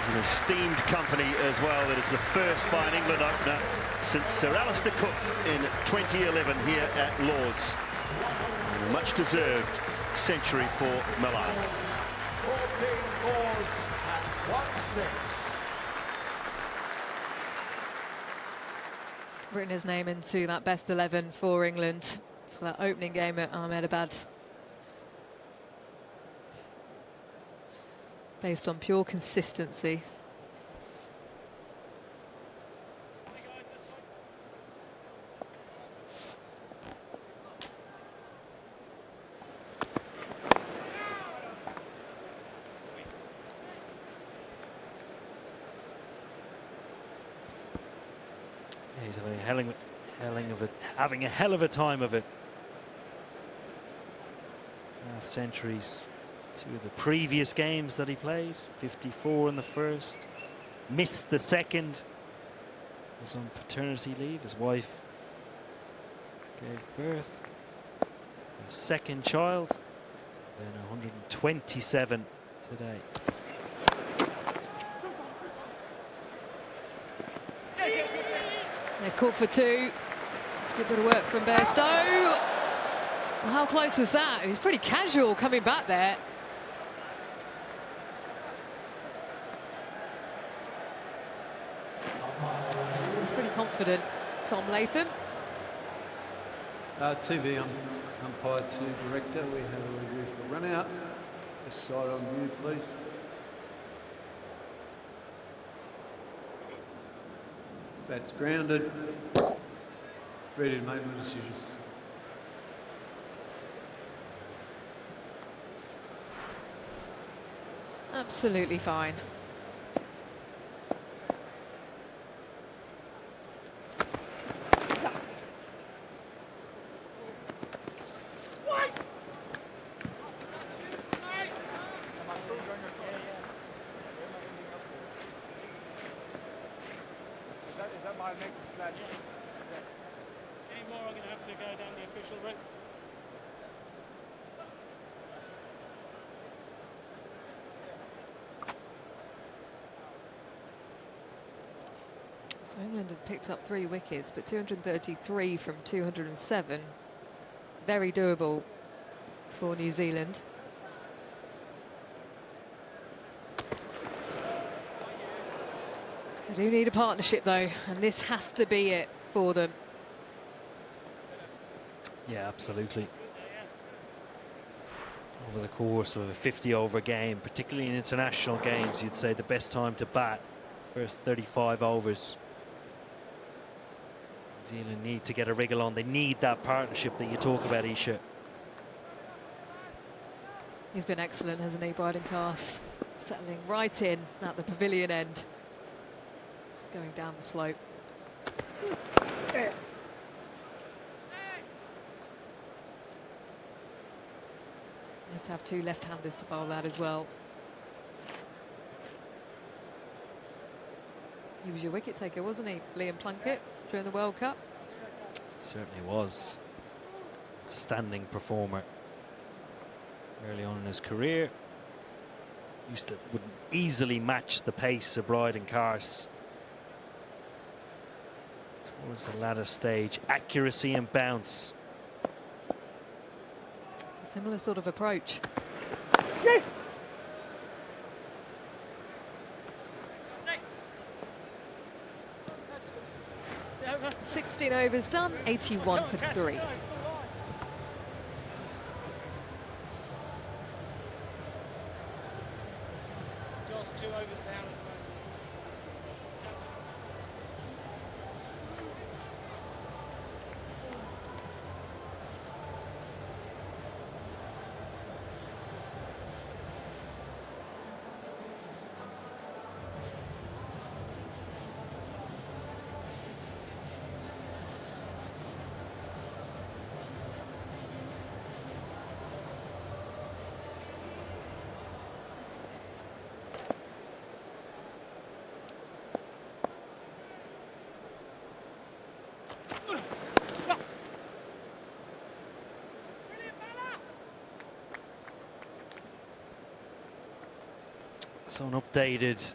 An esteemed company as well. It is the first by an England opener since Sir Alistair Cook in 2011 here at Lord's. And a much deserved century for Malan. 14 fours and 1 6. Written his name into that best 11 for England for that opening game at Ahmedabad. based on pure consistency. He's having a hell of a time of it. Half centuries to the previous games that he played. 54 in the first, missed the second, was on paternity leave. His wife gave birth to a second child, then 127 today. They're caught for two. It's a good bit of work from Bairstow. Well, how close was that? He was pretty casual coming back there. He's pretty confident. Tom Latham. TV umpire to director. We have a review for run out. This side on view, please. Bat's grounded. Ready to make my decision. Absolutely fine. Is that my next plan? Any more, I'm going to have to go down the official route. So England have picked up 3 wickets, but 233 from 207. Very doable for New Zealand. They do need a partnership though, and this has to be it for them. Yeah, absolutely. Over the course of a 50-over game, particularly in international games, you'd say the best time to bat, first 35 overs. New Zealand need to get a wriggle on. They need that partnership that you talk about, Isha. He's been excellent, hasn't he, Bryden Cass? Settling right in at the pavilion end. Just going down the slope. Nice to have 2 left-handers to bowl that as well. He was your wicket taker, wasn't he, Liam Plunkett, during the World Cup? Certainly was. Outstanding performer early on in his career. Wouldn't easily match the pace of Bryden Cass. Towards the latter stage, accuracy and bounce. It's a similar sort of approach. Yes! 16 overs done, 81 for 3. Jos 2 overs down at the moment. So an updated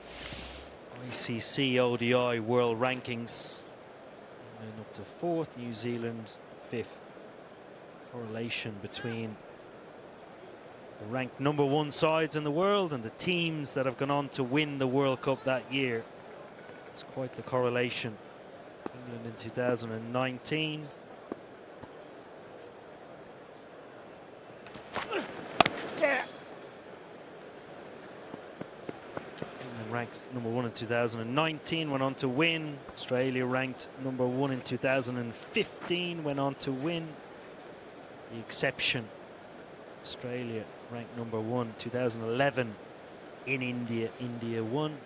ICC ODI world rankings. England up to 4th, New Zealand 5th. Correlation between the ranked #1 sides in the world and the teams that have gone on to win the World Cup that year. It's quite the correlation. England in 2019. ranked number 1 in 2019, went on to win. Australia ranked number 1 in 2015, went on to win. The exception, Australia ranked number 1 2011 in India. India won.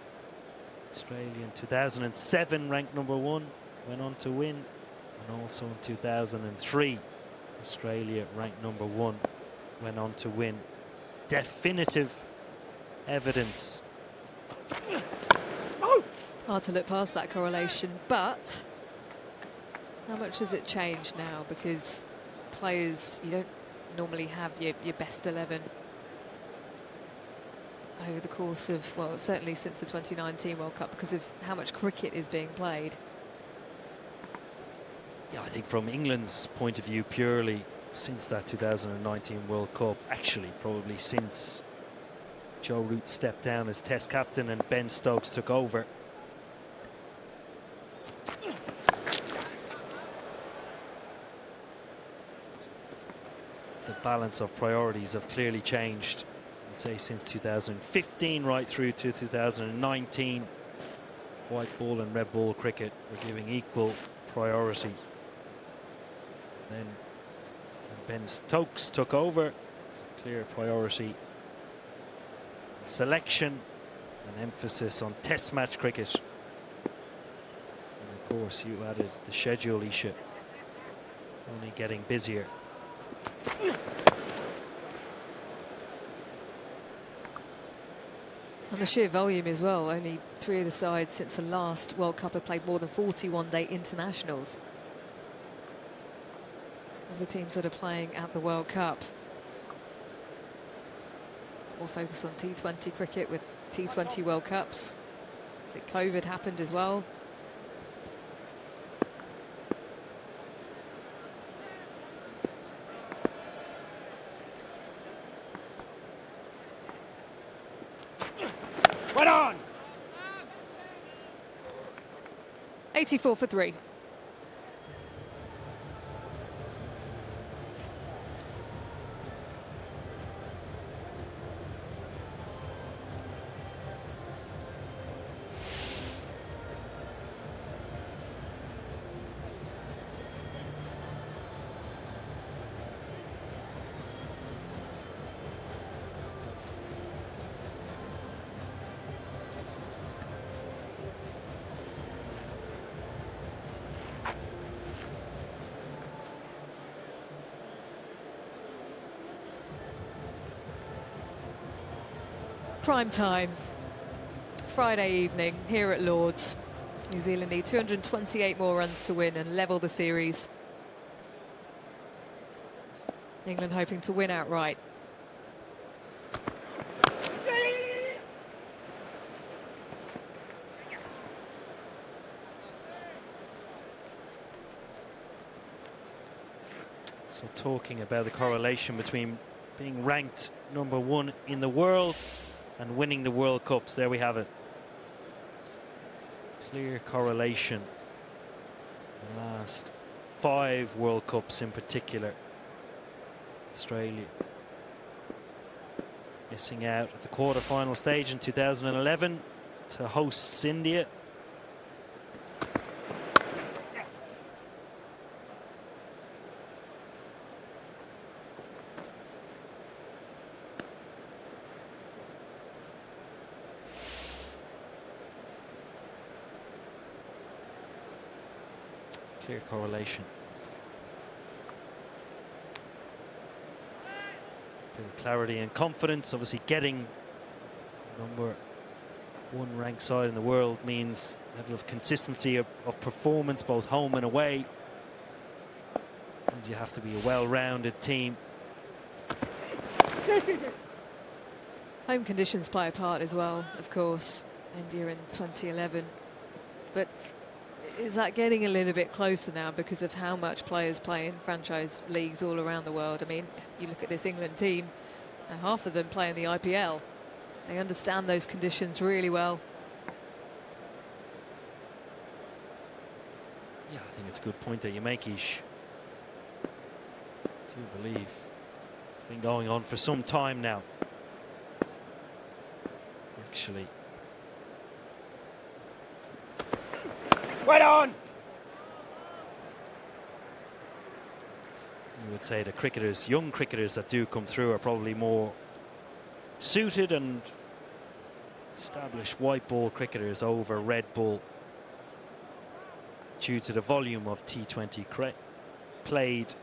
Australia in 2007 ranked number 1, went on to win. And also in 2003, Australia ranked number 1, went on to win. Definitive evidence. Hard to look past that correlation, but how much does it change now? Because players, you don't normally have your best 11 over the course of, well, certainly since the 2019 World Cup, because of how much cricket is being played. Yeah, I think from England's point of view, purely since that 2019 World Cup, actually probably since Joe Root stepped down as Test captain and Ben Stokes took over. The balance of priorities have clearly changed, I'd say, since 2015 right through to 2019. White ball and red ball cricket were giving equal priority. Then when Ben Stokes took over, it's a clear priority. Selection and emphasis on test match cricket. And of course you added the schedule, Isha. Only getting busier. And the sheer volume as well. Only 3 of the sides since the last World Cup have played more than 40 one-day internationals. Of the teams that are playing at the World Cup. More focus on T20 cricket with T20 World Cups. I think COVID happened as well. What on? 84 for 3. Prime time, Friday evening here at Lord's. New Zealand need 228 more runs to win and level the series. England hoping to win outright. So talking about the correlation between being ranked number 1 in the world and winning the World Cups, there we have it. Clear correlation. The last 5 World Cups in particular. Australia missing out at the quarter-final stage in 2011 to hosts India. Clear correlation. Bit of clarity and confidence. Obviously getting number 1 ranked side in the world means level of consistency of performance both home and away. Means you have to be a well-rounded team. Home conditions play a part as well, of course. India in 2011. But is that getting a little bit closer now because of how much players play in franchise leagues all around the world? I mean, you look at this England team and half of them play in the IPL. They understand those conditions really well. Yeah, I think it's a good point that you make, Ish. I do believe it's been going on for some time now. Actually Wait on! You would say the cricketers, young cricketers that do come through, are probably more suited and established white ball cricketers over red ball due to the volume of T20 played.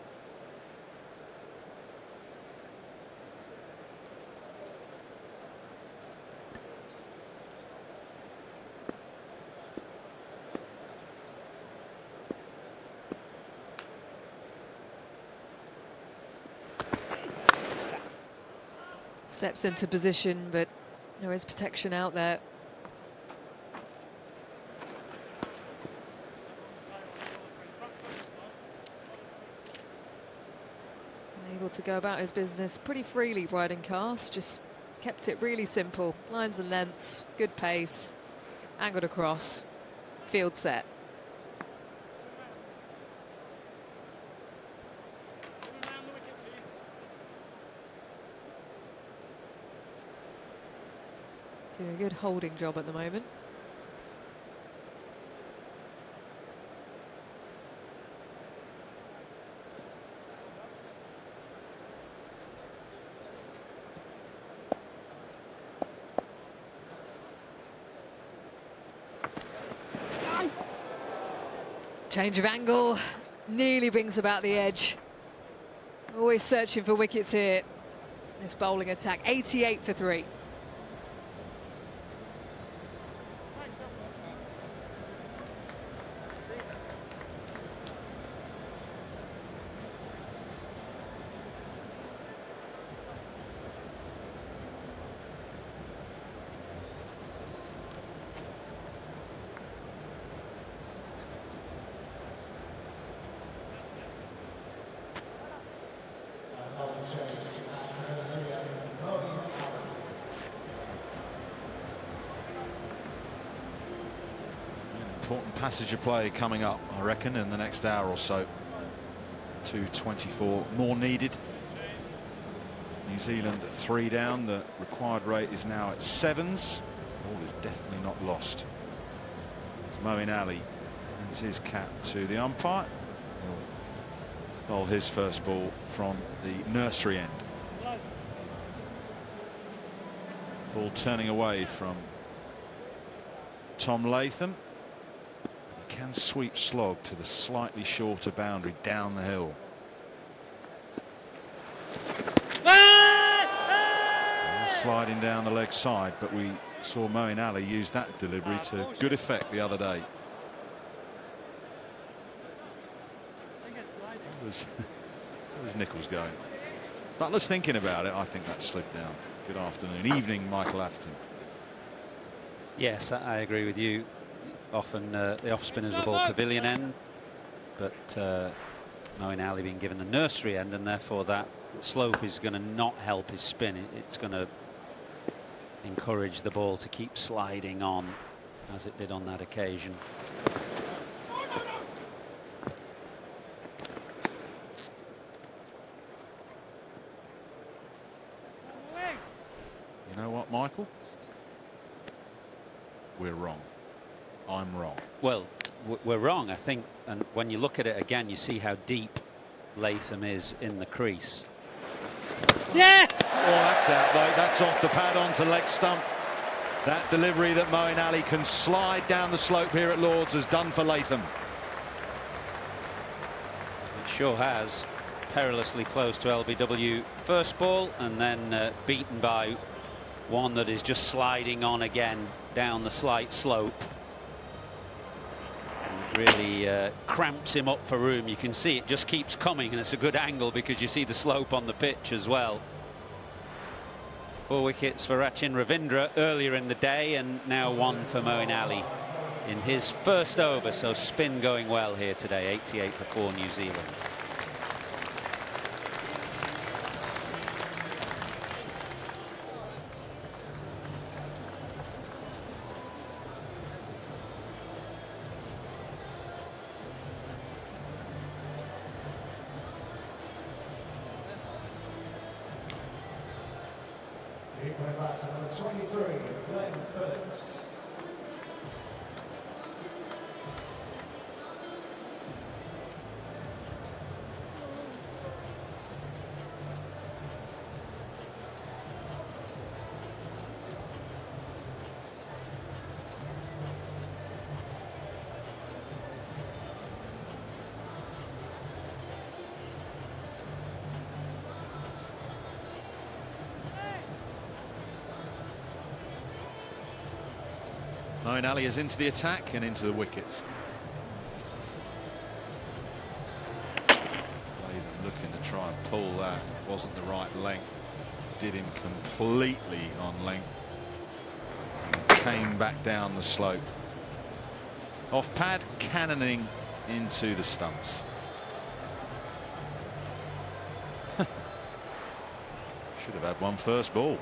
Steps into position, but there is protection out there. Able to go about his business pretty freely, Bryden Cast. Just kept it really simple. Lines and lengths, good pace, angled across, field set. Doing a good holding job at the moment. Change of angle, nearly brings about the edge. Always searching for wickets here. This bowling attack, 88 for 3. Important passage of play coming up, I reckon, in the next hour or so. 2:24 more needed. New Zealand 3 down. The required rate is now at 7s. All is definitely not lost. It's Moeen Ali hands his cap to the umpire. He'll bowl his first ball from the nursery end. Ball turning away from Tom Latham. He can sweep slog to the slightly shorter boundary down the hill. Sliding down the leg side, but we saw Moeen Ali use that delivery to good effect the other day. Where's Nichols going? Butler's thinking about it. I think that slid down. Good afternoon. Evening, Michael Atherton. Yes, I agree with you. Often the off spinners will ball pavilion end, but Moeen Ali being given the nursery end, and therefore that slope is going to not help his spin. It's going to encourage the ball to keep sliding on, as it did on that occasion. You know what, Michael? We're wrong. I'm wrong. Well, we're wrong, I think, and when you look at it again, you see how deep Latham is in the crease. Yeah! Oh, that's out, mate. That's off the pad onto leg stump. That delivery that Moeen Ali can slide down the slope here at Lord's has done for Latham. It sure has. Perilously close to LBW first ball, and then beaten by one that is just sliding on again down the slight slope. Really cramps him up for room. You can see it just keeps coming, and it's a good angle because you see the slope on the pitch as well. 4 wickets for Ravindra earlier in the day, and now 1 for Moeen Ali in his first over. So spin going well here today. 88 for 4 New Zealand. Coming back to number 23, Phillips. Moeen Ali is into the attack and into the wickets. Looking to try and pull that. It wasn't the right length. Did him completely on length. Came back down the slope. Off pad, cannoning into the stumps. Should have had one first ball.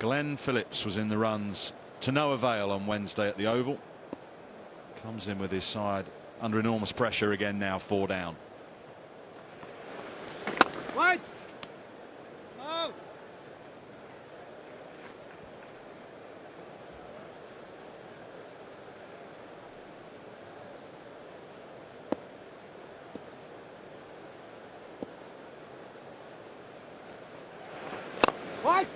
Glenn Phillips was in the runs to no avail on Wednesday at the Oval. Comes in with his side under enormous pressure again now, 4 down. White. Oh. White.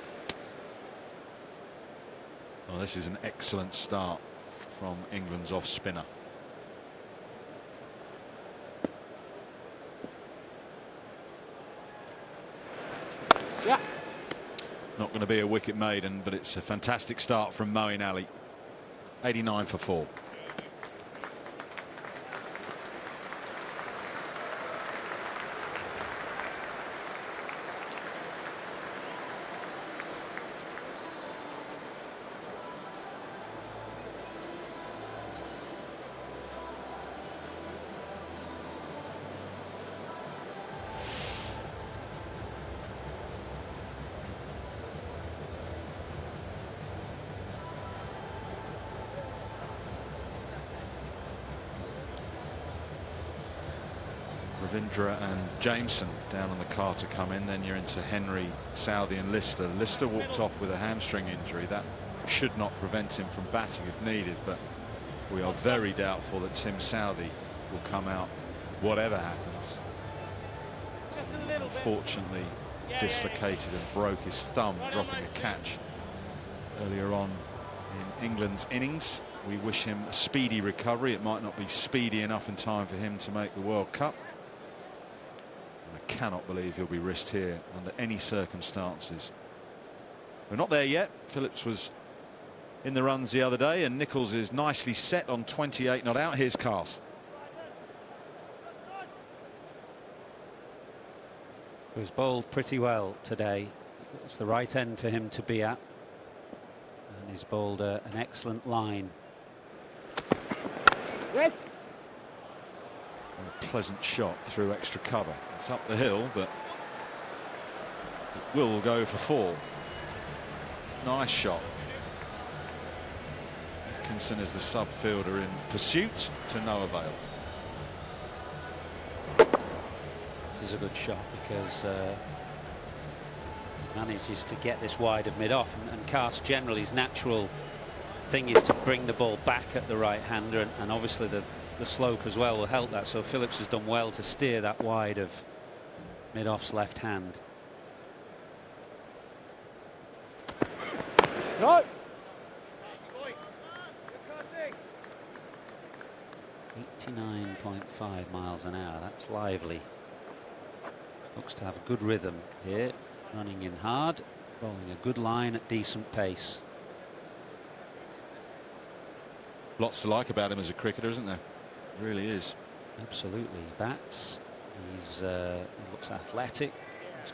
Well, this is an excellent start from England's off spinner. Yeah. Not going to be a wicket maiden, but it's a fantastic start from Moeen Ali. 89 for 4. Ravindra and Jameson down on the car to come in. Then you're into Henry, Southey and Lister. Lister walked off with a hamstring injury. That should not prevent him from batting if needed, but we are very doubtful that Tim Southey will come out whatever happens. Unfortunately dislocated and broke his thumb dropping a catch earlier on in England's innings. We wish him a speedy recovery. It might not be speedy enough in time for him to make the World Cup. I cannot believe he'll be risked here under any circumstances. We're not there yet. Phillips was in the runs the other day, and Nicholls is nicely set on 28 not out. Here's Cars. He was bowled pretty well today. It's the right end for him to be at, and he's bowled an excellent line. Yes. A pleasant shot through extra cover. It's up the hill, but it will go for 4. Nice shot. Atkinson is the sub fielder in pursuit to no avail. This is a good shot because he manages to get this wide of mid-off, and Cast generally his natural thing is to bring the ball back at the right-hander, and obviously the slope as well will help that. So Phillips has done well to steer that wide of mid-off's left hand. No. 89.5 miles an hour. That's lively. Looks to have a good rhythm here. Running in hard, bowling a good line at decent pace. Lots to like about him as a cricketer, isn't there? Really is. Absolutely. He bats. He looks athletic. It's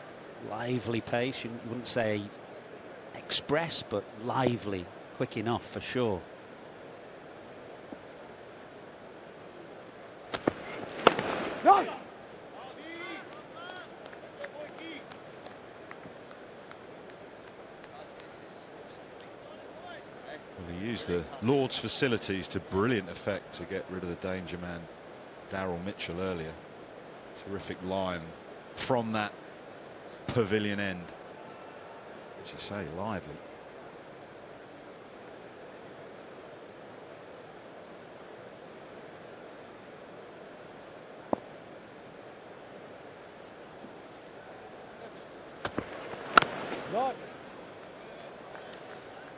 lively pace. You wouldn't say express, but lively. Quick enough for sure. No. He used the Lord's facilities to brilliant effect to get rid of the danger man Darryl Mitchell earlier. Terrific line from that pavilion end. As you say, lively. No.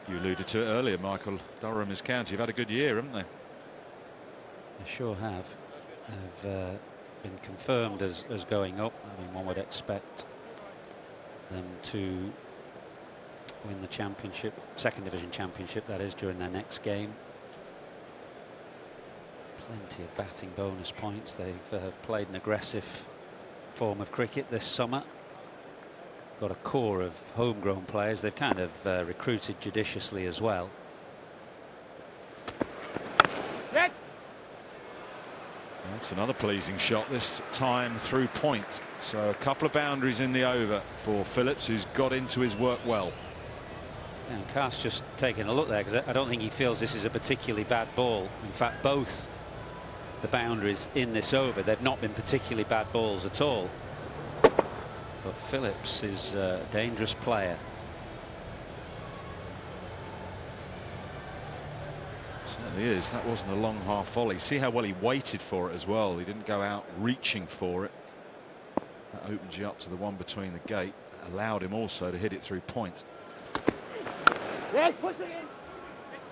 You alluded to it earlier, Michael. Durham is county. You've had a good year, haven't they? They sure have. Have been confirmed as going up. I mean, one would expect them to win the championship, second division championship that is, during their next game. Plenty of batting bonus points. They've played an aggressive form of cricket this summer. Got a core of homegrown players. They've kind of recruited judiciously as well. Yes. That's another pleasing shot, this time through point. So a couple of boundaries in the over for Phillips, who's got into his work well. Yeah, and Carr's just taking a look there, because I don't think he feels this is a particularly bad ball. In fact, both the boundaries in this over, they've not been particularly bad balls at all. But Phillips is a dangerous player. Certainly is. That wasn't a long half volley. See how well he waited for it as well. He didn't go out reaching for it. That opens you up to the one between the gate. Allowed him also to hit it through point. Yes, push it in.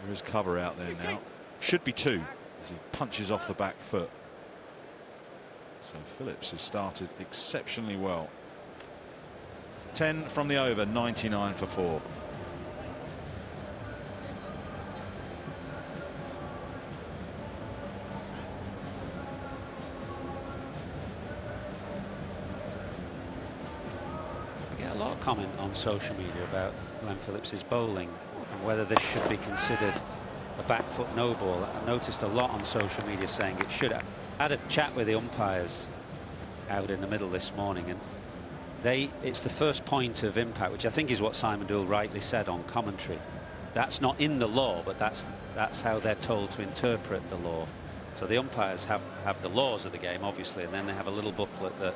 There is cover out there now. Should be two as he punches off the back foot. So Phillips has started exceptionally well. 10 from the over, 99 for 4. We get a lot of comment on social media about Glenn Phillips' bowling and whether this should be considered a back foot no ball. I noticed a lot on social media saying it should. I had a chat with the umpires out in the middle this morning, and it's the first point of impact, which I think is what Simon Doull rightly said on commentary. That's not in the law, but that's how they're told to interpret the law. So the umpires have the laws of the game, obviously, and then they have a little booklet that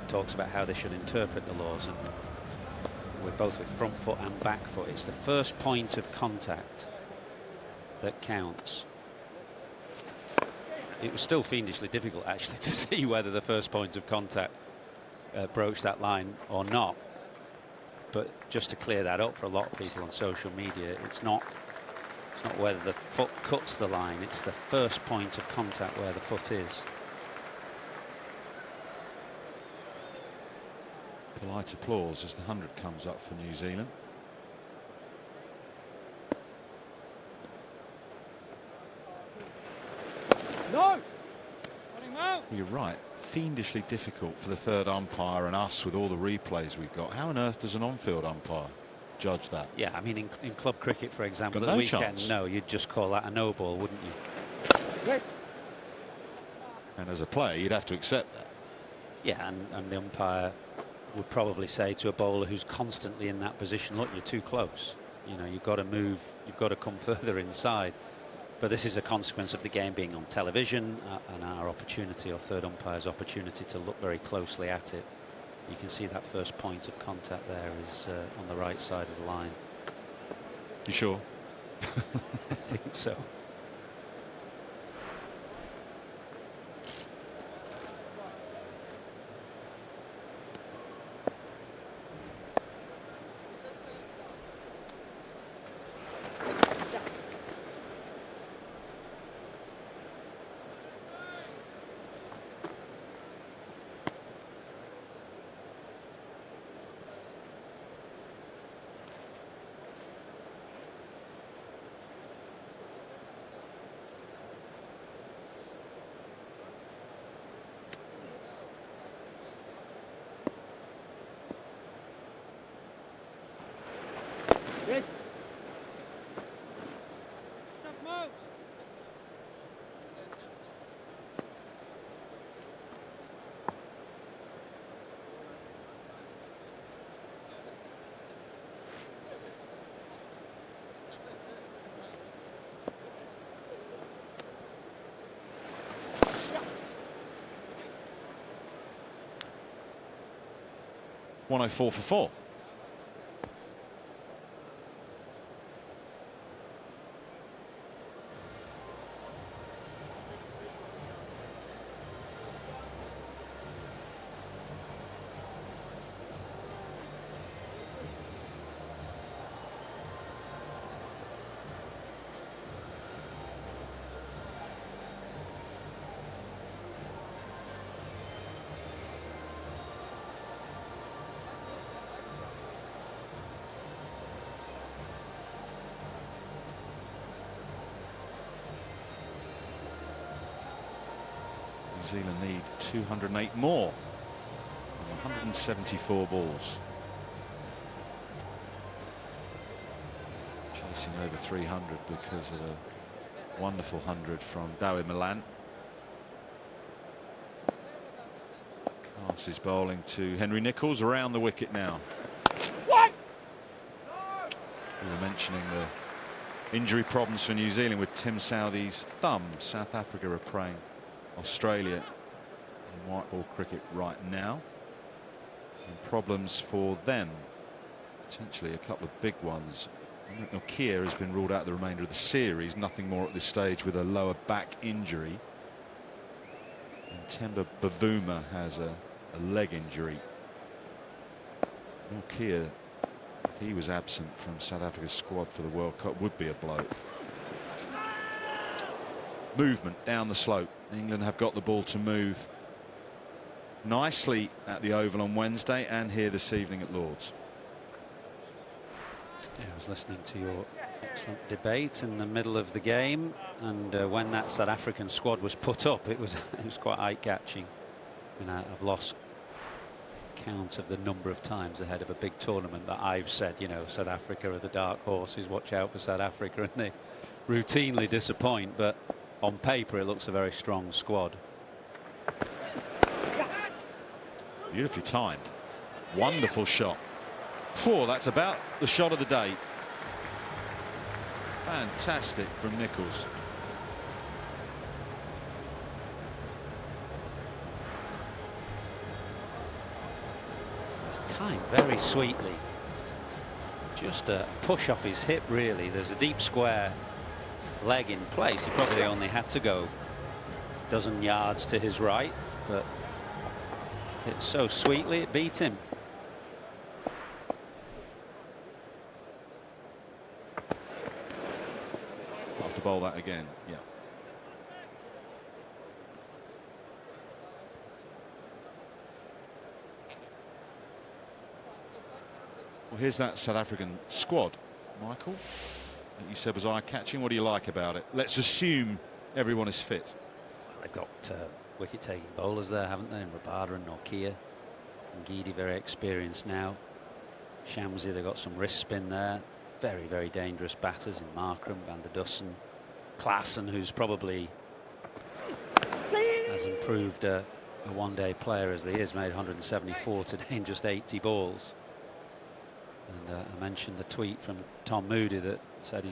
talks about how they should interpret the laws. And we're both with front foot and back foot. It's the first point of contact that counts. It was still fiendishly difficult actually to see whether the first point of contact broached that line or not. But just to clear that up for a lot of people on social media, it's not whether the foot cuts the line, it's the first point of contact where the foot is. Polite applause as the 100 comes up for New Zealand. No. You're right. Fiendishly difficult for the third umpire and us with all the replays we've got. How on earth does an on-field umpire judge that? Yeah, I mean, in club cricket, for example, Got at the no weekend, chance. no, you'd just call that a no ball, wouldn't you? Yes. And as a player, you'd have to accept that. Yeah, and the umpire would probably say to a bowler who's constantly in that position, look, you're too close. You know, you've got to move, you've got to come further inside. But this is a consequence of the game being on television and our opportunity, or third umpire's opportunity, to look very closely at it. You can see that first point of contact there is on the right side of the line. You sure? I think so. Yes. Stop move. Yeah. 104 for 4. Zealand need 208 more on 174 balls. Chasing over 300 because of a wonderful 100 from Dawid Malan. Cass is bowling to Henry Nicholls around the wicket now. What? We were mentioning the injury problems for New Zealand with Tim Southee's thumb. South Africa are playing Australia in white ball cricket right now. And problems for them. Potentially a couple of big ones. Nokia has been ruled out the remainder of the series. Nothing more at this stage with a lower back injury. And Temba Bavuma has a leg injury. Nokia, if he was absent from South Africa's squad for the World Cup, would be a blow. Movement down the slope. England have got the ball to move nicely at the Oval on Wednesday and here this evening at Lord's. Yeah, I was listening to your excellent debate in the middle of the game, and when that South African squad was put up, it was quite eye-catching. I mean, I've lost count of the number of times ahead of a big tournament that I've said, you know, South Africa are the dark horses, watch out for South Africa, and they routinely disappoint. But on paper, it looks a very strong squad. Beautifully timed. Wonderful shot. That's about the shot of the day. Fantastic from Nicholls. It's timed very sweetly. Just a push off his hip, really. There's a deep square leg in place. He probably only had to go a dozen yards to his right, but hit so sweetly it beat him. Have to bowl that again. Yeah. Well, here's that South African squad, Michael, that you said was eye-catching. What do you like about it? Let's assume everyone is fit. Well, they've got wicket-taking bowlers there, haven't they? And Rabada and Nokia. And Gidi very experienced now. Shamsi, they've got some wrist spin there. Very, very dangerous batters in Markram, Van der Dussen, Klaassen, who's probably has improved a one-day player as he is, made 174 today in just 80 balls. And I mentioned the tweet from Tom Moody that said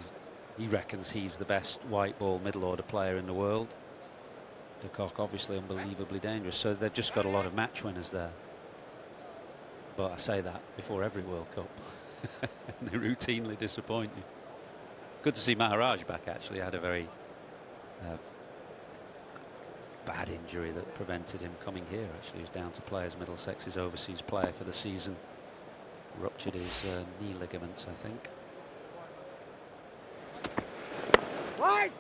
he reckons he's the best white ball middle order player in the world. De Kock obviously unbelievably dangerous, so they've just got a lot of match winners there. But I say that before every World Cup. And they routinely disappoint you. Good to see Maharaj back, actually. Had a very bad injury that prevented him coming here. Actually, he was down to play as Middlesex's overseas player for the season. Ruptured his knee ligaments, I think. Right.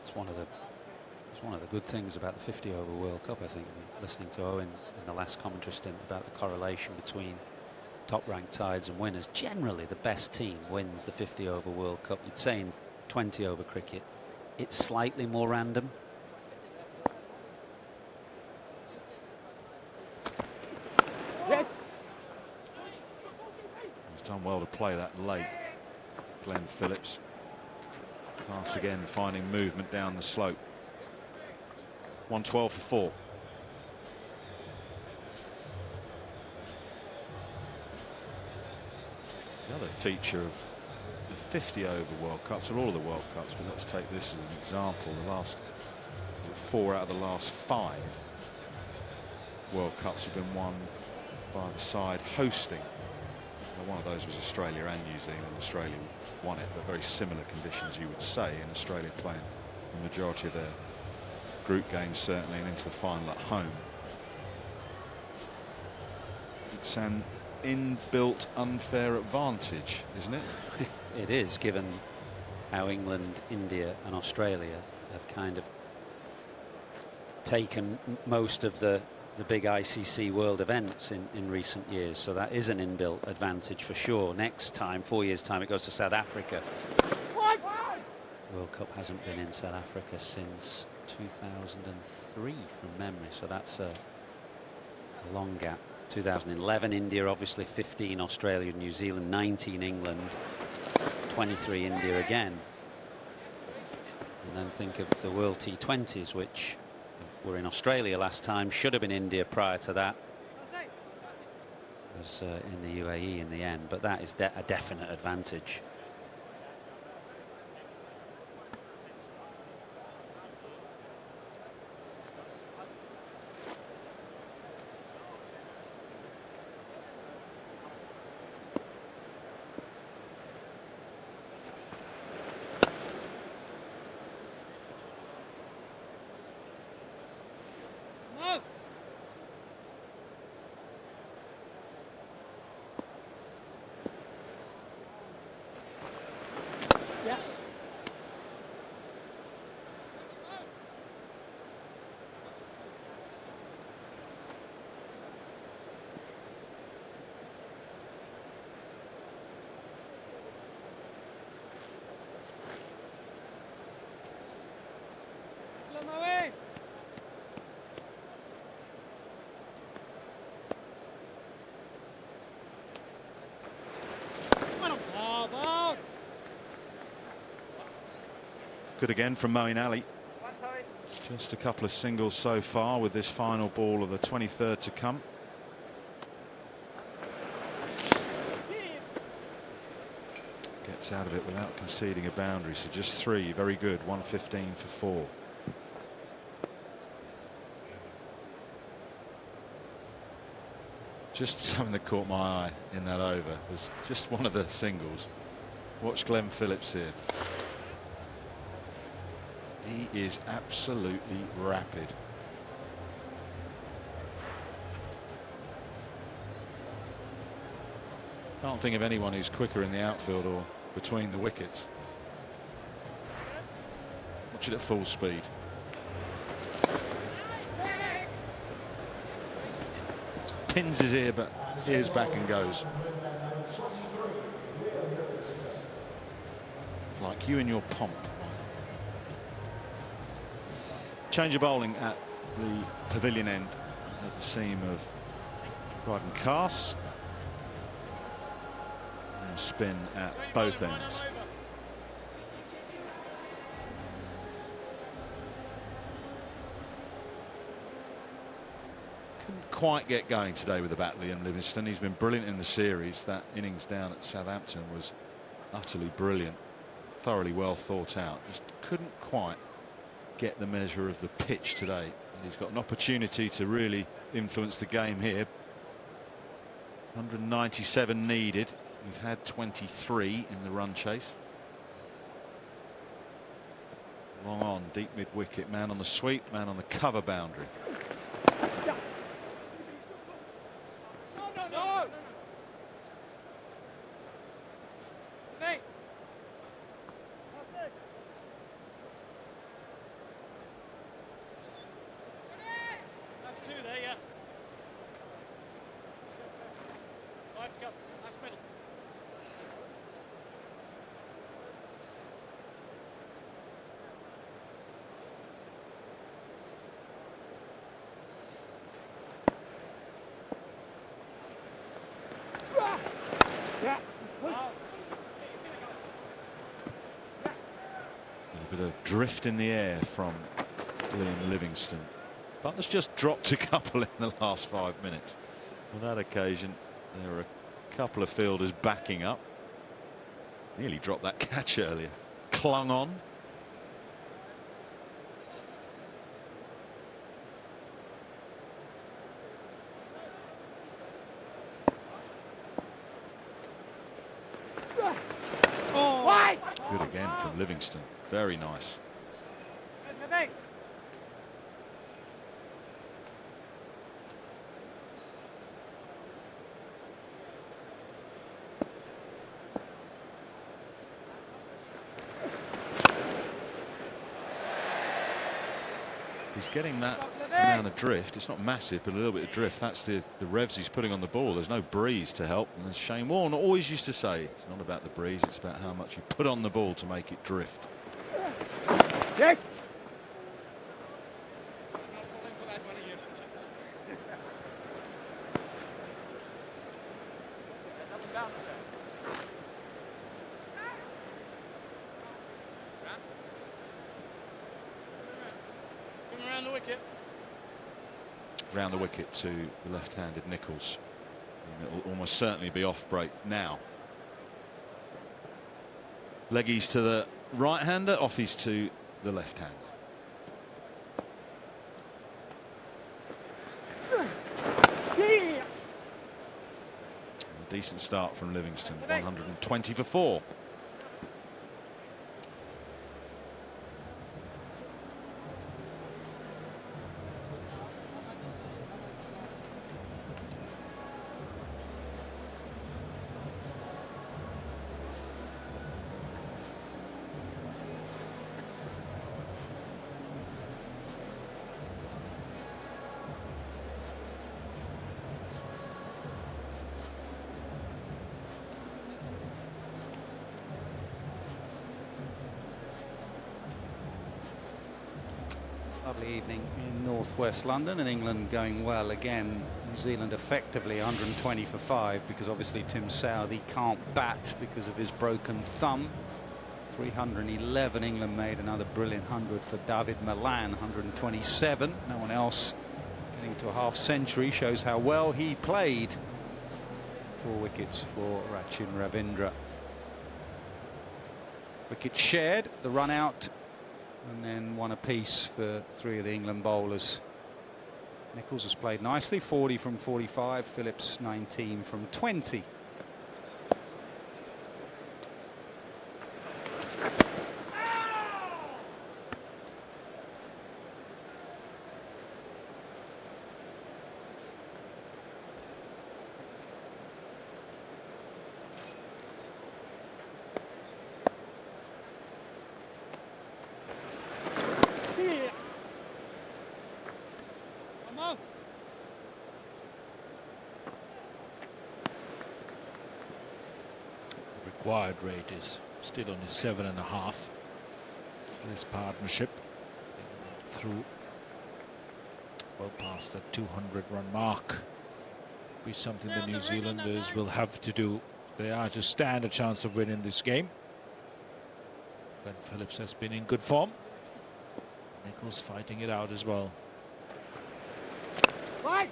It's one of the good things about the 50 over World Cup, I think. Listening to Owen in the last commentary stint about the correlation between top ranked sides and winners. Generally the best team wins the 50 over World Cup. You'd say in 20 over cricket it's slightly more random. Yes. He's done well to play that late, Glenn Phillips. Pass again, finding movement down the slope. 112 for 4. The other feature of the 50 over World Cups, or all of the World Cups, but let's take this as an example. The last 4 out of the last 5 World Cups have been won by the side hosting. Well, one of those was Australia and New Zealand. Australia won it, but very similar conditions, you would say, in Australia playing the majority of their group games, certainly, and into the final at home. It's an inbuilt unfair advantage, isn't it? It is, given how England, India and Australia have kind of taken most of the the big ICC world events in recent years, so that is an inbuilt advantage for sure. Next time, 4 years time, it goes to South Africa. World Cup hasn't been in South Africa since 2003 from memory, so that's a long gap. 2011 India, obviously 15 Australia, New Zealand, 19 England, 23 India again. And then think of the World T20s, which were in Australia last time, should have been India prior to that. It was in the UAE in the end, but that is a definite advantage. Good again from Moeen Ali. Just a couple of singles so far with this final ball of the 23rd to come. Gets out of it without conceding a boundary, so just 3. Very good. 115 for 4. Just something that caught my eye in that over was just one of the singles. Watch Glenn Phillips here. He is absolutely rapid. Can't think of anyone who's quicker in the outfield or between the wickets. Watch it at full speed. Pins his ear, but ears back and goes. Like you in your pomp. Change of bowling at the pavilion end at the seam of Brighton Cast. And spin at both ends. Couldn't quite get going today with the bat, Liam Livingstone. He's been brilliant in the series. That innings down at Southampton was utterly brilliant. Thoroughly well thought out. Just couldn't quite get the measure of the pitch today. And he's got an opportunity to really influence the game here. 197 needed. We've had 23 in the run chase. Long on, deep mid wicket, man on the sweep, man on the cover boundary. A bit of drift in the air from Liam Livingstone. Butler's just dropped a couple in the last 5 minutes. On that occasion, there were a couple of fielders backing up. Nearly dropped that catch earlier. Clung on. Good again from Livingstone. Very nice. He's getting that amount of drift. It's not massive, but a little bit of drift. That's the revs he's putting on the ball. There's no breeze to help. And as Shane Warne always used to say, it's not about the breeze, it's about how much you put on the ball to make it drift. Yes. Round the wicket to the left-handed Nichols. And it'll almost certainly be off break now. Leggies to the right-hander, offies to the left-hander. A decent start from Livingstone, 120 for 4. Lovely evening in northwest London, and England going well again. New Zealand effectively 120 for 5 because obviously Tim Southee can't bat because of his broken thumb. 311. England made another brilliant 100 for David Malan, 127. No one else getting to a half century. Shows how well he played. 4 wickets for Ravindra. Wicket shared, the run out, and then 1 apiece for 3 of the England bowlers. Nichols has played nicely, 40 from 45, Phillips 19 from 20. Required rate is still only 7.5. This partnership through well past that 200-run mark. Be something the New Zealanders will have to do. They are to stand a chance of winning this game. Ben Phillips has been in good form. Nichols fighting it out as well. Right.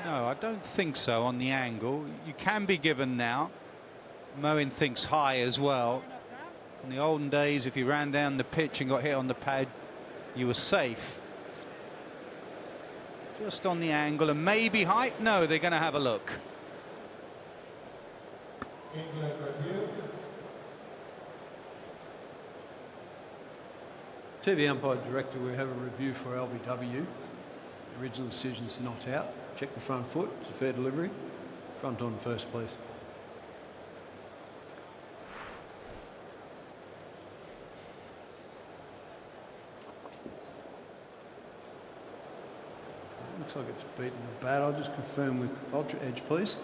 I don't think so on the angle. You can be given now. Moeen thinks high as well. In the olden days, if you ran down the pitch and got hit on the pad, you were safe. Just on the angle and maybe height. No, they're going to have a look. England review. TV umpire director, we have a review for LBW. The original decision's not out. Check the front foot. It's a fair delivery. Front on first, please. Looks like it's beaten the bat. I'll just confirm with Ultra Edge, please.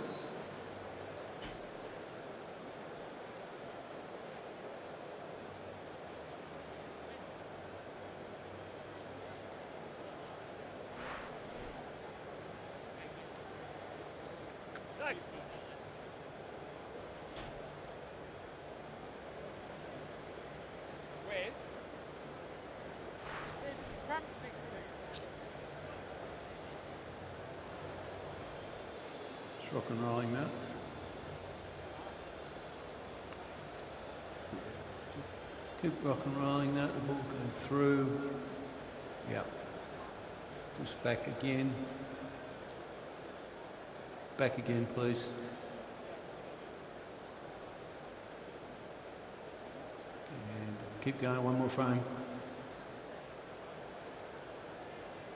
Rock and rolling that. Keep rock and rolling that, the ball going through. Yeah. Just back again. Back again, please. And keep going, one more frame.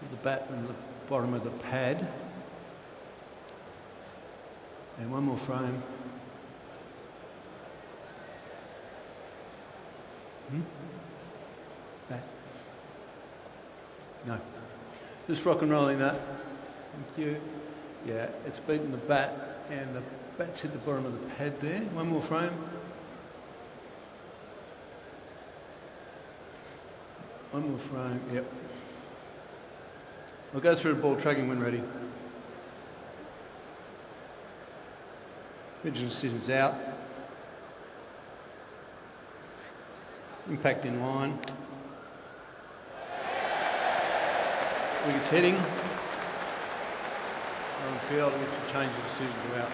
With the bat on the bottom of the pad. And one more frame. Bat. No. Just rock and rolling that. Thank you. Yeah, it's beaten the bat, and the bat's hit the bottom of the pad there. One more frame. One more frame, yep. I'll go through the ball tracking when ready. Original decision's out. Impact in line. Wickets heading. On field, we should change the decision to out.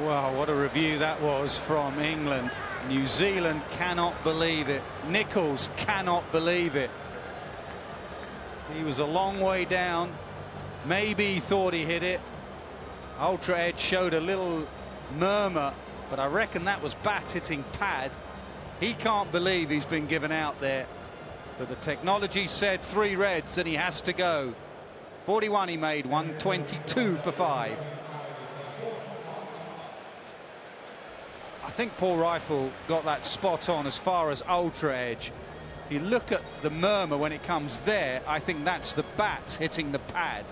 Wow, what a review that was from England. New Zealand cannot believe it. Nicholls cannot believe it. He was a long way down. Maybe he thought he hit it. Ultra Edge showed a little murmur, but I reckon that was bat hitting pad. He can't believe he's been given out there. But the technology said 3 reds and he has to go. 41 he made, 122 for 5. I think Paul Rifle got that spot on as far as Ultra Edge. If you look at the murmur when it comes there, I think that's the bat hitting the pad.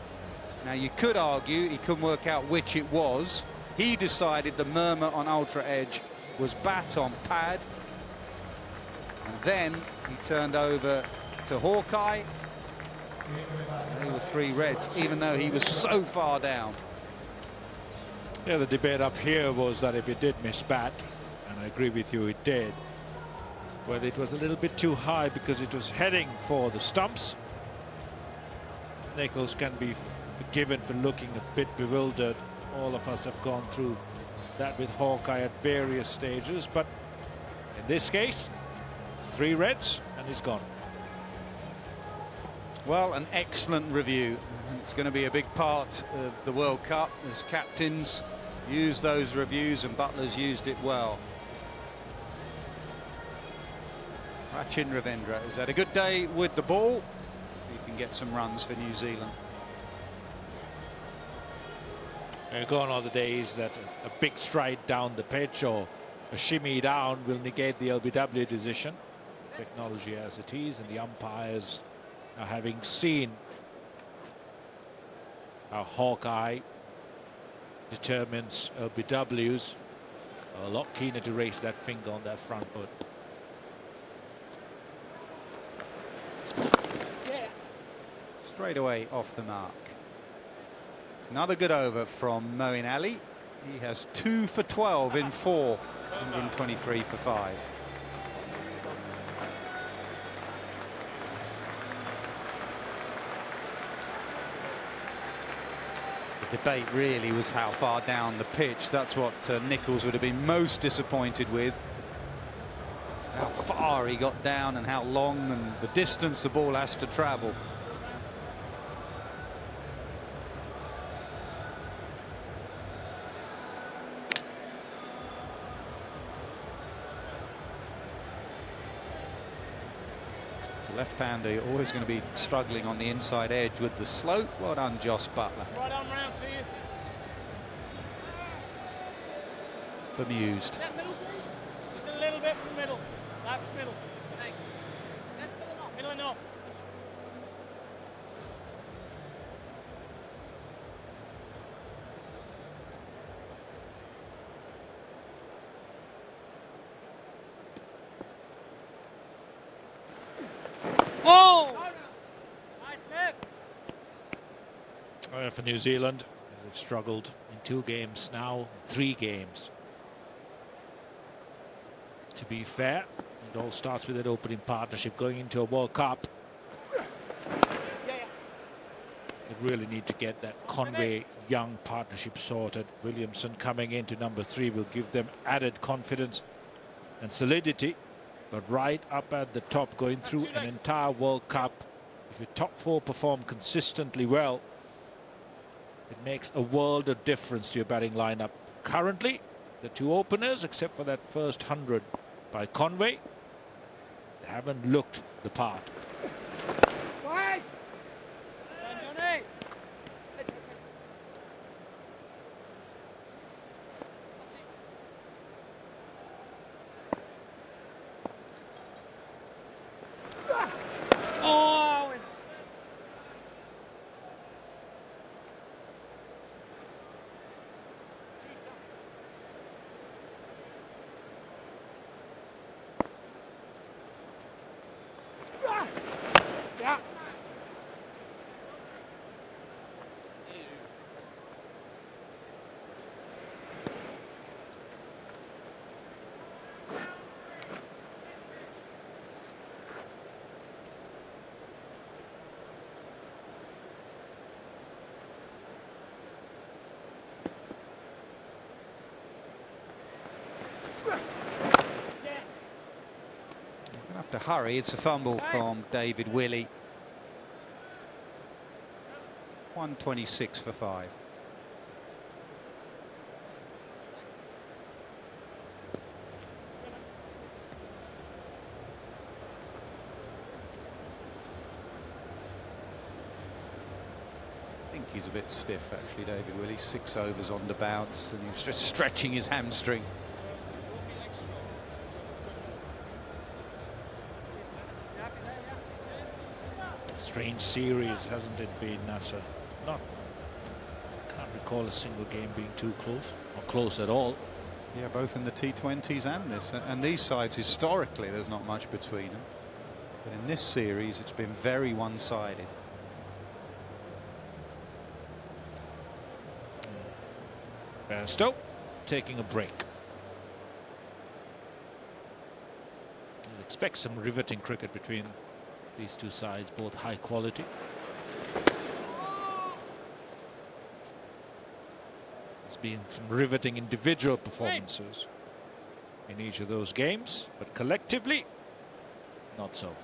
Now you could argue he couldn't work out which it was. He decided the murmur on Ultra Edge was bat on pad. And then he turned over to Hawkeye. They were 3 reds, even though he was so far down. Yeah, the debate up here was that if it did miss bat, and I agree with you, it did, whether it was a little bit too high because it was heading for the stumps. Nicholls can be forgiven for looking a bit bewildered. All of us have gone through that with Hawkeye at various stages, but in this case, 3 reds and he's gone. Well, an excellent review. It's going to be a big part of the World Cup as captains use those reviews, and Buttler's used it well. Sachin Ravindra has had a good day with the ball. So he can get some runs for New Zealand. Gone are the days that a big stride down the pitch or a shimmy down will negate the LBW decision. Technology as it is, and the umpires are having seen how Hawkeye determines LBWs, are a lot keener to raise that finger on their front foot. Straight away off the mark. Another good over from Moeen Ali. He has 2 for 12 in 4, 123 for 5. The debate really was how far down the pitch. That's what Nicholls would have been most disappointed with. How far he got down and how long and the distance the ball has to travel. Left-hander, you're always going to be struggling on the inside edge with the slope. Well done, Jos Buttler. Right on round to you. Bemused. Just a little bit from middle. That's middle. Thanks. That's middle enough. Oh! Nice nip. For New Zealand, they've struggled in 2 games now, 3 games. To be fair, it all starts with an opening partnership going into a World Cup. They really need to get that Conway young partnership sorted. Williamson coming into number 3 will give them added confidence and solidity. But right up at the top, going through an entire World Cup, if your top 4 perform consistently well, it makes a world of difference to your batting lineup. Currently, the 2 openers, except for that first 100 by Conway, they haven't looked the part. To hurry. It's a fumble from David Willey. 126 for 5. I think he's a bit stiff actually, David Willey. 6 overs on the bounce and he's just stretching his hamstring. Strange series, hasn't it been, Nasser? Not, can't recall a single game being too close or close at all. Yeah, both in the T20s and this, and these sides historically there's not much between them, but in this series it's been very one-sided. Bairstow taking a break. You'd expect some riveting cricket between these 2 sides, both high quality. There's been some riveting individual performances in each of those games, but collectively, not so.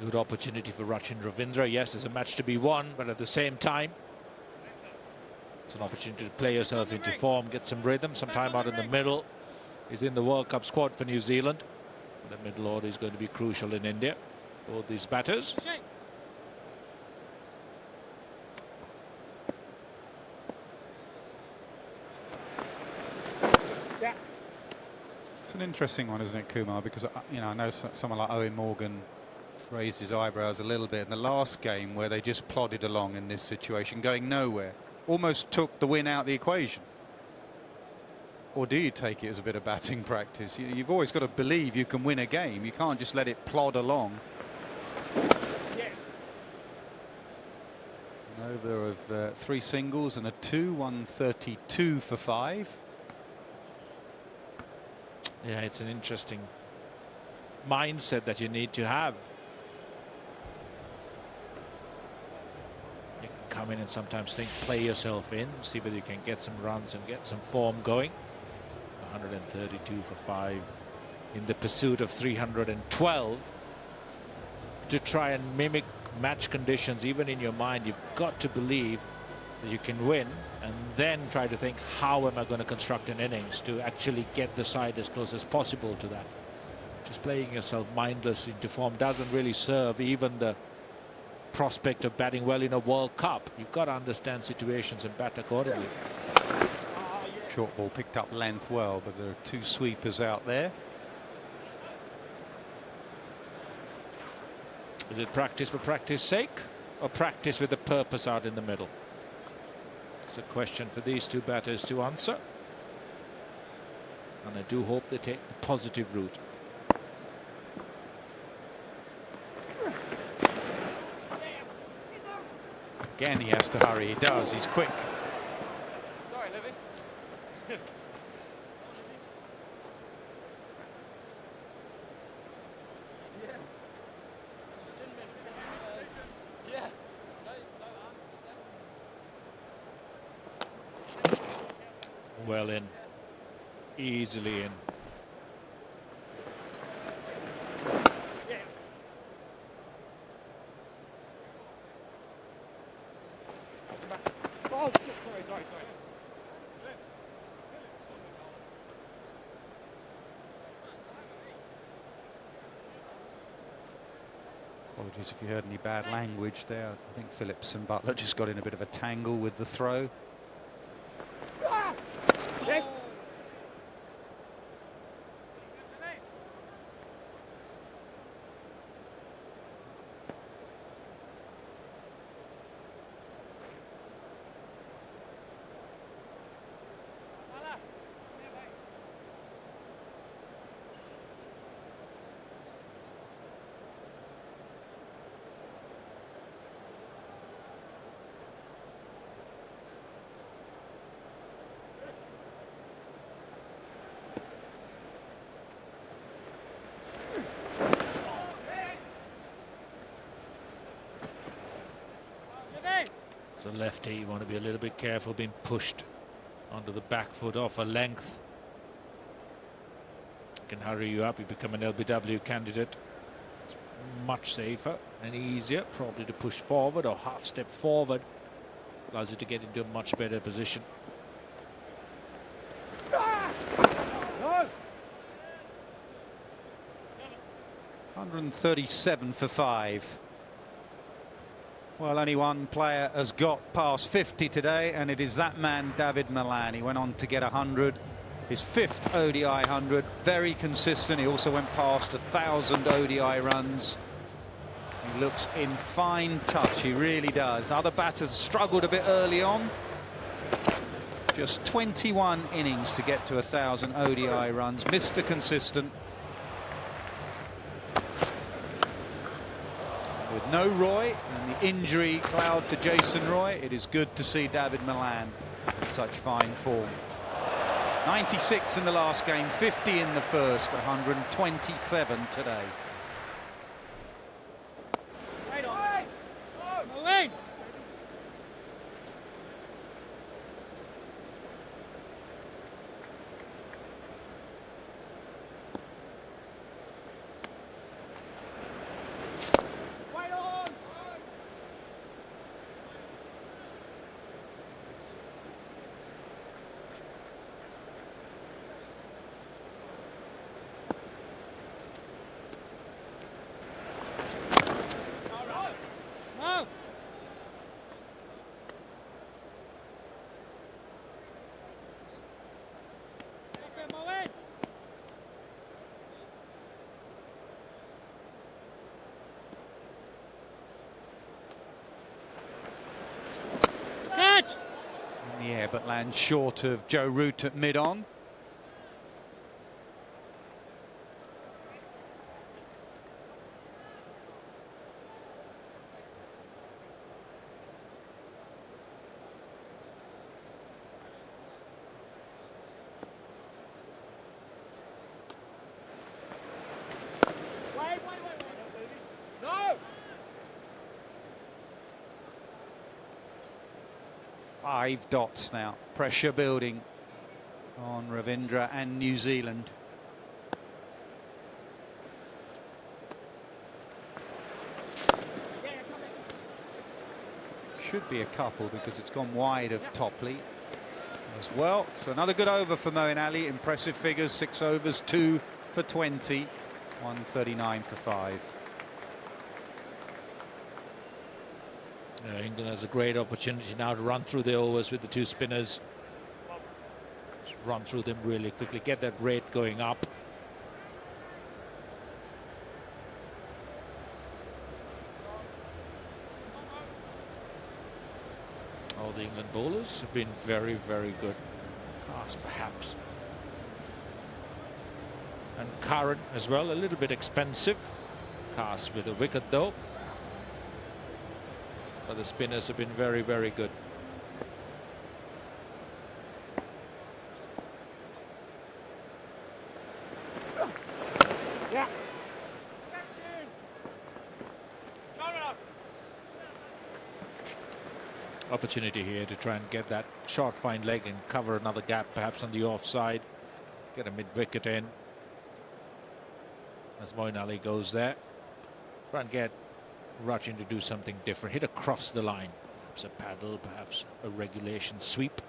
Good opportunity for Ravindra. Yes, there's a match to be won, but at the same time, it's an opportunity to play yourself into form, get some rhythm. Sometime out in the middle. He's in the World Cup squad for New Zealand. The middle order is going to be crucial in India. Both these batters. It's an interesting one, isn't it, Kumar? Because I know someone like Owen Morgan raised his eyebrows a little bit in the last game where they just plodded along in this situation, going nowhere. Almost took the win out of the equation. Or do you take it as a bit of batting practice? You've always got to believe you can win a game. You can't just let it plod along. An over of 3 singles and a 2, 132 for 5. Yeah, it's an interesting mindset that you need to have. You can come in and sometimes think, play yourself in, see whether you can get some runs and get some form going. 132 for 5 in the pursuit of 312. To try and mimic match conditions, even in your mind, you've got to believe that you can win, and then try to think, how am I going to construct an innings to actually get the side as close as possible to that. Just playing yourself mindless into form doesn't really serve even the prospect of batting well in a World Cup. You've got to understand situations and bat accordingly. Short ball picked up length well, but there are 2 sweepers out there. Is it practice for practice sake, or practice with a purpose out in the middle? It's a question for these 2 batters to answer, and I do hope they take the positive route. Again, he has to hurry. He does. He's quick. Sorry, Livy. Well in, easily in. Oh, shit, sorry. Apologies if you heard any bad language there. I think Phillips and Buttler just got in a bit of a tangle with the throw. As a lefty, you want to be a little bit careful being pushed onto the back foot off a length. Can hurry you up, you become an LBW candidate. It's much safer and easier probably to push forward or half step forward. Allows you to get into a much better position. 137 for 5. Well, only one player has got past 50 today, and it is that man, David Malan. He went on to get 100, his 5th ODI 100. Very consistent. He also went past 1,000 ODI runs. He looks in fine touch. He really does. Other batters struggled a bit early on. Just 21 innings to get to 1,000 ODI runs. Mr. Consistent. With no Roy and the injury cloud to Jason Roy, it is good to see David Malan in such fine form. 96 in the last game, 50 in the first, 127 today. In the air, but lands short of Joe Root at mid-on. 5 dots now. Pressure building on Ravindra and New Zealand. Should be a couple because it's gone wide of Topley as well. So another good over for Moeen Ali. Impressive figures, 6 overs, 2 for 20, 139 for 5. England has a great opportunity now to run through the overs with the 2 spinners. Just run through them really quickly, get that rate going up. All the England bowlers have been very, very good. Cast perhaps. And Curran as well, a little bit expensive. Cast with a wicket though. But the spinners have been very, very good. Yeah. Opportunity here to try and get that short fine leg and cover another gap perhaps on the offside. Get a mid-wicket in. As Moeen Ali goes there. Try and get Rachin to do something different. Hit across the line. Perhaps a paddle, perhaps a regulation sweep.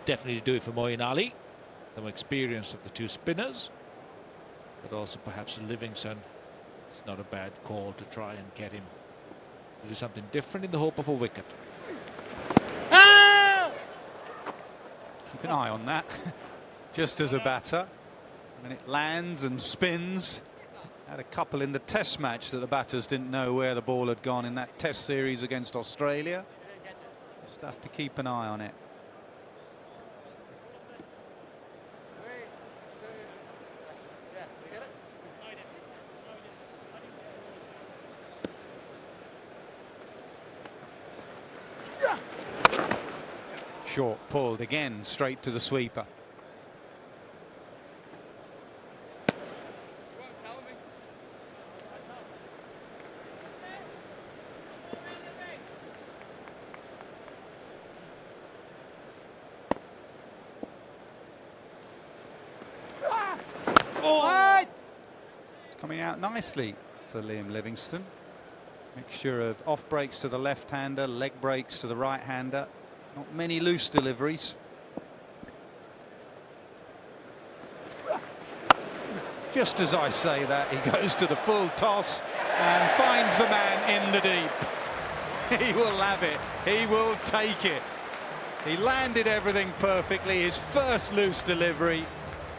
Definitely do it for Moeen Ali. The experience of the 2 spinners. But also perhaps Livingstone. It's not a bad call to try and get him to do something different in the hope of a wicket. Keep an eye on that. Just as a batter. When it lands and spins. Had a couple in the test match that the batters didn't know where the ball had gone in that test series against Australia. Just have to keep an eye on it. Short pulled again, straight to the sweeper. Coming out nicely for Liam Livingstone. Mixture of off breaks to the left-hander, leg breaks to the right-hander. Not many loose deliveries. Just as I say that, he goes to the full toss and finds the man in the deep. He will have it. He will take it. He landed everything perfectly. His first loose delivery.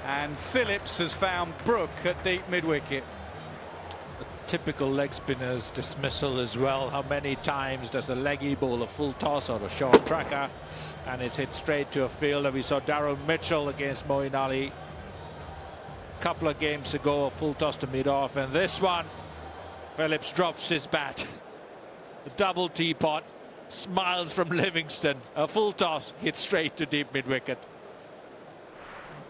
And Phillips has found Brook at deep mid-wicket. Typical leg spinner's dismissal as well. How many times does a leggy bowl a full toss or a short tracker and it's hit straight to a fielder? We saw Daryl Mitchell against Moeen Ali a couple of games ago, a full toss to mid-off, and this one Phillips drops his bat. The double teapot, smiles from Livingstone, a full toss hit straight to deep mid-wicket.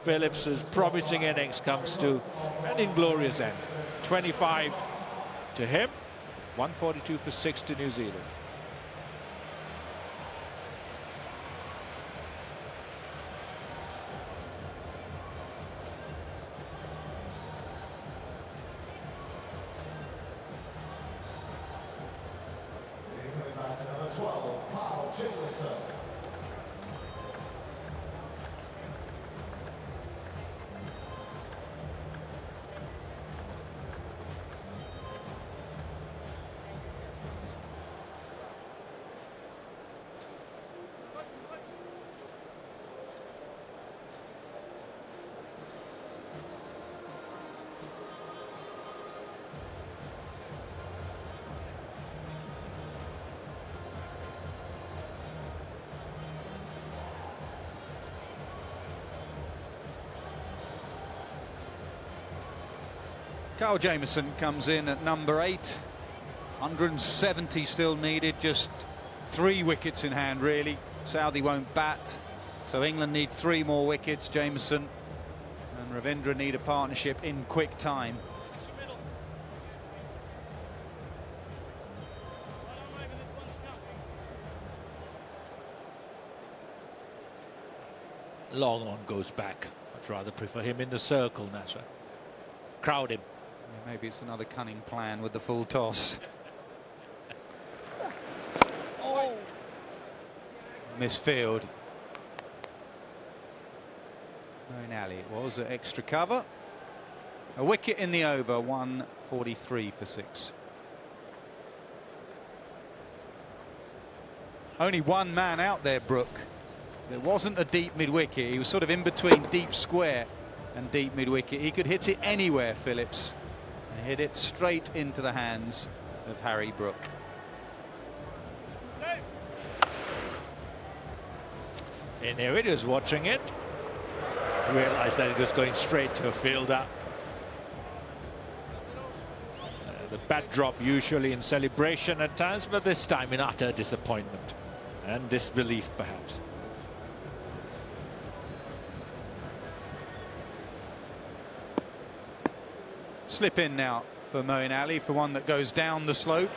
Phillips's promising innings comes to an inglorious end. 25 to him, 142 for 6 to New Zealand. Kyle Jamieson comes in at number 8. 170 still needed, just 3 wickets in hand really. Saudi won't bat, so England need 3 more wickets. Jamieson and Ravindra need a partnership in quick time. Long on goes back. I'd rather prefer him in the circle, Nasser. Crowd him. Yeah, maybe it's another cunning plan with the full toss. Oh. Misfield. Ali, it was an extra cover. A wicket in the over, 143 for 6. Only one man out there, Brook. There wasn't a deep mid-wicket. He was sort of in between deep square and deep mid-wicket. He could hit it anywhere, Phillips. And hit it straight into the hands of Harry Brook. And there it is, watching it. Realised that it was going straight to a fielder. The bat drop usually in celebration at times, but this time in utter disappointment and disbelief, perhaps. Slip in now for Moeen Ali for one that goes down the slope.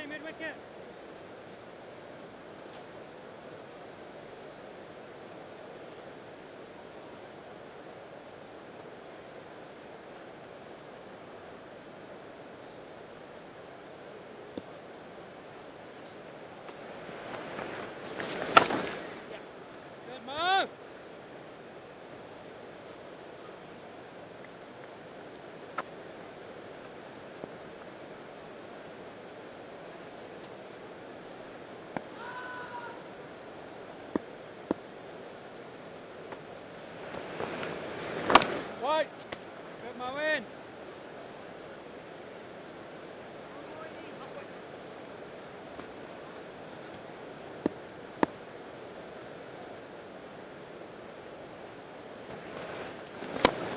Mid-wicket. Good move.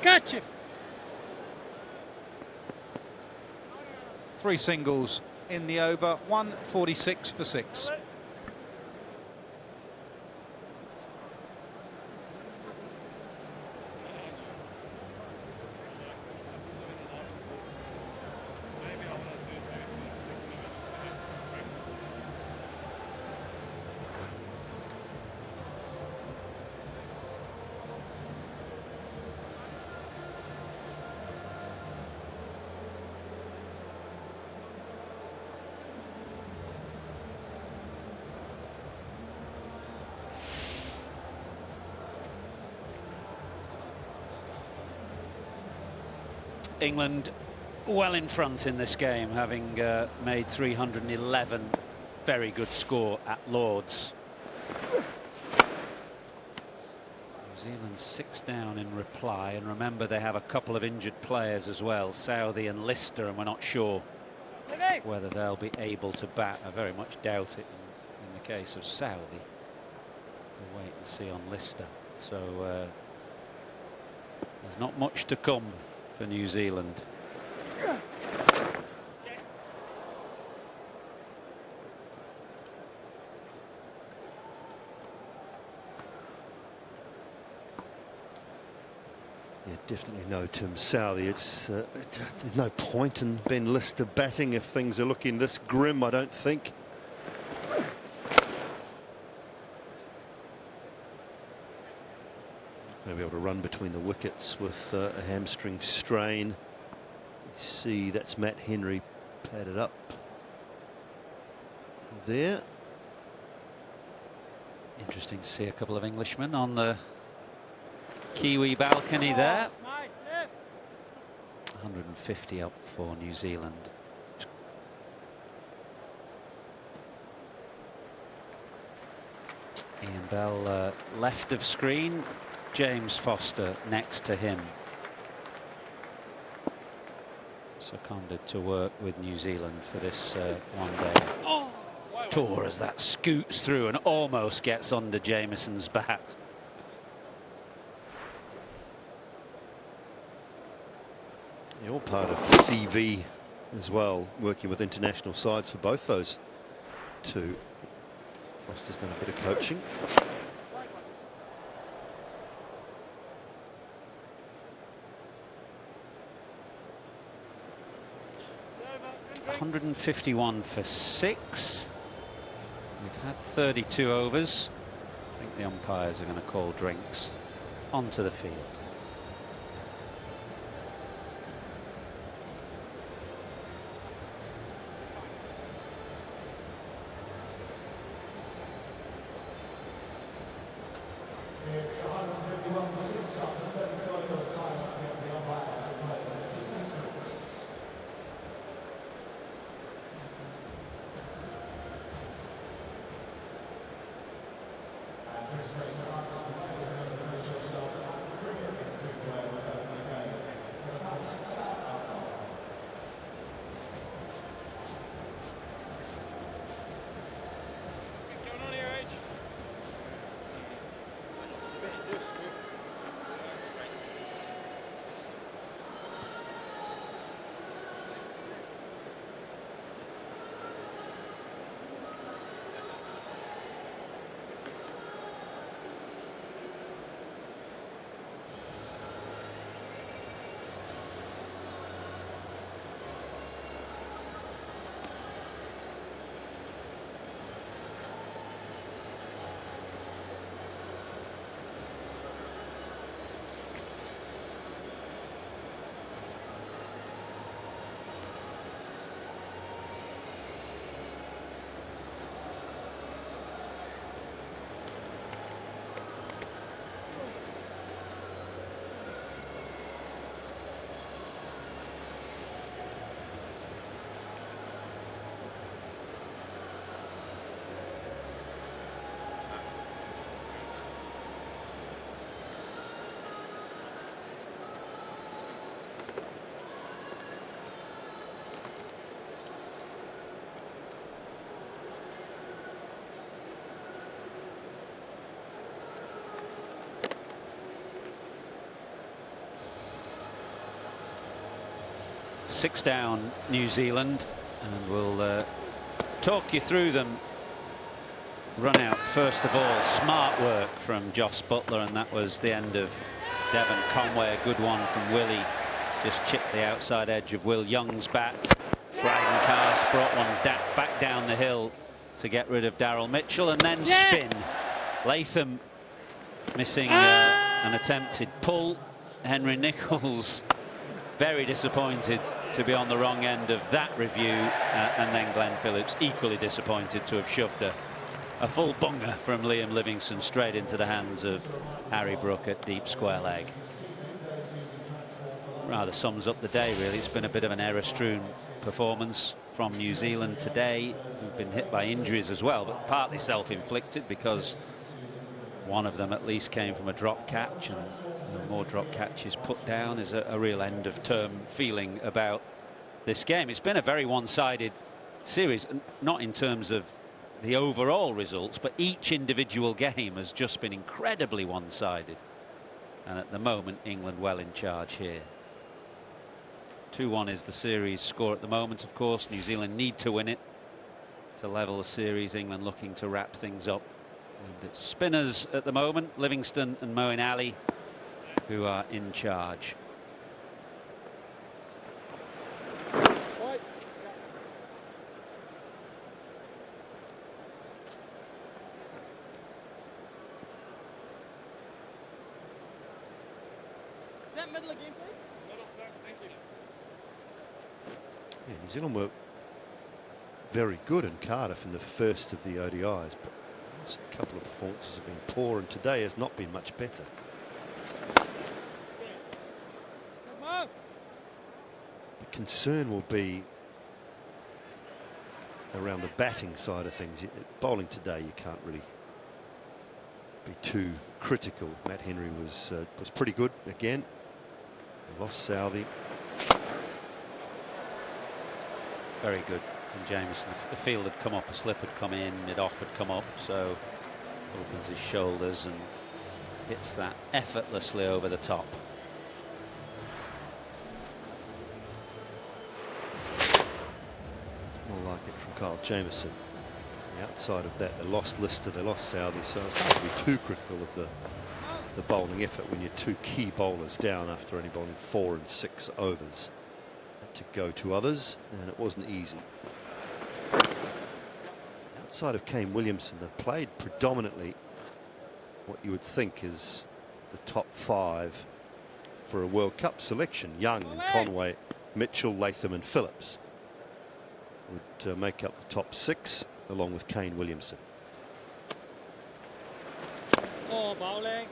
Catch him. 3 singles in the over, 146 for 6. England well in front in this game, having made 311. Very good score at Lord's. New Zealand 6 down in reply, and remember they have a couple of injured players as well, Southey and Lister, and we're not sure whether they'll be able to bat. I very much doubt it in the case of Southey. We'll wait and see on Lister. So there's not much to come for New Zealand. Yeah, definitely no Tim Southey. There's no point in Ben Lister batting if things are looking this grim, I don't think. Going to be able to run between the wickets with a hamstring strain. You see, that's Matt Henry padded up there. Interesting to see a couple of Englishmen on the Kiwi balcony there. 150 up for New Zealand. Ian Bell left of screen. James Foster next to him. Seconded to work with New Zealand for this one-day tour as that scoots through and almost gets under Jamieson's bat. You're all part of CV as well, working with international sides for both those two. Foster's done a bit of coaching. $151 for 6. We've had 32 overs. I think the umpires are going to call drinks onto the field. It's 151 for 6 after 32 overs. Time to get the umpires and players to centres. Six down New Zealand, and we'll talk you through them. Run out first of all, smart work from Jos Buttler, and that was the end of Devon Conway. A good one from Willie, just chipped the outside edge of Will Young's bat. Braden Cast brought one back down the hill to get rid of Daryl Mitchell, and then spin. Latham missing an attempted pull. Henry Nicholls very disappointed to be on the wrong end of that review, and then Glenn Phillips equally disappointed to have shoved a full bunger from Liam Livingstone straight into the hands of Harry Brook at deep square leg. Rather sums up the day, really. It's been a bit of an error-strewn performance from New Zealand today, who've been hit by injuries as well, but partly self-inflicted because one of them at least came from a drop catch, and more drop catches put down is a real end-of-term feeling about this game. It's been a very one-sided series, not in terms of the overall results, but each individual game has just been incredibly one-sided, and at the moment England well in charge here. 2-1 is the series score at the moment. Of course, New Zealand need to win it to level the series. England looking to wrap things up. And it's spinners at the moment, Livingstone and Moeen Ali, who are in charge. Middle again, please. Middle starts, thank you. Yeah, New Zealand were very good in Cardiff in the first of the ODIs, but the last couple of performances have been poor, and today has not been much better. The concern will be around the batting side of things. Bowling today, you can't really be too critical. Matt Henry was pretty good again. They lost Southey. Very good from Jameson. The field had come up, a slip had come in, mid-off had come up, so opens his shoulders and hits that effortlessly over the top. More like it from Kyle Jameson. The outside of that, they lost Lister, they lost Southey, so it's hard to be too critical of the bowling effort when you're two key bowlers down after only bowling 4 and 6 overs. Had to go to others, and it wasn't easy. Outside of Kane Williamson, they've played predominantly what you would think is the top 5 for a World Cup selection. Young and Conway, Mitchell, Latham and Phillips would make up the top 6 along with Kane Williamson. Oh, bowling.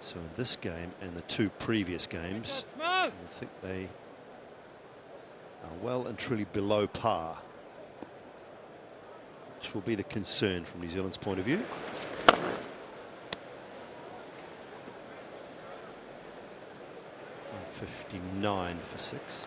So in this game and the 2 previous games, I think they are well and truly below par, which will be the concern from New Zealand's point of view. 59 for 6.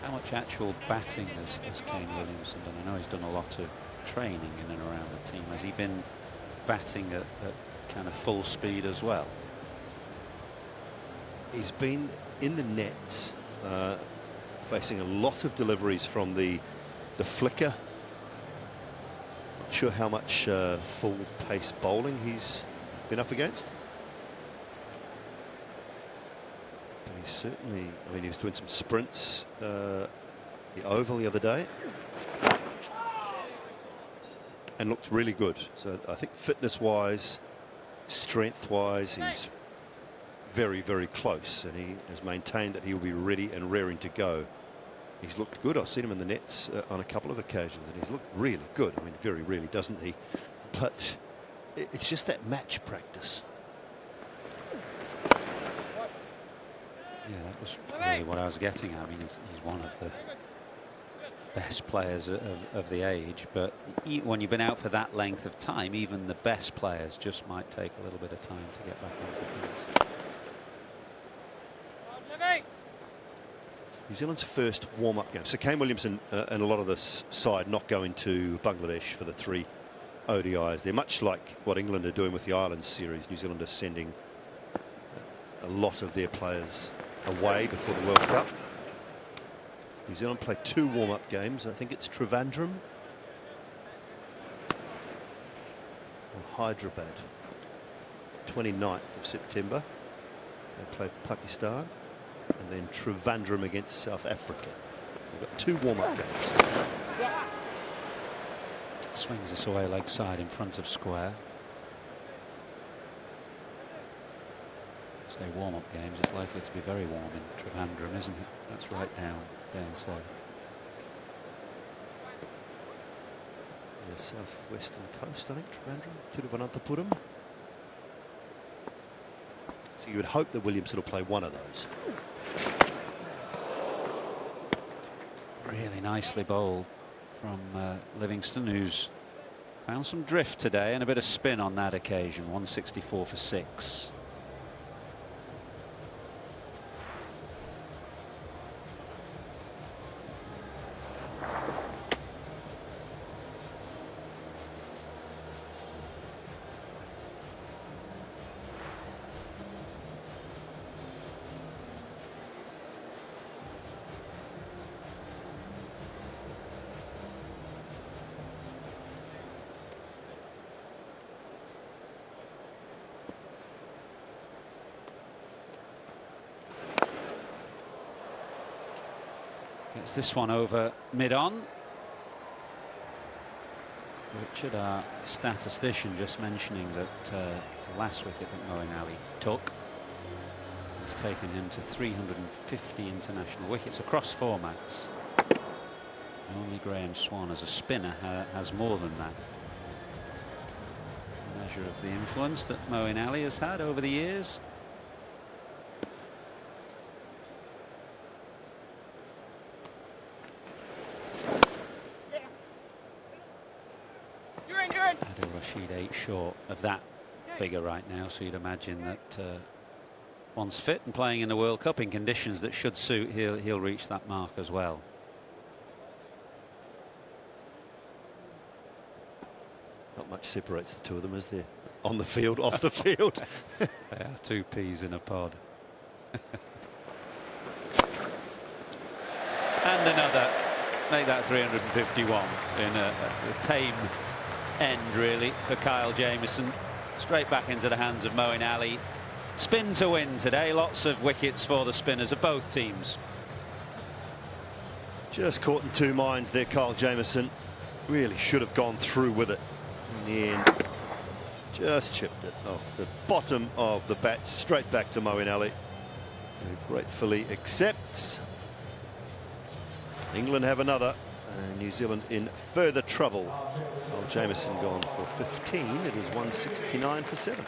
How much actual batting has Kane Williamson done? I know he's done a lot of training in and around the team. Has he been batting at kind of full speed as well? He's been in the nets, facing a lot of deliveries from the flicker. Not sure how much full pace bowling he's been up against. But he's certainly, I mean, he was doing some sprints the Oval the other day and looked really good. So I think fitness wise, strength wise, he's very, very close, and he has maintained that he will be ready and raring to go. He's looked good. I've seen him in the nets on a couple of occasions, and he's looked really good. I mean, very rarely doesn't he? But it's just that match practice. Yeah, that was really what I was getting at. I mean, he's one of the best players of the age, but when you've been out for that length of time, even the best players just might take a little bit of time to get back into things. New Zealand's first warm-up game. So Kane Williamson and a lot of this side not going to Bangladesh for the 3 ODIs. They're much like what England are doing with the Islands series. New Zealand are sending a lot of their players away before the World Cup. New Zealand played 2 warm-up games. I think it's Trivandrum and Hyderabad. 29th of September. They played Pakistan. And then Trivandrum against South Africa. We've got 2 warm-up games. Swings this away leg side in front of square. Say warm-up games, it's likely to be very warm in Trivandrum, isn't it? That's right down south. The southwestern coast, I think, Trivandrum, Tiruvananthapuram. So you would hope that Williamson will play one of those. Really nicely bowled from Livingstone, who's found some drift today and a bit of spin on that occasion. 164 for 6. Gets this one over mid-on. Richard, our statistician, just mentioning that the last wicket that Moeen Ali took has taken him to 350 international wickets across formats. Only Graham Swan as a spinner has more than that. A measure of the influence that Moeen Ali has had over the years. Rashid 8 short of that figure right now, so you'd imagine that once fit and playing in the World Cup in conditions that should suit, he'll reach that mark as well. Not much separates the two of them, is there? On the field, off the field. They are two peas in a pod. And another. Make that 351 in a tame end, really, for Kyle Jamieson. Straight back into the hands of Moeen Ali. Spin to win today. Lots of wickets for the spinners of both teams. Just caught in two minds there, Kyle Jamieson. Really should have gone through with it in the end. Just chipped it off the bottom of the bat, straight back to Moeen Ali, who gratefully accepts. England have another, and New Zealand in further trouble. Kyle Jamieson gone for 15. It is 169 for 7.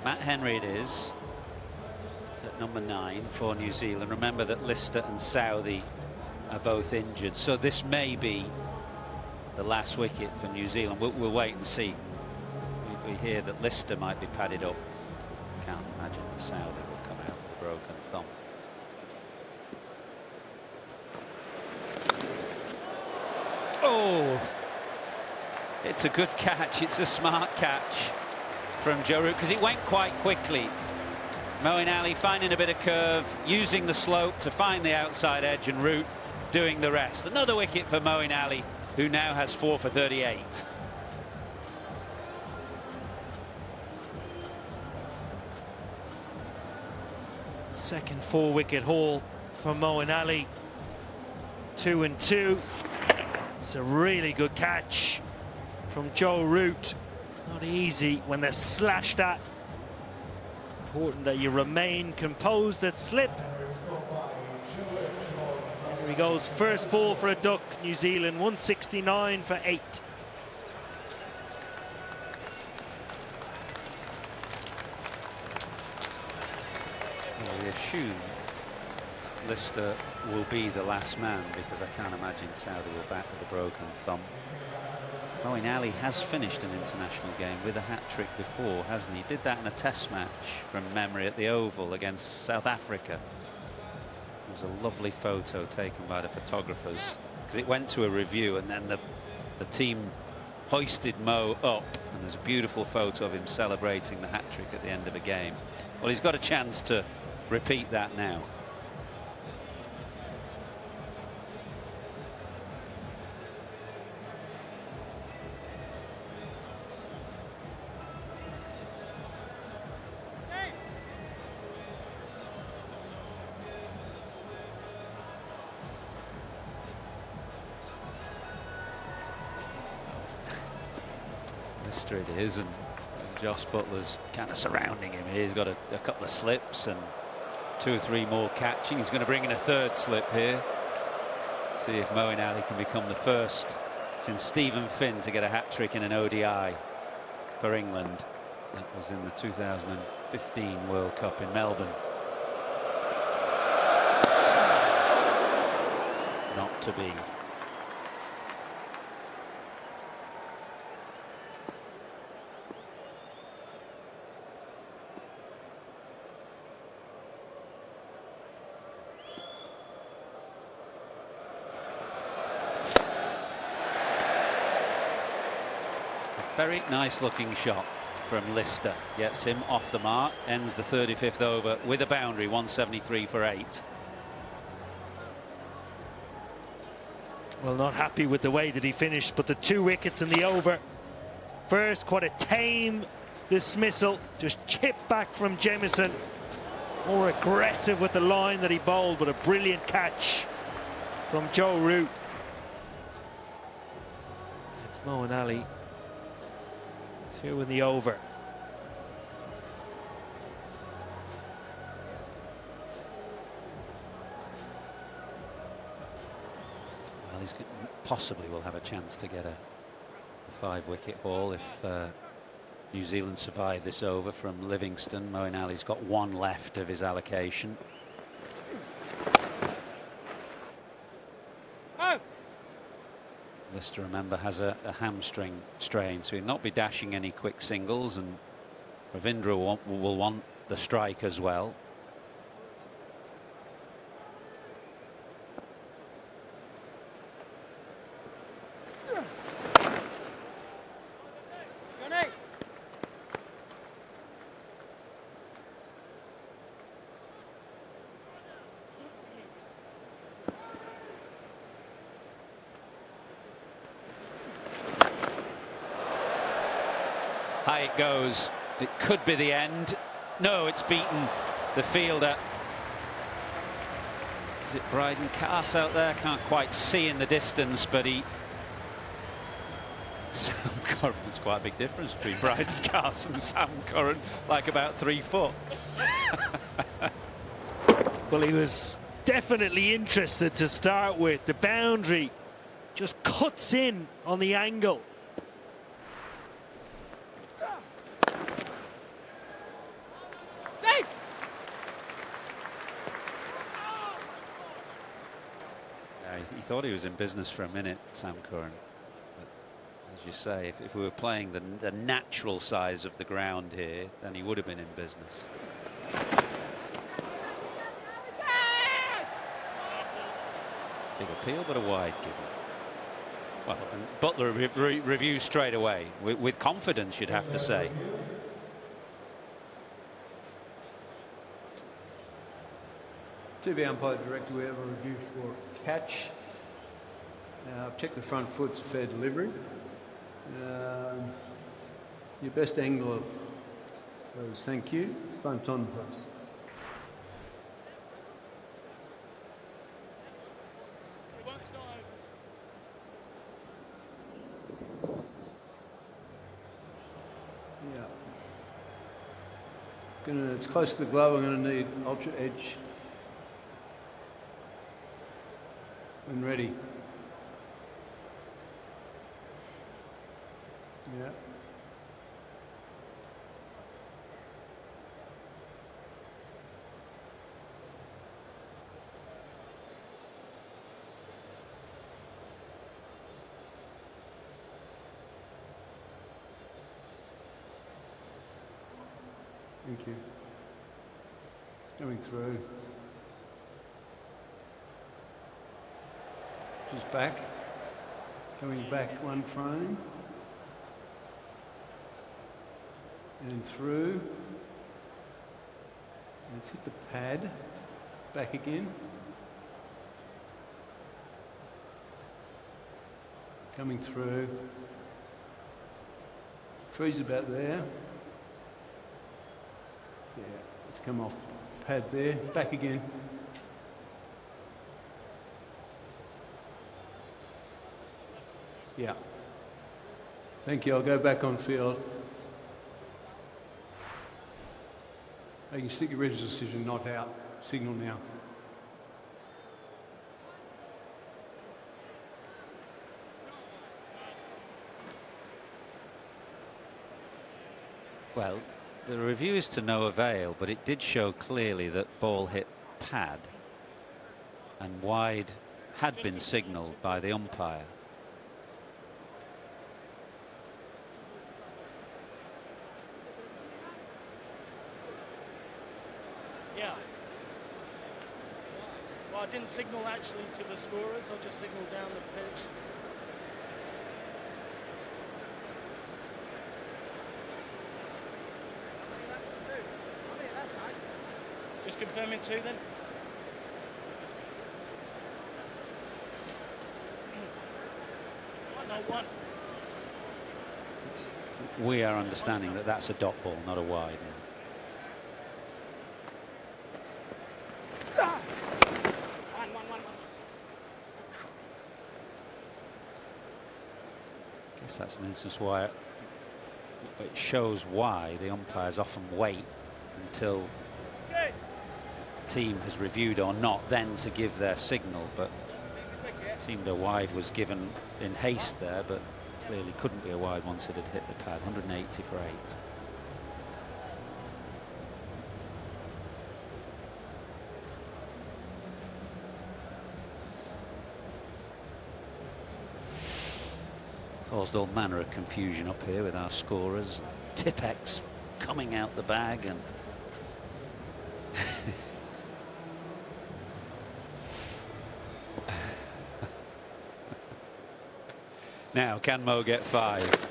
Matt Henry it is at number 9 for New Zealand. Remember that Lister and Southey are both injured, so this may be the last wicket for New Zealand. We'll wait and see. We hear that Lister might be padded up. Can't imagine that Southey will come out with a broken thumb. Oh, it's a good catch. It's a smart catch from Joe Root, because it went quite quickly. Moeen Ali finding a bit of curve, using the slope to find the outside edge, and Root doing the rest. Another wicket for Moeen Ali, who now has 4 for 38. Second 4-wicket haul for Moeen Ali. 2 and 2. It's a really good catch from Joe Root. Not easy when they're slashed at. Important that you remain composed at slip. Here he goes, first ball for a duck. New Zealand 169 for 8. Well, we assume Lister will be the last man, because I can't imagine Saudi will bat with a broken thumb. Moeen Ali has finished an international game with a hat-trick before, hasn't he? Did that in a test match from memory at the Oval against South Africa. It was a lovely photo taken by the photographers, because it went to a review and then the team hoisted Mo up, and there's a beautiful photo of him celebrating the hat-trick at the end of a game. Well, he's got a chance to repeat that now. It is, and Jos Buttler's kind of surrounding him. He's got a couple of slips and 2 or 3 more catching. He's going to bring in a 3rd slip here. See if Moeen Ali can become the first since Stephen Finn to get a hat-trick in an ODI for England. That was in the 2015 World Cup in Melbourne. Not to be. Very nice looking shot from Lister. Gets him off the mark, ends the 35th over with a boundary, 173 for 8. Well, not happy with the way that he finished, but the 2 wickets in the over. First, quite a tame dismissal, just chipped back from Jamieson. More aggressive with the line that he bowled, but a brilliant catch from Joe Root. It's Moeen Ali, 2 in the over. Well, he's possibly will have a chance to get a 5-wicket haul if New Zealand survive this over from Livingstone. Moeen Ali's got 1 left of his allocation. Lister, remember, has a hamstring strain, so he'll not be dashing any quick singles, and Ravindra will want the strike as well. High it goes. It could be the end. No, it's beaten the fielder. Is it Bryden Cass out there? Can't quite see in the distance, but he... Sam Curran, there's quite a big difference between Bryden Cass and Sam Curran, like about 3 foot. Well, he was definitely interested to start with. The boundary just cuts in on the angle. He thought he was in business for a minute, Sam Curran. But as you say, if we were playing the natural size of the ground here, then he would have been in business. Big appeal, but a wide given. Well, and Buttler reviews straight away, with confidence, you'd have to say. TV umpire director, we have a review for catch. I've checked the front foot's a fair delivery. Your best angle was, thank you, front on plus. Yeah. It's close to the glove. I'm going to need ultra edge. And ready. Yeah. Thank you. Coming through. Just back. Coming back 1 frame. And through. Let's hit the pad. Back again. Coming through. Freeze about there. Yeah, let's come off pad there. Back again. Yeah. Thank you. I'll go back on field. You can stick your original decision not out. Signal now. Well, the review is to no avail, but it did show clearly that ball hit pad and wide had been signalled by the umpire. Yeah. Well, I didn't signal actually to the scorers, I just signaled down the pitch. confirming 2 then? No, 1. We are understanding that that's a dot ball, not a wide. Guess that's an instance why it shows why the umpires often wait until the team has reviewed or not, then to give their signal. But it seemed a wide was given in haste there, but clearly couldn't be a wide once it had hit the pad. 180 for 8. Caused all manner of confusion up here with our scorers. Tipex coming out the bag, and now can Mo get 5?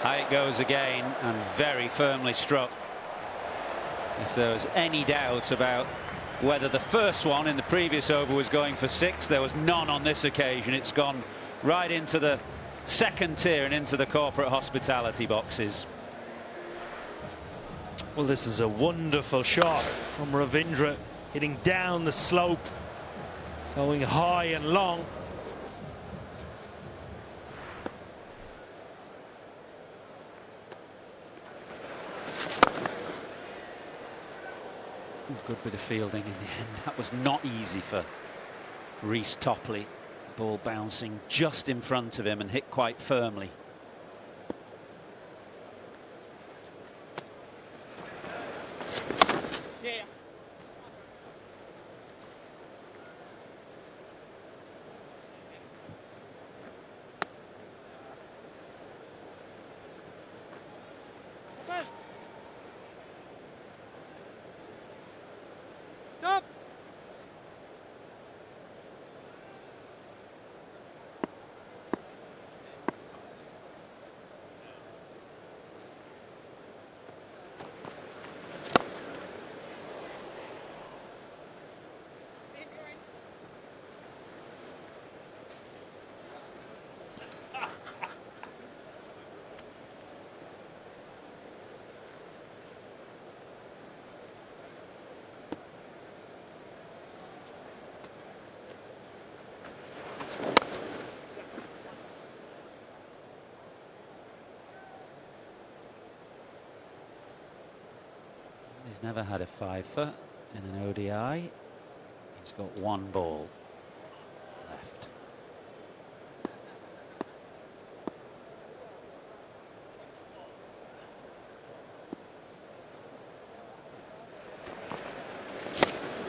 High it goes again, and very firmly struck. If there was any doubt about whether the first one in the previous over was going for 6, there was none on this occasion. It's gone right into the second tier and into the corporate hospitality boxes. Well, this is a wonderful shot from Ravindra, hitting down the slope, going high and long. Good bit of fielding in the end. That was not easy for Reece Topley. Ball bouncing just in front of him and hit quite firmly. Yeah. Stop. He's never had a 5-foot in an ODI. He's got 1 ball left.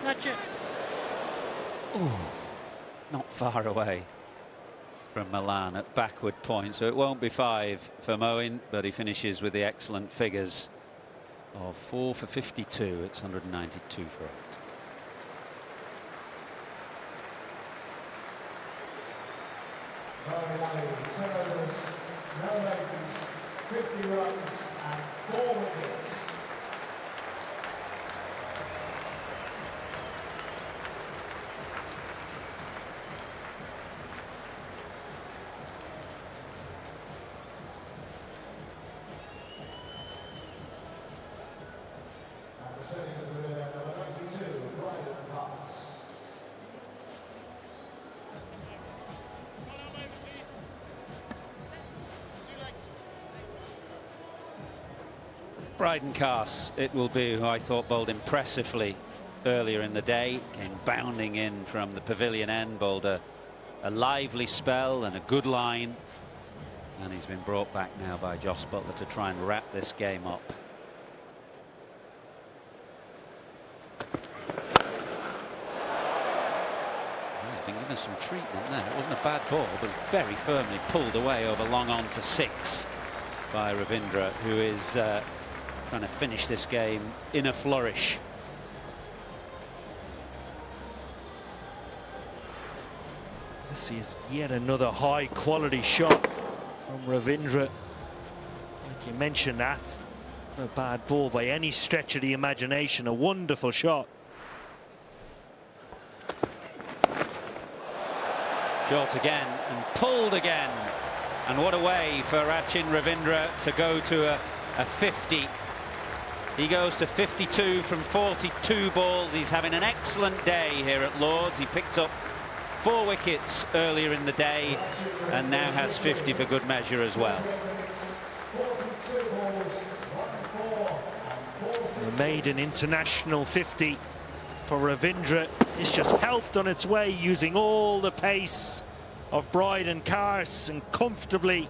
Touch it. Ooh, not far away from Malan at backward point, so it won't be 5 for Moeen, but he finishes with the excellent figures of 4 for 52. It's 192 for 8. No turnovers, no ladies, 50 runs and 4 wickets. Bryden Cass, it will be, who I thought bowled impressively earlier in the day, came bounding in from the pavilion end, bowled a lively spell and a good line, and he's been brought back now by Jos Buttler to try and wrap this game up. He's been given some treatment there. It wasn't a bad ball, but very firmly pulled away over long on for 6. by Ravindra, who is trying to finish this game in a flourish. This is yet another high quality shot from Ravindra. Like you mentioned, that not a bad ball by any stretch of the imagination. A wonderful shot. Short again and pulled again. And what a way for Sachin Ravindra to go to a 50. He goes to 52 from 42 balls. He's having an excellent day here at Lord's. He picked up 4 wickets earlier in the day and now has 50 for good measure as well. He made an international 50 for Ravindra. It's just helped on its way, using all the pace of Bryden Carse, and comfortably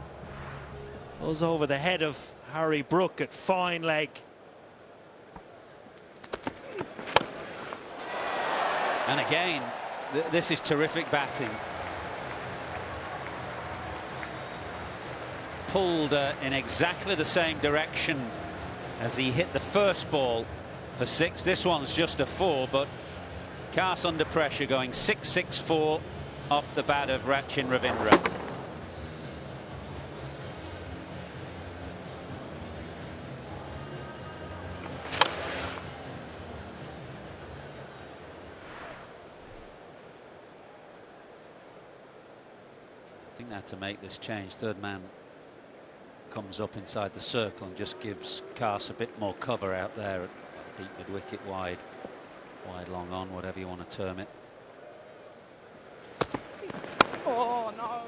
goes over the head of Harry Brook at fine leg. And again, this is terrific batting. Pulled in exactly the same direction as he hit the first ball for 6. This one's just a 4, but Carse under pressure, going 6-6-4 off the bat of Sachin Ravindra. I think they had to make this change. Third man comes up inside the circle and just gives Carse a bit more cover out there at deep mid-wicket, wide long on, whatever you want to term it. Oh no!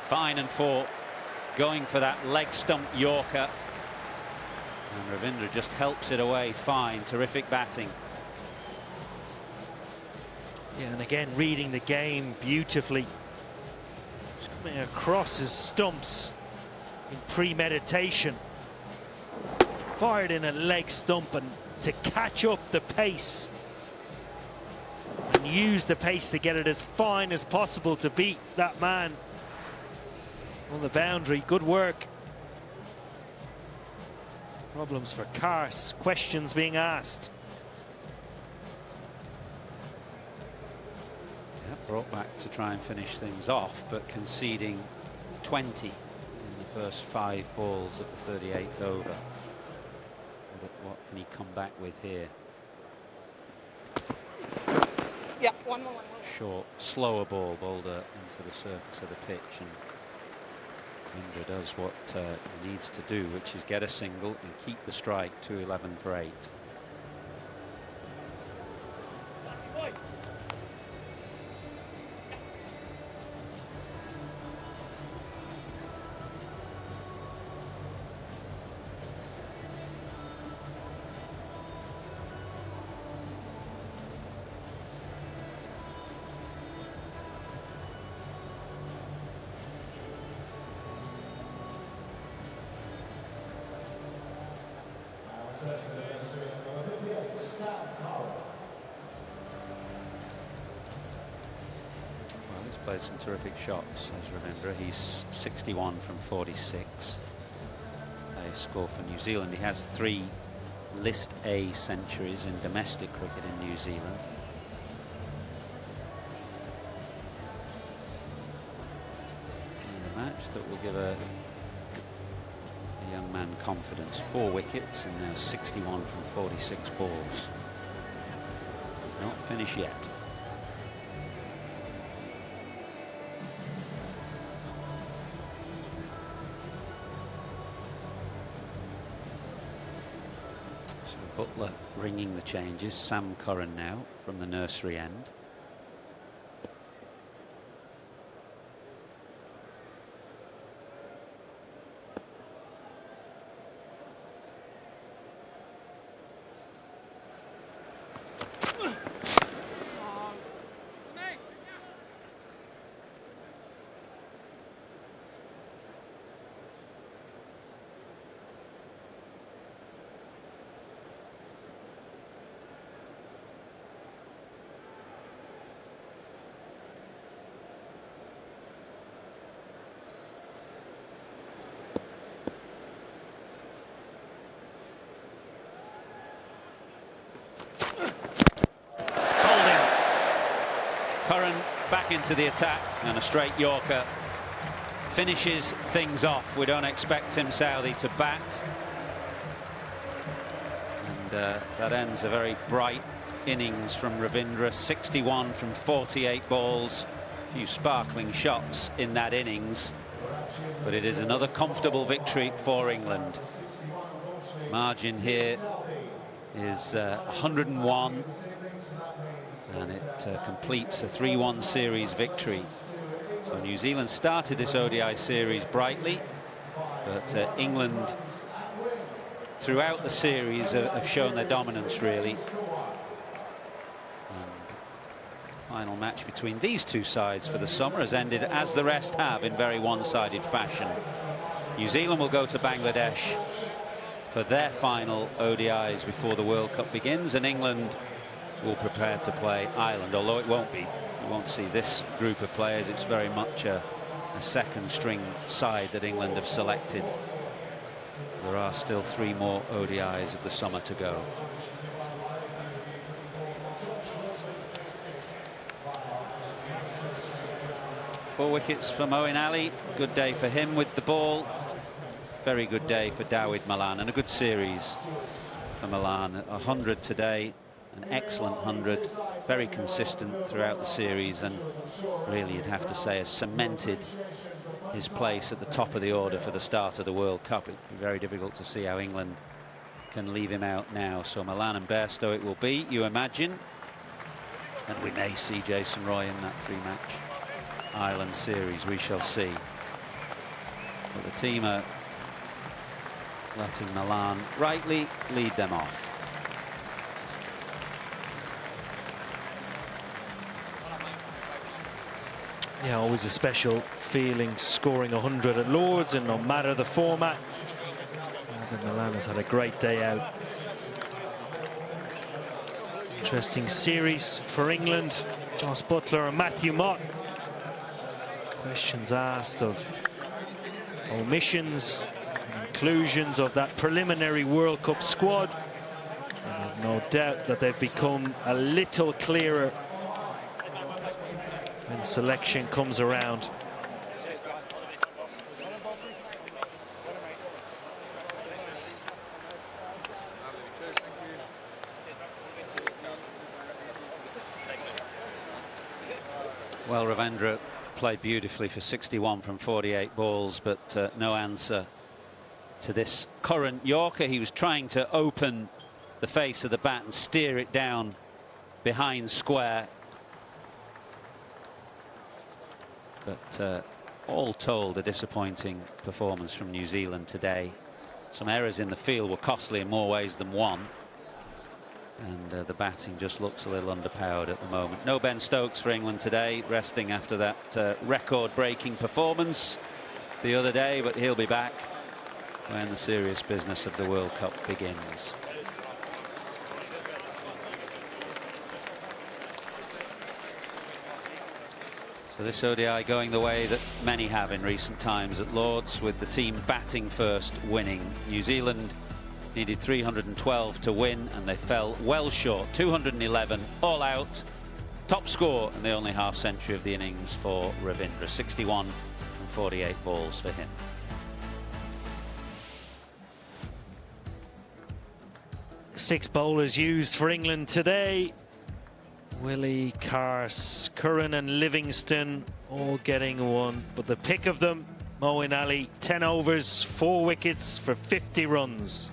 Fine and 4, going for that leg stump Yorker, and Ravindra just helps it away fine. Terrific batting. Yeah, and again reading the game beautifully. Just coming across his stumps in premeditation. Fired in a leg stump, and to catch up the pace and use the pace to get it as fine as possible to beat that man on the boundary. Good work. Problems for Carse. Questions being asked. Yeah, brought back to try and finish things off, but conceding 20 in the first 5 balls of the 38th over. What can he come back with here? Yeah, one more. Short, slower ball bowled into the surface of the pitch, and Ravindra does what he needs to do, which is get a single and keep the strike to 11 for 8. Well, he's played some terrific shots, as Ravindra. He's 61 from 46. A score for New Zealand. He has 3 List A centuries in domestic cricket in New Zealand. In a match that will give a young man confidence. 4 wickets and now 61 from 46 balls. Not finished yet. So Buttler ringing the changes. Sam Curran now from the nursery end. back into the attack, and a straight Yorker finishes things off. We don't expect Tim Southee to bat, and that ends a very bright innings from Ravindra. 61 from 48 balls. A few sparkling shots in that innings, but it is another comfortable victory for England. Margin here is 101, and it completes a 3-1 series victory. So New Zealand started this ODI series brightly, but England throughout the series have shown their dominance, really. And final match between these two sides for the summer has ended, as the rest have, in very one-sided fashion. New Zealand will go to Bangladesh for their final ODIs before the World Cup begins, and England will prepare to play Ireland, although it won't be. You won't see this group of players. It's very much a second string side that England have selected. There are still 3 more ODIs of the summer to go. Four wickets for Moeen Ali. Good day for him with the ball. Very good day for Dawid Malan, and a good series for Malan. 100 today, an excellent 100, very consistent throughout the series, and really you'd have to say has cemented his place at the top of the order for the start of the World Cup. It'd be very difficult to see how England can leave him out now. So Malan and Bairstow it will be, you imagine, and we may see Jason Roy in that 3-match Ireland series. We shall see. But the team are letting Malan rightly lead them off. Yeah, always a special feeling scoring 100 at Lords, and no matter the format. Malan has had a great day out. Interesting series for England. Jos Buttler and Matthew Mott. Questions asked of omissions and inclusions of that preliminary World Cup squad. And I've no doubt that they've become a little clearer when selection comes around. Well, Ravindra played beautifully for 61 from 48 balls, but no answer to this current Yorker. He was trying to open the face of the bat and steer it down behind square. But all told, a disappointing performance from New Zealand today. Some errors in the field were costly in more ways than one. And the batting just looks a little underpowered at the moment. No Ben Stokes for England today, resting after that record-breaking performance the other day, but he'll be back when the serious business of the World Cup begins. So this ODI going the way that many have in recent times at Lords, with the team batting first, winning. New Zealand needed 312 to win, and they fell well short. 211 all out. Top score in the only half century of the innings for Ravindra. 61 from 48 balls for him. Six bowlers used for England today. Willie, Carse, Curran and Livingstone all getting one, but the pick of them, Moeen Ali, 10 overs, 4 wickets for 50 runs.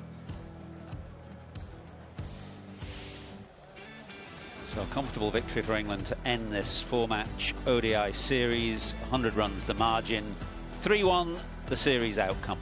So a comfortable victory for England to end this 4-match ODI series. 100 runs the margin. 3-1 the series outcome.